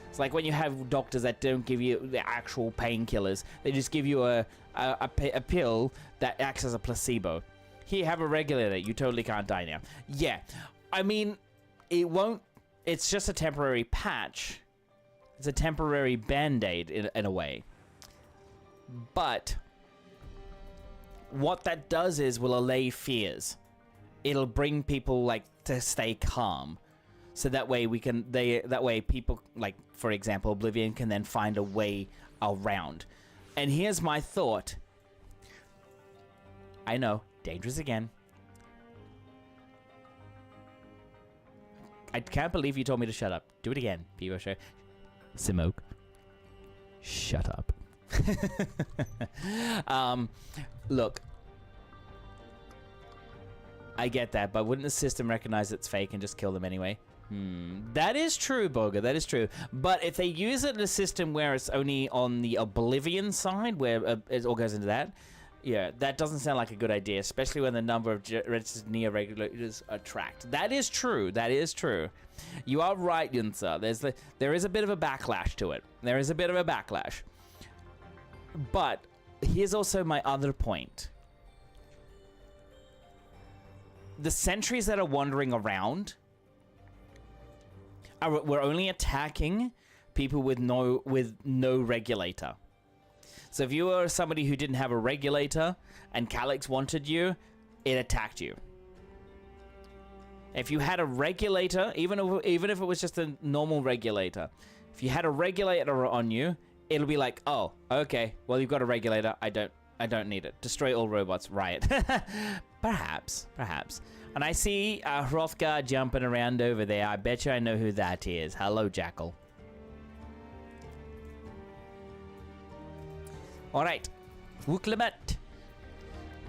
It's like when you have doctors that don't give you the actual painkillers. They just give you a pill that acts as a placebo. Here, have a regulator. You totally can't die now. Yeah. I mean, it won't... It's just a temporary patch. It's a temporary band-aid in a way. But what that does is will allay fears. It'll bring people, like, to stay calm. So that way that way people, like, for example, Oblivion can then find a way around. And here's my thought. I know, dangerous again. I can't believe you told me to shut up. Do it again, Pivo Show. Simoke. Shut up. Look. I get that, but wouldn't the system recognize it's fake and just kill them anyway? That is true, Boga. That is true. But if they use it in a system where it's only on the Oblivion side, where it all goes into that, yeah, that doesn't sound like a good idea, especially when the number of registered Neo regulators are tracked. That is true. That is true. You are right, Yunsa. There is a bit of a backlash to it. There is a bit of a backlash. But here's also my other point. The sentries that are wandering around we're only attacking people with no regulator. So if you were somebody who didn't have a regulator and Calyx wanted you, it attacked you. If you had a regulator, even if it was just a normal regulator, if you had a regulator on you, it'll be like, oh, okay, well, you've got a regulator. I don't need it. Destroy all robots. Riot. Perhaps. And I see Hrothgar jumping around over there. I bet you I know who that is. Hello, Jackal. Alright. Wuklemet.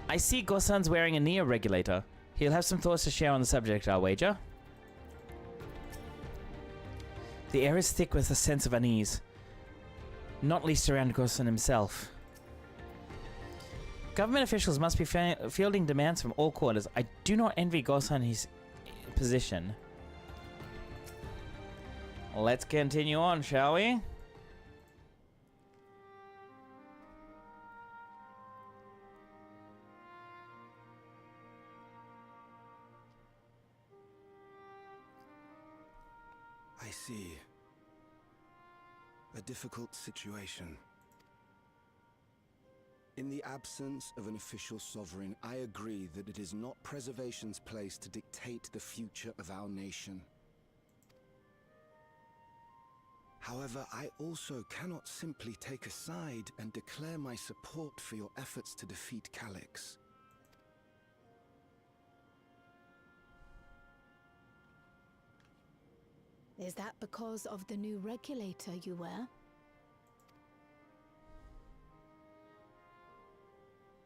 I see Gosan's wearing a Neo regulator. He'll have some thoughts to share on the subject, I'll wager. The air is thick with a sense of unease. Not least around Gosan himself. Government officials must be fielding demands from all quarters. I do not envy Gosan his position. Let's continue on, shall we?
I see. A difficult situation. In the absence of an official sovereign, I agree that it is not Preservation's place to dictate the future of our nation. However, I also cannot simply take a side and declare my support for your efforts to defeat Calyx.
Is that because of the new regulator you wear?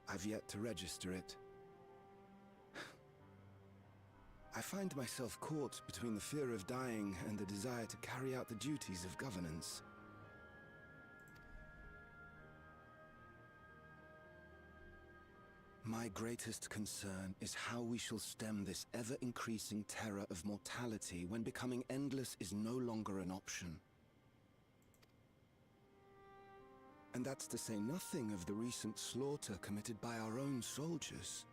I've yet to register it. I find myself caught between the fear of dying and the desire to carry out the duties of governance. My greatest concern is how we shall stem this ever-increasing terror of mortality when becoming endless is no longer an option. And that's to say nothing of the recent slaughter committed by our own soldiers.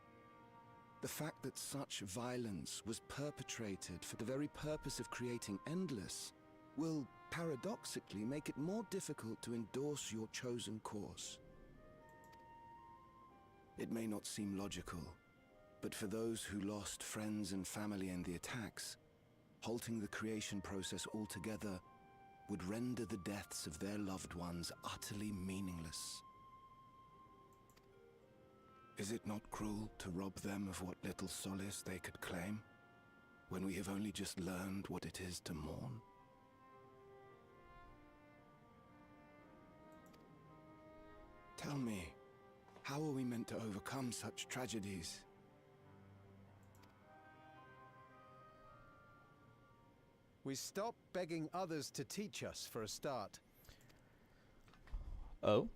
The fact that such violence was perpetrated for the very purpose of creating Endless will, paradoxically, make it more difficult to endorse your chosen course. It may not seem logical, but for those who lost friends and family in the attacks, Halting the creation process altogether would render the deaths of their loved ones utterly meaningless. Is it not cruel to rob them of what little solace they could claim, when we have only just learned what it is to mourn? Tell me, how are we meant to overcome such tragedies?
We stop begging others to teach us for a start.
Oh?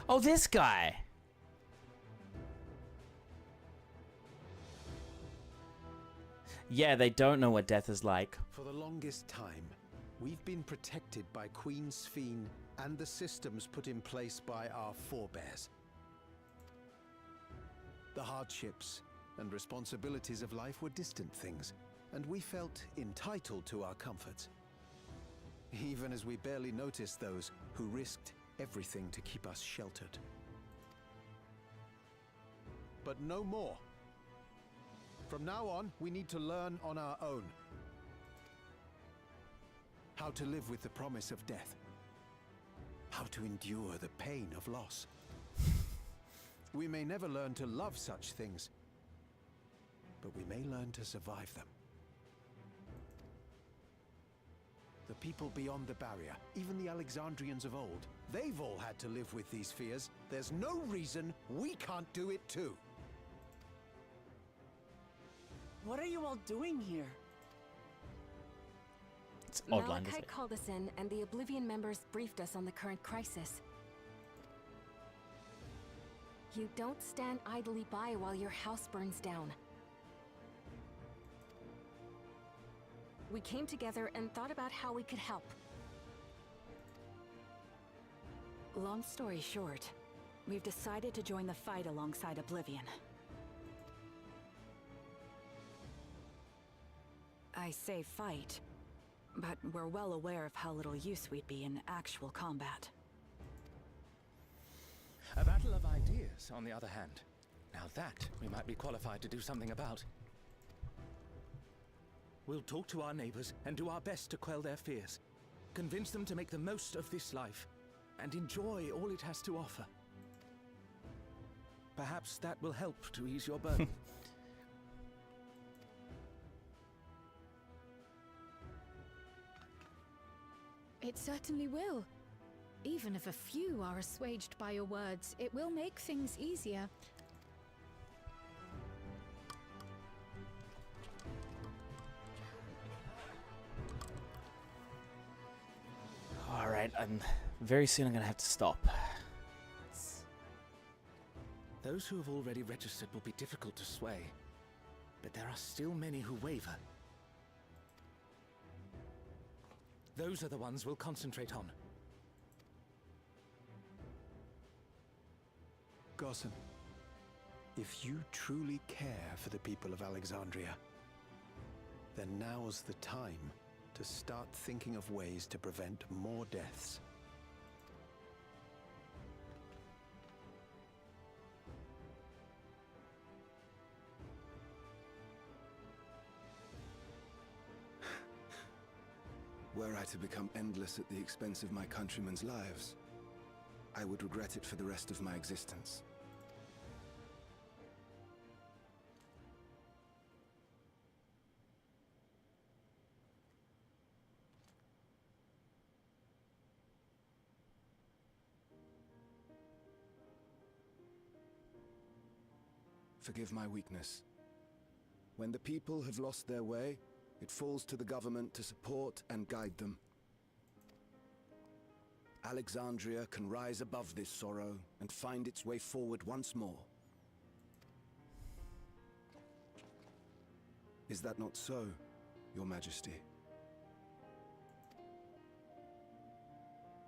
Oh, this guy! Yeah, they don't know what death is like.
For the longest time, we've been protected by Queen Sphene and the systems put in place by our forebears. The hardships and responsibilities of life were distant things, and we felt entitled to our comforts, even as we barely noticed those who risked everything to keep us sheltered. But no more. From now on, we need to learn on our own. How to live with the promise of death. How to endure the pain of loss. We may never learn to love such things, but we may learn to survive them. The people beyond the barrier, even the Alexandrians of old, they've all had to live with these fears. There's no reason we can't do it too.
What are you all doing here?
It's odd line,
Malachi called us in, and the Oblivion members briefed us on the current crisis. You don't stand idly by while your house burns down. We came together and thought about how we could help. Long story short, we've decided to join the fight alongside Oblivion. I say fight, but we're well aware of how little use we'd be in actual combat.
A battle of ideas, on the other hand. Now that we might be qualified to do something about. We'll talk to our neighbors and do our best to quell their fears. Convince them to make the most of this life and enjoy all it has to offer. Perhaps that will help to ease your burden.
It certainly will. Even if a few are assuaged by your words, it will make things easier.
Alright, very soon I'm gonna have to stop.
Those who have already registered will be difficult to sway, but there are still many who waver. Those are the ones we'll concentrate on.
Gossen, if you truly care for the people of Alexandria, then now's the time to start thinking of ways to prevent more deaths.
Were I to become endless at the expense of my countrymen's lives, I would regret it for the rest of my existence. Forgive my weakness. When the people have lost their way, it falls to the government to support and guide them. Alexandria can rise above this sorrow and find its way forward once more. Is that not so, Your Majesty?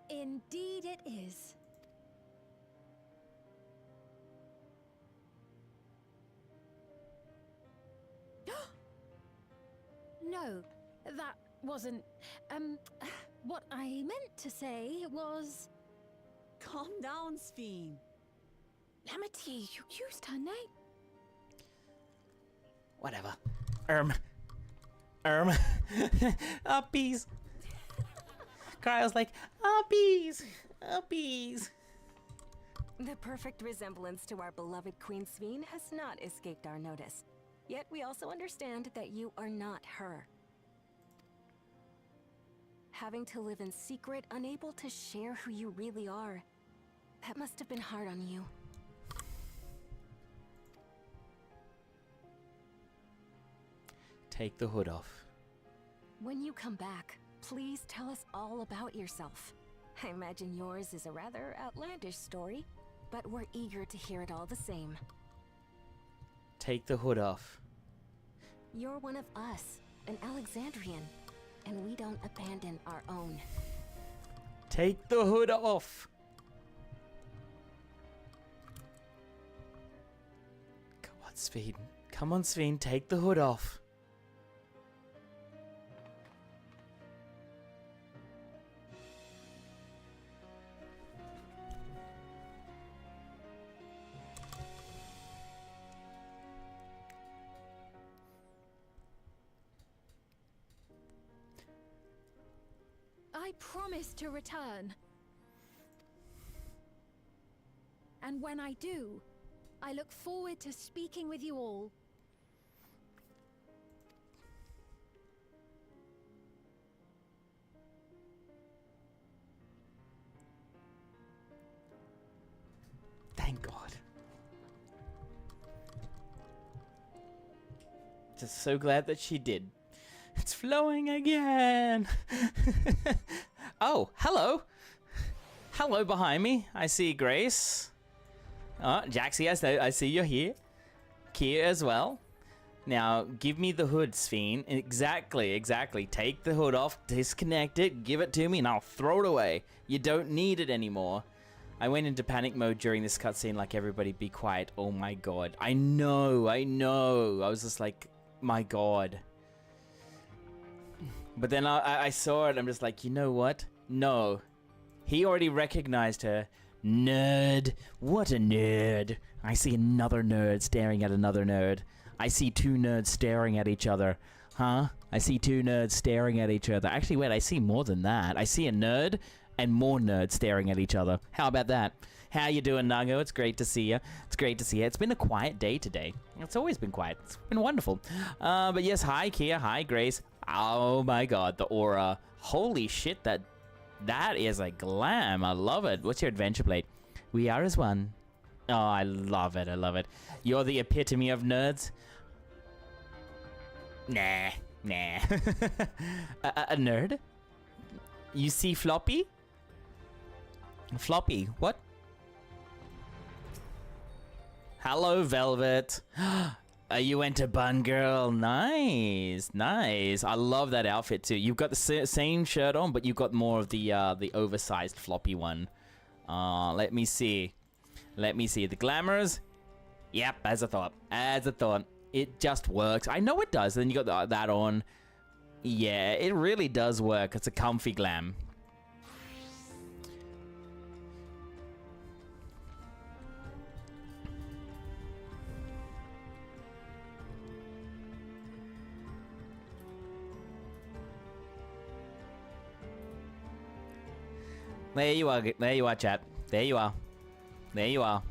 Indeed it is. No, that wasn't... what I meant to say was...
Calm down, Sphene.
Lametier, you used her name.
Whatever. Uppies. Cryle's like, uppies.
The perfect resemblance to our beloved Queen Sveen has not escaped our notice. Yet we also understand that you are not her. Having to live in secret, unable to share who you really are, that must have been hard on you.
Take the hood off.
When you come back, please tell us all about yourself. I imagine yours is a rather outlandish story, but we're eager to hear it all the same.
Take the hood off.
You're one of us, an Alexandrian, and we don't abandon our own.
Take the hood off. Come on, Sveen. Come on, Sveen. Take the hood off.
I promise to return. And when I do, I look forward to speaking with you all.
Thank God. Just so glad that she did. It's flowing again. Oh, hello. Hello behind me. I see Grace. Jaxie, I see you're here. Kia as well. Now, give me the hood, Sveen. Exactly. Take the hood off, disconnect it, give it to me, and I'll throw it away. You don't need it anymore. I went into panic mode during this cutscene like everybody be quiet. Oh my God. I know. I was just like, my God. But then I saw it, I'm just like, you know what? No. He already recognized her. Nerd. What a nerd. I see another nerd staring at another nerd. I see two nerds staring at each other. Huh? I see two nerds staring at each other. Actually, wait, I see more than that. I see a nerd and more nerds staring at each other. How about that? How you doing, Nago? It's great to see you. It's been a quiet day today. It's always been quiet. It's been wonderful. But yes, hi, Kia. Hi, Grace. Oh my God, the aura. Holy shit, that is a glam. I love it. What's your adventure plate? We are as one. Oh, I love it. You're the epitome of nerds. Nah. A nerd? You see Floppy? Floppy, what? Hello, Velvet. You went to Bun Girl. Nice. I love that outfit too. You've got the same shirt on, but you've got more of the oversized floppy one. Let me see. The glamours. Yep, as I thought. It just works. I know it does. Then you got that on. Yeah, it really does work. It's a comfy glam. There you are, chat. There you are.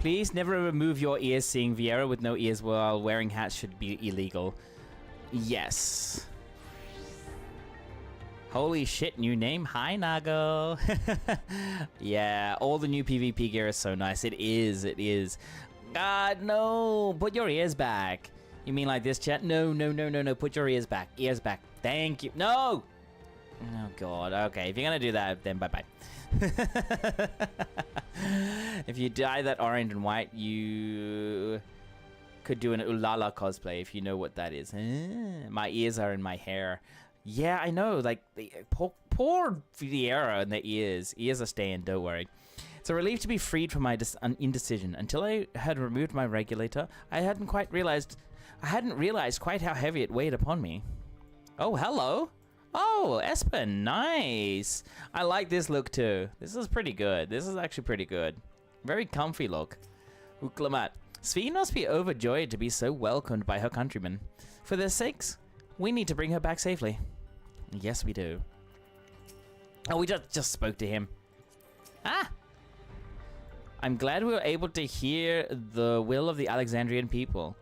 Please never remove your ears. Seeing Viera with no ears while wearing hats should be illegal. Yes. Holy shit, new name. Hi, Nago. Yeah, all the new PvP gear is so nice. It is. God, no. Put your ears back. You mean like this, chat? No. Put your ears back. Thank you. No. Oh God. Okay, if you're gonna do that, then bye-bye. If you dye that orange and white, you could do an Ulala cosplay, if you know what that is. My ears are in my hair. Yeah, I know. Like, poor Vieira and the ears. Ears are staying, don't worry. It's a relief to be freed from my indecision. Until I had removed my regulator, I hadn't realized quite how heavy it weighed upon me. Oh, hello. Oh, Espen, nice. I like this look too. This is pretty good. This is actually pretty good. Very comfy look. Uklamat. Svi must be overjoyed to be so welcomed by her countrymen. For their sakes, we need to bring her back safely. Yes, we do. Oh, we just spoke to him. Ah! I'm glad we were able to hear the will of the Alexandrian people.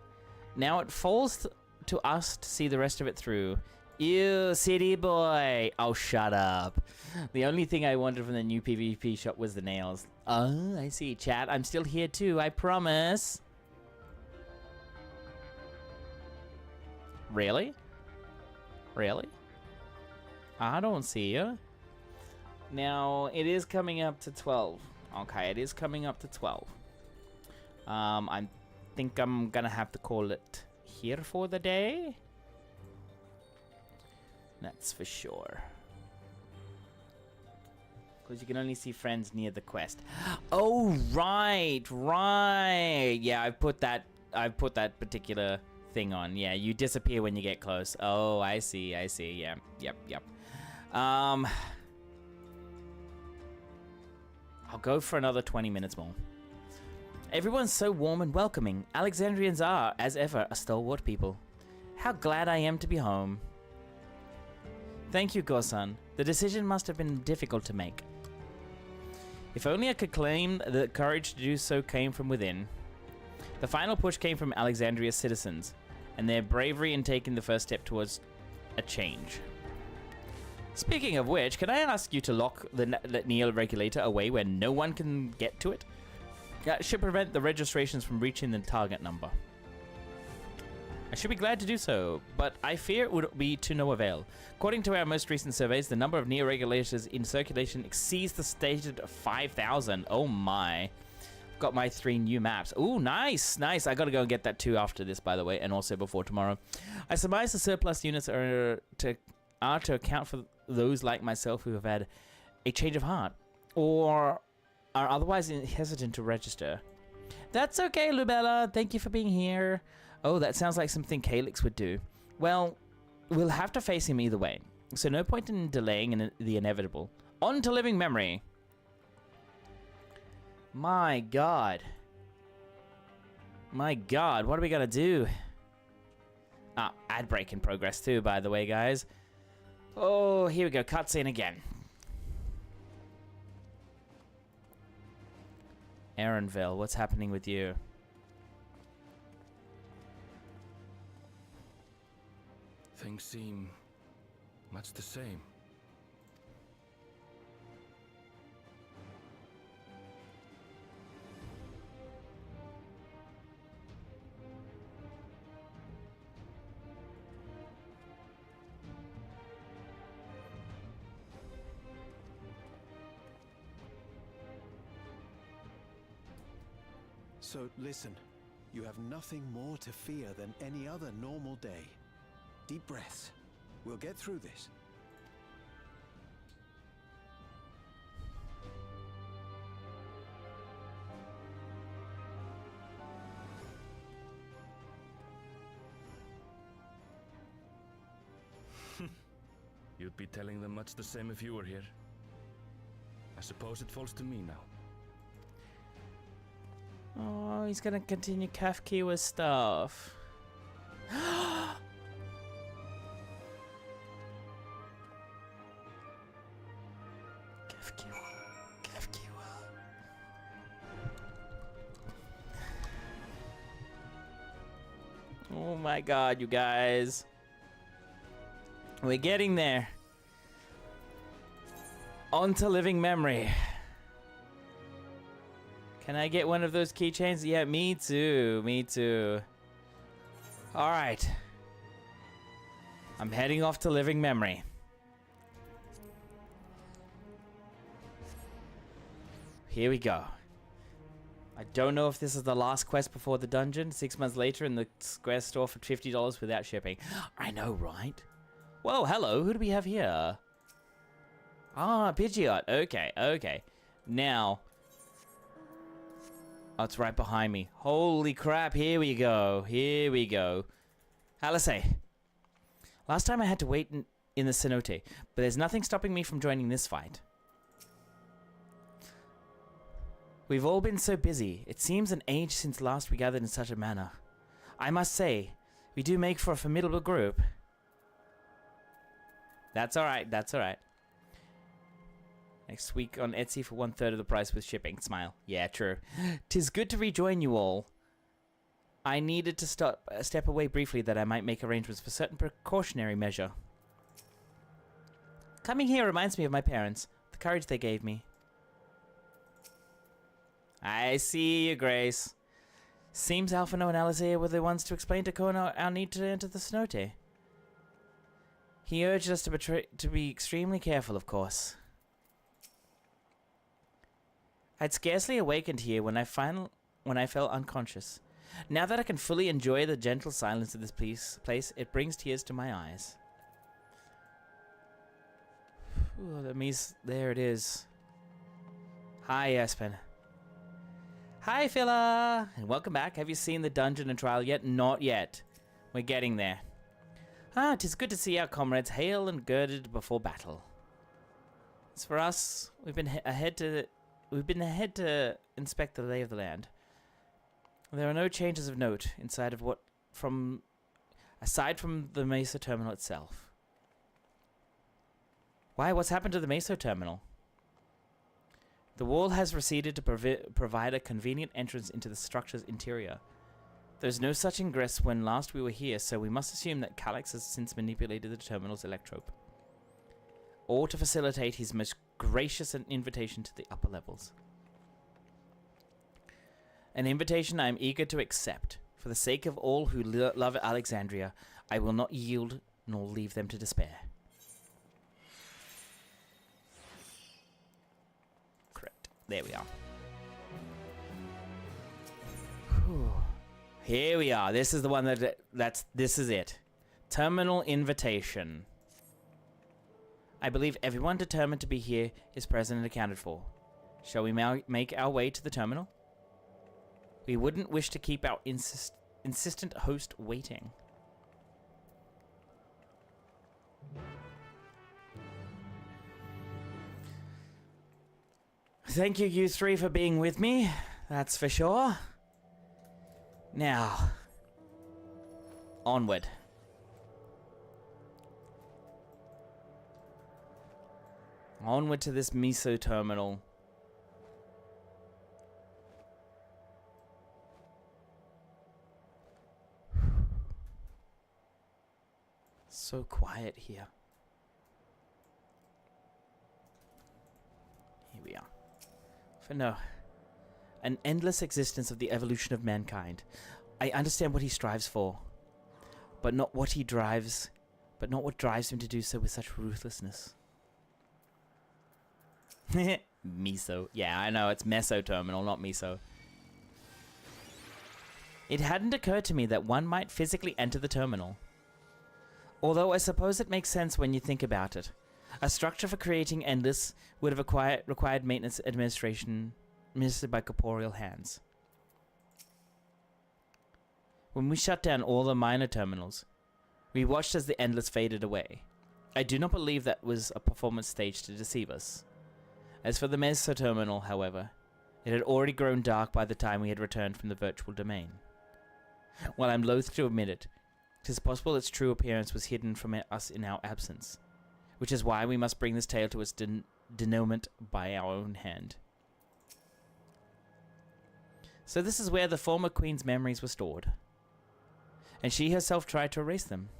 Now it falls to us to see the rest of it through. You city boy! Oh, shut up. The only thing I wanted from the new PvP shop was the nails. Oh, I see, chat. I'm still here too, I promise. Really? Really? I don't see you. Now, it is coming up to 12. Okay, it is coming up to 12. I think I'm gonna have to call it here for the day. That's for sure. Because you can only see friends near the quest. Oh, right. Yeah, I've put that particular thing on. Yeah, you disappear when you get close. Oh, I see. Yeah. Yep. I'll go for another 20 minutes more. Everyone's so warm and welcoming. Alexandrians are, as ever, a stalwart people. How glad I am to be home. Thank you, Gosan. The decision must have been difficult to make. If only I could claim that the courage to do so came from within. The final push came from Alexandria's citizens, and their bravery in taking the first step towards a change. Speaking of which, can I ask you to lock the Neo regulator away where no one can get to it? That should prevent the registrations from reaching the target number. I should be glad to do so, but I fear it would be to no avail. According to our most recent surveys, the number of neo-regulators in circulation exceeds the stated 5,000. Oh my. Got my 3 new maps. Ooh, nice. I gotta go and get that too after this, by the way, and also before tomorrow. I surmise the surplus units are to account for those like myself who have had a change of heart, or are otherwise hesitant to register. That's okay, Lubella. Thank you for being here. Oh, that sounds like something Calyx would do. Well, we'll have to face him either way, so no point in delaying the inevitable. On to living memory. My God, what are we gonna do? Ah, ad break in progress too, by the way, guys. Oh, here we go, cutscene again. Aaronville, what's happening with you?
Things seem much the same.
So listen, you have nothing more to fear than any other normal day. Deep breaths. We'll get through this.
You'd be telling them much the same if you were here. I suppose it falls to me now.
Oh, he's gonna continue Kafkiwa stuff. Oh my God, you guys. We're getting there. On to living memory. Can I get one of those keychains? Yeah, me too. Alright. I'm heading off to living memory. Here we go. I don't know if this is the last quest before the dungeon. 6 months later in the Square store for $50 without shipping. I know, right? Whoa, hello. Who do we have here? Ah, Pidgeot. Okay. Now. Oh, it's right behind me. Holy crap. Here we go. Halisay. Last time I had to wait in the cenote, but there's nothing stopping me from joining this fight. We've all been so busy. It seems an age since last we gathered in such a manner. I must say, we do make for a formidable group. That's alright, that's alright. Next week on Etsy for 1/3 of the price with shipping. Smile. Yeah, true. 'Tis good to rejoin you all. I needed to step away briefly that I might make arrangements for certain precautionary measure. Coming here reminds me of my parents, the courage they gave me. I see you, Grace. Seems Alphino and Alizea were the ones to explain to Kono our need to enter the cenote. He urged us to be extremely careful, of course. I'd scarcely awakened here when I fell unconscious. Now that I can fully enjoy the gentle silence of this place, it brings tears to my eyes. Ooh, there it is. Hi, Espen. Hi, Phila! And welcome back. Have you seen the dungeon and trial yet? Not yet. We're getting there. Ah, 'tis good to see our comrades hale and girded before battle. As for us, we've been ahead to inspect the lay of the land. There are no changes of note aside from the Meso terminal itself. Why? What's happened to the Meso terminal? The wall has receded to provide a convenient entrance into the structure's interior. There's no such ingress when last we were here, so we must assume that Calyx has since manipulated the terminal's electrope. Or to facilitate his most gracious invitation to the upper levels. An invitation I am eager to accept. For the sake of all who love Alexandria, I will not yield nor leave them to despair. Correct. There we are. Whew. Here we are. This is the one this is it. Terminal invitation. I believe everyone determined to be here is present and accounted for. Shall we make our way to the terminal? We wouldn't wish to keep our insistent host waiting. Thank you three for being with me. That's for sure. Now, onward. Onward to this Meso terminal. So quiet here. Here we are. For no. An endless existence of the evolution of mankind. I understand what he strives for, but not what drives him to do so with such ruthlessness. Meso. Yeah, I know, it's Meso terminal, not Meso. It hadn't occurred to me that one might physically enter the terminal. Although I suppose it makes sense when you think about it. A structure for creating Endless would have required maintenance administration administered by corporeal hands. When we shut down all the minor terminals, we watched as the Endless faded away. I do not believe that was a performance stage to deceive us. As for the Meso terminal, however, it had already grown dark by the time we had returned from the virtual domain. While I'm loath to admit it, 'tis possible its true appearance was hidden from us in our absence, which is why we must bring this tale to its denouement by our own hand. So this is where the former queen's memories were stored, and she herself tried to erase them.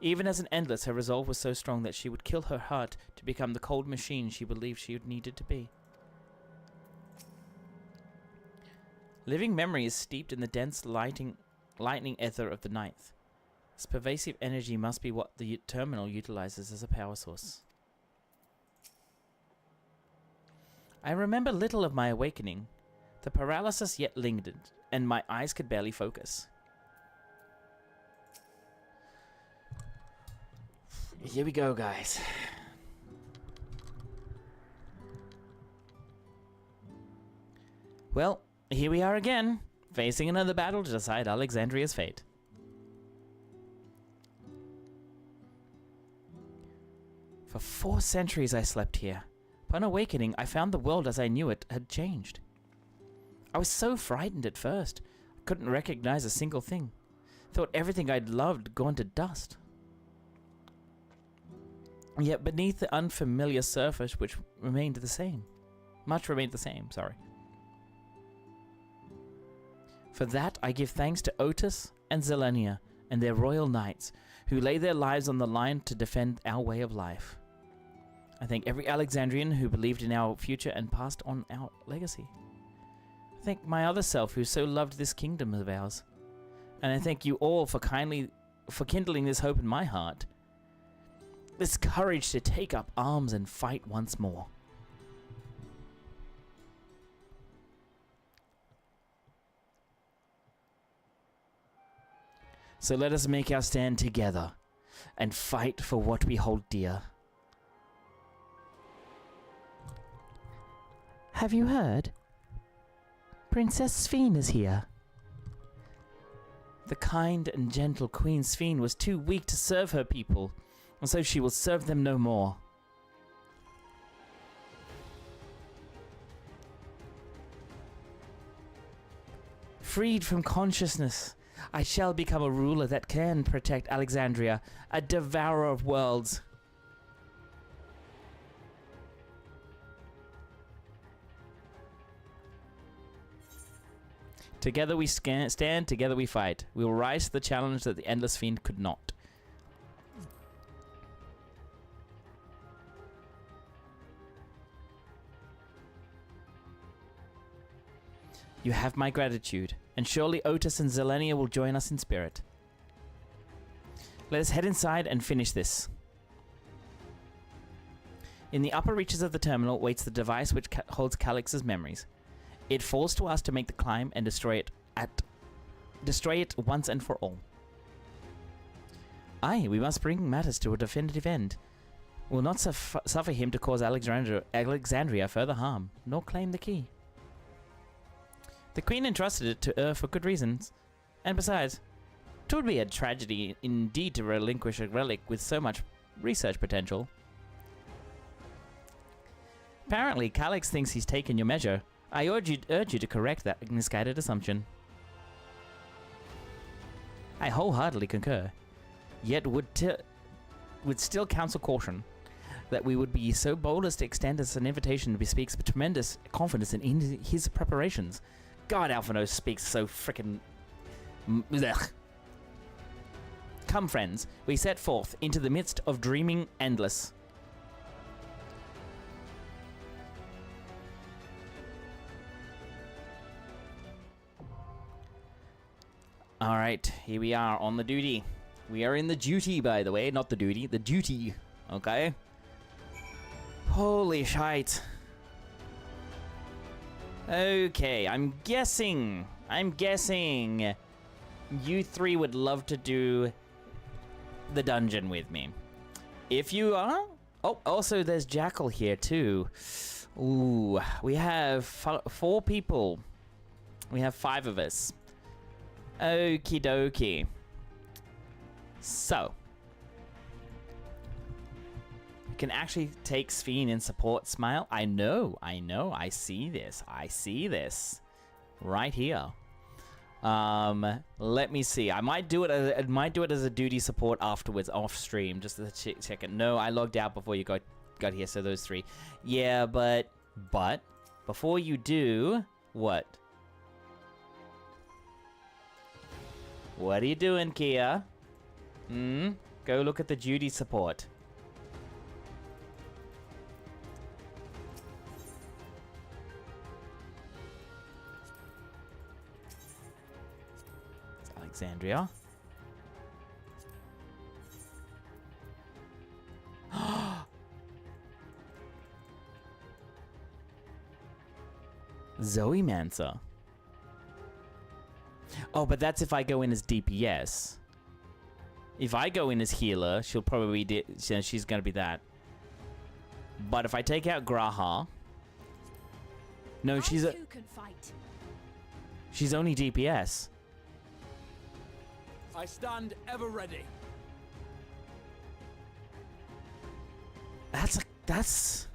Even as an Endless, her resolve was so strong that she would kill her heart to become the cold machine she believed she needed to be. Living memory is steeped in the dense lightning ether of the ninth. This pervasive energy must be what the terminal utilizes as a power source. I remember little of my awakening. The paralysis yet lingered, and my eyes could barely focus. Here we go, guys. Well, here we are again, facing another battle to decide Alexandria's fate. For 4 centuries I slept here. Upon awakening, I found the world as I knew it had changed. I was so frightened at first. I couldn't recognize a single thing. Thought everything I'd loved gone to dust. Yet beneath the unfamiliar surface, which remained the same. Much remained the same, sorry. For that, I give thanks to Otis and Zelenia and their royal knights, who lay their lives on the line to defend our way of life. I thank every Alexandrian who believed in our future and passed on our legacy. I thank my other self who so loved this kingdom of ours. And I thank you all for kindling this hope in my heart. This courage to take up arms and fight once more. So let us make our stand together and fight for what we hold dear. Have you heard? Princess Sphene is here. The kind and gentle Queen Sphene was too weak to serve her people, and so she will serve them no more. Freed from consciousness, I shall become a ruler that can protect Alexandria, a devourer of worlds. Together we stand, together we fight. We will rise to the challenge that the Endless Fiend could not. You have my gratitude, and surely Otis and Zelenia will join us in spirit. Let us head inside and finish this. In the upper reaches of the terminal waits the device which holds Calix's memories. It falls to us to make the climb and destroy it once and for all. Aye, we must bring matters to a definitive end. We will not suffer him to cause Alexandria further harm, nor claim the key. The Queen entrusted it to her for good reasons. And besides, it would be a tragedy indeed to relinquish a relic with so much research potential. Apparently, Calix thinks he's taken your measure. I urge you to correct that misguided assumption. I wholeheartedly concur, yet would still counsel caution that we would be so bold as to extend us an invitation bespeaks tremendous confidence in his preparations. God, Alphonse speaks so frickin'... Ugh. Come, friends, we set forth into the midst of dreaming endless. Alright, here we are on the duty. We are in the duty, by the way, not the duty, the duty, okay? Holy shite. Okay, I'm guessing you three would love to do the dungeon with me. If you are... Oh, also there's Jackal here too. Ooh, we have 4 people. We have 5 of us. Okie dokie. So. We can actually take Sphene in support. Smile. I know. I see this. Right here. Let me see. I might do it as a duty support afterwards, off stream, just to check it. No, I logged out before you got here, so those 3. Yeah, but before you do, what? What are you doing, Kia? Go look at the duty support. It's Alexandria. Zoe Mansa. Oh, but that's if I go in as DPS. If I go in as healer, she'll probably she's gonna be that. But if I take out Graha, no, she's only DPS.
I stand ever ready.
That's...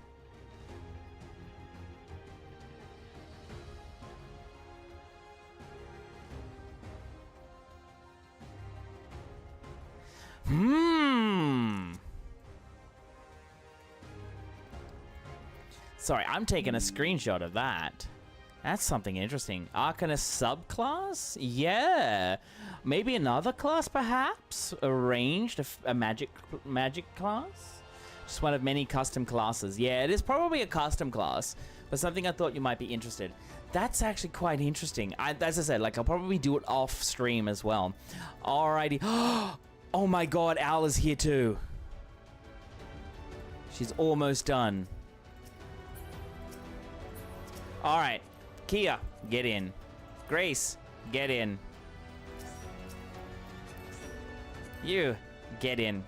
Sorry, I'm taking a screenshot of that. That's something interesting. Arcanist subclass? Yeah. Maybe another class, perhaps? Arranged, a magic class? Just one of many custom classes. Yeah, it is probably a custom class, but something I thought you might be interested. That's actually quite interesting. As I said, like, I'll probably do it off stream as well. Alrighty. Oh my god, Owl is here too. She's almost done. Alright. Kia, get in. Grace, get in. You, get in.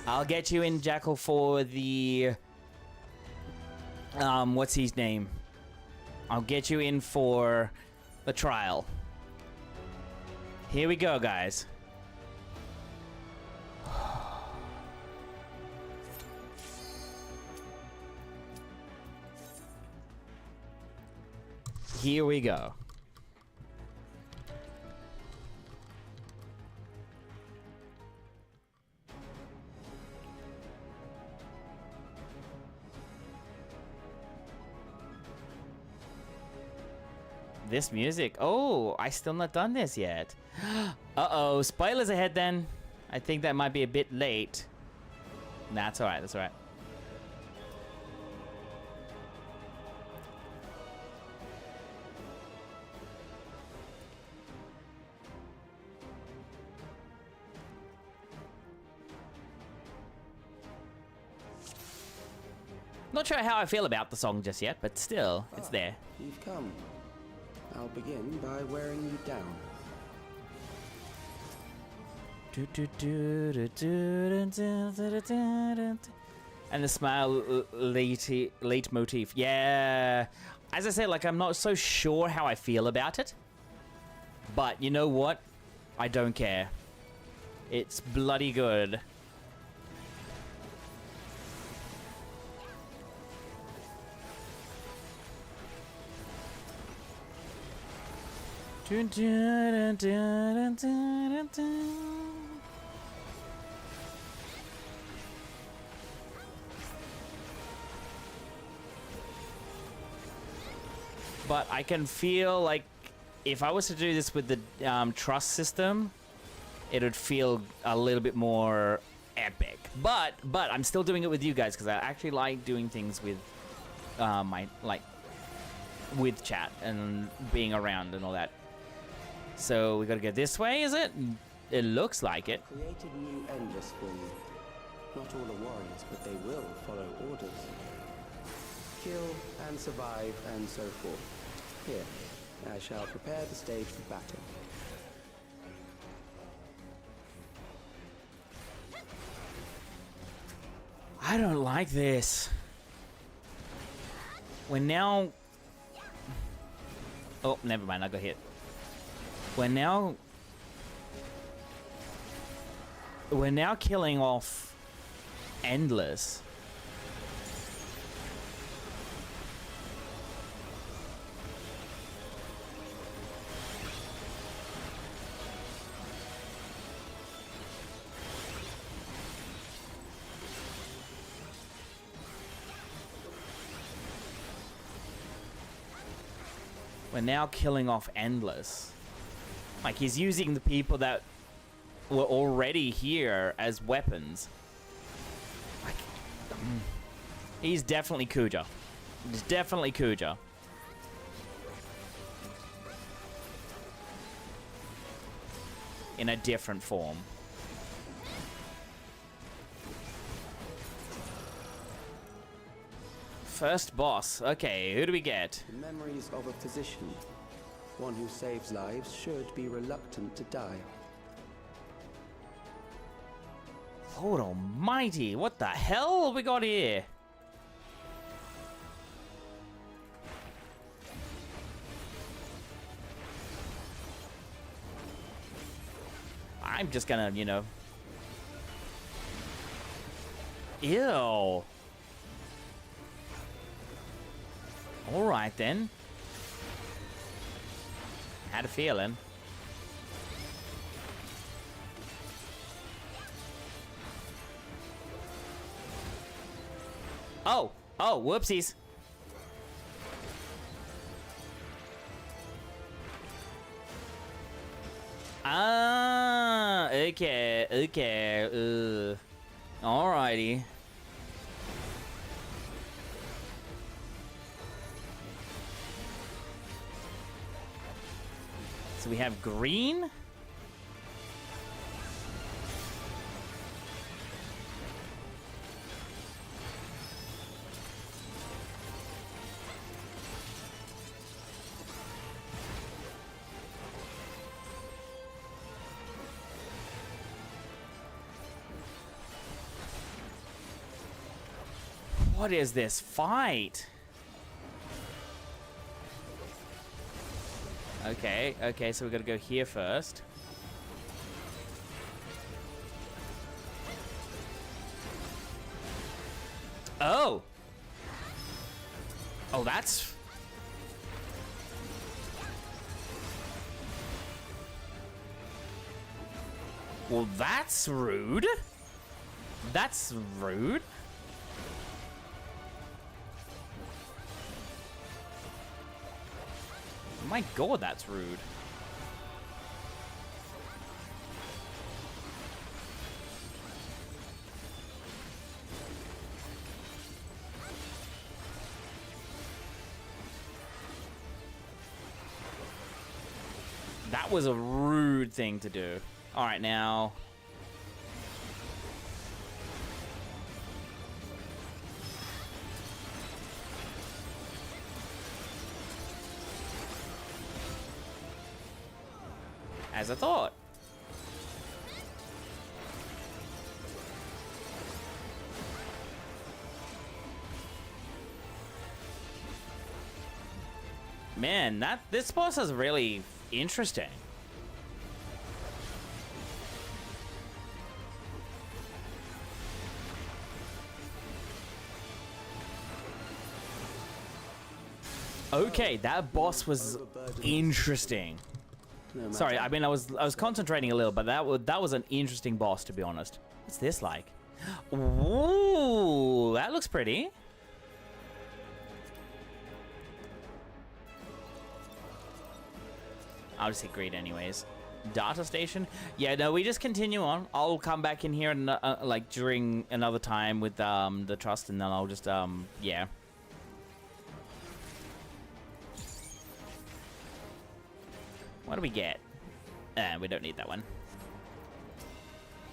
I'll get you in, Jackal, for the... what's his name? I'll get you in for the trial. Here we go, guys. Here we go. This music. Oh, I still not done this yet. Uh-oh, spoilers ahead then. I think that might be a bit late. That's alright, that's alright. Not sure how I feel about the song just yet, but still, it's there.
You've come. I'll begin by wearing you down.
And the smile leitmotif. Yeah. As I said, like, I'm not so sure how I feel about it. But you know what? I don't care. It's bloody good. But I can feel like if I was to do this with the trust system, it would feel a little bit more epic. But I'm still doing it with you guys because I actually like doing things with with chat and being around and all that. So we gotta go this way, is it? It looks like it.
Created new endless for you. Not all are warriors, but they will follow orders. Kill and survive and so forth. Here, I shall prepare the stage for battle.
I don't like this. We're now... Oh, never mind, I got hit. We're now killing off Endless. We're now killing off Endless. Like, he's using the people that were already here as weapons. Like, he's definitely Kuja. He's definitely Kuja. In a different form. First boss. Okay, who do we get?
The memories of a physician. One who saves lives should be reluctant to die.
Lord almighty, what the hell have we got here? I'm just gonna, you know... Ew. Alright then. Had a feeling. Oh! Oh, whoopsies. Ah, okay, okay, alrighty. So we have green. What is this fight? Okay, okay, so we gotta go here first. Oh! Oh, that's... Well, that's rude. That's rude. My god, that's rude. That was a rude thing to do. All right, now. As I thought. Man, this boss is really interesting. Okay, that boss was interesting. Sorry, I mean I was concentrating a little, but that was an interesting boss, to be honest. What's this like? Ooh, that looks pretty. I'll just hit green anyways. Data station? Yeah, no, we just continue on. I'll come back in here and like during another time with the trust, and then I'll just yeah. What do we get? We don't need that one.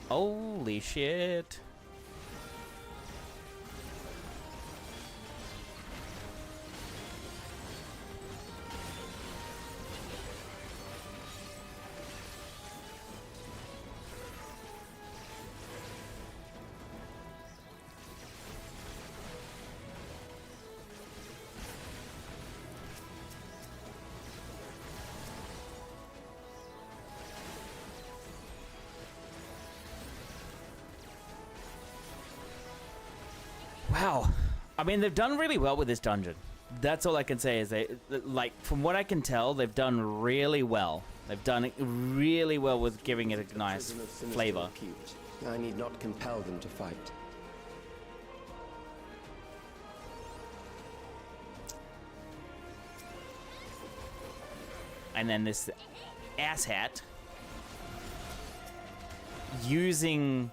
Holy shit. Wow. I mean, they've done really well with this dungeon. That's all I can say is they, like, from what I can tell, they've done really well. They've done it really well with giving it a nice flavor.
I need not compel them to fight.
And then this asshat using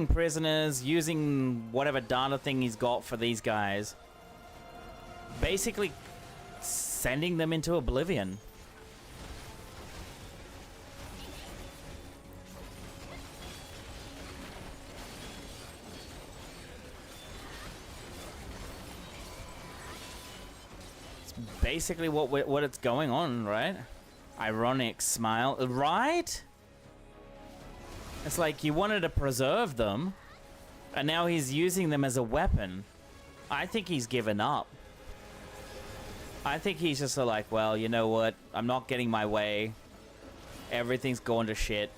prisoners, using whatever data thing he's got for these guys, basically sending them into oblivion. It's basically what it's going on, right? Ironic smile, right? It's like you wanted to preserve them, and now he's using them as a weapon. I think he's given up. I think he's just like, well, you know what? I'm not getting my way. Everything's going to shit.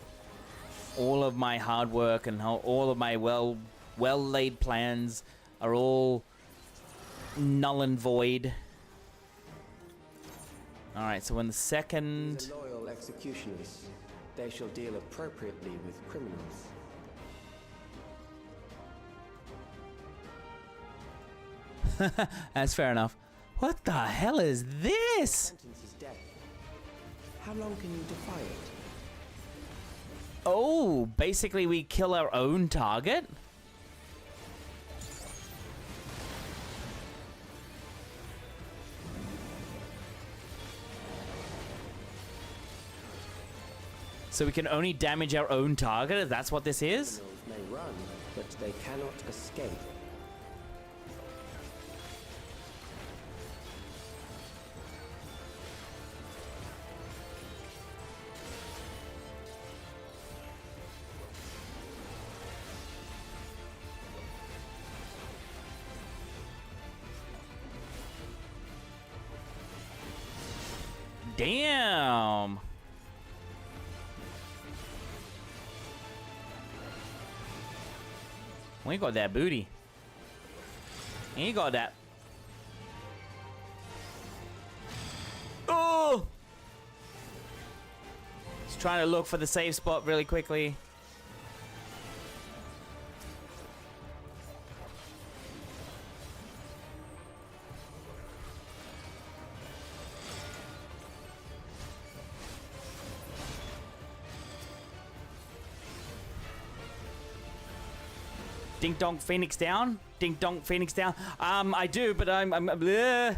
all of my hard work and all of my well-laid plans are all null and void. All right, so when the second...
These are loyal executioners. They shall deal appropriately with criminals.
That's fair enough. What the hell is this?
Sentence is death. How long can you defy it?
Oh, basically we kill our own target? So we can only damage our own target? That's what this is?
Criminals may run, but they cannot escape.
Damn. We got that booty. He got that. Oh! Just trying to look for the safe spot really quickly. Dink donk Phoenix down. Dink donk Phoenix down. I do, but I'm bleh.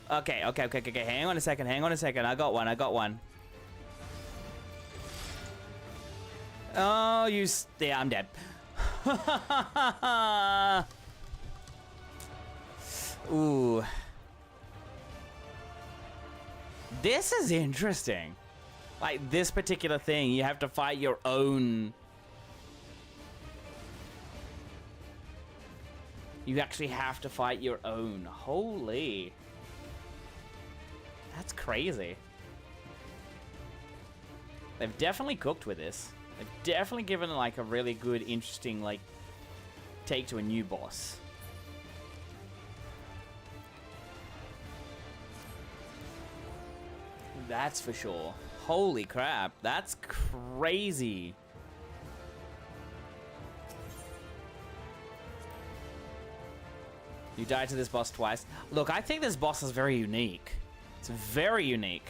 Okay. Hang on a second. I got one. Oh, yeah, I'm dead. Ooh. This is interesting. Like, this particular thing, you have to fight your own... You actually have to fight your own. Holy. That's crazy. They've definitely cooked with this. They've definitely given like a really good, interesting, like, take to a new boss. That's for sure. Holy crap. That's crazy. You died to this boss twice. Look, I think this boss is very unique. It's very unique.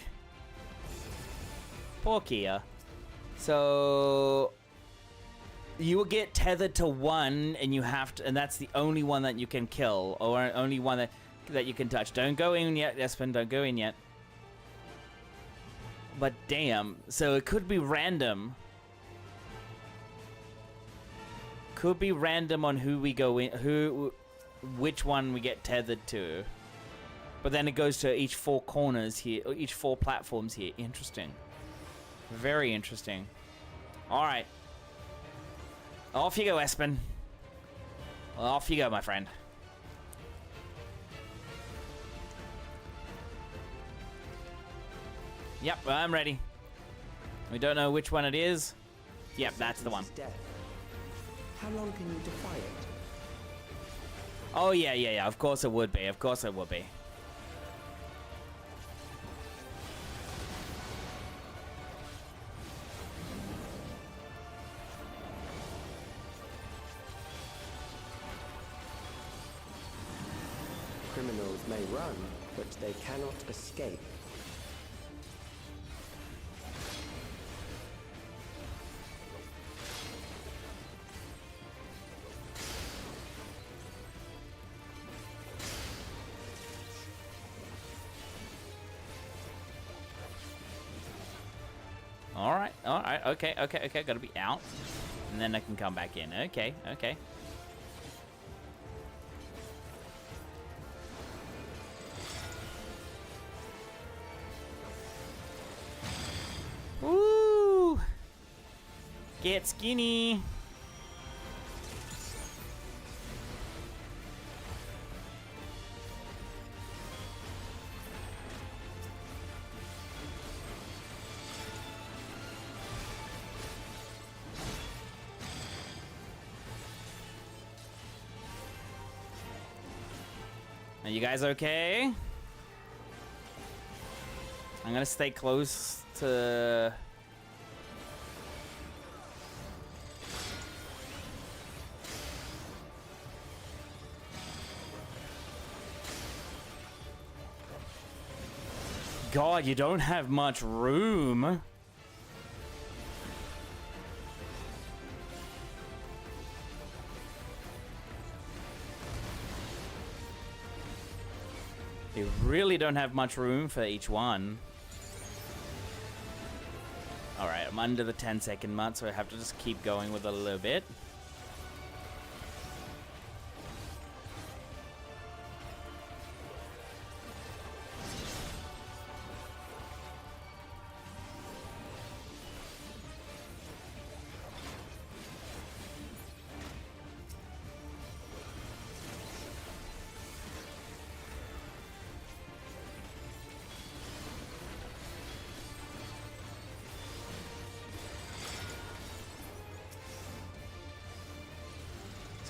Poor Kia. So... You will get tethered to one, and you have to... And that's the only one that you can kill. Or only one that you can touch. Don't go in yet, Espen. Don't go in yet. But damn. So it could be random. Could be random on who we go in... which one we get tethered to. But then it goes to each four corners here, or each four platforms here. Interesting. Very interesting. Alright. Off you go, Espen. Off you go, my friend. Yep, I'm ready. We don't know which one it is. Yep, that's the one.
How long can you defy it?
Oh, yeah. Of course it would be.
Criminals may run, but they cannot escape.
Alright, okay, gotta be out. And then I can come back in. Okay. Woo! Get skinny! you guys okay? I'm gonna stay close to... God, you don't have much room. You really don't have much room for each one. Alright, I'm under the 10-second mark, so I have to just keep going with it a little bit.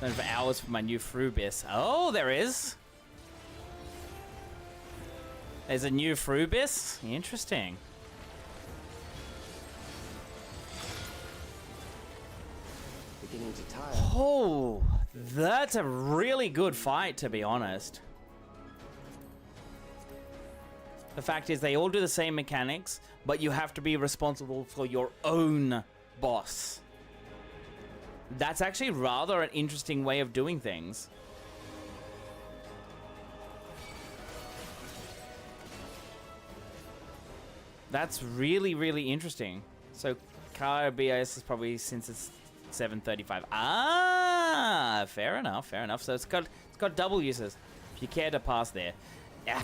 For hours for my new Frubis. Oh, there is. There's a new Frubis? Interesting.
Beginning to tire.
Oh, that's a really good fight, to be honest. The fact is, they all do the same mechanics, but you have to be responsible for your own boss. That's actually rather an interesting way of doing things. That's really, really interesting. So, car BIS is probably since it's 7:35. Ah, fair enough, fair enough. So it's got double uses. If you care to pass there. Yeah.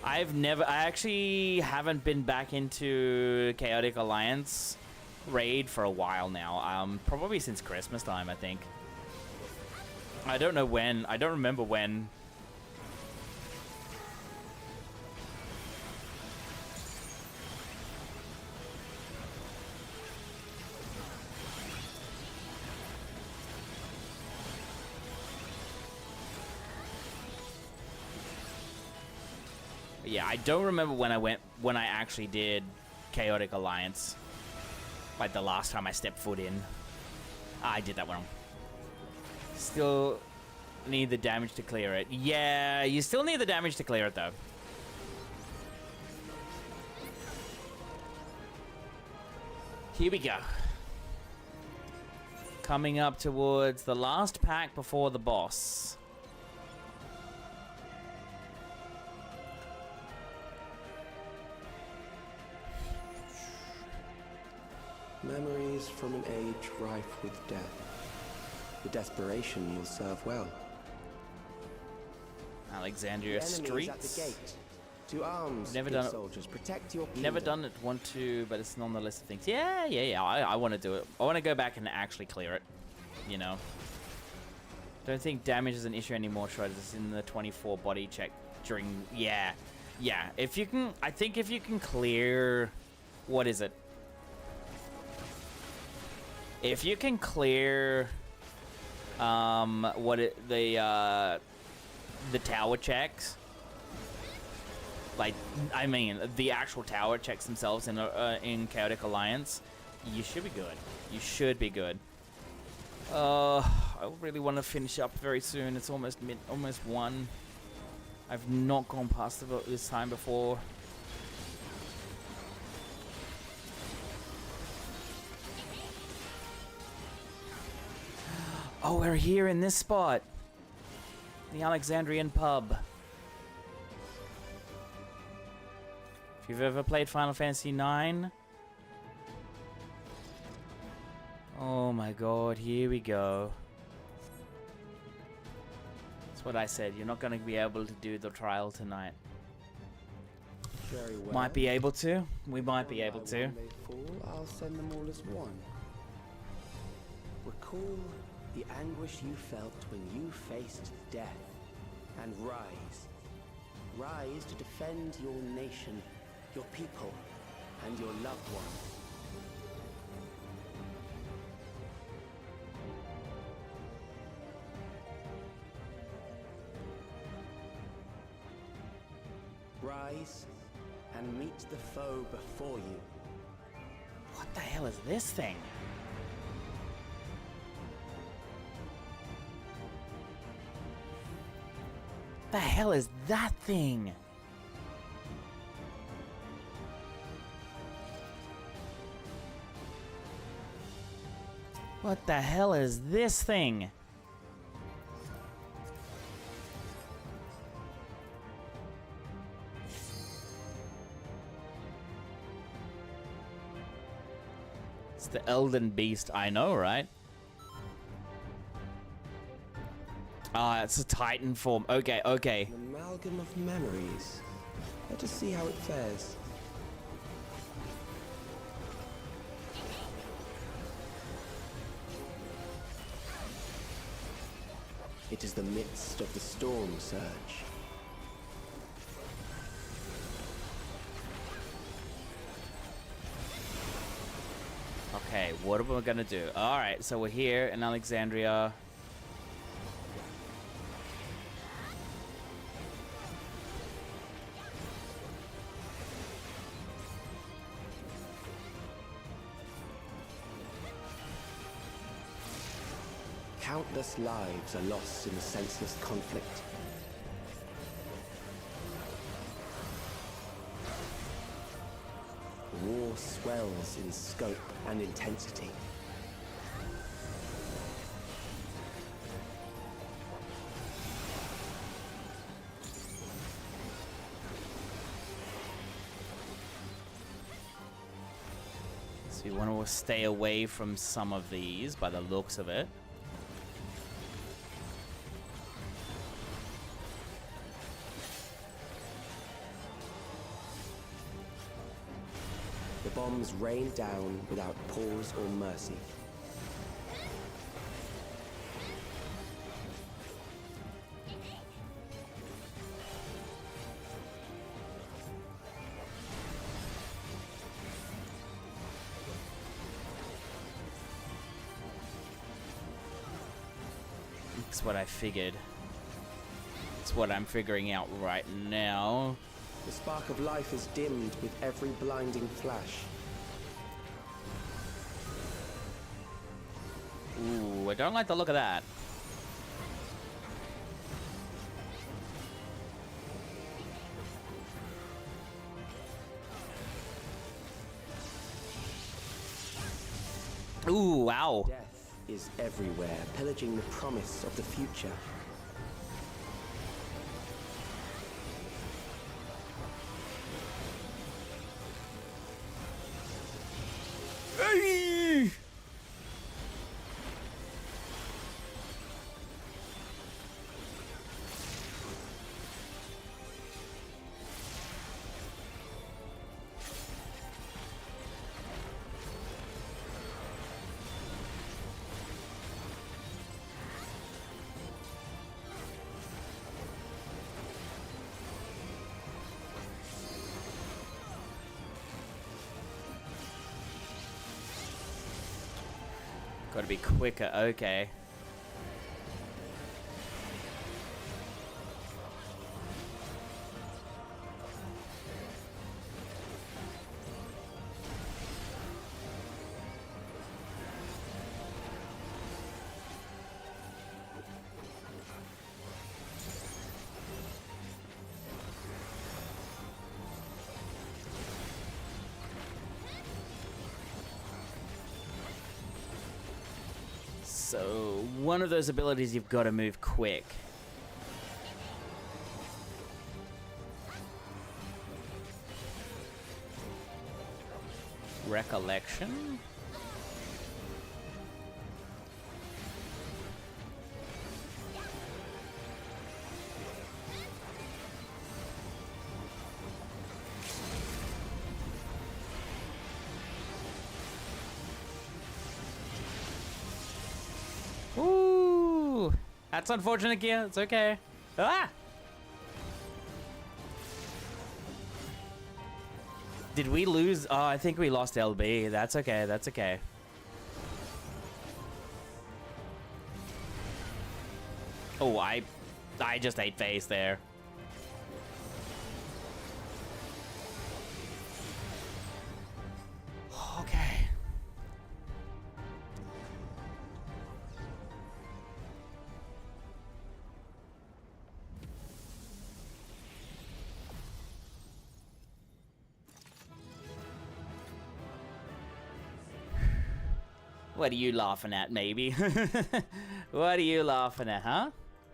I actually haven't been back into Chaotic Alliance raid for a while now. Probably since Christmas time, I think. I don't know when. I don't remember when. Yeah, I don't remember when I actually did Chaotic Alliance. Like the last time I stepped foot in. I did that wrong. Still need the damage to clear it. Yeah, you still need the damage to clear it though. Here we go. Coming up towards the last pack before the boss.
Memories from an age rife with death. The desperation will serve well.
Alexandria Streets.
At the gate. To arms,
never done it.
Soldiers, protect your kingdom.
Never done it. Want to, but it's not on the list of things. Yeah. I want to do it. I want to go back and actually clear it. You know. Don't think damage is an issue anymore. Shredders. It's in the 24 body check during. Yeah. If you can, I think if you can clear, what is it? If you can clear, the tower checks, like, I mean, the actual tower checks themselves in Chaotic Alliance, you should be good. You should be good. I really want to finish up very soon. It's almost 1. I've not gone past this time before. Oh, we're here in this spot. The Alexandrian pub. If you've ever played Final Fantasy IX. Oh my god, here we go. That's what I said. You're not going to be able to do the trial tonight.
Very well.
Might be able to. We might be able to.
When they fall, I'll send them all as one. Recall the anguish you felt when you faced death, and rise. Rise to defend your nation, your people, and your loved ones. Rise and meet the foe before you.
What the hell is this thing? The hell is that thing? What the hell is this thing? It's the Elden Beast, I know, right? Ah, it's a Titan form. Okay, okay.
An amalgam of memories. Let us see how it fares. It is the midst of the storm surge.
Okay, what are we gonna do? Alright, so we're here in Alexandria.
Countless lives are lost in the senseless conflict. War swells in scope and intensity.
So you want to stay away from some of these by the looks of it.
The bombs rain down without pause or mercy.
That's what I figured. It's what I'm figuring out right now.
The spark of life is dimmed with every blinding flash.
Ooh, I don't like the look of that. Ooh, wow.
Death is everywhere, pillaging the promise of the future.
Gotta be quicker, okay. So, one of those abilities you've got to move quick. Recollection? Ooh, that's unfortunate, Gia. It's okay. Ah! Did we lose? Oh, I think we lost LB. That's okay. That's okay. Oh, I just ate face there. What are you laughing at, maybe? What are you laughing at, huh?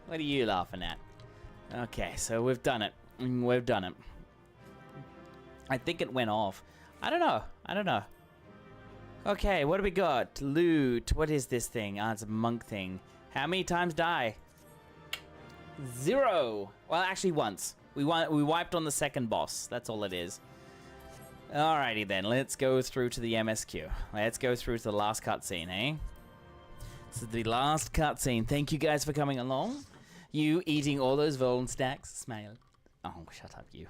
What are you laughing at? Okay, so we've done it. We've done it. I think it went off. I don't know. I don't know. Okay, what do we got? Loot. What is this thing? Ah, it's a monk thing. How many times die? 0. Well, actually once. We wiped on the second boss. That's all it is. Alrighty then, let's go through to the MSQ. Let's go through to the last cutscene, eh? This is the last cutscene. Thank you guys for coming along. You eating all those Volan stacks? Smile. Oh, shut up, you.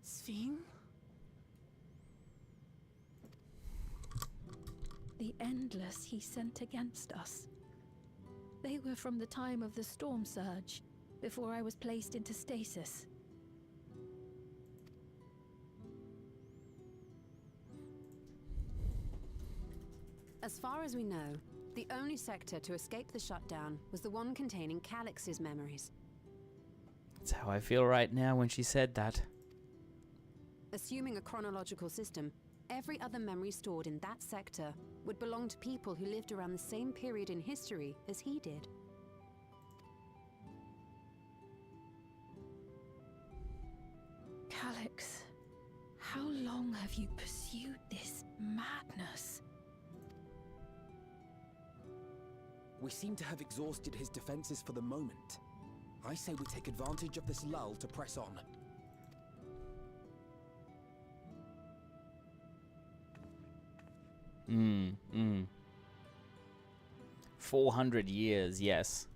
Sphene?
The Endless he sent against us. They were from the time of the storm surge, before I was placed into stasis.
As far as we know, the only sector to escape the shutdown was the one containing Calix's memories.
That's how I feel right now when she said that.
Assuming a chronological system, every other memory stored in that sector would belong to people who lived around the same period in history as he did.
Calix, how long have you pursued this madness?
We seem to have exhausted his defenses for the moment. I say we take advantage of this lull to press on.
400 years, yes.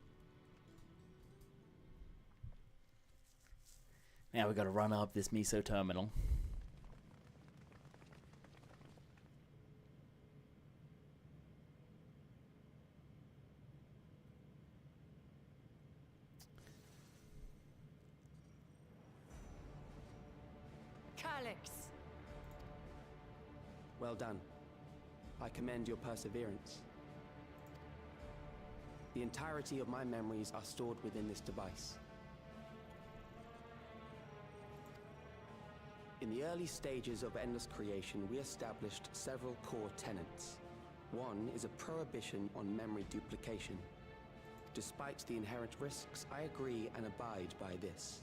Now we gotta run up this miso terminal.
Calix!
Well done. I commend your perseverance. The entirety of my memories are stored within this device. In the early stages of Endless Creation, we established several core tenets. One is a prohibition on memory duplication. Despite the inherent risks, I agree and abide by this.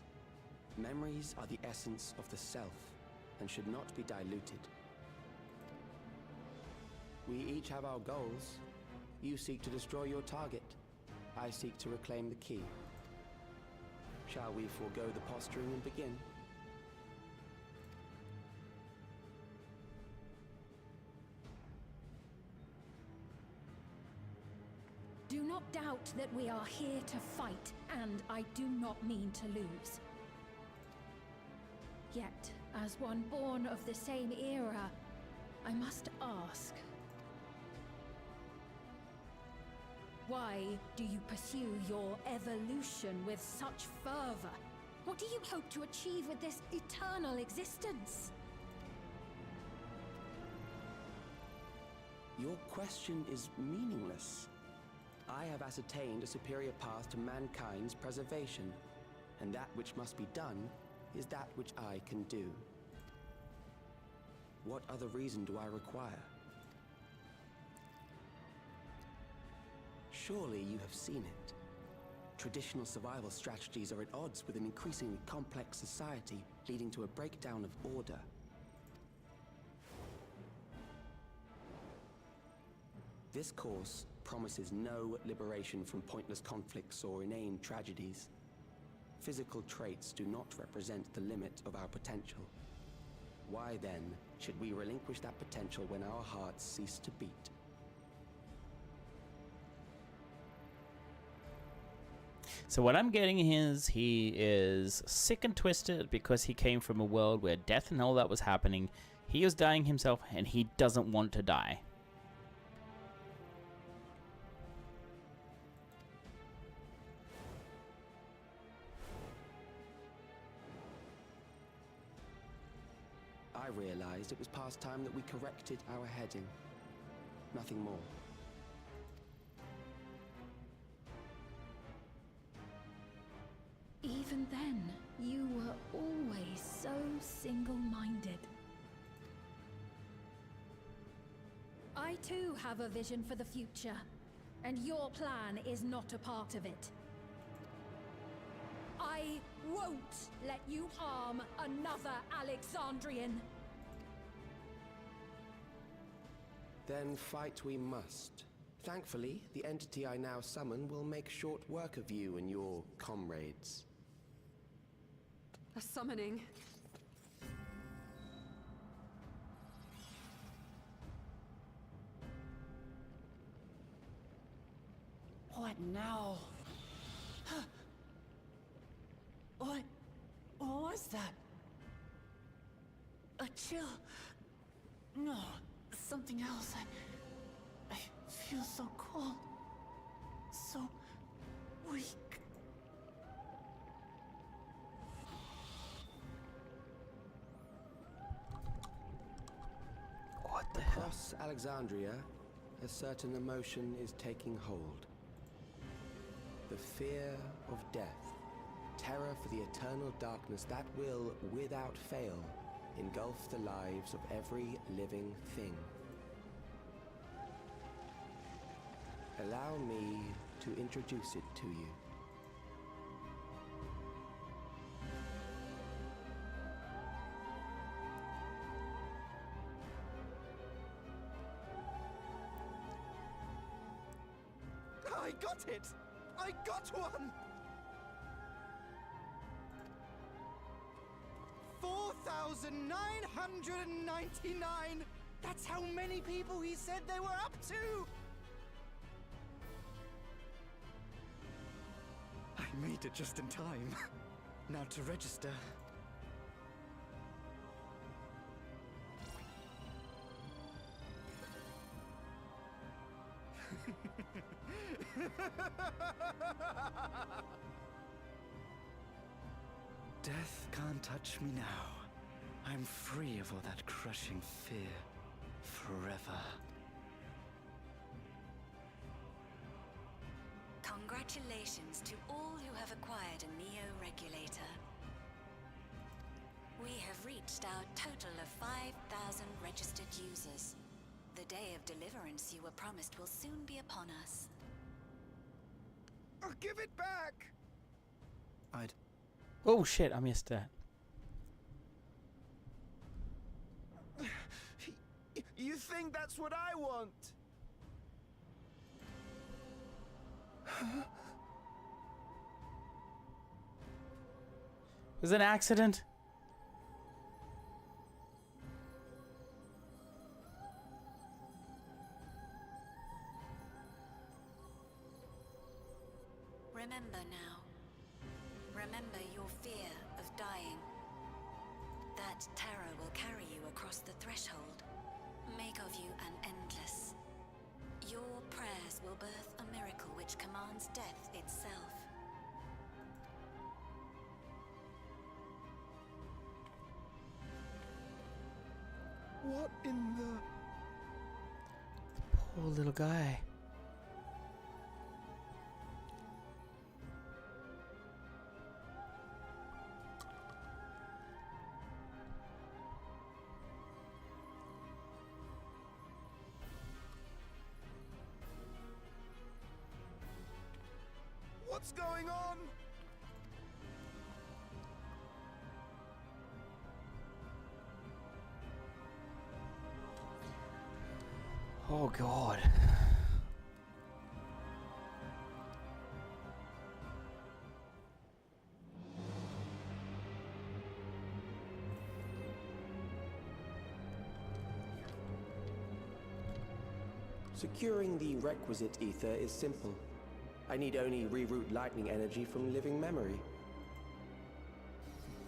Memories are the essence of the self and should not be diluted. We each have our goals. You seek to destroy your target. I seek to reclaim the key. Shall we forego the posturing and begin?
Do not doubt that we are here to fight, and I do not mean to lose. Yet, as one born of the same era, I must ask, why do you pursue your evolution with such fervor? What do you hope to achieve with this eternal existence?
Your question is meaningless. I have ascertained a superior path to mankind's preservation, and that which must be done is that which I can do. What other reason do I require? Surely you have seen it. Traditional survival strategies are at odds with an increasingly complex society, leading to a breakdown of order. This course promises no liberation from pointless conflicts or inane tragedies. Physical traits do not represent the limit of our potential. Why then should we relinquish that potential when our hearts cease to beat?
So what I'm getting is he is sick and twisted because he came from a world where death and all that was happening. He is dying himself and he doesn't want to die.
I realized it was past time that we corrected our heading. Nothing more.
Even
even then, you were always so single-minded. I too have a vision for the future, and your plan is not a part of it. I won't let you harm another Alexandrian.
Then fight we must. Thankfully, the entity I now summon will make short work of you and your comrades.
A summoning.
What now? What was that? A chill? No, something else. I feel so cold. So weak.
What the hell?
Across Alexandria, a certain emotion is taking hold. The fear of death. Terror for the eternal darkness that will, without fail, engulf the lives of every living thing. Allow me to introduce it to you.
I got it! I got one! 4,999! That's how many people he said they were up to! I made it just in time. Now to register. Death can't touch me now. I'm free of all that crushing fear. Forever.
Congratulations to all who have acquired a Neo-Regulator. We have reached our total of 5,000 registered users. The day of deliverance you were promised will soon be upon us.
I'll give it back!
Oh shit, I missed that.
You think that's what I want?
Was it an accident?
Remember now. Remember your fear of dying. That terror will carry you across the threshold. Make of you an endless. Your prayers will birth a miracle which commands death itself.
What in the...
Poor little guy.
What's going on?
Oh god.
Securing the requisite ether is simple. I need only reroute lightning energy from living memory.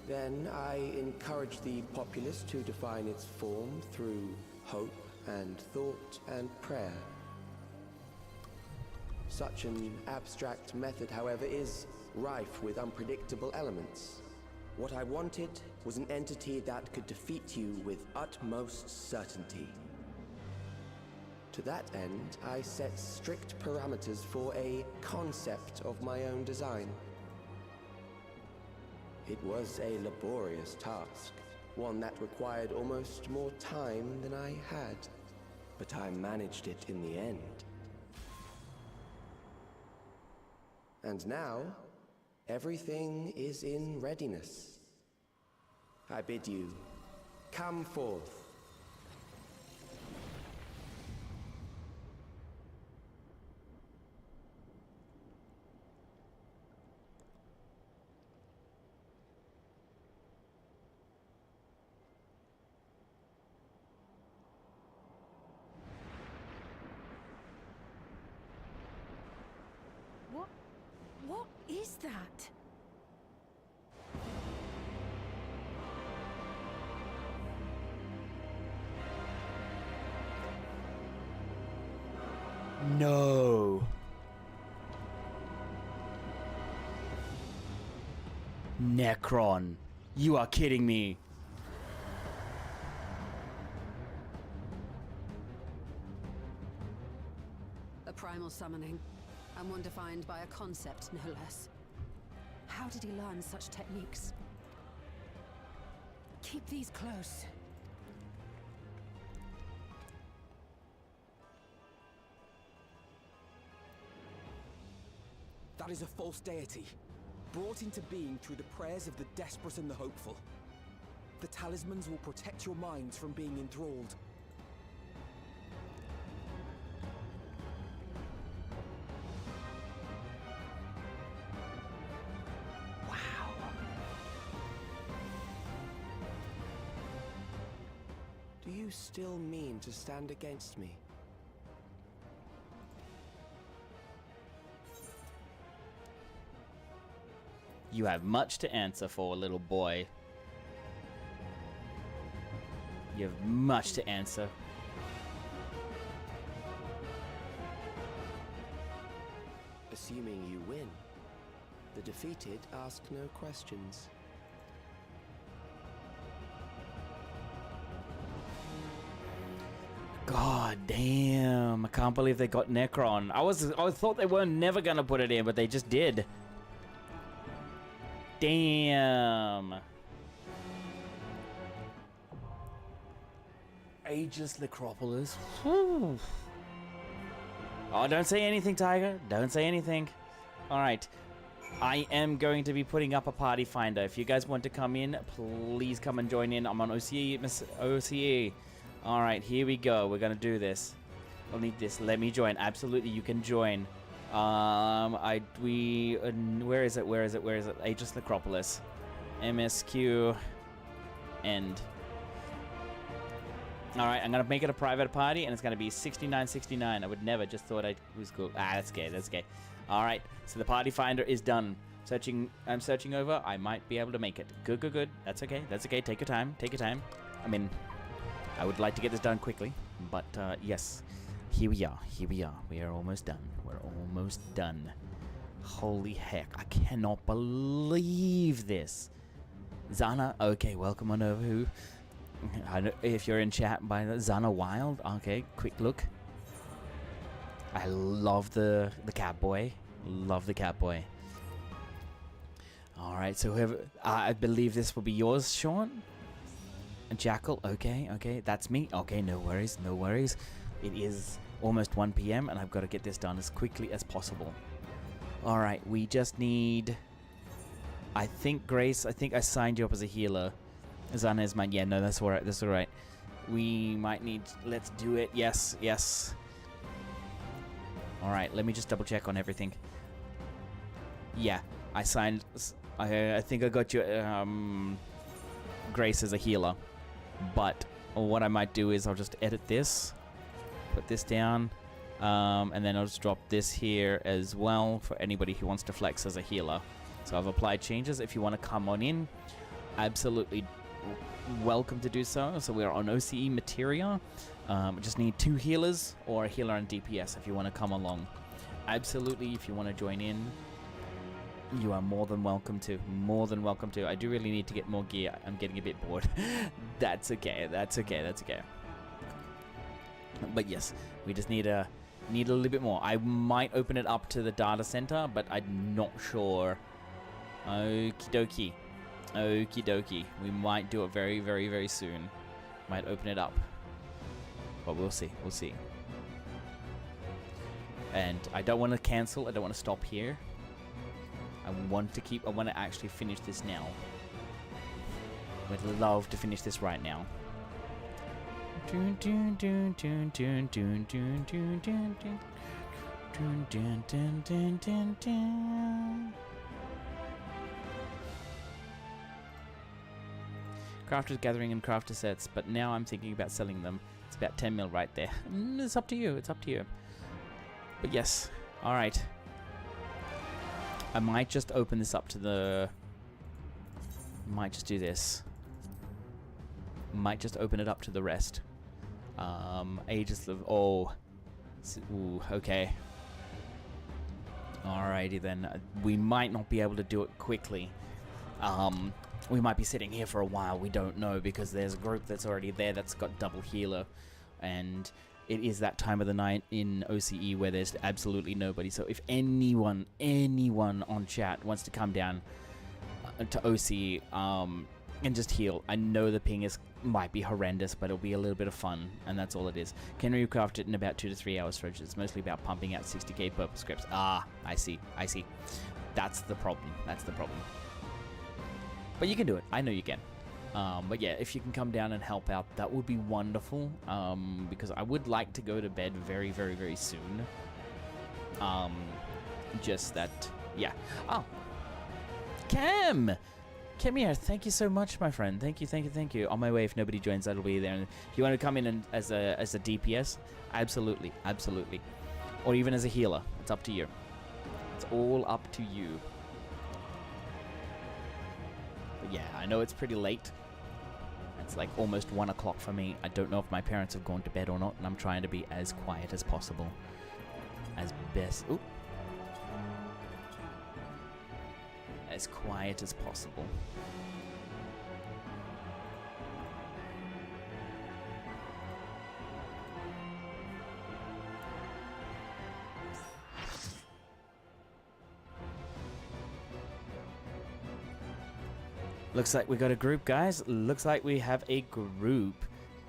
Then I encourage the populace to define its form through hope and thought and prayer. Such an abstract method, however, is rife with unpredictable elements. What I wanted was an entity that could defeat you with utmost certainty. To that end, I set strict parameters for a concept of my own design. It was a laborious task, one that required almost more time than I had. But I managed it in the end. And now, everything is in readiness. I bid you, come forth.
What is that?
No. Necron. You are kidding me.
A primal summoning, and one defined by a concept, no less. How did he learn such techniques? Keep these close.
That is a false deity, brought into being through the prayers of the desperate and the hopeful. The talismans will protect your minds from being enthralled.
Wow.
Do you still mean to stand against me?
You have much to answer for, little boy. You have much to answer.
Assuming you win, the defeated ask no questions.
God damn, I can't believe they got Necron. I thought they were never gonna put it in, but they just did. Damn. Ageless Necropolis. Whew. Oh, don't say anything, Tiger. Don't say anything. Alright. I am going to be putting up a party finder. If you guys want to come in, please come and join in. I'm on OCE, Miss OCE. Alright, here we go. We're gonna do this. I'll need this. Let me join. Absolutely, you can join. Where is it? Ageless Necropolis. MSQ. End. Alright, I'm gonna make it a private party, and it's gonna be 6969. I would never just thought I was cool. Ah, that's gay, that's gay. Alright, so the party finder is done. I'm searching over. I might be able to make it. Good, good, good. That's okay, that's okay. Take your time, take your time. I mean, I would like to get this done quickly, but yes. Here we are, here we are. We are almost done. We're almost done. Holy heck, I cannot believe this. Zana, okay, welcome on over. Who? I know if you're in chat by Zana Wild, okay, quick look. I love the Catboy. Love the Catboy. Alright, so whoever, I believe this will be yours, Sean? Jackal, okay, okay, that's me. Okay, no worries, no worries. It is almost 1 p.m. and I've got to get this done as quickly as possible. Alright, we just need... I think, Grace, I think I signed you up as a healer. Zana is mine. Yeah, no, that's alright, that's alright. We might need... Let's do it. Yes, yes. Alright, let me just double check on everything. Yeah, I signed... I think I got you, Grace as a healer. But what I might do is I'll just edit this. Put this down, and then I'll just drop this here as well for anybody who wants to flex as a healer. So I've applied changes. If you want to come on in, absolutely welcome to do so. So we're on OCE Materia. Just need 2 healers or a healer and DPS if you want to come along. Absolutely, if you want to join in, you are more than welcome to. More than welcome to. I do really need to get more gear. I'm getting a bit bored. That's okay. That's okay. That's okay. But yes, we just need a little bit more. I might open it up to the data center, but I'm not sure. Okie dokie. Okie dokie. We might do it very, very, very soon. Might open it up. But we'll see. We'll see. And I don't want to cancel. I don't want to stop here. I want to actually finish this now. Would love to finish this right now. Dun, dun, dun, dun, dun, dun, dun, dun, dun, dun. Dun, dun, dun, dun, dun, dun. Crafters gathering and crafter sets, but now I'm thinking about selling them. It's about 10 mil right there. It's up to you. It's up to you. But yes. All right. I might just open this up to the... Might just do this. Might just open it up to the rest. Aegis of... Oh. Ooh, okay. Alrighty then. We might not be able to do it quickly. We might be sitting here for a while. We don't know, because there's a group that's already there that's got double healer. And it is that time of the night in OCE where there's absolutely nobody. So if anyone on chat wants to come down to OCE and just heal, I know the ping might be horrendous, but it'll be a little bit of fun, and that's all it is. Can recraft it in about 2 to 3 hours for it. It's mostly about pumping out 60k purple scripts. Ah, I see. That's the problem. But you can do it. I know you can. But yeah, if you can come down and help out, that would be wonderful. Because I would like to go to bed very, very, very soon. Just that, yeah. Oh, Cam here, thank you so much, my friend. Thank you. On my way, if nobody joins, that'll be there. And if you want to come in as a DPS, absolutely. Or even as a healer, it's up to you. It's all up to you. But yeah, I know it's pretty late. It's like almost 1 o'clock for me. I don't know if my parents have gone to bed or not, and I'm trying to be as quiet as possible. As quiet as possible. Looks like we got a group, guys. Looks like we have a group.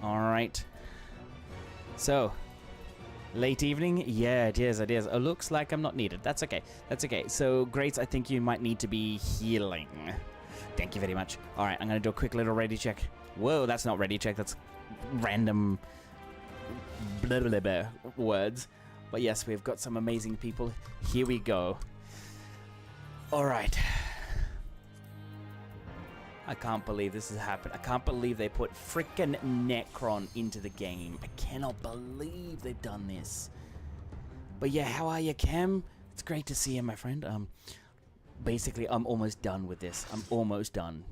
All right. So, late evening? Yeah, it is. Oh, looks like I'm not needed. That's okay. So, Grace, I think you might need to be healing. Thank you very much. All right, I'm going to do a quick little ready check. Whoa, that's not ready check. That's random blah, blah, blah words. But yes, we've got some amazing people. Here we go. All right. I can't believe this has happened. I can't believe they put frickin' Necron into the game. I cannot believe they've done this. But yeah, how are you, Cam? It's great to see you, my friend. Basically, I'm almost done with this. I'm almost done.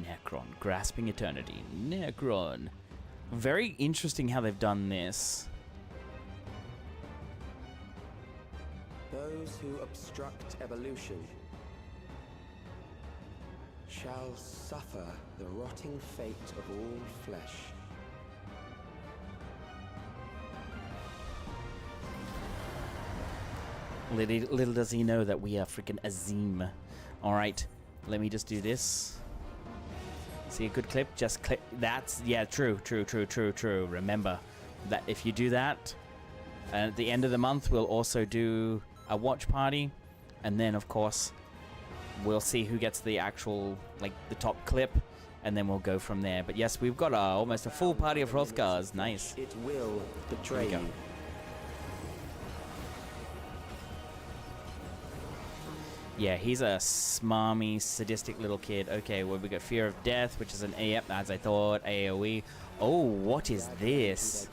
Necron, grasping eternity. Necron. Very interesting how they've done this.
Those who obstruct evolution shall suffer the rotting fate of all flesh.
Little does he know that we are freaking Azim. Alright, let me just do this. See a good clip? Just click. That's, yeah, true. Remember that if you do that, at the end of the month, we'll also do a watch party. And then, of course, we'll see who gets the actual, like, the top clip. And then we'll go from there. But yes, we've got almost a full party of Hrothgars. Nice.
It will betray you.
Yeah, he's a smarmy, sadistic little kid. Okay, well, we got Fear of Death, which is an AF, as I thought, AoE. Oh, what is this?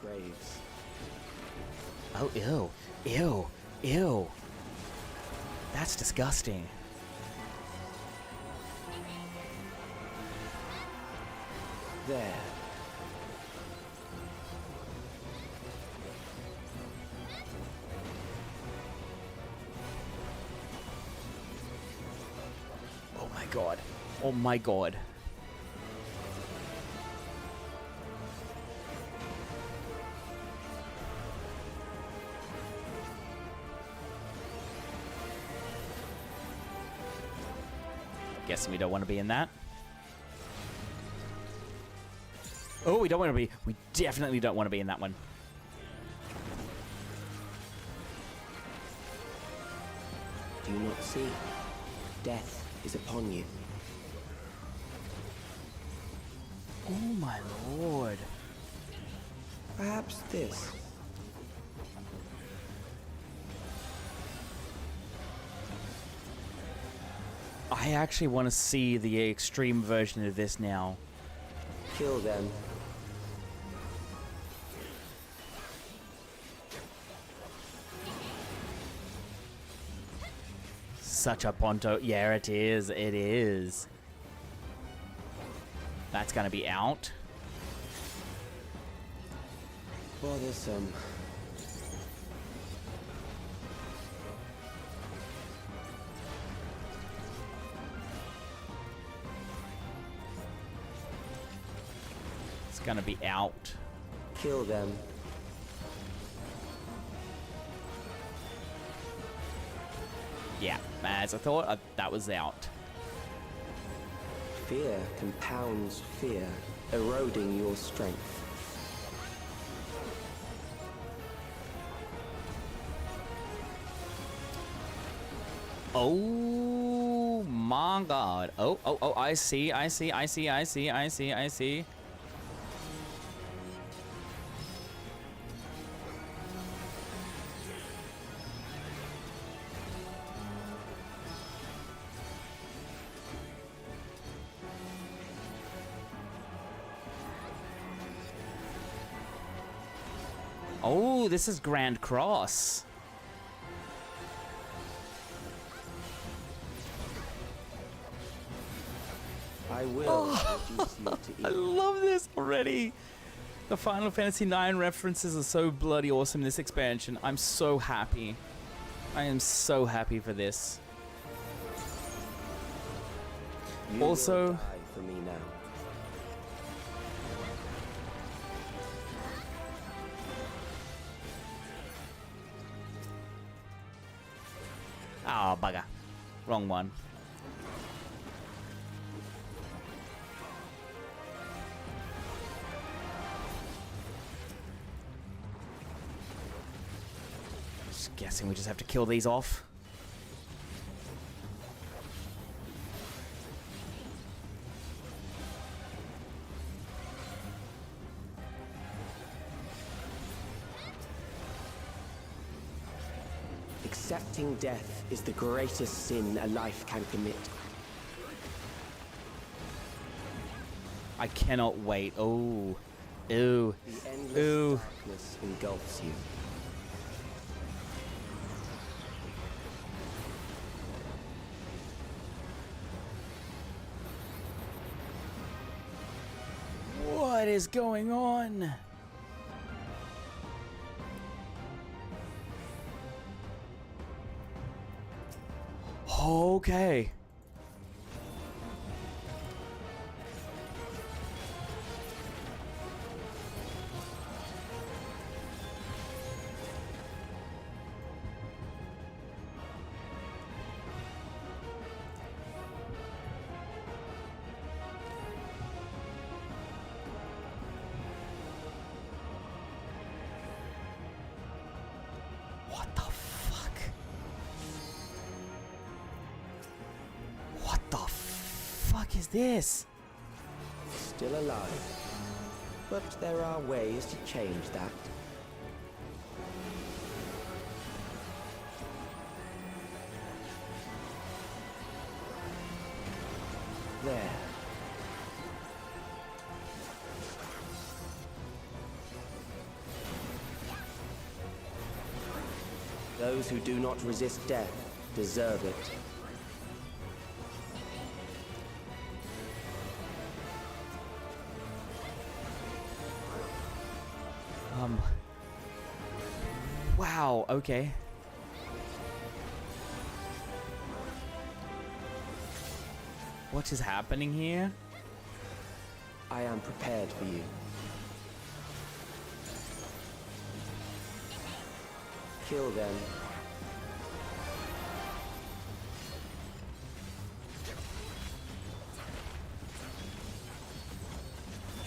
Oh, ew. That's disgusting.
There.
Oh my god. Guessing we don't want to be in that. Oh, we don't want to be. We definitely don't want to be in that one.
Do you not see? Death is upon you.
Oh my lord.
Perhaps this.
I actually want to see the extreme version of this now.
Kill them.
Such a Ponto. Yeah, it is. It is. That's gonna be out.
Bothersome.
It's gonna be out.
Kill them.
Yeah, as I thought, that was out.
Fear compounds fear, eroding your strength.
Oh my god. Oh, I see. Oh, this is Grand Cross.
I will reduce you to
I love this already. The Final Fantasy IX references are so bloody awesome in this expansion. I'm so happy. I am so happy for this.
You
also,
will die for me now.
oh bugger, wrong one. Guessing we just have to kill these off.
Accepting death is the greatest sin a life can commit.
I cannot wait. Oh. Ooh.
The endless
Ooh.
darkness engulfs you.
What is going on? Okay. What the fuck? What the fuck is this?
Still alive. But there are ways to change that. There. Those who do not resist death deserve it.
Wow, okay. What is happening here?
I am prepared for you. Kill them.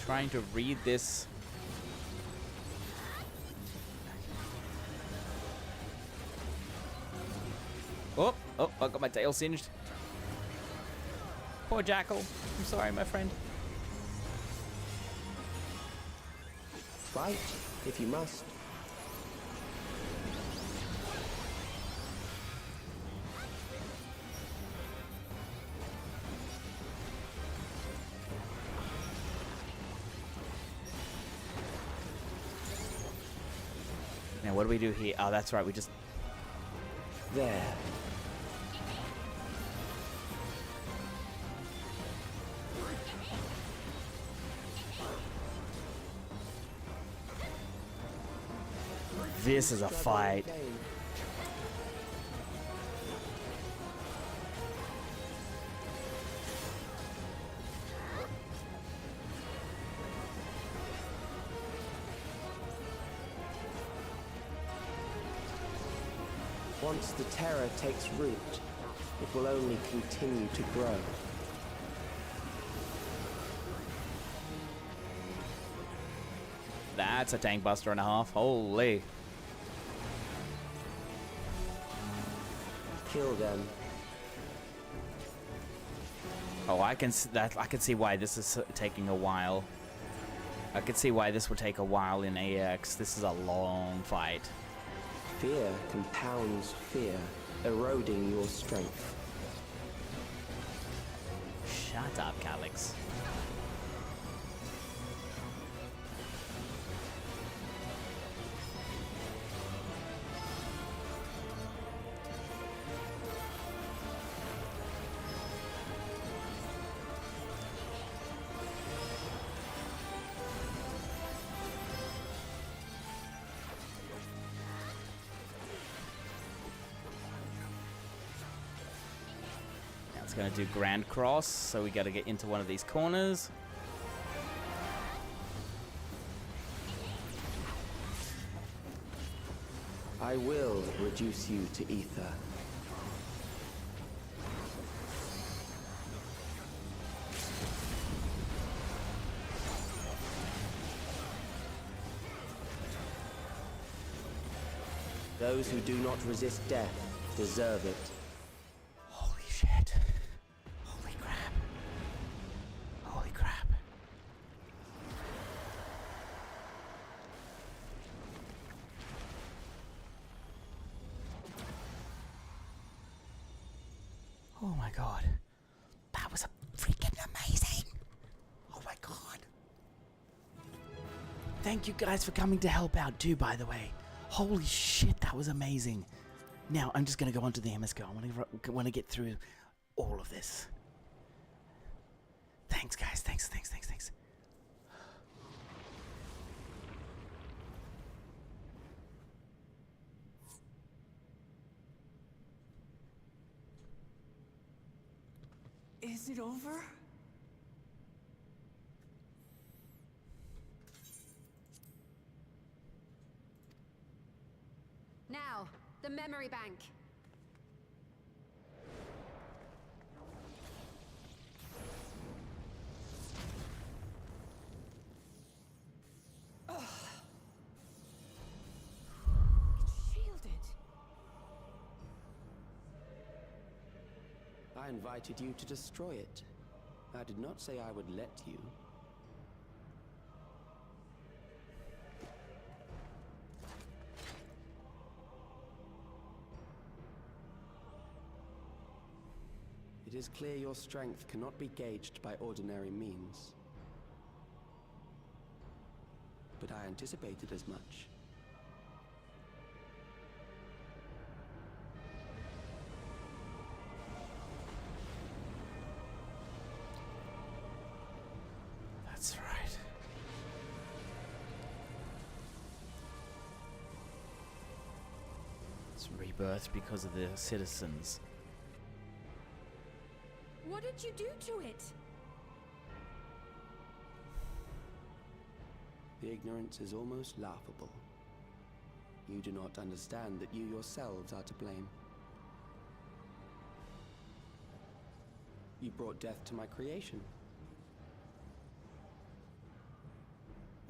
trying to read this. Oh, I got my tail singed. Poor Jackal. I'm sorry, my friend.
Fight, if you must.
Now, what do we do here? Oh, that's right. We just...
There.
This is a fight.
Once the terror takes root, it will only continue to grow.
That's a tank buster and a half. Holy.
Kill them.
Oh, I can see why this is taking a while. I can see why this would take a while in AX. This is a long fight.
Fear compounds fear, eroding your strength.
Shut up, Calyx. It's gonna do Grand Cross, so we gotta get into one of these corners.
I will reduce you to ether. Those who do not resist death deserve it.
Holy shit. Holy crap. Holy crap. Oh my god. That was freaking amazing. Oh my god. Thank you guys for coming to help out too, by the way. Holy shit, that was amazing. Now, I'm just going to go on to the MSQ. I want to get through all of this. Thanks, guys. Thanks.
Is it over?
Now, the memory bank.
Ugh. It's shielded.
I invited you to destroy it. I did not say I would let you. It is clear your strength cannot be gauged by ordinary means. But I anticipated as much.
That's right. It's rebirth because of the citizens.
What did you do to it?
The ignorance is almost laughable. You do not understand that you yourselves are to blame. You brought death to my creation.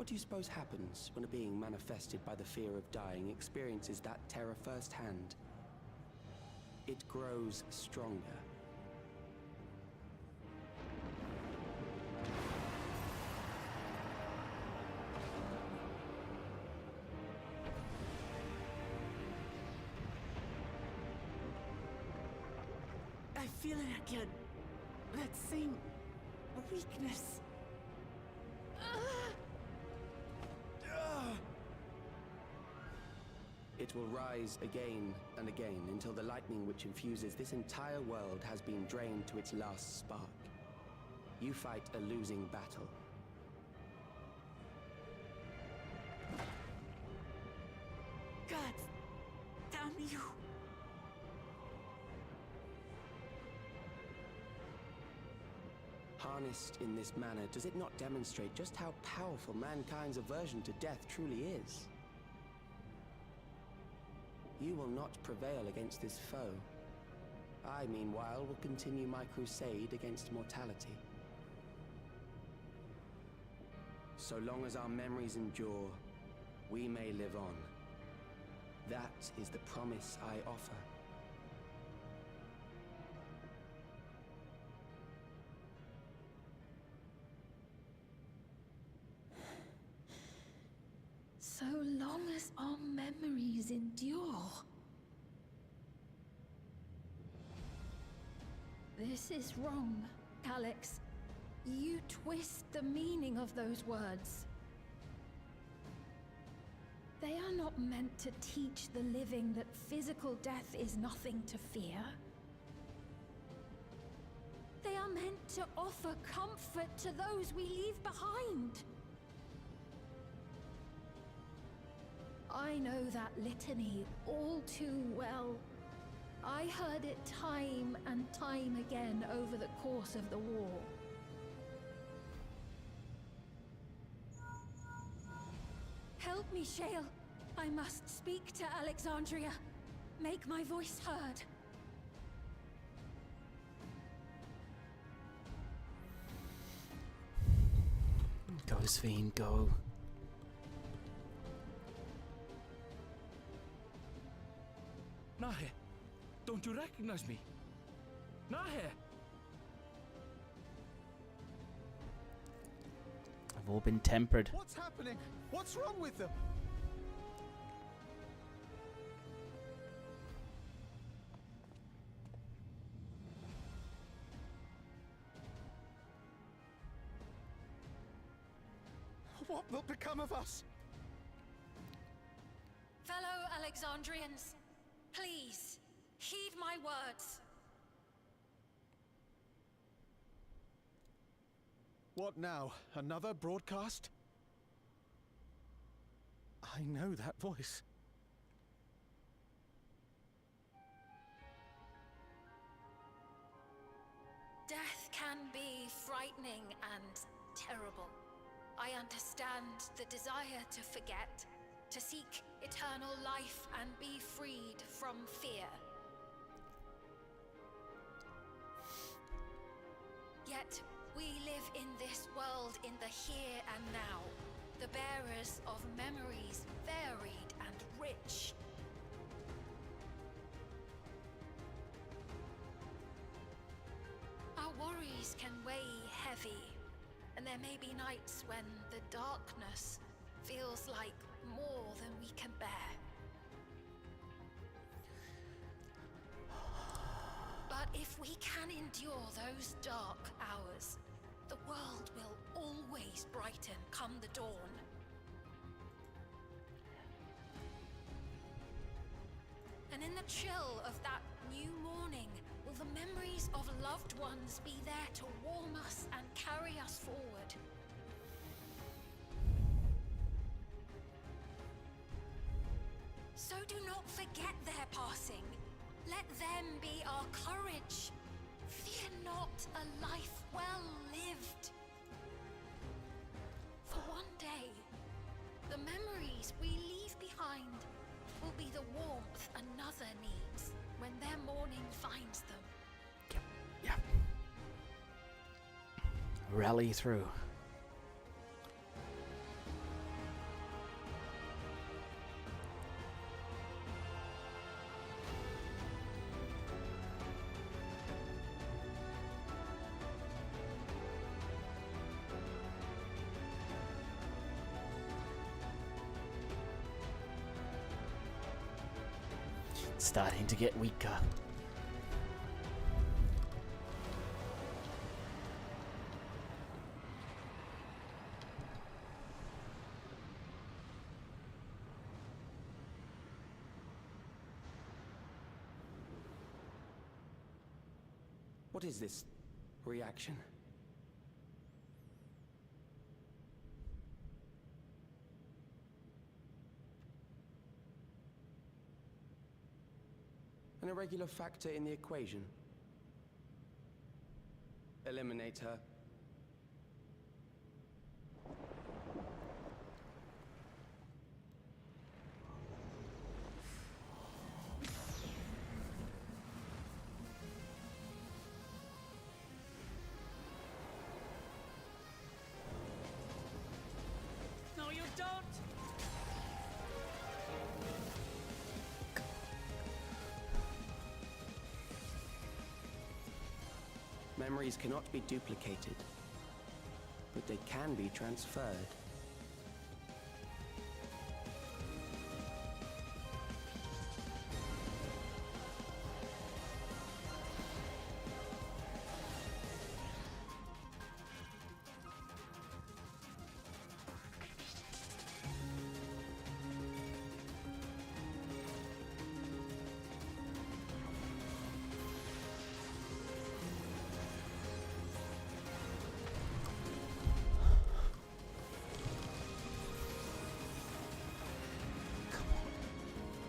do you suppose happens when a being manifested by the fear of dying experiences that terror firsthand? It grows stronger.
I feel it again. That same weakness.
It will rise again and again until the lightning which infuses this entire world has been drained to its last spark. You fight a losing battle.
God damn you.
Harnessed in this manner, does it not demonstrate just how powerful mankind's aversion to death truly is? You will not prevail against this foe. I, meanwhile, will continue my crusade against mortality. So long as our memories endure, we may live on. That is the promise I offer.
So long as our memories endure. This is wrong, Alex. You twist the meaning of those words. They are not meant to teach the living that physical death is nothing to fear. They are meant to offer comfort to those we leave behind. I know that litany all too well. I heard it time and time again over the course of the war. Help me, Shale. I must speak to Alexandria. Make my voice heard.
Go, Sven, go.
Nahe, don't you recognize me? Nahe!
I've all been tempered.
What's happening? What's wrong with them? What will become of us?
Fellow Alexandrians, please, heed my words.
What now? Another broadcast? I know that voice.
Death can be frightening and terrible. I understand the desire to forget, to seek eternal life and be freed from fear. Yet, we live in this world in the here and now, the bearers of memories varied and rich. Our worries can weigh heavy, and there may be nights when the darkness feels like more than we can bear. But if we can endure those dark hours, the world will always brighten come the dawn. And in the chill of that new morning, will the memories of loved ones be there to warm us and carry us forward? So do not forget their passing. Let them be our courage. Fear not a life well lived. For one day, the memories we leave behind will be the warmth another needs when their morning finds them.
Yep. Rally through. starting to get weaker.
What is this reaction? An irregular factor in the equation. Eliminate her.
No, you don't!
Memories cannot be duplicated, but they can be transferred.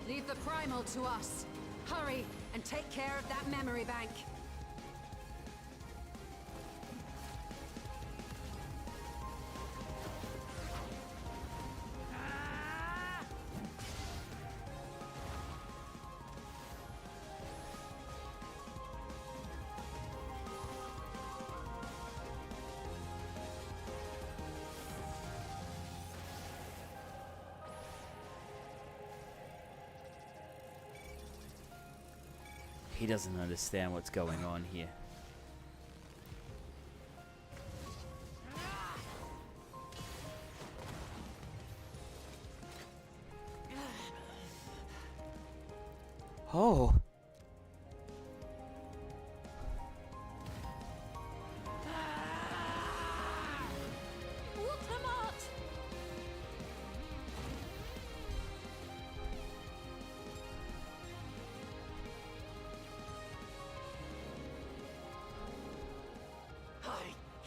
Leave the primal to us. Hurry and take care of that memory bank.
He doesn't understand what's going on here. Oh.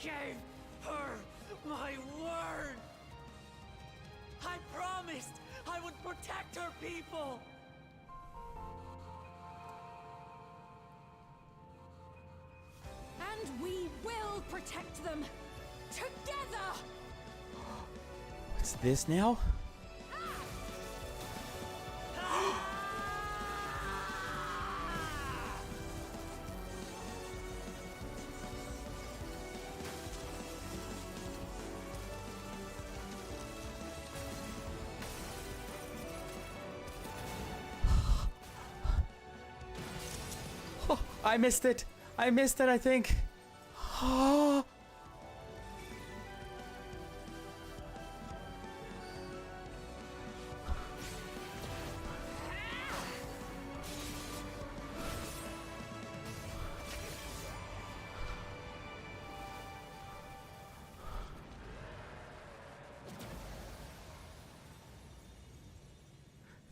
Gave her my word! I promised I would protect her people!
And we will protect them! Together!
What's this now? I missed it. I missed it, I think. Oh.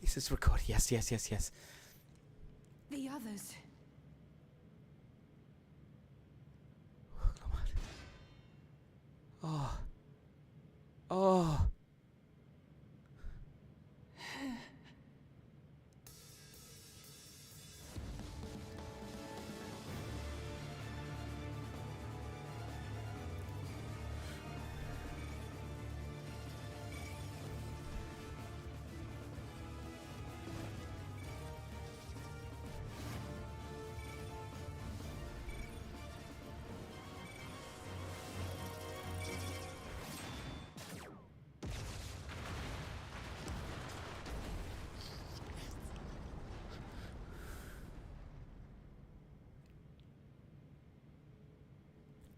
This is recorded. Yes, yes, yes, yes.
The others.
Oh. Oh.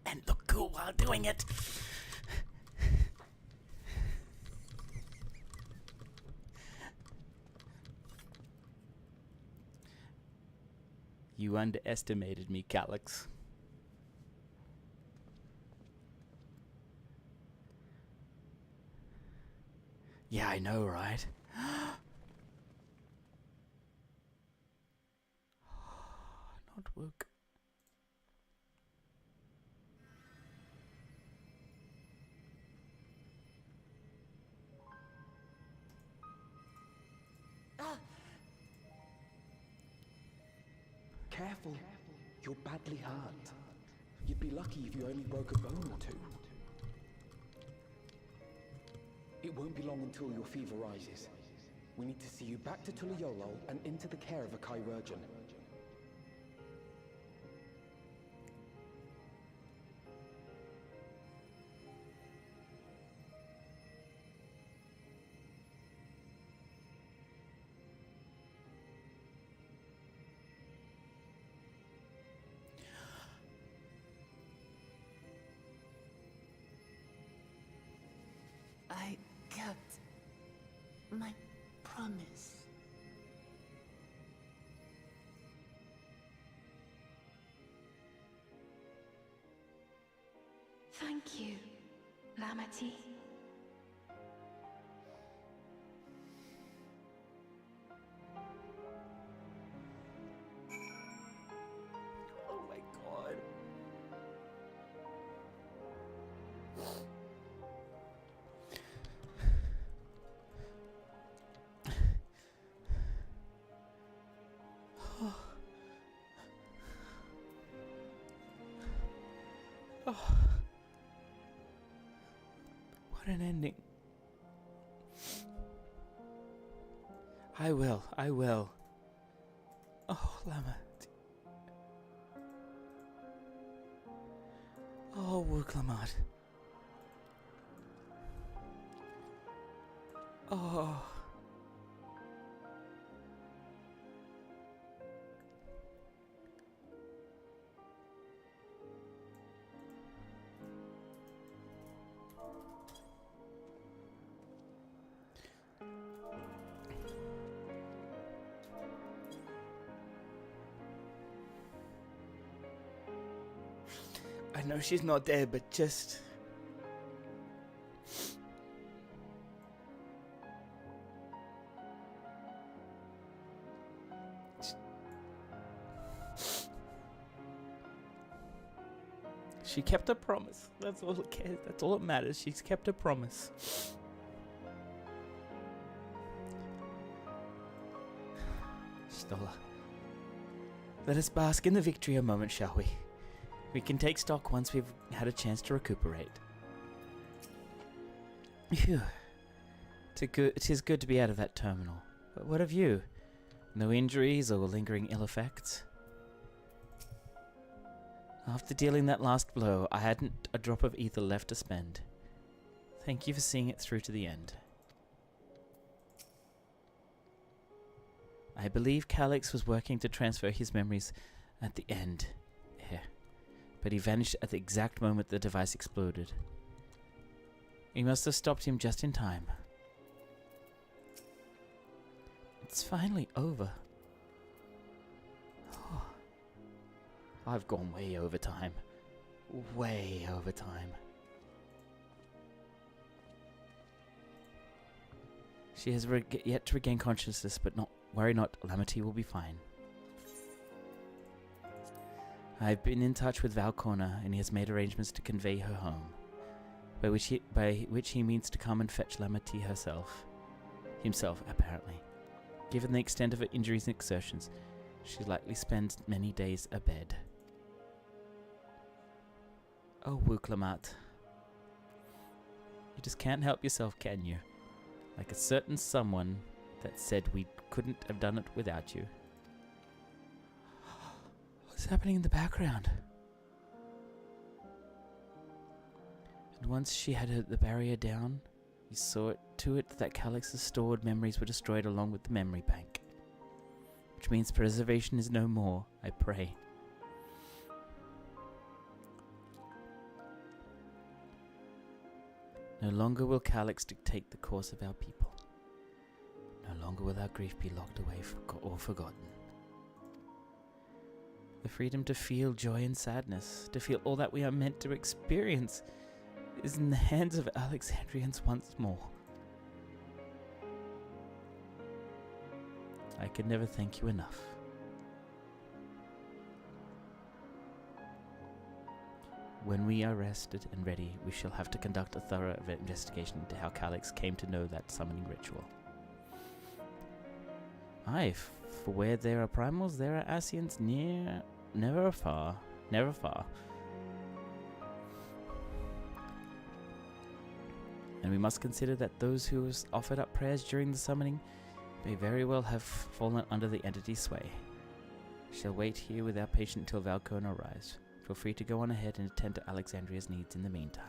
And look cool while doing it. You underestimated me, Calyx. Yeah, I know, right? Not Wook.
Careful. You're badly hurt. You'd be lucky if you only broke a bone or two. It won't be long until your fever rises. We need to see you back to Tulayolo and into the care of a chirurgeon.
I kept my promise.
Thank you, Lamity.
Oh my god. Oh. What an ending. I will. Oh, Lama. Oh, Wuklamat. Oh. I know she's not there, but just... She kept her promise. That's all it cares. That's all that matters. She's kept her promise. Stola. Let us bask in the victory a moment, shall we? We can take stock once we've had a chance to recuperate. Phew. It is good to be out of that terminal. But what of you? No injuries or lingering ill effects? After dealing that last blow, I hadn't a drop of ether left to spend. Thank you for seeing it through to the end. I believe Calyx was working to transfer his memories at the end. Yeah. But he vanished at the exact moment the device exploded. We must have stopped him just in time. It's finally over. Oh. I've gone way over time. Way over time. She has yet to regain consciousness, but worry not, Lamity will be fine. I've been in touch with Valcorna, and he has made arrangements to convey her home, by which he means to come and fetch Lamity himself, apparently. Given the extent of her injuries and exertions, she'll likely spend many days abed. Oh, Wuklamat. You just can't help yourself, can you? Like a certain someone that said we couldn't have done it without you. What's happening in the background? And once she had the barrier down, you saw it to it that Calyx's stored memories were destroyed along with the memory bank. Which means preservation is no more, I pray. No longer will Calyx dictate the course of our people. No longer will our grief be locked away or forgotten. The freedom to feel joy and sadness, to feel all that we are meant to experience, is in the hands of Alexandrians once more. I could never thank you enough. When we are rested and ready, we shall have to conduct a thorough investigation into how Calyx came to know that summoning ritual. Aye, for where there are primals, there are Ascians near, never far, never far. And we must consider that those who offered up prayers during the summoning may very well have fallen under the entity's sway. Shall wait here with our patient until Valkona arrives. Feel free to go on ahead and attend to Alexandria's needs in the meantime.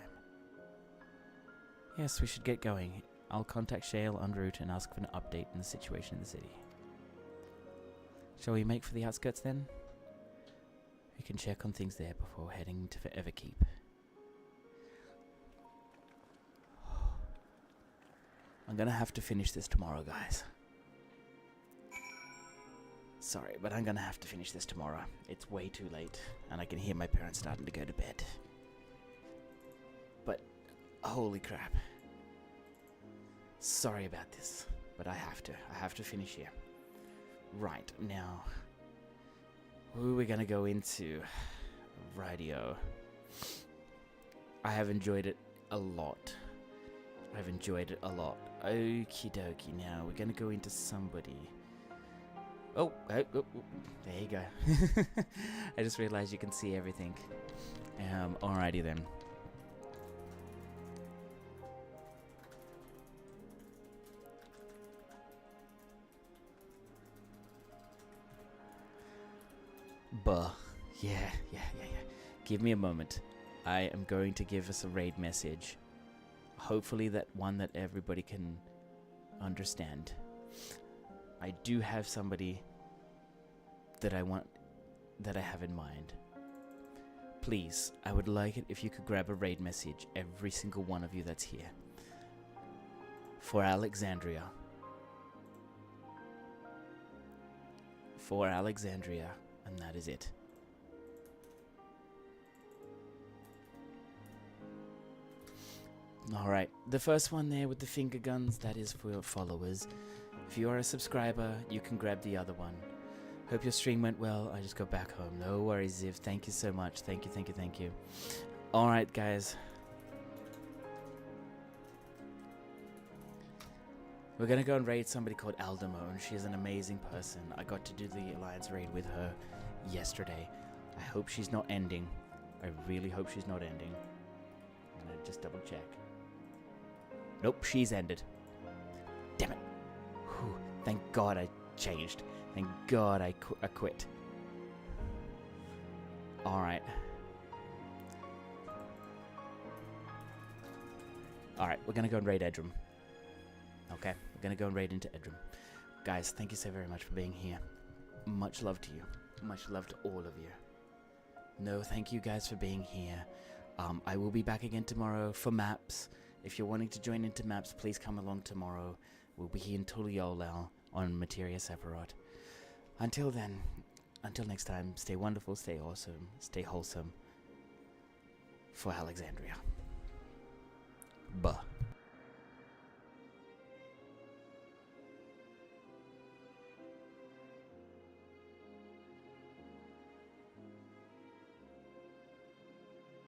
Yes, we should get going. I'll contact Shale en route and ask for an update on the situation in the city. Shall we make for the outskirts then? We can check on things there before heading to Everkeep. I'm gonna have to finish this tomorrow, guys. Sorry, but I'm gonna have to finish this tomorrow. It's way too late, and I can hear my parents starting to go to bed. But, holy crap. Sorry about this, but I have to finish here. Right, now, who are we gonna go into? Radio. I have enjoyed it a lot. Okie dokie, now we're gonna go into somebody. Oh, there you go. I just realized you can see everything. Alrighty then. Yeah. Give me a moment. I am going to give us a raid message. Hopefully that one that everybody can understand. I do have somebody that I have in mind. Please, I would like it if you could grab a raid message, every single one of you that's here. For Alexandria. For Alexandria, and that is it. Alright, the first one there with the finger guns, that is for your followers. If you are a subscriber, you can grab the other one. Hope your stream went well. I just got back home. No worries, Ziv. Thank you so much. Thank you. Alright, guys. We're gonna go and raid somebody called Aldemone. She is an amazing person. I got to do the Alliance raid with her yesterday. I hope she's not ending. I really hope she's not ending. I'm gonna just double check. Nope, she's ended. Damn it. Whew, thank God I changed. Thank God I quit. Alright. Alright, we're gonna go and raid Edrum. Okay, we're gonna go and raid into Edrum. Guys, thank you so very much for being here. Much love to you. Much love to all of you. No, thank you guys for being here. I will be back again tomorrow for maps. If you're wanting to join into maps, please come along tomorrow. We'll be here in Tuliolal on Materia Sephiroth. Until then, until next time, stay wonderful, stay awesome, stay wholesome. For Alexandria. Buh.